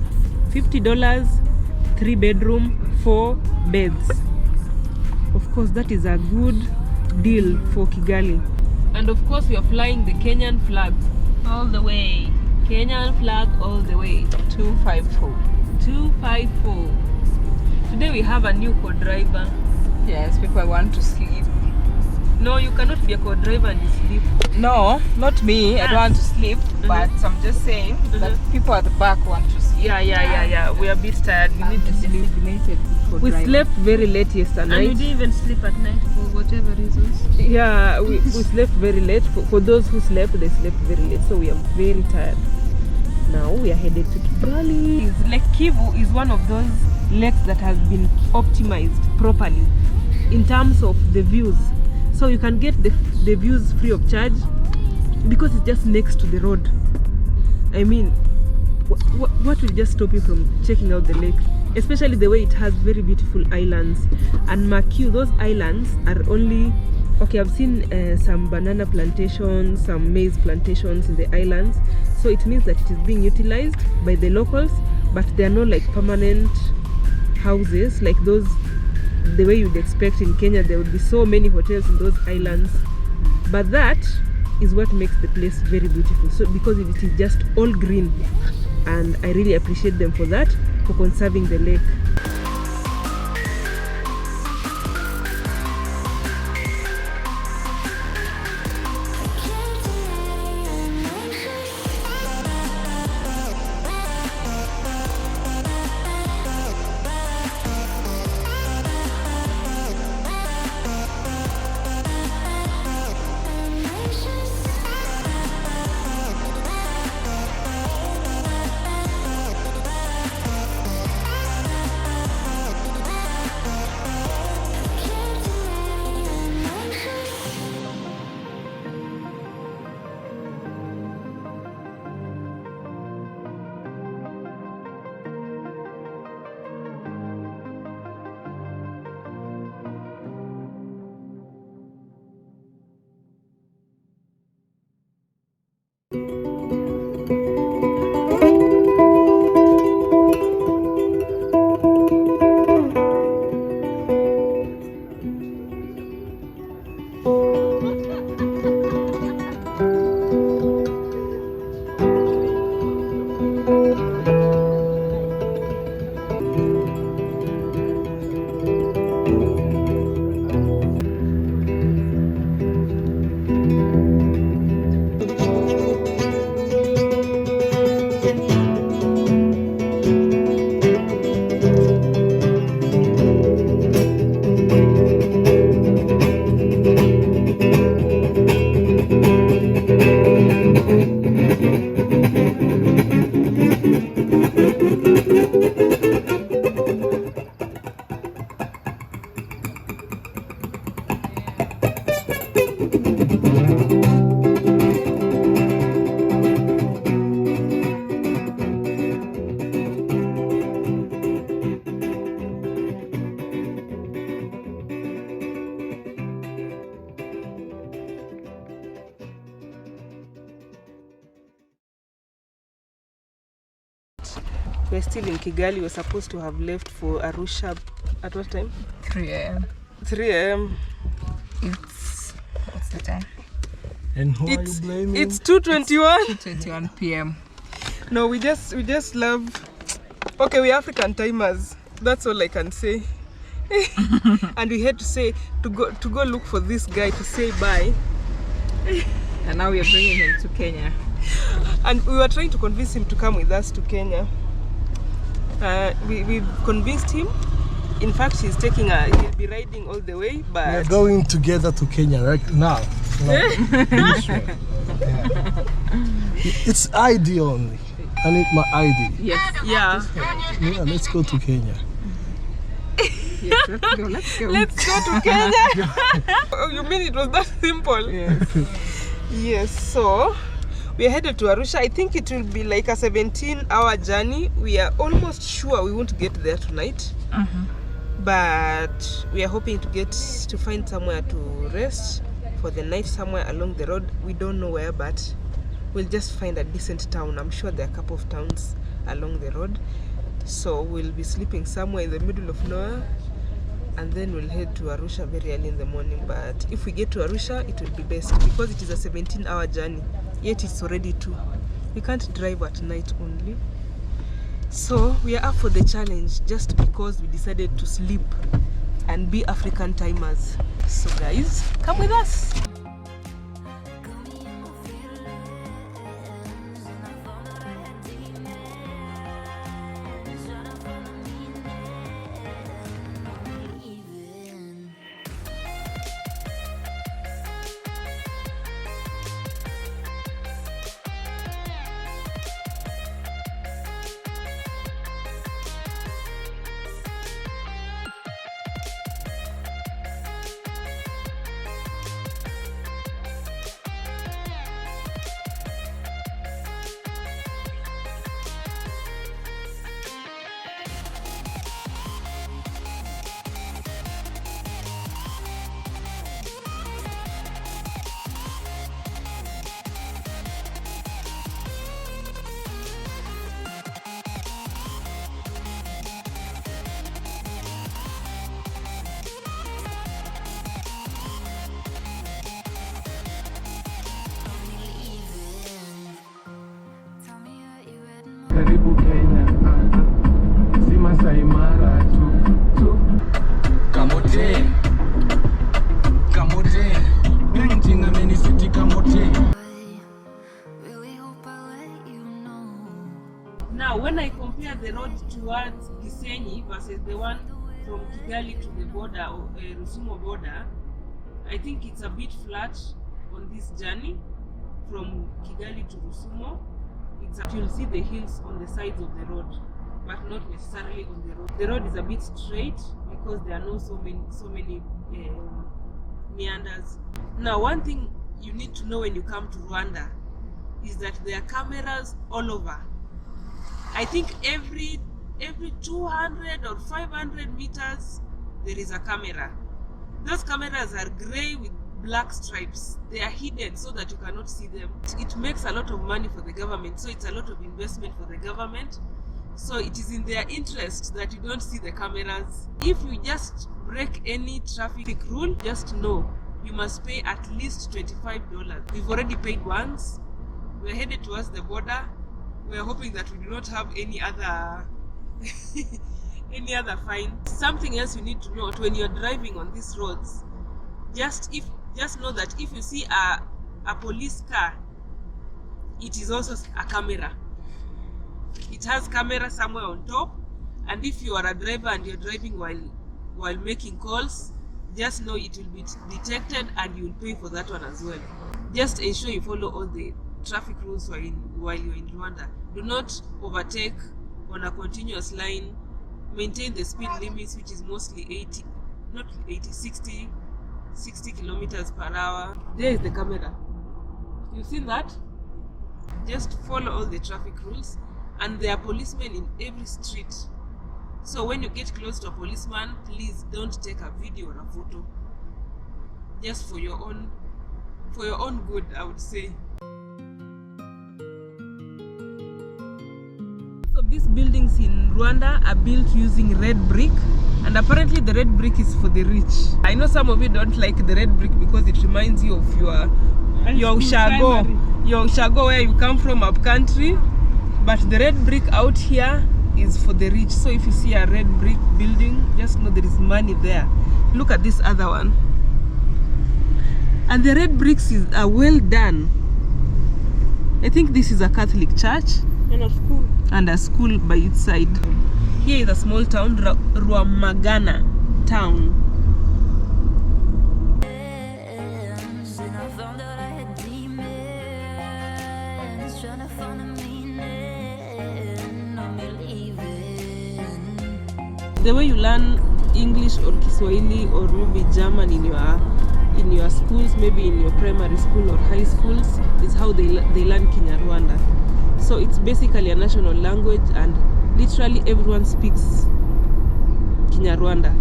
$50, 3 bedroom, 4 beds. Of course, that is a good deal for Kigali. And of course, we are flying the Kenyan flag all the way. Kenyan flag all the way. 254. 254. Today we have a new co-driver. Yes, people want to sleep. No, you cannot be a co-driver and you sleep. No, not me. I don't want to sleep, but I'm just saying that people at the back want to sleep. Yeah. We are a bit tired. We need to sleep. We slept very late yesterday night. And we didn't even sleep at night for whatever reasons. Yeah, we slept very late. For those who slept, they slept very late. So we are very tired. Now we are headed to Kigali. Lake Kivu is one of those lakes that has been optimized properly in terms of the views. So you can get the views free of charge because it's just next to the road. I mean, what will just stop you from checking out the lake? Especially the way it has very beautiful islands. And Makiu, those islands are only... Okay, I've seen some banana plantations, some maize plantations in the islands. So it means that it is being utilized by the locals, but they are not like permanent houses like those, the way you'd expect in Kenya. There would be so many hotels in those islands, but that is what makes the place very beautiful. So because it is just all green, and I really appreciate them for that, for conserving the lake. We're still in Kigali. We're supposed to have left for Arusha at what time? 3 a.m. 3 a.m. What's the time? And who are you blaming? It's 2:21. 2:21 p.m. No, we just love. Okay, we're African timers. That's all I can say. And we had to say to go look for this guy to say bye. And now we are bringing him to Kenya. And we were trying to convince him to come with us to Kenya. We've convinced him. In fact, he'll be riding all the way, but we're going together to Kenya right now. This way. Yeah. It's ID only. I need my ID. Yes. Yeah. Yeah, let's go to Kenya. Yes, let's go. Let's go to Kenya. Oh, you mean it was that simple? Yes. Yes, so we are headed to Arusha. I think it will be like a 17-hour journey. We are almost sure we won't get there tonight. But we are hoping to find somewhere to rest for the night, somewhere along the road. We don't know where, but we'll just find a decent town. I'm sure there are a couple of towns along the road. So we'll be sleeping somewhere in the middle of nowhere, and then we'll head to Arusha very early in the morning. But if we get to Arusha, it will be best because it is a 17-hour journey, yet it's already 2. We can't drive at night only. So we are up for the challenge just because we decided to sleep and be African timers. So guys, come with us. Karibu Kenya, si Masai Mara tu. Kamote, painting a mini city Kamote. Now, when I compare the road towards Gisenyi versus the one from Kigali to the border, or Rusumo border, I think it's a bit flat on this journey from Kigali to Rusumo. You'll see the hills on the sides of the road, but not necessarily on the road. The road is a bit straight because there are so many meanders. Now, one thing you need to know when you come to Rwanda is that there are cameras all over. I think every 200 or 500 meters there is a camera. Those cameras are grey with black stripes. They are hidden so that you cannot see them. It makes a lot of money for the government, so it's a lot of investment for the government. So it is in their interest that you don't see the cameras. If you just break any traffic rule, just know you must pay at least $25. We've already paid once. We're headed towards the border. We're hoping that we do not have any other fine. Something else you need to note when you're driving on these roads, just know that if you see a police car, it is also a camera. It has camera somewhere on top, and if you are a driver and you're driving while making calls, just know it will be detected and you will pay for that one as well. Just ensure you follow all the traffic rules while you're in Rwanda. Do not overtake on a continuous line. Maintain the speed limits, which is mostly 60 kilometers per hour. There is the camera. You've seen that? Just follow all the traffic rules, and there are policemen in every street. So when you get close to a policeman, please don't take a video or a photo. Just for your own good, I would say. So this buildings in Rwanda are built using red brick, and apparently the red brick is for the rich. I know some of you don't like the red brick because it reminds you of your Ushago where you come from up country, but the red brick out here is for the rich. So if you see a red brick building, just know there is money there. Look at this other one, and the red bricks are well done. I think this is a Catholic church and a school by its side. Here is a small town, Rwamagana town. The way you learn English or Kiswahili or maybe German in your schools, maybe in your primary school or high schools, is how they learn Kinyarwanda. So it's basically a national language, and literally everyone speaks Kinyarwanda.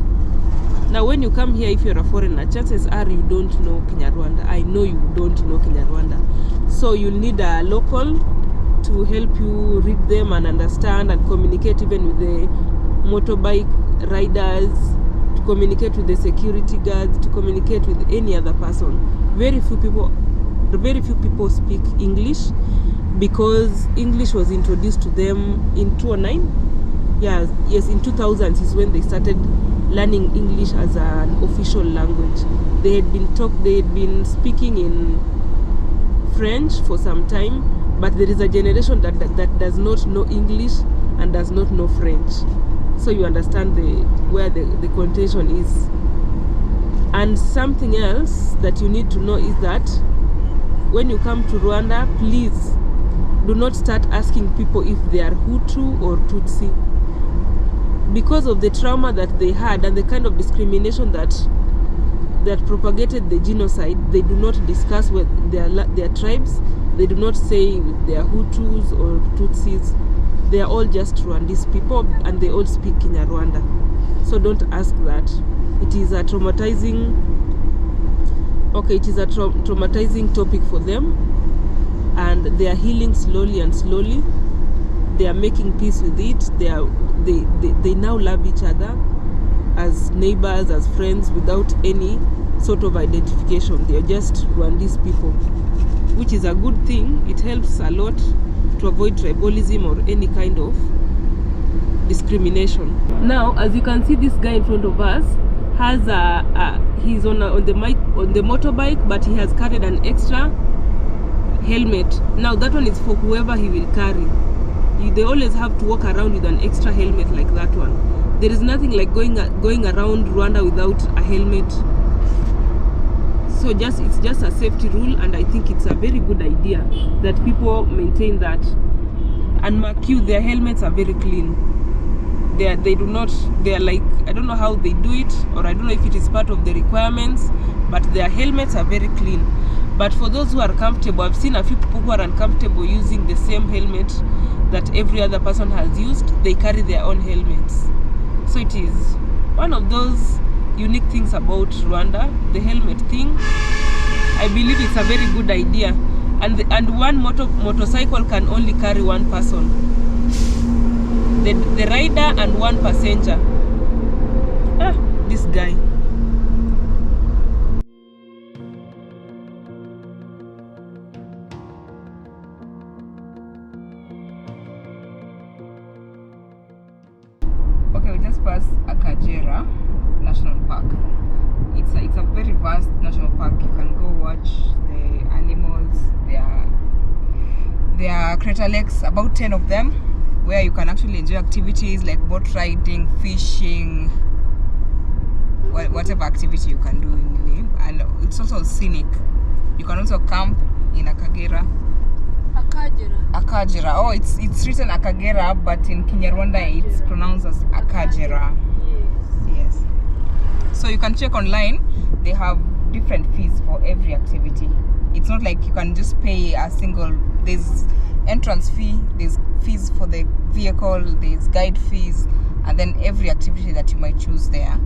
Now when you come here, if you're a foreigner, chances are you don't know Kinyarwanda. I know you don't know Kinyarwanda. So you need a local to help you read them and understand and communicate, even with the motorbike riders, to communicate with the security guards, to communicate with any other person. Very few people speak English, because English was introduced to them in 2009. Yes, in 2000s is when they started learning English as an official language. They had been speaking in French for some time, but there is a generation that does not know English and does not know French. So you understand where the contention is. And something else that you need to know is that when you come to Rwanda, please do not start asking people if they are Hutu or Tutsi. Because of the trauma that they had and the kind of discrimination that propagated the genocide, they do not discuss with their tribes. They do not say they are Hutus or Tutsis. They are all just Rwandese people, and they all speak Kinyarwanda. So don't ask that. It is a traumatizing topic for them, and they are healing slowly and slowly. They are making peace with it. They now love each other as neighbors, as friends, without any sort of identification. They are just Rwandese people, which is a good thing. It helps a lot to avoid tribalism or any kind of discrimination. Now, as you can see, this guy in front of us has he's on the motorbike, but he has carried an extra helmet. Now that one is for whoever he will carry. They always have to walk around with an extra helmet like that one. There is nothing like going around Rwanda without a helmet. So it's just a safety rule, and I think it's a very good idea that people maintain that. And mark you, their helmets are very clean. They are like, I don't know how they do it, or I don't know if it is part of the requirements, but their helmets are very clean. But for those who are comfortable, I've seen a few people who are uncomfortable using the same helmet that every other person has used. They carry their own helmets. So it is one of those unique things about Rwanda, the helmet thing. I believe it's a very good idea, and one motorcycle can only carry one person, the rider and one passenger. This guy. Okay, we just passed Akagera National Park. It's a very vast national park. You can go watch the animals. There are crater lakes, about 10 of them, where you can actually enjoy activities like boat riding, fishing, whatever activity you can do really. And it's also scenic. You can also camp in Akagera. Akagera. Oh, it's written Akagera, but in Kinyarwanda it's pronounced as Akagera. Yes. So you can check online. They have different fees for every activity. It's not like you can just pay a single. There's entrance fee, there's fees for the vehicle, there's guide fees, and then every activity that you might choose there.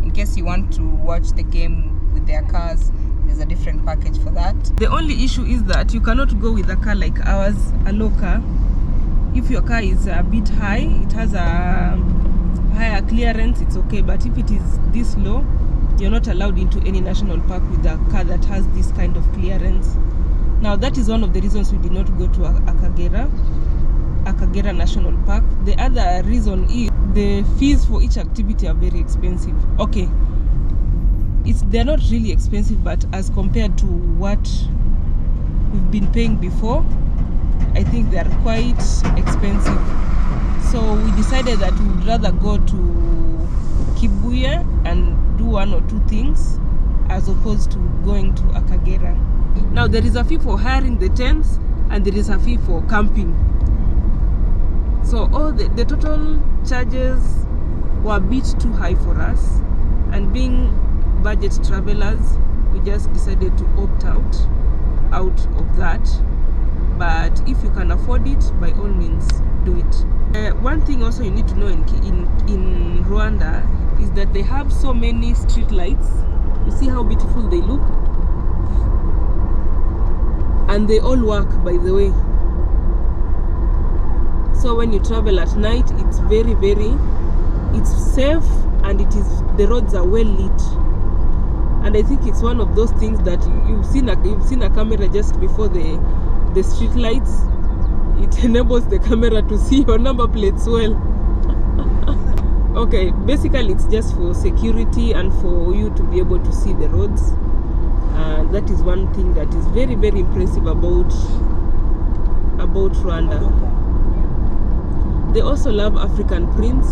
In case you want to watch the game with their cars, there's a different package for that. The only issue is that you cannot go with a car like ours, a low car, If your car is a bit high, it has a higher clearance, it's okay. But if it is this low, you're not allowed into any national park with a car that has this kind of clearance. Now that is one of the reasons we did not go to Akagera National Park. The other reason is the fees for each activity are very expensive. Okay, they're not really expensive, but as compared to what we've been paying before, I think they are quite expensive. So we decided that we would rather go to Kivu and do one or two things as opposed to going to Akagera. Now there is a fee for hiring the tents and there is a fee for camping. So all the total charges were a bit too high for us, and being budget travelers, we just decided to opt out of that. But if you can afford it, by all means do it. One thing also you need to know in Rwanda is that they have so many street lights. You see how beautiful they look? And they all work, by the way. So when you travel at night, it's very, it's safe, and the roads are well lit. And I think it's one of those things that you've seen a camera just before the street lights. It enables the camera to see your number plates well. Okay, basically it's just for security and for you to be able to see the roads. And that is one thing that is very, very impressive about Rwanda. They also love African prints.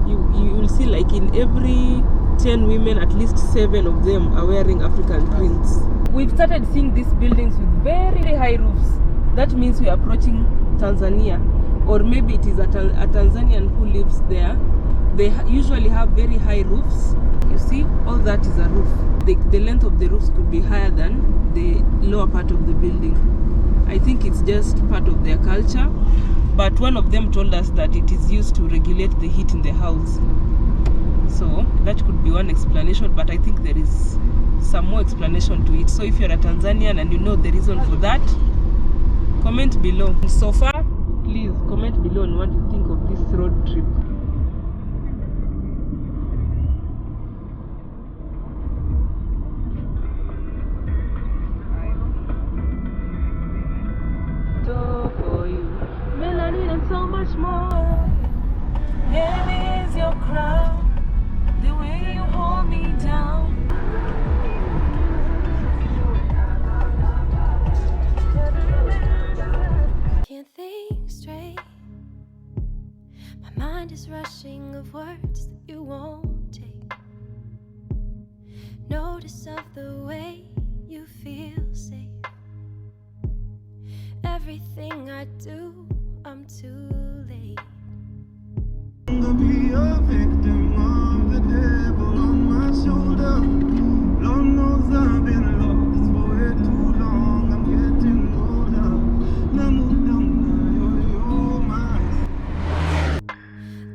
You will see, like, in every 10 women, at least 7 of them are wearing African prints. We've started seeing these buildings with very high roofs. That means we are approaching Tanzania, or maybe it is a Tanzanian who lives there. They usually have very high roofs. You see, all that is a roof. The length of the roofs could be higher than the lower part of the building. I think it's just part of their culture. But one of them told us that it is used to regulate the heat in the house. So that could be one explanation, but I think there is some more explanation to it. So if you're a Tanzanian and you know the reason for that, comment below. So far, please comment below on what you think of this road trip. For you, melanin and so much more. Heavy is your crown, the way you hold me down. Can't think straight. My mind is rushing of words that you won't take. Notice of the way you feel safe. Everything I do, I'm too late. I'm gonna be a victim of the devil on my shoulder. Lord knows I've been lost for way too long. I'm getting older.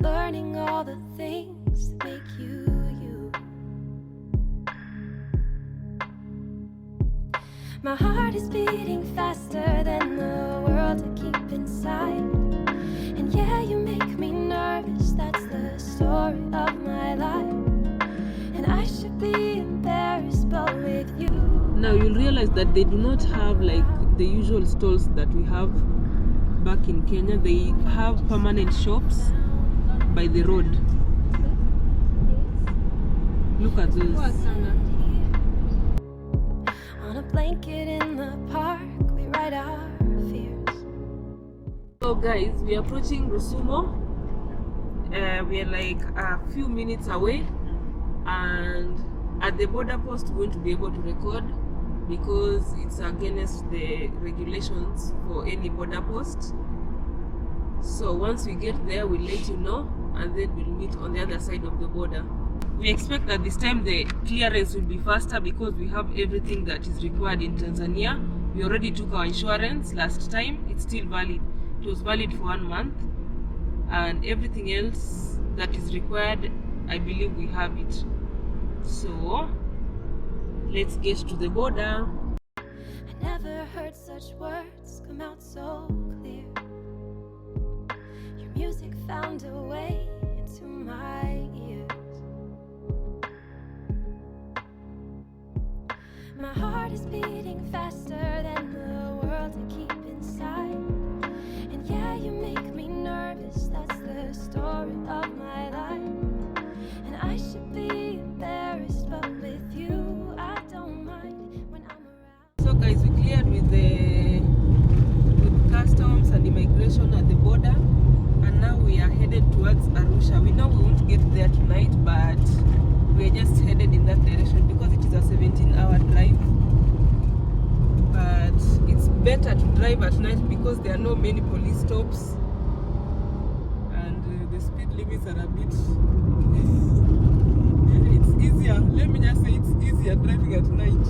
Learning all the things that make you you. My heart is beating faster than the world to keep inside. And yeah, you make me nervous, that's the story of my life. And I should be embarrassed, but with you. Now you'll realize that they do not have like the usual stalls that we have back in Kenya. They have permanent shops by the road. Look at those. On a blanket in the park, we write our fears. So guys, we are approaching Rusumo. We are like a few minutes away, and at the border post we're going to be able to record because it's against the regulations for any border post. So once we get there, we'll let you know, and then we'll meet on the other side of the border. We expect that this time the clearance will be faster because we have everything that is required in Tanzania. We already took our insurance last time. It's still valid. It was valid for 1 month, and everything else that is required, I believe we have it. So let's get to the border. I never heard such words come out so clear. found a way into my ears. My heart is beating faster than the world to keep inside. And yeah, you make me nervous, that's the story of my life. And I should be embarrassed, but with you I don't mind when I'm around. So guys, we cleared with customs and immigration at the border, and now we are headed towards Arusha. We know we won't get there tonight, but we are just headed in that direction because it is a 17-hour drive. But it's better to drive at night because there are no many police stops, and the speed limits are a bit it's easier. Let me just say it's easier driving at night.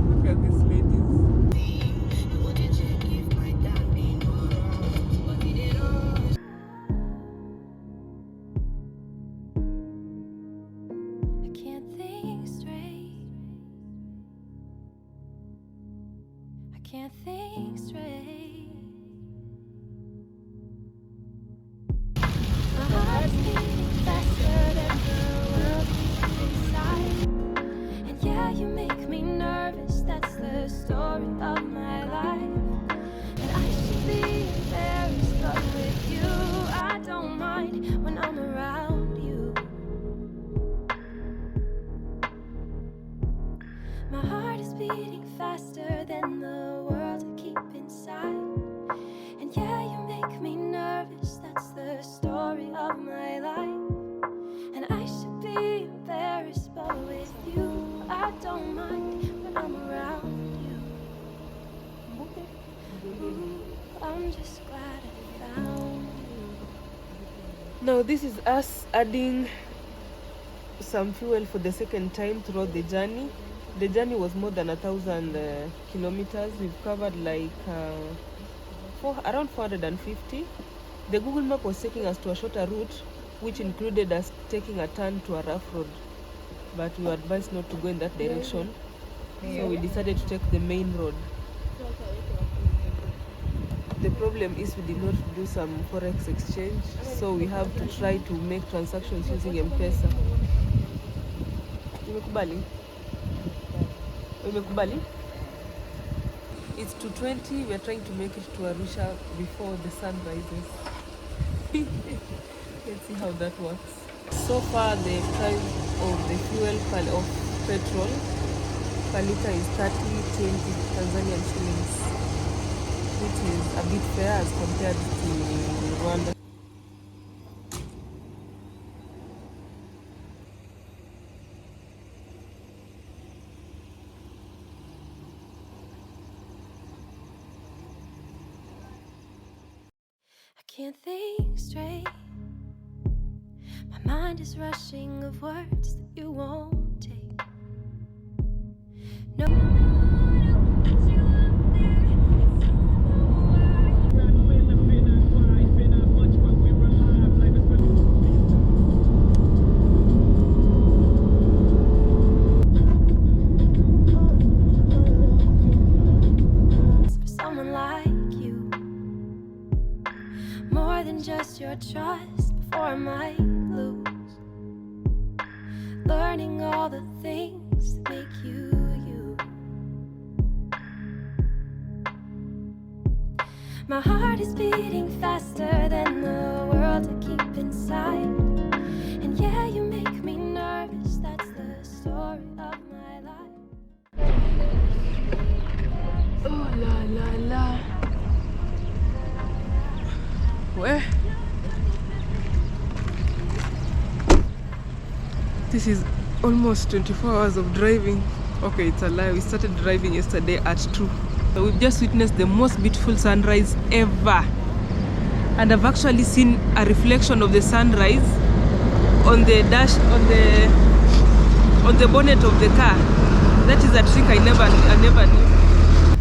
Look at these ladies. Can't think straight. My heart's beating faster than the world inside. And yeah, you make me nervous, that's the story of my life. And I should be embarrassed, but with you I don't mind when I'm around you. My heart is beating faster than the world I keep inside. And yeah, you make me nervous, that's the story of my life. And I should be embarrassed, but with you I don't mind when I'm around you. Ooh, I'm just glad I found you. Now this is us adding some fuel for the second time throughout the journey. The journey was more than 1,000 kilometers. We've covered like around 450. The Google map was taking us to a shorter route, which included us taking a turn to a rough road, but we were advised not to go in that direction, so we decided to take the main road. The problem is we did not do some forex exchange, so we have to try to make transactions using M-Pesa. Umekubali? It's 2:20. We are trying to make it to Arusha before the sun rises. Let's see how that works. So far, the price of the fuel of petrol per liter is 30.20 Tanzanian shillings, which is a bit fair as compared to Rwanda. Can't think straight. My mind is rushing of words that you won't take. No. For someone like you, more than just your trust before I might lose. Learning all the things that make you you. My heart is beating faster than the world I keep inside. And yeah, you make me nervous, that's the story of my life. Oh la la la. Where? This is almost 24 hours of driving. Okay, it's a lie. We started driving yesterday at 2. So we've just witnessed the most beautiful sunrise ever. And I've actually seen a reflection of the sunrise on the dash, on the bonnet of the car. That is a trick I never knew.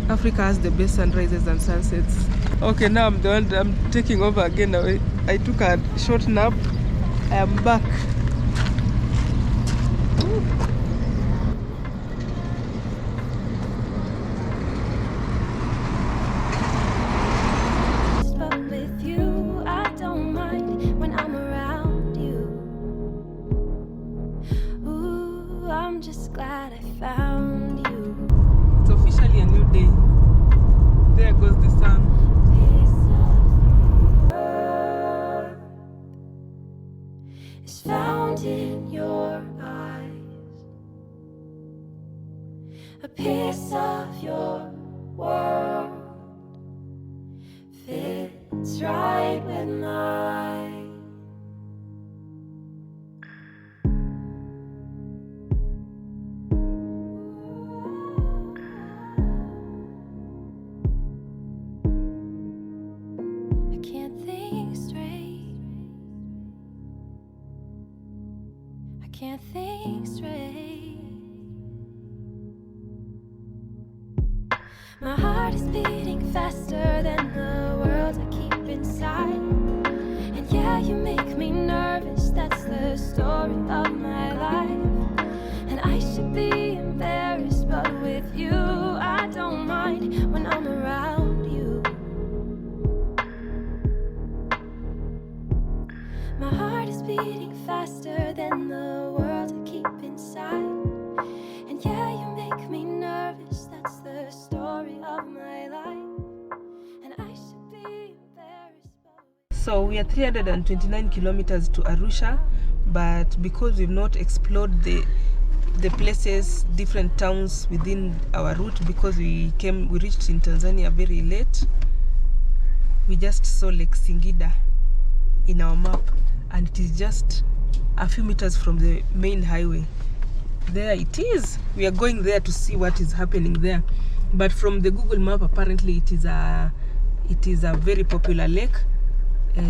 Africa has the best sunrises and sunsets. Okay, now I'm taking over again. I took a short nap. I am back. But with you, I I'm just glad I found you. It's officially a new day. There goes the sun. Is found in your eyes. A piece of your world fits right with mine. I can't think straight. I can't think straight. My heart is beating faster than the world I keep inside. And yeah, you make me nervous, that's the story of my life. And I should be embarrassed, but with you I don't mind when I'm around you. My heart is beating faster than the world I keep inside. And yeah, you make me nervous, that's the story of my life. And I should be embarrassed. So we are 329 kilometers to Arusha, but because we've not explored the places, different towns within our route, because we reached in Tanzania very late, we just saw Lake Singida in our map, and it is just a few meters from the main highway. There it is. We are going there to see what is happening there, but from the Google map, apparently it is a very popular lake.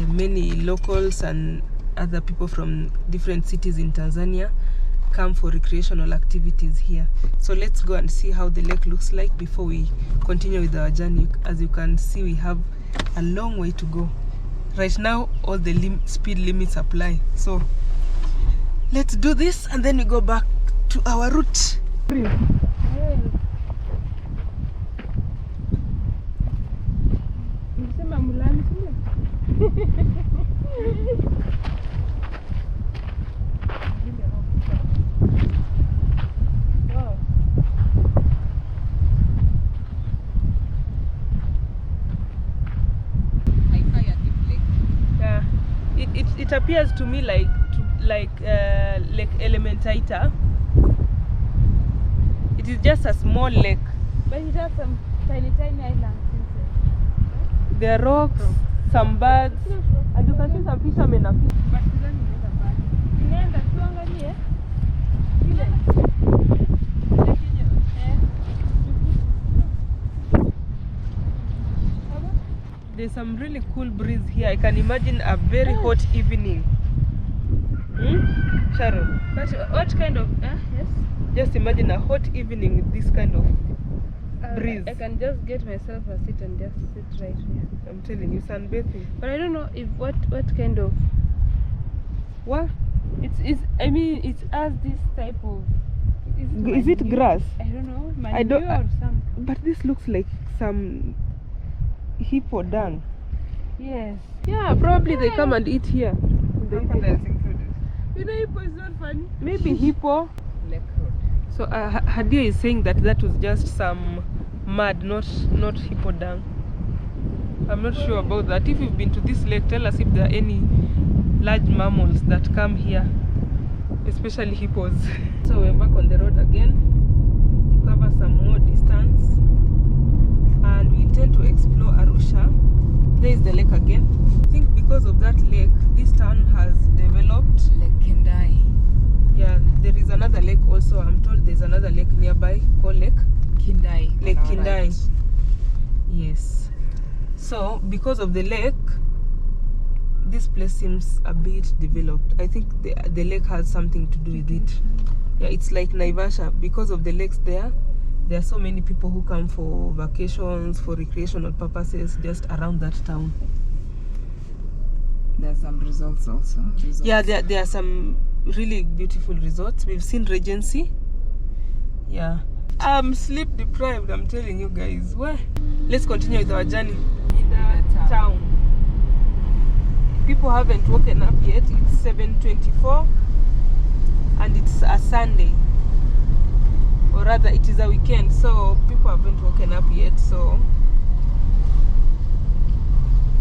Many locals and other people from different cities in Tanzania come for recreational activities here. So let's go and see how the lake looks like before we continue with our journey. As you can see, we have a long way to go. Right now, all the speed limits apply. So let's do this and then we go back to our route. It appears to me like Lake Elementaita. It is just a small lake, But it has some tiny islands inside. there are rocks, some birds, and you can see some fishermen are fishing. But sidhani inaweza bali. Nenda tuangalie. Ile. There's some really cool breeze here. I can imagine a very hot evening. Sharon? But what kind of yes? Just imagine a hot evening with this kind of breeze. I can just get myself a seat and just sit right here. I'm telling you, sunbathing. But I don't know if what kind of what? It's I mean it's as this type of Is it grass? I don't know. I don't. Or something. But this looks like some hippo dung. Yes. Yeah, probably they come and eat here. You know, hippo is not funny. Maybe hippo. So Hadia is saying that was just some mud, not hippo dung. I'm not sure about that. If you've been to this lake, tell us if there are any large mammals that come here, especially hippos. So we're back on the road again to cover some more distance, and we intend to explore Arusha. There is the lake again. I think because of that lake, this town has developed. Lake Kendai. Yeah, there is another lake also. I'm told there's another lake nearby called Lake Kindai. Lake Kindai. Right. Yes. So because of the lake, this place seems a bit developed. I think the lake has something to do with it. Yeah, it's like Naivasha. Because of the lakes there are so many people who come for vacations, for recreational purposes, just around that town. There are some resorts also. Yeah, there are some really beautiful resorts. We've seen Regency. Yeah. I'm sleep deprived, I'm telling you guys. Well, let's continue with our journey in the town. People haven't woken up yet. It's 7:24 and it's a Sunday. rather it is a weekend, so people haven't woken up yet, so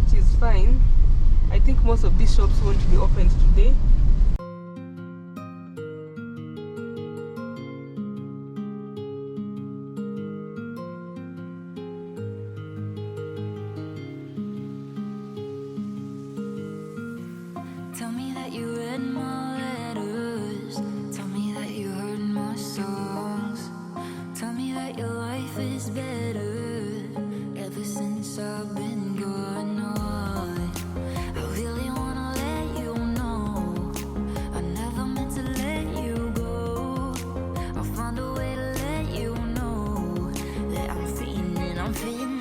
it is fine. I think most of these shops won't be opened today. Tell me that you read my letters. Tell me that you heard my songs. Tell me that your life is better ever since I've been gone. I really wanna let you know I never meant to let you go. I'll find a way to let you know that I'm feeling, I'm feeling.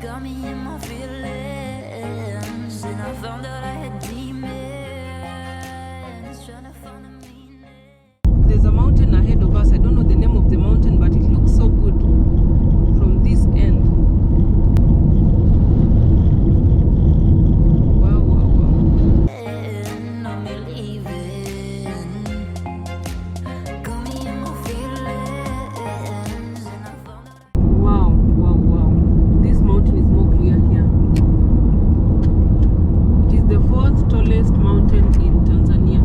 Got me in my feelings, and I found out I had demons trying to find a meaning. There's a mountain ahead of us. I don't know the name of the mountain, but it looks so good from this end. Wow, wow, wow. And I'm believing. Got me in my feelings, and I found out. Wow, wow, wow. This mountain is more clear here. It is the 4th tallest mountain in Tanzania.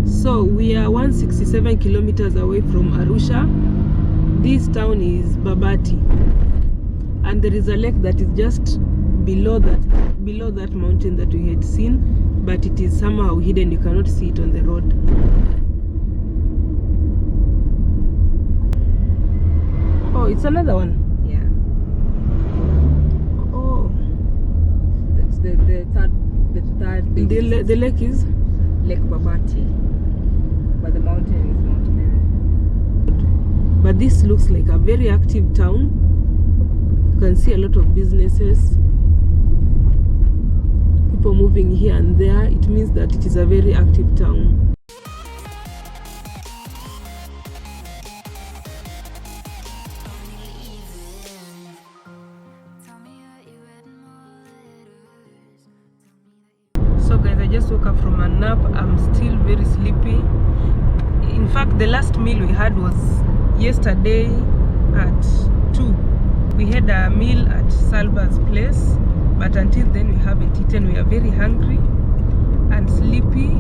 So we are 167 kilometers away from Arusha. This town is Babati, and there is a lake that is just below that mountain that we had seen, but it is somehow hidden. You cannot see it on the road. Oh, it's another one. Yeah. Oh, That's the third biggest. the lake is Lake Babati, but the mountain is Mount Meru. But this looks like a very active town. You can see a lot of businesses, people moving here and there. It means that it is a very active town. So guys, I just woke up from a nap. I'm still very sleepy. In fact, the last meal we had was yesterday at 2. We had a meal at Salva's place, but until then we haven't eaten. We are very hungry and sleepy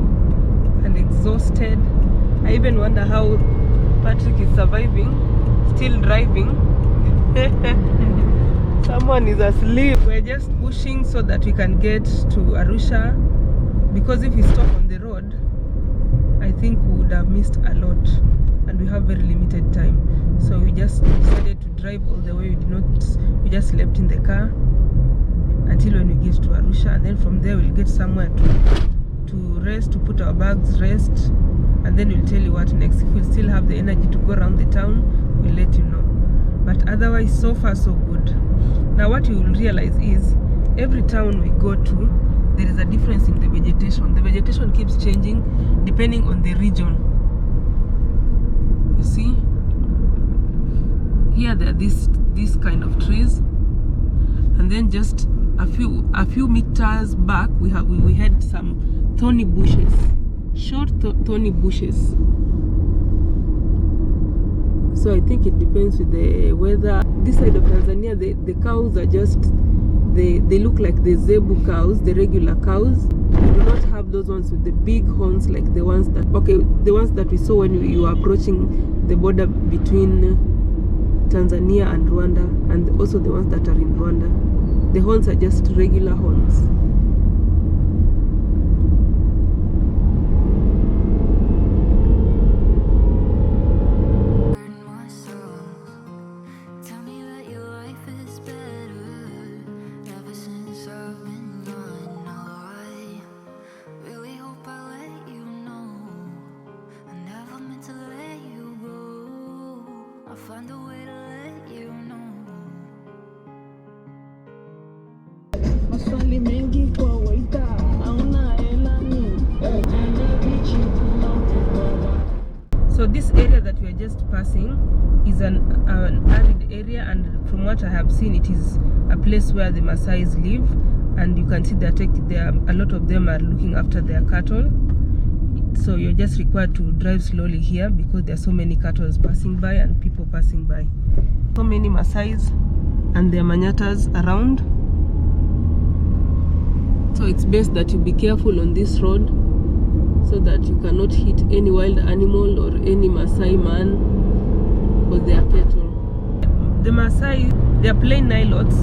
and exhausted. I even wonder how Patrick is surviving, still driving. Someone is asleep. We're just pushing so that we can get to Arusha, because if we stop on the road, I think we would have missed a lot, and we have very limited time. So we just decided to drive all the way. We just slept in the car until when we get to Arusha, and then from there we'll get somewhere to rest, to put our bags, rest, and then we'll tell you what next. If we still have the energy to go around the town, we'll let you know. But otherwise, so far so good. Now what you will realize is every town we go to, there is a difference in the vegetation. The vegetation keeps changing depending on the region. You see, here there are these kind of trees, and then just a few meters back we had some thorny bushes, short thorny bushes. So I think it depends with the weather. This side of Tanzania, the cows are just, they look like the zebu cows, the regular cows. We do not have those ones with the big horns like the ones that we saw when you were approaching the border between Tanzania and Rwanda, and also the ones that are in Rwanda. The horns are just regular horns. I find a way to let you know. Maswali mengi kwa waita, hauna hela ni So this area that we are just passing is an arid area, and from what I have seen, it is a place where the Maasais live, and you can see that a lot of them are looking after their cattle. So you're just required to drive slowly here because there are so many cattle passing by and people passing by. So many Maasais and their manyatas around. So it's best that you be careful on this road so that you cannot hit any wild animal or any Maasai man or their cattle. The Maasai, they are plain Nilotes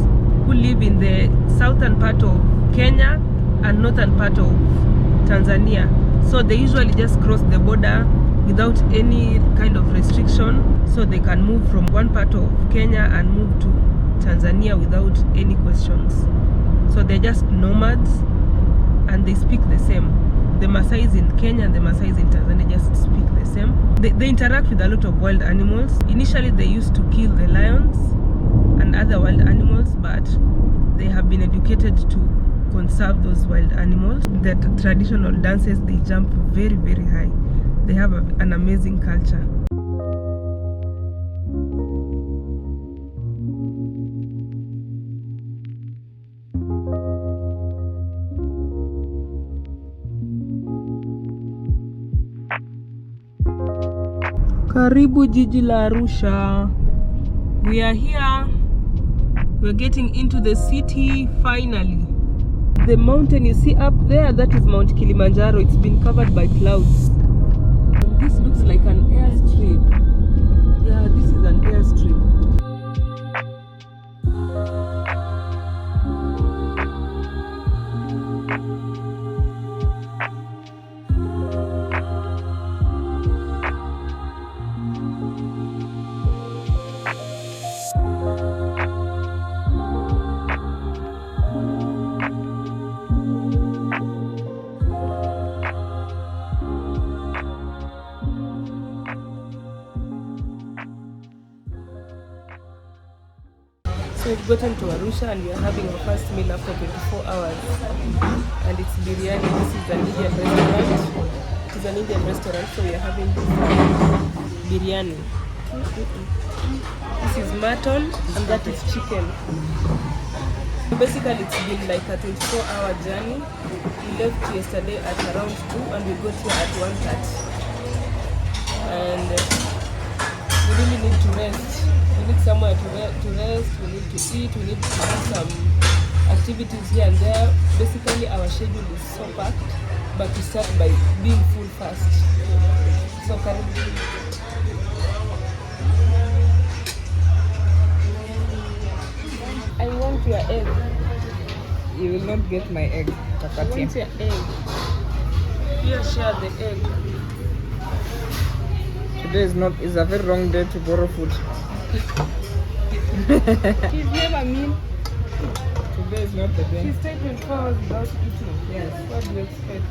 who live in the southern part of Kenya and northern part of Tanzania. So they usually just cross the border without any kind of restriction, so they can move from one part of Kenya and move to Tanzania without any questions. So they're just nomads and they speak the same. The Maasais in Kenya and the Maasais in Tanzania just speak the same. They interact with a lot of wild animals. Initially they used to kill the lions and other wild animals, but they have been educated to conserve those wild animals. The traditional dances, they jump very, very high. They have an amazing culture. Karibu jiji la Arusha. We are here. We're getting into the city finally. The mountain you see up there, that is Mount Kilimanjaro. It's been covered by clouds. And this looks like an airstrip. Yeah, this is an airstrip. So we've gotten to Arusha and we are having our first meal after 24 hours. And it's biryani. This is an Indian restaurant. It is an Indian restaurant, so we are having biryani. This is mutton and that is chicken. Basically, it's been like a 24-hour journey. We left yesterday at around 2 and we got here at 1:30. And we really need to rest. We need somewhere to rest, we need to eat, we need to do some activities here and there. Basically, our schedule is so packed, but we start by being full fast. So I want your egg. You will not get my egg. I want your egg. Here, share the egg. Today is a very wrong day to borrow food. She's never mean. Today is not the day. She's stayed 24 hours without eating. Yes. What do you expect?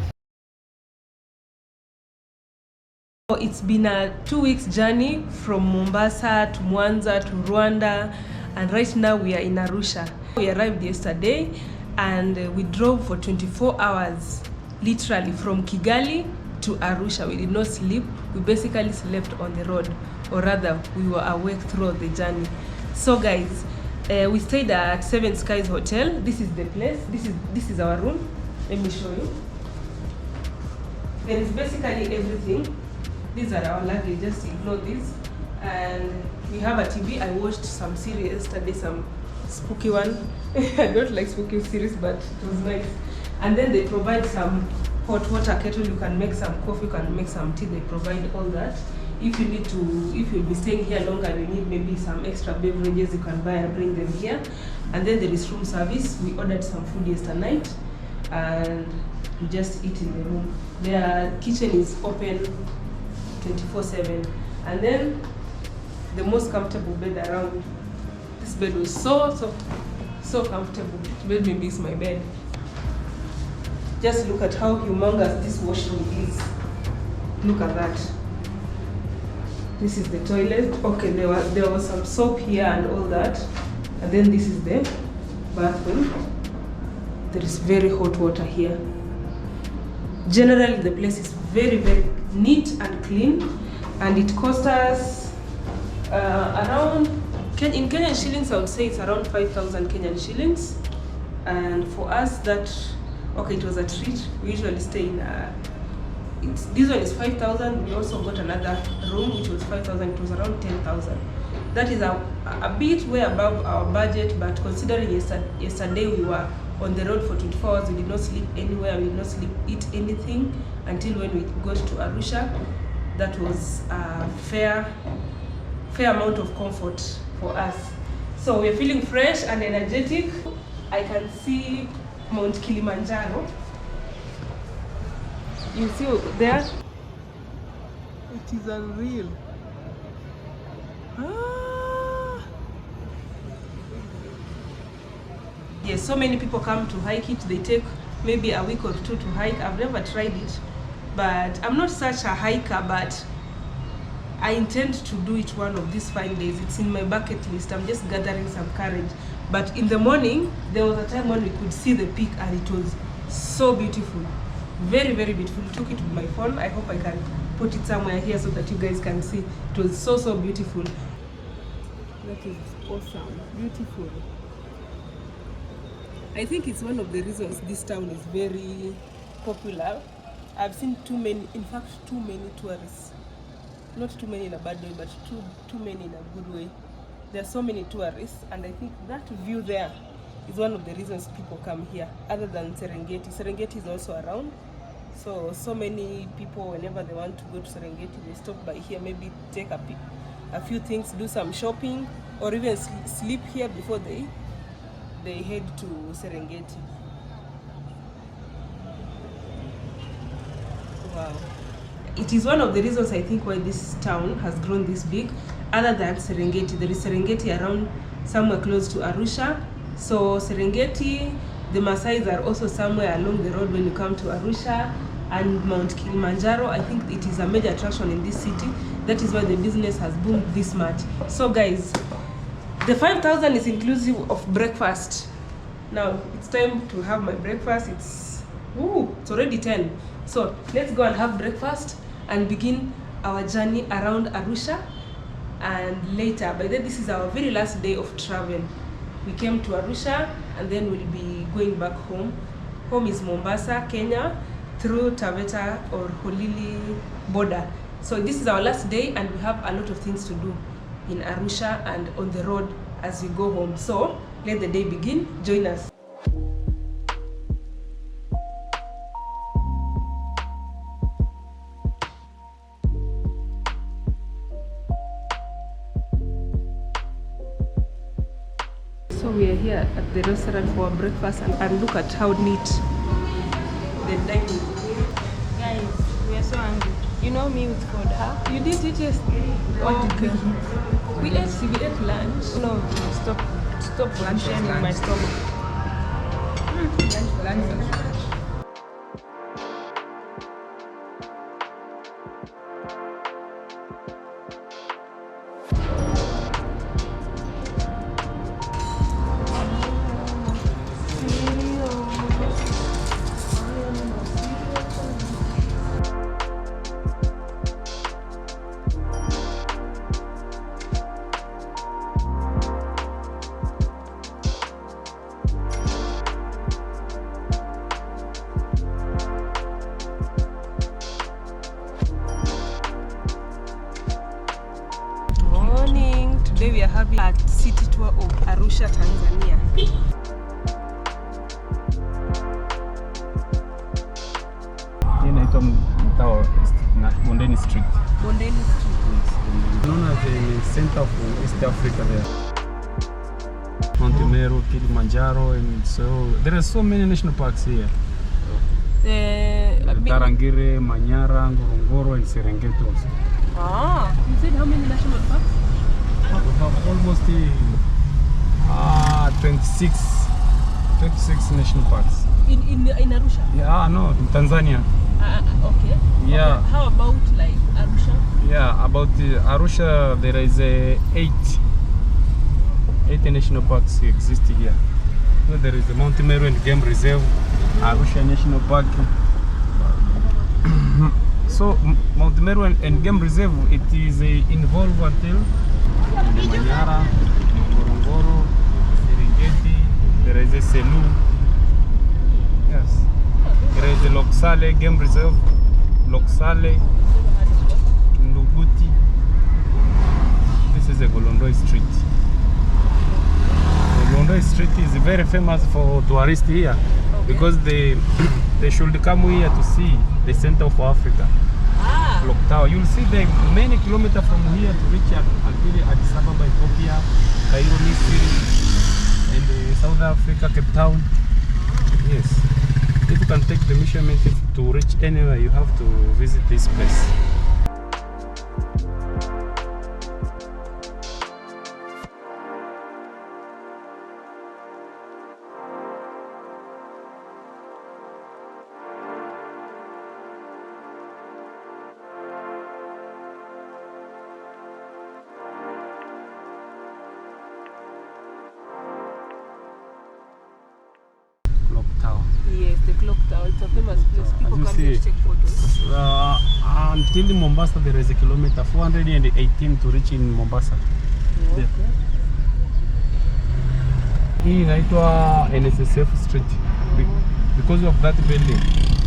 So it's been a 2 weeks journey from Mombasa to Mwanza to Rwanda, and right now we are in Arusha. We arrived yesterday and we drove for 24 hours, literally from Kigali to Arusha. We did not sleep. We basically slept on the road, or rather we were awake throughout the journey. So guys, we stayed at Seven Skies Hotel. This is the place. This is our room. Let me show you. There is basically everything. These are our luggage, just ignore this. And we have a TV. I watched some series yesterday, some spooky one. I don't like spooky series, but it was nice. And then they provide some hot water kettle. You can make some coffee, you can make some tea. They provide all that. If you'll be staying here longer and you need maybe some extra beverages, you can buy and bring them here. And then there is room service. We ordered some food yesterday night and we just eat in the room. Their kitchen is open 24/7. And then the most comfortable bed around. This bed was so comfortable. It made me miss my bed. Just look at how humongous this washroom is. Look at that. This is the toilet. Okay, there was some soap here and all that. And then this is the bathroom. There is very hot water here. Generally, the place is very, very neat and clean. And it cost us around, in Kenyan shillings, I would say it's around 5,000 Kenyan shillings. And for us, that, okay, it was a treat. We usually stay in this one is 5,000. We also got another room which was 5,000. It was around 10,000. That is a bit way above our budget, but considering yesterday we were on the road for 24 hours, we did not sleep anywhere, we did not eat anything until when we got to Arusha. That was a fair amount of comfort for us. So we're feeling fresh and energetic. I can see Mount Kilimanjaro. You see there? It is unreal. Yes, so many people come to hike it. They take maybe a week or two to hike. I've never tried it, but I'm not such a hiker, but I intend to do it one of these fine days. It's in my bucket list. I'm just gathering some courage. But in the morning, there was a time when we could see the peak and it was so beautiful. Very, very beautiful. I took it with my phone. I hope I can put it somewhere here so that you guys can see. It was so, so beautiful. That is awesome. Beautiful. I think it's one of the reasons this town is very popular. I've seen too many tourists. Not too many in a bad way, but too many in a good way. There are so many tourists, and I think that view there is one of the reasons people come here, other than Serengeti. Serengeti is also around, so many people, whenever they want to go to Serengeti, they stop by here, maybe take a few things, do some shopping, or even sleep here before they head to Serengeti. Wow. It is one of the reasons I think why this town has grown this big. Other than Serengeti, there is Serengeti around somewhere close to Arusha. So Serengeti, the Maasais are also somewhere along the road when you come to Arusha. And Mount Kilimanjaro, I think it is a major attraction in this city. That is why the business has boomed this much. So guys, the 5,000 is inclusive of breakfast. Now it's time to have my breakfast. It's already 10. So let's go and have breakfast and begin our journey around Arusha. And later, by then, this is our very last day of travel. We came to Arusha and then we'll be going back home. Home is Mombasa, Kenya, through Taveta or Holili border. So this is our last day and we have a lot of things to do in Arusha and on the road as we go home. So let the day begin. Join us. So we are here at the restaurant for breakfast and look at how neat the dining. Guys, we are so hungry. You know me with food, huh? You did it yesterday. What did we ate lunch. No, stop lunch in my stomach. Lunch. Today we are having a city tour of Arusha, Tanzania. Hii inaitwa mtaa na Bondeni Street. Bondeni Street. Known as the center of East Africa there. Mount Meru, Kilimanjaro, and so there are so many national parks here. Tarangire, Manyara, Ngorongoro, and Serengeti also. You said how many national parks? We have almost 26 national parks. In Arusha? Yeah, no, in Tanzania. Okay. Yeah. Okay. How about like Arusha? Yeah, about Arusha, there is eight national parks exist here. So there is the Mount Meru and Game Reserve, Arusha National Park. So Mount Meru and Game Reserve, it is involved until Manyara, Ngorongoro, Serengeti. There is a Selu. Yes. There is a Loksale Game Reserve, Loksale, Nduguti. This is a Golondoi Street. Golondoi Street is very famous for tourists here because they should come here to see the center of Africa. Clock Tower. You'll see them many kilometers from here to reach until Addis Ababa, Ethiopia, Cairo, Missouri, and South Africa, Cape Town. Yes. If you can take the measurement to reach anywhere, you have to visit this place. Yes, the clock tower. It's a famous place. People come here to take photos. Until Mombasa, there is a kilometer 418 to reach in Mombasa. Okay. Hii inaitwa NSSF Street because of that building.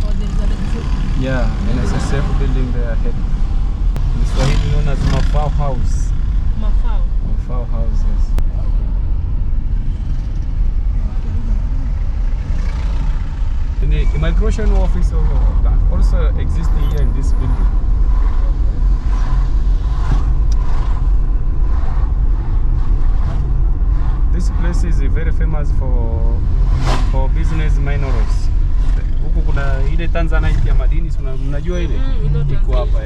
Oh, there is an Yeah, NSSF building there ahead. In Swahili known as Mafao House. Mafao House, yes. The immigration office also exists here in this building. This place is very famous for business minerals. Huku kuna ile Tanzanian ya madini, mnajua ile? Iko hapa.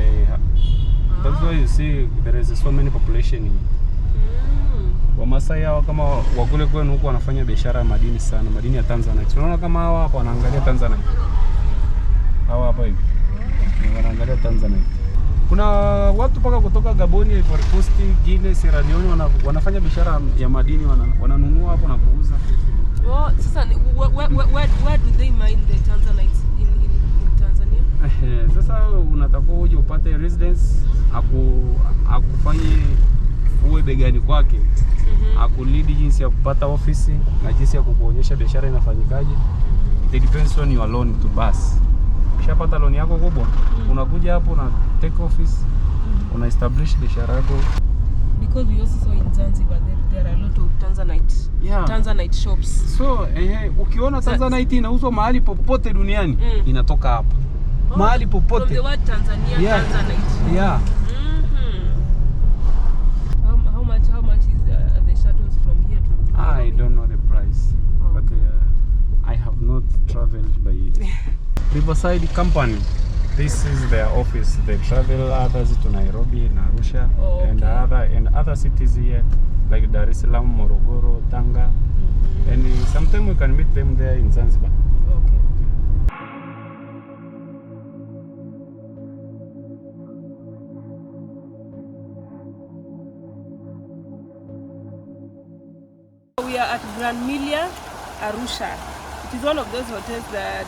That's why you see there is so many population here. Wamasai hawa kama wakule kwenu huko wanafanya biashara ya madini sana, madini ya Tanzania. Tunaona kama hawa hapa wanaangalia Tanzania. Hawa hapa hivi. Wanaangalia Tanzania. Kuna watu paka kutoka Gaboni, Ivory Coast, Guinea, Sierra Leone wanafanya biashara ya madini, wananunua hapo na kuuza. Oh, sasa where do they mine the Tanzanites in Tanzania? Sasa unatakiwa uje upate residence, akufanye uwe begani kwake. Akulidi jinsi ya kupata ofisi na jinsi ya kukuonyesha biashara inafanyikaje. It depends on your loan to pass. Ukishapata loan yako kubwa, unakuja hapo na take office, una establish biashara yako. Because we also saw in Zanzibar there are a lot of Tanzanite shops. So ukiona Tanzanite inauzwa mahali popote duniani, inatoka hapa. Mahali popote. From the word Tanzania, Tanzanite. Yeah. How much is the shuttles from here to I don't know the price, but I have not traveled by Riverside Company. This is their office. They travel others to Nairobi and Arusha and other cities here like Dar es Salaam, Morogoro, Tanga, and sometimes we can meet them there in Zanzibar. We are at Grand Milia, Arusha. It is one of those hotels that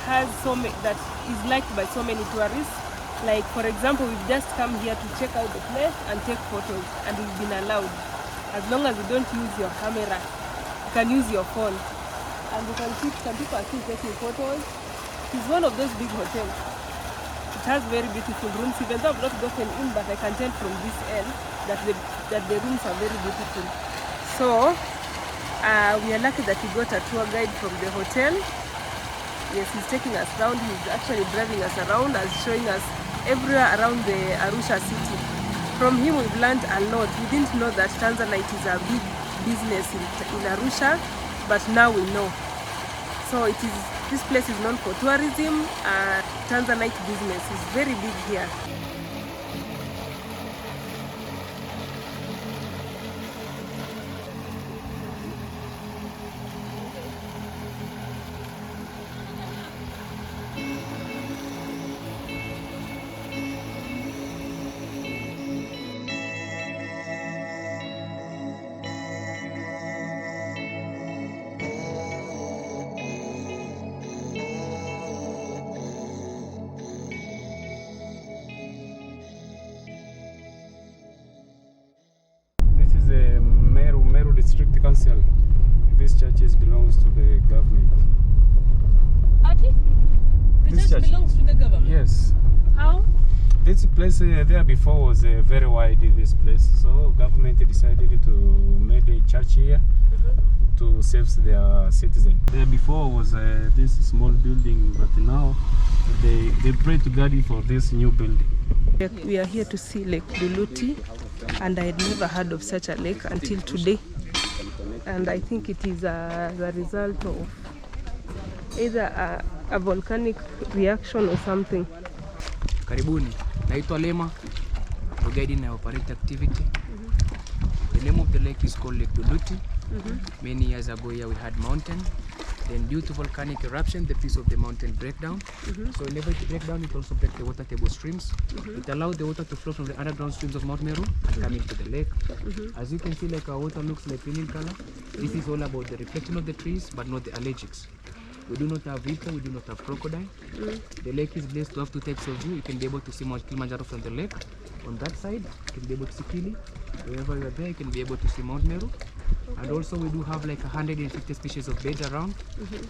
has that is liked by so many tourists. Like for example, we've just come here to check out the place and take photos, and we've been allowed. As long as you don't use your camera, you can use your phone, and you can see some people are still taking photos. It's one of those big hotels. It has very beautiful rooms. Even though I've not gotten in, but I can tell from this end that the rooms are very beautiful. So we are lucky that we got a tour guide from the hotel. Yes, he's taking us around. He's actually driving us around, showing us everywhere around the Arusha city. From him we've learned a lot. We didn't know that Tanzanite is a big business in Arusha, but now we know. So this place is known for tourism. Tanzanite business is very big here. cancel. This churches belongs to the government. Ati? The This church church? belongs to the government? Yes. How? This place there before was very wide, this place. So government decided to make a church here to save their citizens. There before was this small building, but now they pray to God for this new building. We are here to see Lake Duluti, and I had never heard of such a lake until today. And I think it is the result of either a volcanic reaction or something. Karibuni, naitwa Lema, we're guiding our operate activity. The name of the lake is called Lake Duluti. Many years ago here we had mountain. Then due to volcanic eruption, the piece of the mountain break down. So whenever it break down, it also break the water table streams. It allows the water to flow from the underground streams of Mount Meru and come into the lake. As you can see, like our water looks like green in color. This is all about the reflection of the trees, but not the allergics. We do not have viper, we do not have crocodile. The lake is blessed to have two types of view. You can be able to see Mount Kilimanjaro from the lake. On that side, you can be able to see Kili. Wherever you are there, you can be able to see Mount Meru. And also we do have like 150 species of birds around,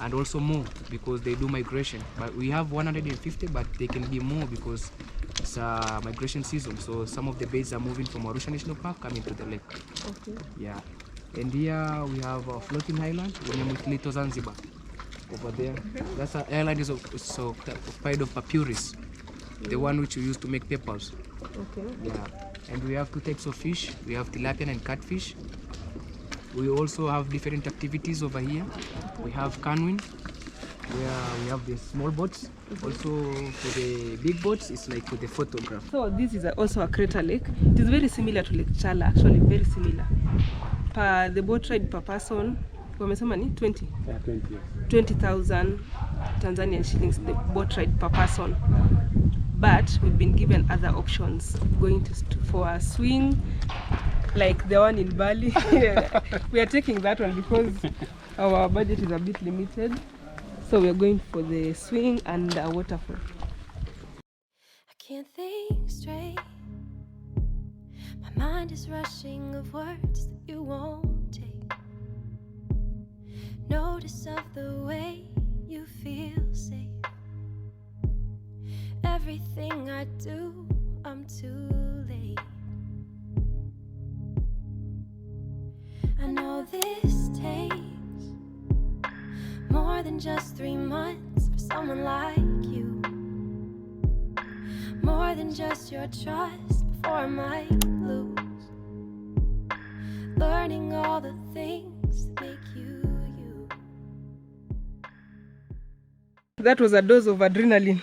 and also more because they do migration. But we have 150, but they can be more because it's a migration season. So some of the birds are moving from Arusha National Park coming to the lake. Okay. Yeah. And here we have a floating island. We name it Little Zanzibar. Over there, that's an island is so made of papyrus, the one which we use to make papers. Okay. Yeah. And we have two types of fish. We have tilapia and catfish. We also have different activities over here. We have canoeing, where we have the small boats. Also for the big boats, it's like for the photograph. So this is also a crater lake. It is very similar to Lake Chala, actually very similar. The boat ride per person, wamesema ni 20? Yeah, 20. 20,000 Tanzanian shillings the boat ride per person. But we've been given other options, going for a swing, like the one in Bali. We are taking that one because our budget is a bit limited. So we are going for the swing and a waterfall. I can't think straight. My mind is rushing of words that you won't take. Notice of the way you feel safe. Everything I do, I'm too late. I know this takes more than just 3 months for someone like you. More than just your trust before I might lose. Learning all the things that make you you. That was a dose of adrenaline.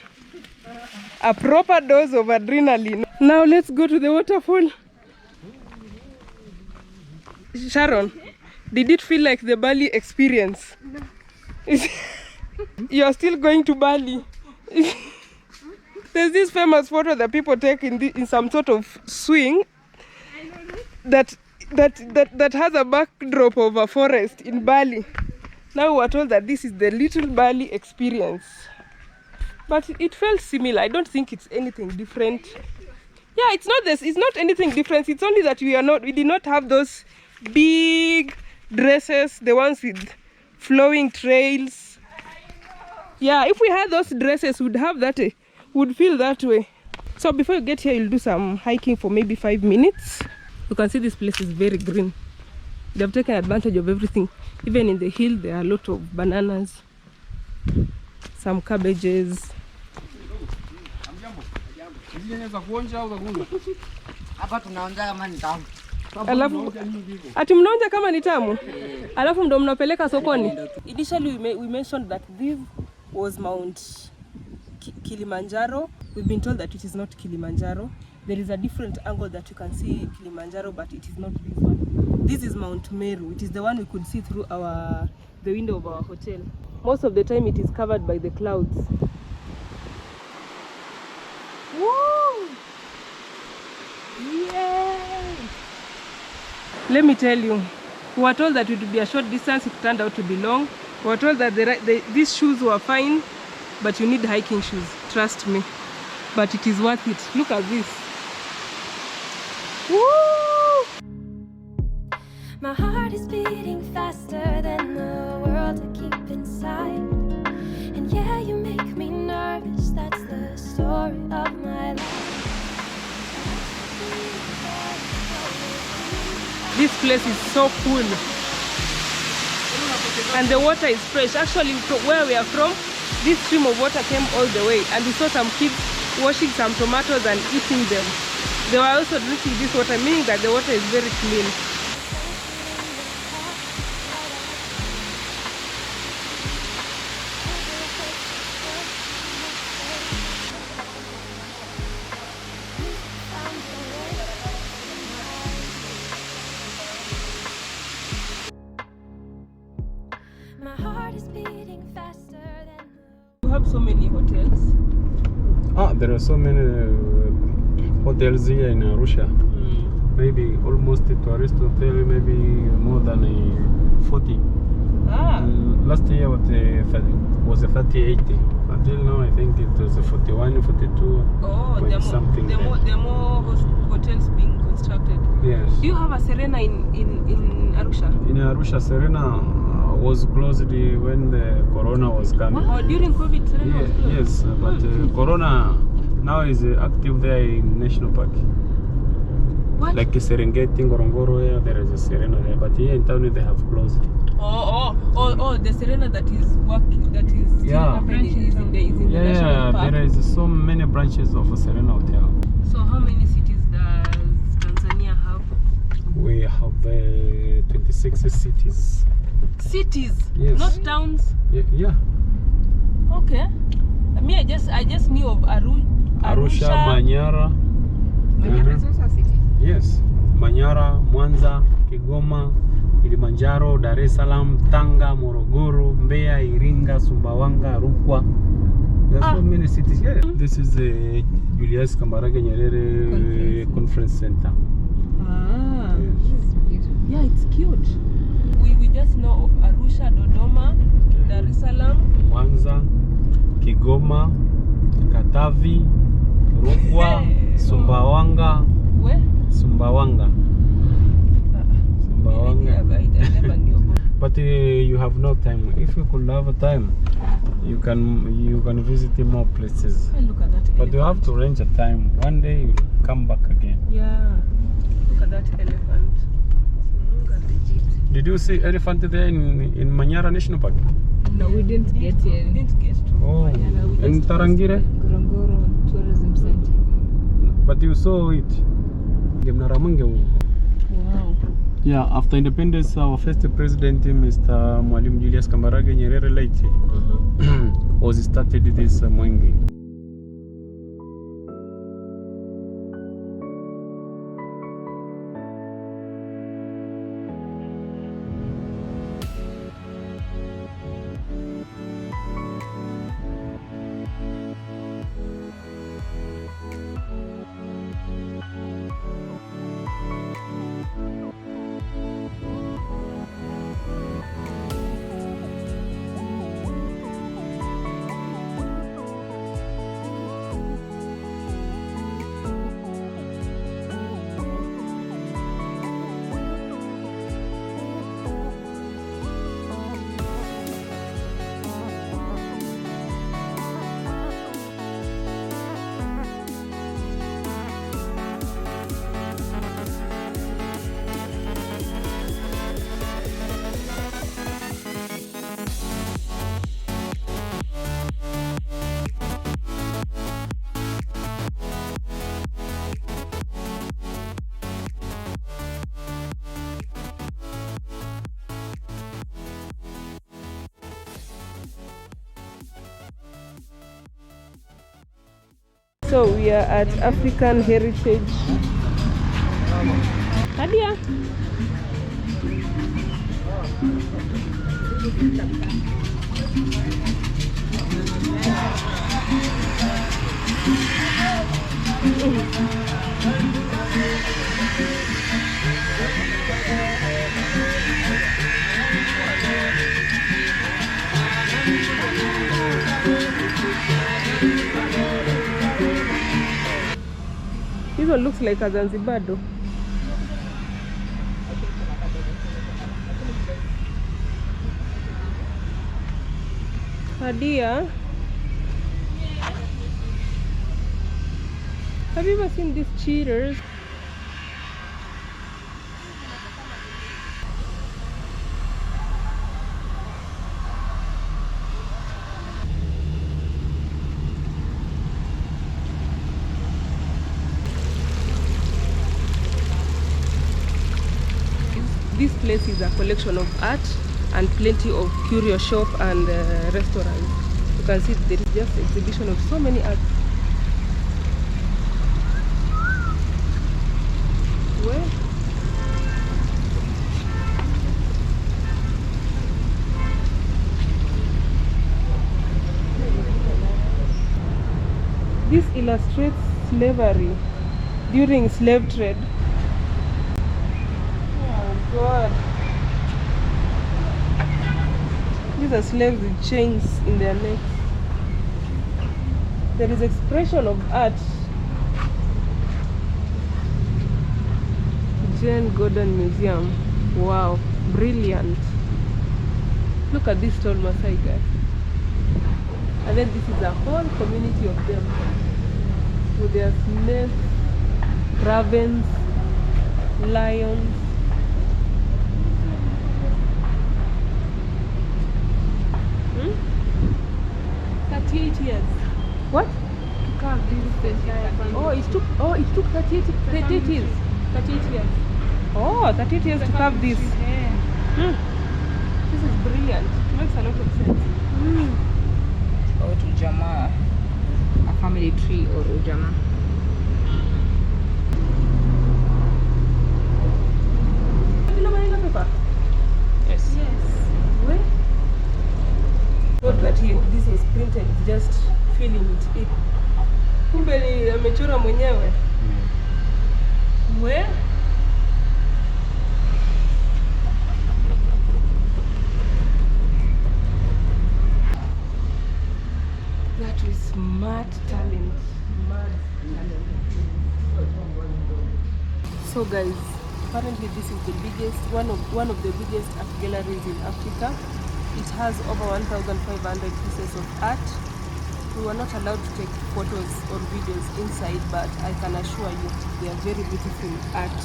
A proper dose of adrenaline. Now let's go to the waterfall. Sharon, did it feel like the Bali experience? No. You're still going to Bali. There's this famous photo that people take in some sort of swing that has a backdrop of a forest in Bali. Now we're told that this is the little Bali experience. But it felt similar. I don't think it's anything different. Yeah, it's not this. It's not anything different. It's only that we did not have those big dresses, the ones with flowing trails. Yeah, if we had those dresses, we'd have that. Would feel that way. So before you get here, you'll do some hiking for maybe 5 minutes. You can see this place is very green. They have taken advantage of everything. Even in the hill, there are a lot of bananas, some cabbages. Alafu ati mnaonja kama ni tamu, alafu ndo mnapeleka sokoni. Initially we mentioned that this was Mount Kilimanjaro. We've been told that it is not Kilimanjaro. There is a different angle that you can see Kilimanjaro, but it is not this one. This is Mount Meru. It is the one we could see through the window of our hotel. Most of the time it is covered by the clouds. Woo! Yay! Let me tell you, we were told that it would be a short distance. It turned out to be long. We were told that these shoes were fine, but you need hiking shoes. Trust me. But it is worth it. Look at this. Woo! My heart is beating faster than the world I keep inside. And yeah, you make me nervous, that's the story of my life. This place is so cool. And the water is fresh. Actually, where we are from, this stream of water came all the way. And we saw some kids washing some tomatoes and eating them. They were also drinking this water, meaning that the water is very clean. You have so many hotels. There are so many hotels here in Arusha. Maybe almost a tourist hotel, maybe more than 40. Last year was a 38. Until now, I think it was a 41, 42. Something. There are more hotels being constructed. Yes. Do you have a Serena in Arusha? In Arusha, Serena was closed when the Corona was coming. Oh, during COVID, Serena was closed? Yes, but Corona now is active there in National Park. What? Like Serengeti, Ngorongoro, there is a Serena there, but here in town they have closed. Oh, the Serena that is working, that is happening is in the National Park. There is so many branches of Serena Hotel. So how many cities does Tanzania have? We have 26 cities. Cities? Yes. Not towns? Yeah. Okay. I just knew of Arusha, Manyara. Manyara is also a city. Yes. Manyara, Mwanza, Kigoma, Kilimanjaro, Dar es Salaam, Tanga, Morogoro, Mbeya, Iringa, Sumbawanga, Rukwa. There are so many cities. Yeah. This is the Julius Kambarage Nyerere Conference Center. Yes. Yeah, it's cute. We just know of Arusha, Dodoma, Dar es Salaam, Mwanza, Kigoma, Katavi, Rukwa, Sumbawanga. Where? Sumbawanga. I never knew about. But you have no time. If you could have a time, you can visit more places. Hey, look at that. But you have to arrange a time. One day you'll come back again. Yeah. Look at that elephant. Look at the jeep. Did you see elephant there in Manyara National Park? No, we didn't get here. We didn't get to Manyara. In Tarangire? Ngorongoro Tourism Center. But you saw it. Wow. Yeah, after independence, our first president, Mr. Mwalimu Julius Kambarage Nyerere Laiti, was started this Mwenge. So we are at African Heritage. Hadia. This one looks like a Zanzibar though. A deer. Have you ever seen these cheetahs? This place is a collection of art and plenty of curio shop and restaurants. You can see there is just exhibition of so many arts. Where? This illustrates slavery during slave trade. Oh God. These are slaves with chains in their necks. There is expression of art. Jane Gordon Museum. Wow, brilliant. Look at this tall Maasai guy. And then this is a whole community of them with their snakes, ravens, lions. Hmm? 38 years. What? To carve this lion. Oh, it took 38 years. 38 years. Oh, 38 years to carve this. Hmm. This is brilliant. It makes a lot of sense. Or to Jama, a family tree or Ujama. Yes. Where? Not that this was printed, it's just feeling it. Kumbe ni amechora mwenyewe. Where? That is smart talent. So guys, apparently this is the biggest, one of the biggest art galleries in Africa. It has over 1,500 pieces of art. We were not allowed to take photos or videos inside, but I can assure you there are very beautiful art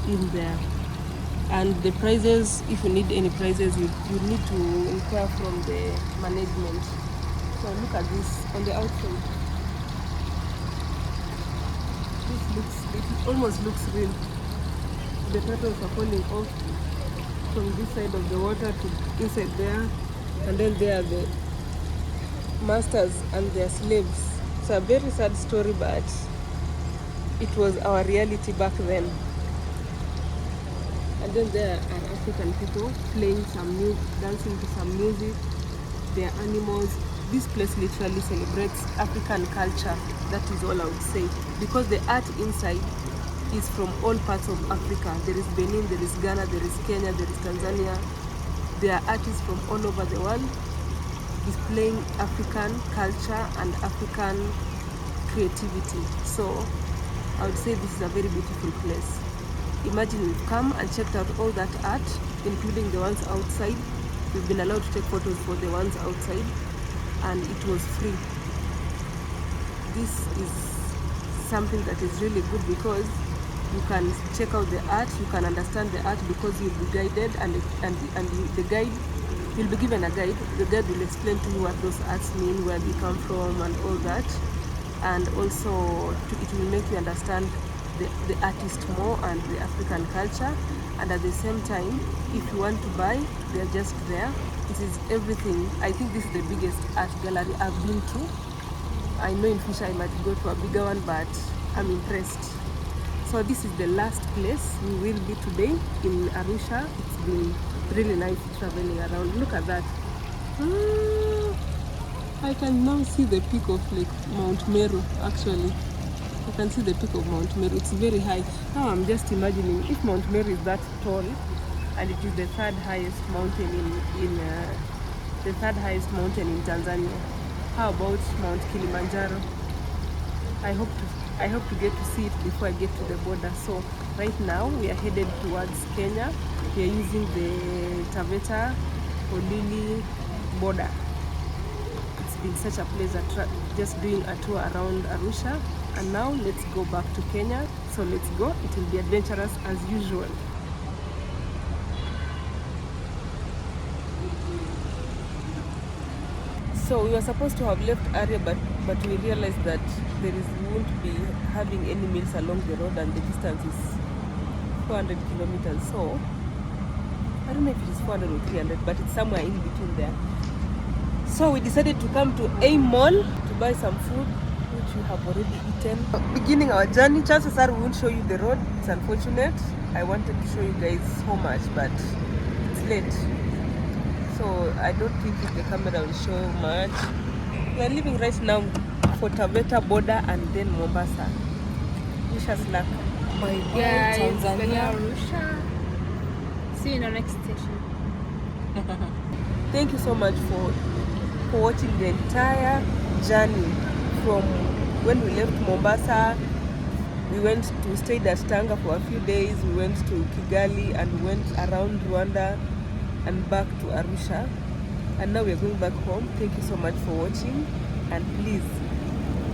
in there. And the prizes, if you need any prizes, you need to inquire from the management. So look at this on the outside. It almost looks real. The turtles are falling off from this side of the water to inside there, and then there are the masters and their slaves. It's a very sad story, but it was our reality back then. And then there are African people playing some music, dancing to some music. There are animals. This place literally celebrates African culture. That is all I would say. Because the art inside is from all parts of Africa. There is Benin, there is Ghana, there is Kenya, there is Tanzania. There are artists from all over the world displaying African culture and African creativity. So I would say this is a very beautiful place. Imagine we've come and checked out all that art, including the ones outside. We've been allowed to take photos for the ones outside, and it was free. This is something that is really good because you can check out the art, you can understand the art because you'll be guided, and the guide, you'll be given a guide. The guide will explain to you what those arts mean, where they come from and all that. And also it will make you understand the artist more and the African culture. And at the same time, if you want to buy, they're just there. It is everything. I think this is the biggest art gallery I've been to. I know in future I might go to a bigger one, but I'm impressed. So this is the last place we will be today in Arusha. It's been really nice traveling around. Look at that. I can now see the peak of like Mount Meru actually. You can see the peak of Mount Meru. It's very high. Now I'm just imagining if Mount Meru is that tall and it is the third highest mountain in Tanzania. How about Mount Kilimanjaro? I hope to get to see it before I get to the border. So right now we are headed towards Kenya. We are using the Taveta Olili border. been such a pleasure just doing a tour around Arusha. And now let's go back to Kenya. So let's go. It will be adventurous as usual. So we were supposed to have left area, but we realized that we won't be having any meals along the road, and the distance is 400 kilometers. So I don't know if it is 400 or 300, but it's somewhere in between there. So we decided to come to a mall to buy some food, which we have already eaten. Beginning our journey, chances are we won't show you the road. It's unfortunate. I wanted to show you guys so much, but it's late. So I don't think if the camera will show much. We are leaving right now for Taveta border and then Mombasa. Wish us luck. Bye guys, Tanzania. Arusha. See you in the next station. Thank you so much for watching the entire journey from when we left Mombasa. We stayed at Tanga for a few days. We went to Kigali and we went around Rwanda and back to Arusha. And now we are going back home. Thank you so much for watching, and please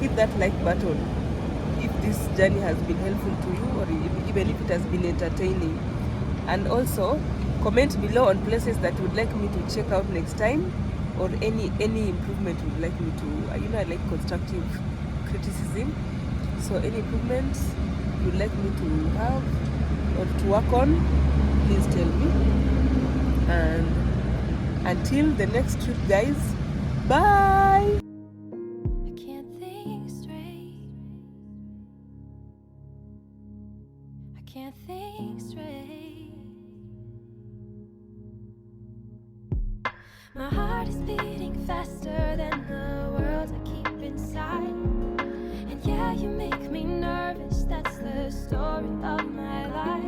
hit that like button if this journey has been helpful to you, or even if it has been entertaining. And also comment below on places that you would like me to check out next time, or any improvement you would like me to, I like constructive criticism. So any improvements you would like me to have or to work on, please tell me. And until the next trip, guys, bye. I can't think straight. I can't think straight. My heart is beating faster than the world I keep inside. And yeah, you make me nervous. That's the story of my life.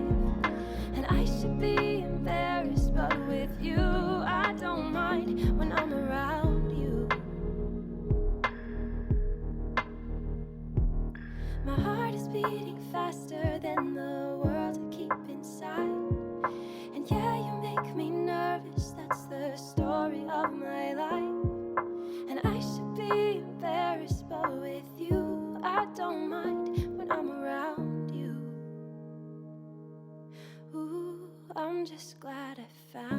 And I should be embarrassed, but with you I don't mind when I'm around you. My heart is beating faster than the world I keep inside. And yeah, you make me nervous. That's the story of my life. And I should be embarrassed, but with you I don't mind when I'm around you. Ooh, I'm just glad I found